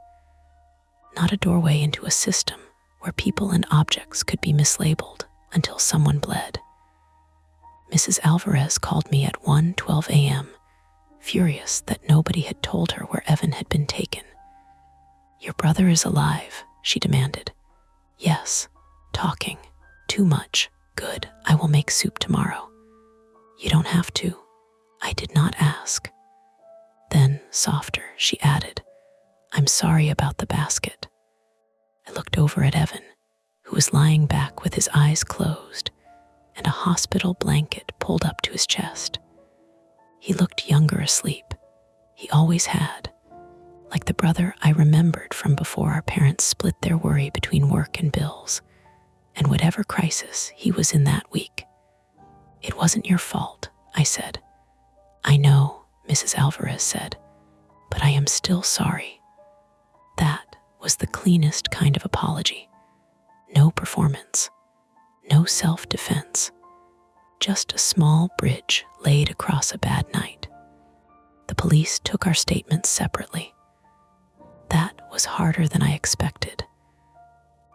Not a doorway into a system where people and objects could be mislabeled until someone bled. Mrs. Alvarez called me at 1:12 a.m., furious that nobody had told her where Evan had been taken. Your brother is alive, she demanded. Yes, talking. Too much. Good, I will make soup tomorrow. You don't have to. I did not ask. Then, softer, she added, I'm sorry about the basket. I looked over at Evan, who was lying back with his eyes closed and a hospital blanket pulled up to his chest. He looked younger asleep. He always had, like the brother I remembered from before our parents split their worry between work and bills, and whatever crisis he was in that week. It wasn't your fault, I said. I know, Mrs. Alvarez said, but I am still sorry. That was the cleanest kind of apology. No performance, no self-defense, just a small bridge laid across a bad night. The police took our statements separately. That was harder than I expected.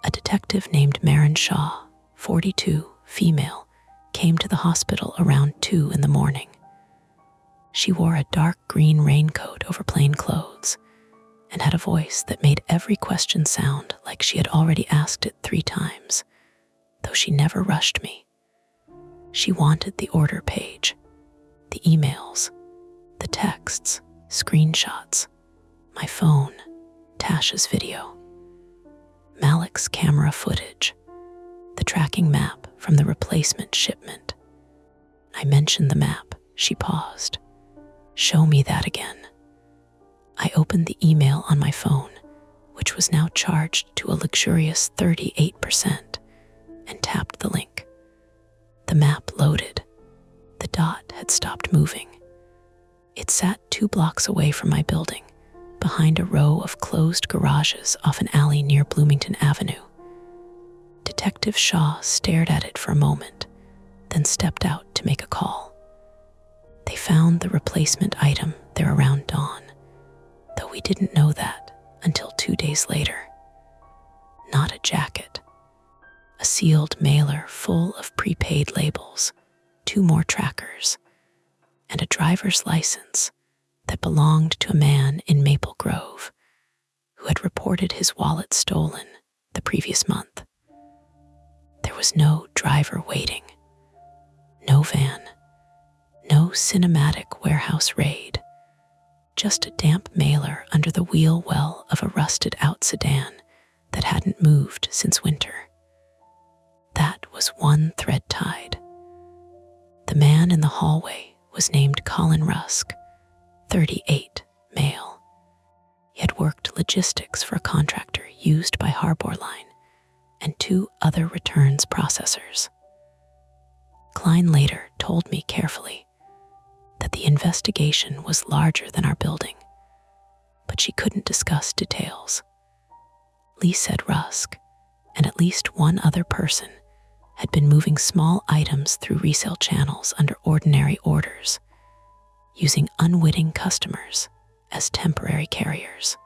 A detective named Marin Shaw, 42, female, came to the hospital around 2 in the morning. She wore a dark green raincoat over plain clothes and had a voice that made every question sound like she had already asked it 3 times, though she never rushed me. She wanted the order page, the emails, the texts, screenshots, my phone, Tasha's video, Malik's camera footage, the tracking map from the replacement shipment. I mentioned the map. She paused. Show me that again. I opened the email on my phone, which was now charged to a luxurious 38%, and tapped the link. The map loaded. The dot had stopped moving. It sat 2 blocks away from my building, behind a row of closed garages off an alley near Bloomington Avenue. Detective Shaw stared at it for a moment, then stepped out to make a call. They found the replacement item there around dawn, though we didn't know that until 2 days later. Not a jacket. A sealed mailer full of prepaid labels, 2 more trackers, and a driver's license that belonged to a man in Maple Grove who had reported his wallet stolen the previous month. There was no driver waiting, no van, no cinematic warehouse raid, just a damp mailer under the wheel well of a rusted-out sedan that hadn't moved since winter. That was one thread tied. The man in the hallway was named Colin Rusk, 38, male. He had worked logistics for a contractor used by Harbor Line and 2 other returns processors. Klein later told me carefully that the investigation was larger than our building, but she couldn't discuss details. Lee said Rusk, and at least one other person, had been moving small items through resale channels under ordinary orders, using unwitting customers as temporary carriers.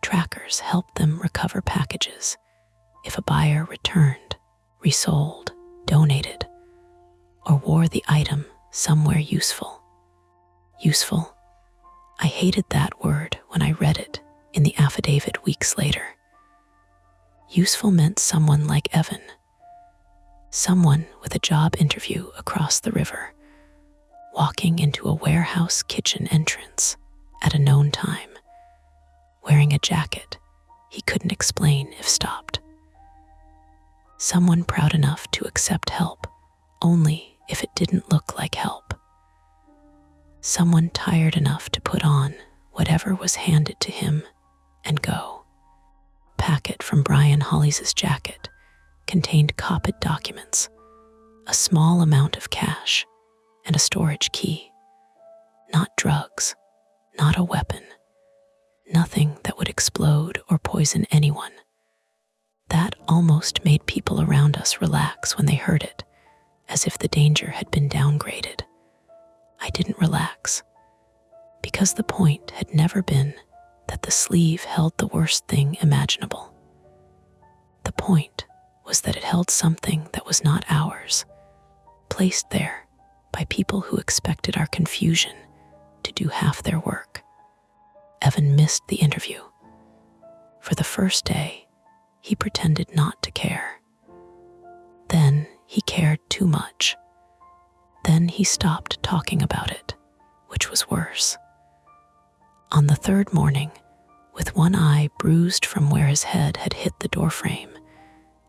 Trackers helped them recover packages if a buyer returned, resold, donated, or wore the item somewhere useful. Useful. I hated that word when I read it in the affidavit weeks later. Useful meant someone like Evan, someone with a job interview across the river, walking into a warehouse kitchen entrance at a known time, wearing a jacket he couldn't explain if stopped. Someone proud enough to accept help only if it didn't look like help. Someone tired enough to put on whatever was handed to him and go. Packet from Brian Hollies' jacket contained copied documents, a small amount of cash, and a storage key. Not drugs, not a weapon, nothing that would explode or poison anyone. That almost made people around us relax when they heard it, as if the danger had been downgraded. I didn't relax, because the point had never been that the sleeve held the worst thing imaginable. The point was that it held something that was not ours, placed there by people who expected our confusion to do half their work. Evan missed the interview. For the first day, he pretended not to care. Then he cared too much. Then he stopped talking about it, which was worse. On the 3rd morning, with one eye bruised from where his head had hit the doorframe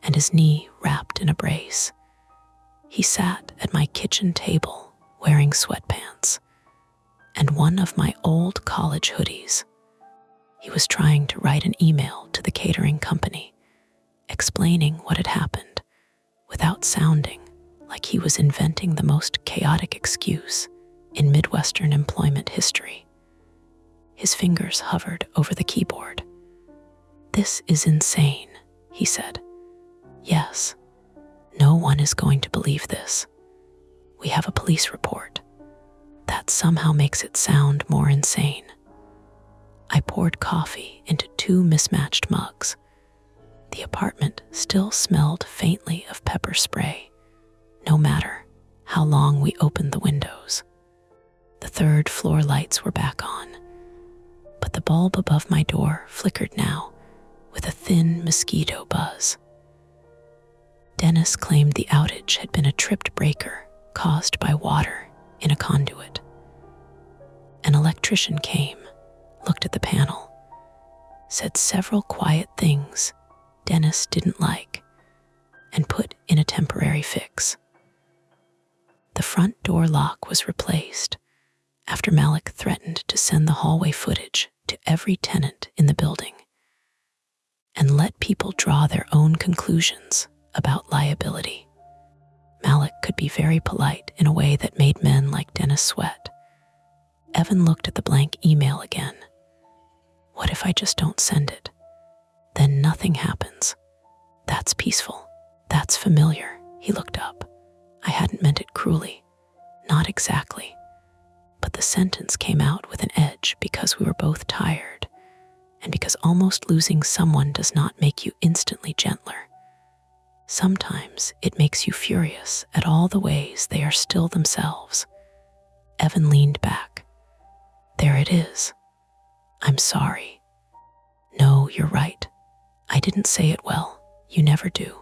and his knee wrapped in a brace, he sat at my kitchen table wearing sweatpants and one of my old college hoodies. He was trying to write an email to the catering company, explaining what had happened without sounding like he was inventing the most chaotic excuse in Midwestern employment history. His fingers hovered over the keyboard. "This is insane," he said. "Yes, no one is going to believe this. We have a police report. That somehow makes it sound more insane." I poured coffee into 2 mismatched mugs. The apartment still smelled faintly of pepper spray, no matter how long we opened the windows. The 3rd floor lights were back on, but the bulb above my door flickered now with a thin mosquito buzz. Dennis claimed the outage had been a tripped breaker caused by water in a conduit. An electrician came, looked at the panel, said several quiet things Dennis didn't like, and put in a temporary fix. The front door lock was replaced after Malik threatened to send the hallway footage to every tenant in the building and let people draw their own conclusions about liability. Malik could be very polite in a way that made men like Dennis sweat. Evan looked at the blank email again. What if I just don't send it? Then nothing happens. That's peaceful. That's familiar. He looked up. I hadn't meant it cruelly. Not exactly. But the sentence came out with an edge because we were both tired, and because almost losing someone does not make you instantly gentler. Sometimes it makes you furious at all the ways they are still themselves. Evan leaned back. There it is. I'm sorry. No, you're right. I didn't say it well. You never do.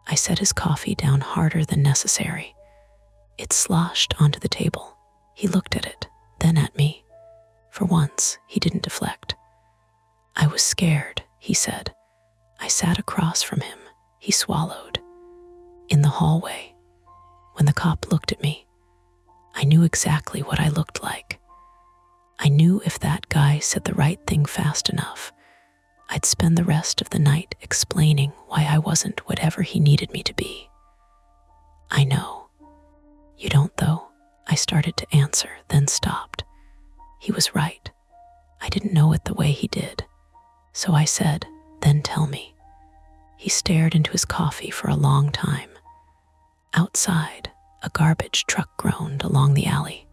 I set his coffee down harder than necessary. It sloshed onto the table. He looked at it, then at me. For once, he didn't deflect. I was scared, he said. I sat across from him. He swallowed. In the hallway, when the cop looked at me, I knew exactly what I looked like. I knew if that guy said the right thing fast enough, I'd spend the rest of the night explaining why I wasn't whatever he needed me to be. I know. You don't, though. I started to answer, then stopped. He was right. I didn't know it the way he did. So I said, then tell me. He stared into his coffee for a long time. Outside, a garbage truck groaned along the alley.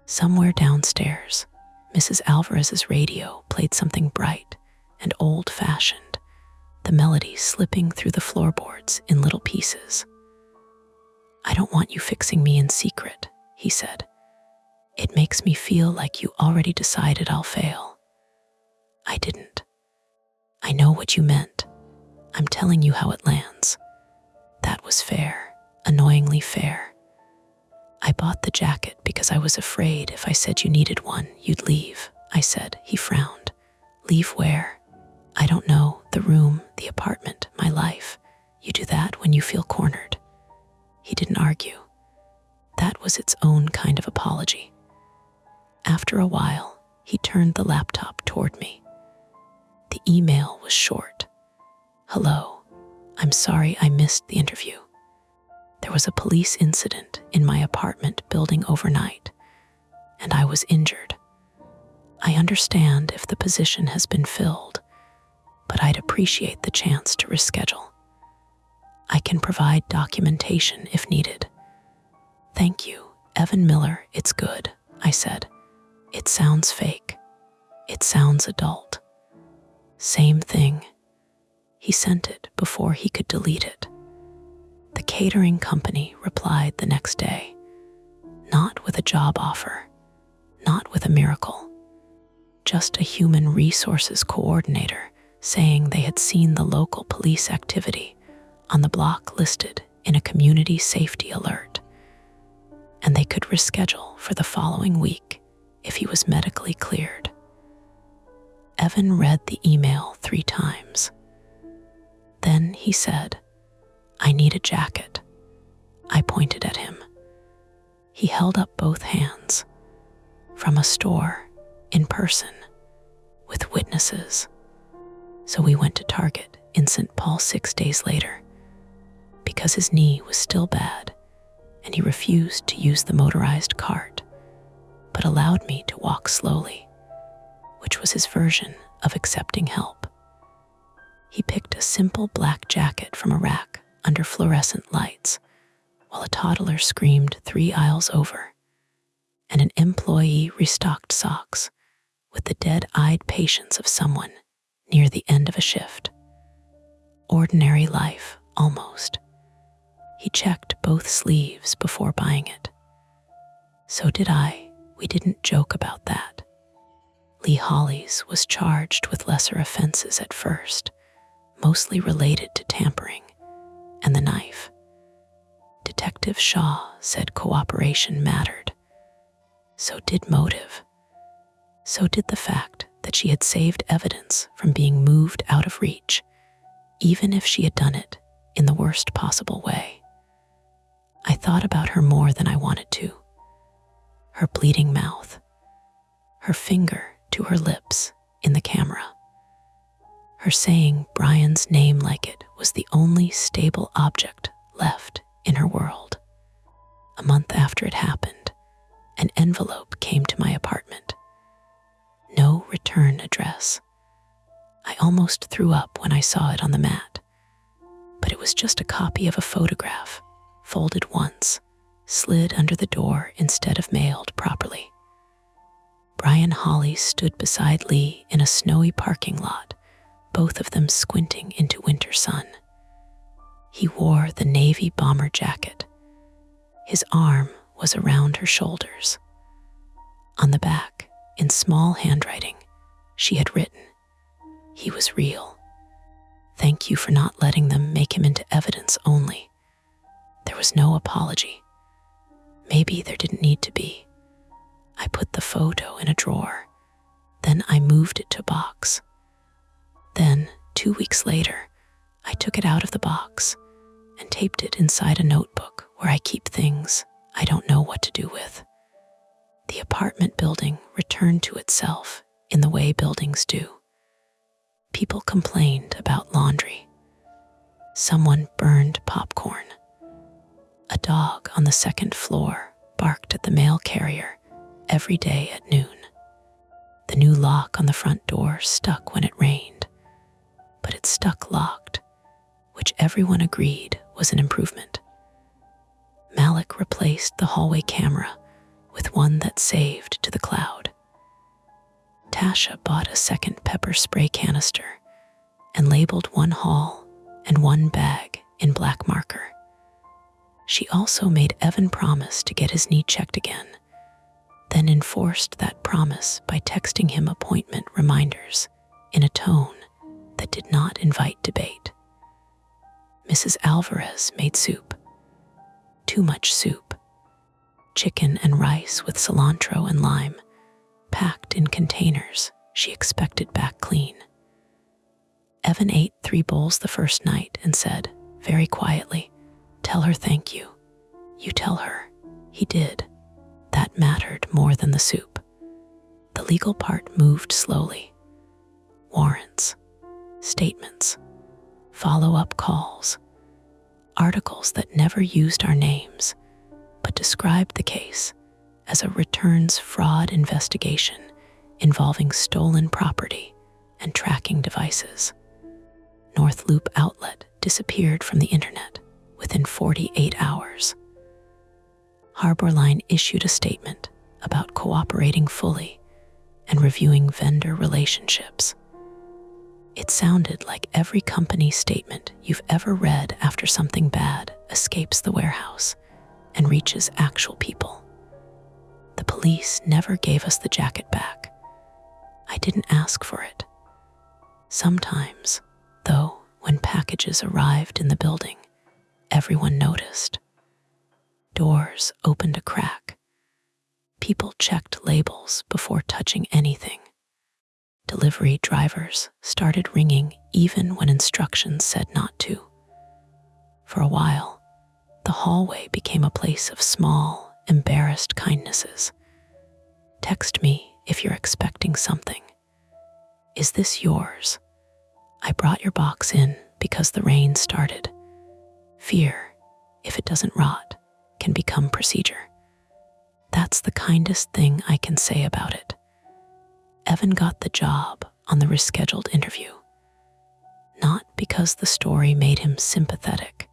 Somewhere downstairs, Mrs. Alvarez's radio played something bright and old-fashioned, the melody slipping through the floorboards in little pieces. I don't want you fixing me in secret, he said. It makes me feel like you already decided I'll fail. I didn't. I know what you meant. I'm telling you how it lands. That was fair, annoyingly fair. I bought the jacket because I was afraid if I said you needed one, you'd leave, I said. He frowned. Leave where? I don't know, the room, the apartment, my life. You do that when you feel cornered. He didn't argue. That was its own kind of apology. After a while, he turned the laptop toward me. The email was short. Hello, I'm sorry I missed the interview. There was a police incident in my apartment building overnight, and I was injured. I understand if the position has been filled, but I'd appreciate the chance to reschedule. I can provide documentation if needed. Thank you, Evan Miller, it's good, I said. It sounds fake. It sounds adult. Same thing. He sent it before he could delete it. The catering company replied the next day, not with a job offer, not with a miracle, just a human resources coordinator saying they had seen the local police activity on the block listed in a community safety alert, and they could reschedule for the following week if he was medically cleared. Evan read the email 3 times. Then he said, I need a jacket. I pointed at him. He held up both hands. From a store, in person, with witnesses. So we went to Target in St. Paul 6 days later, because his knee was still bad and he refused to use the motorized cart, but allowed me to walk slowly, which was his version of accepting help. He picked a simple black jacket from a rack under fluorescent lights, while a toddler screamed 3 aisles over, and an employee restocked socks with the dead-eyed patience of someone near the end of a shift. Ordinary life, almost. He checked both sleeves before buying it. So did I. We didn't joke about that. Lee Hollies was charged with lesser offenses at first, mostly related to tampering and the knife. Detective Shaw said cooperation mattered. So did motive. So did the fact that she had saved evidence from being moved out of reach, even if she had done it in the worst possible way. I thought about her more than I wanted to. Her bleeding mouth, her finger to her lips in the camera. Her saying Brian's name like it was the only stable object left in her world. A month after it happened, an envelope came to my apartment. No return address. I almost threw up when I saw it on the mat, but it was just a copy of a photograph, folded once, slid under the door instead of mailed properly. Brian Holly stood beside Lee in a snowy parking lot, both of them squinting into winter sun. He wore the navy bomber jacket. His arm was around her shoulders. On the back, in small handwriting, she had written, "He was real. Thank you for not letting them make him into evidence only." There was no apology. Maybe there didn't need to be. I put the photo in a drawer. Then I moved it to a box. Then, 2 weeks later, I took it out of the box and taped it inside a notebook where I keep things I don't know what to do with. The apartment building returned to itself in the way buildings do. People complained about laundry. Someone burned popcorn. A dog on the second floor barked at the mail carrier every day at noon. The new lock on the front door stuck when it rained, but it stuck locked, which everyone agreed was an improvement. Malik replaced the hallway camera with one that saved to the cloud. Tasha bought a second pepper spray canister and labeled one hall and one bag in black marker. She also made Evan promise to get his knee checked again, then enforced that promise by texting him appointment reminders in a tone that did not invite debate. Mrs. Alvarez made soup. Too much soup. Chicken and rice with cilantro and lime, packed in containers she expected back clean. Evan ate 3 bowls the first night and said, very quietly, "Tell her thank you." You tell her. He did. That mattered more than the soup. The legal part moved slowly. Warrants, statements, follow-up calls, articles that never used our names, but described the case as a returns fraud investigation involving stolen property and tracking devices. North Loop Outlet disappeared from the internet within 48 hours. Harborline issued a statement about cooperating fully and reviewing vendor relationships. It sounded like every company statement you've ever read after something bad escapes the warehouse and reaches actual people. The police never gave us the jacket back. I didn't ask for it. Sometimes, though, when packages arrived in the building, everyone noticed. Doors opened a crack. People checked labels before touching anything. Delivery drivers started ringing even when instructions said not to. For a while, the hallway became a place of small, embarrassed kindnesses. Text me if you're expecting something. Is this yours? I brought your box in because the rain started. Fear, if it doesn't rot, can become procedure. That's the kindest thing I can say about it. Evan got the job on the rescheduled interview. Not because the story made him sympathetic.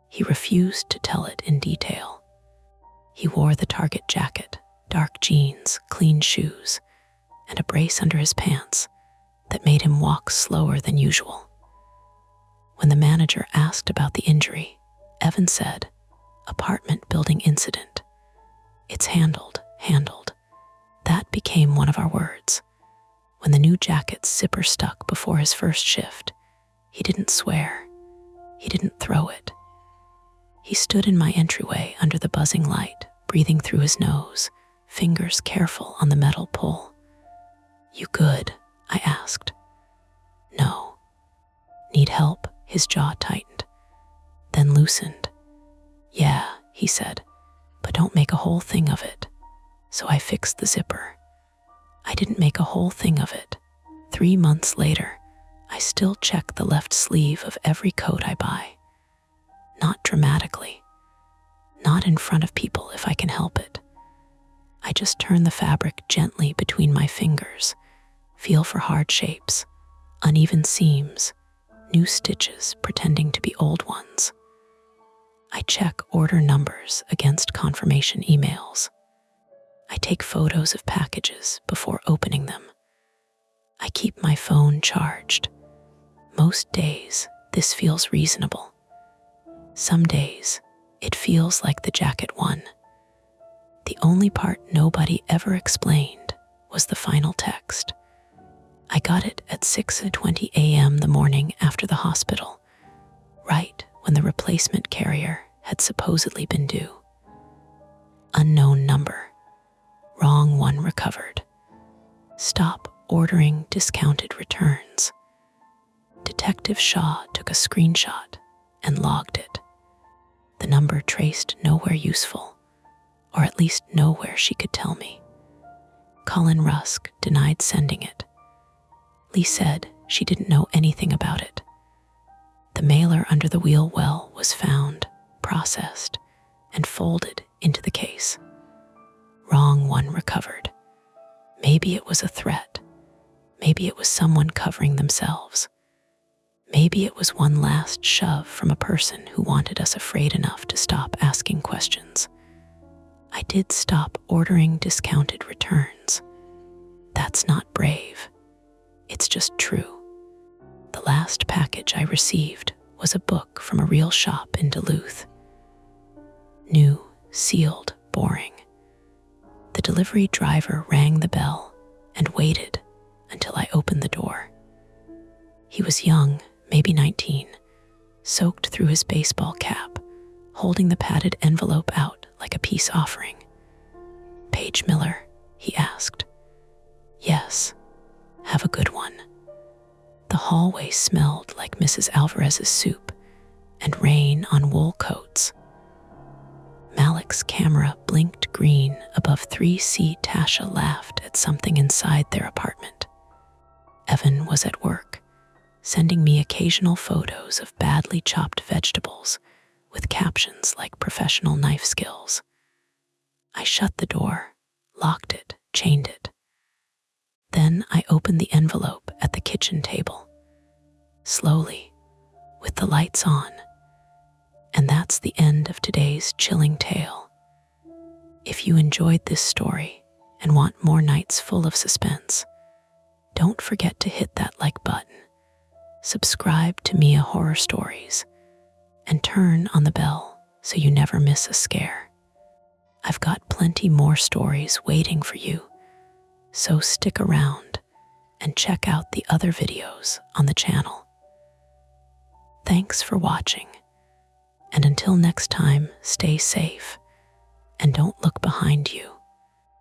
He refused to tell it in detail. He wore the Target jacket, dark jeans, clean shoes, and a brace under his pants that made him walk slower than usual. When the manager asked about the injury, Evan said, "Apartment building incident. It's handled. That became one of our words. When the new jacket's zipper stuck before his first shift, he didn't swear. He didn't throw it. He stood in my entryway under the buzzing light, breathing through his nose, fingers careful on the metal pull. You good? I asked. No. Need help? His jaw tightened, then loosened. Yeah, he said, but don't make a whole thing of it. So I fixed the zipper. I didn't make a whole thing of it. 3 months later, I still check the left sleeve of every coat I buy. Not dramatically. Not in front of people if I can help it. I just turn the fabric gently between my fingers, feel for hard shapes, uneven seams, new stitches pretending to be old ones. I check order numbers against confirmation emails. I take photos of packages before opening them. I keep my phone charged. Most days, this feels reasonable. Some days, it feels like the jacket won. The only part nobody ever explained was the final text. I got it at 6:20 a.m. the morning after the hospital, right when the replacement carrier had supposedly been due. Unknown number. Wrong one recovered. Stop ordering discounted returns. Detective Shaw took a screenshot and logged it. The number traced nowhere useful, or at least nowhere she could tell me. Colin Rusk denied sending it. Lee said she didn't know anything about it. The mailer under the wheel well was found, processed, and folded into the case. Wrong one recovered. Maybe it was a threat. Maybe it was someone covering themselves. Maybe it was one last shove from a person who wanted us afraid enough to stop asking questions. I did stop ordering discounted returns. That's not brave. It's just true. The last package I received was a book from a real shop in Duluth. New, sealed, boring. The delivery driver rang the bell and waited until I opened the door. He was young, maybe 19, soaked through his baseball cap, holding the padded envelope out like a peace offering. "Paige Miller?" he asked. "Yes. Have a good one." The hallway smelled like Mrs. Alvarez's soup and rain on wool coats. Malik's camera blinked green above 3C. Tasha laughed at something inside their apartment. Evan was at work, sending me occasional photos of badly chopped vegetables with captions like professional knife skills. I shut the door, locked it, chained it. Then I opened the envelope at the kitchen table, slowly, with the lights on. And that's the end of today's chilling tale. If you enjoyed this story and want more nights full of suspense, don't forget to hit that like button, subscribe to Mia Horror Stories, and turn on the bell so you never miss a scare. I've got plenty more stories waiting for you, so stick around and check out the other videos on the channel. Thanks for watching, and until next time, stay safe and don't look behind you.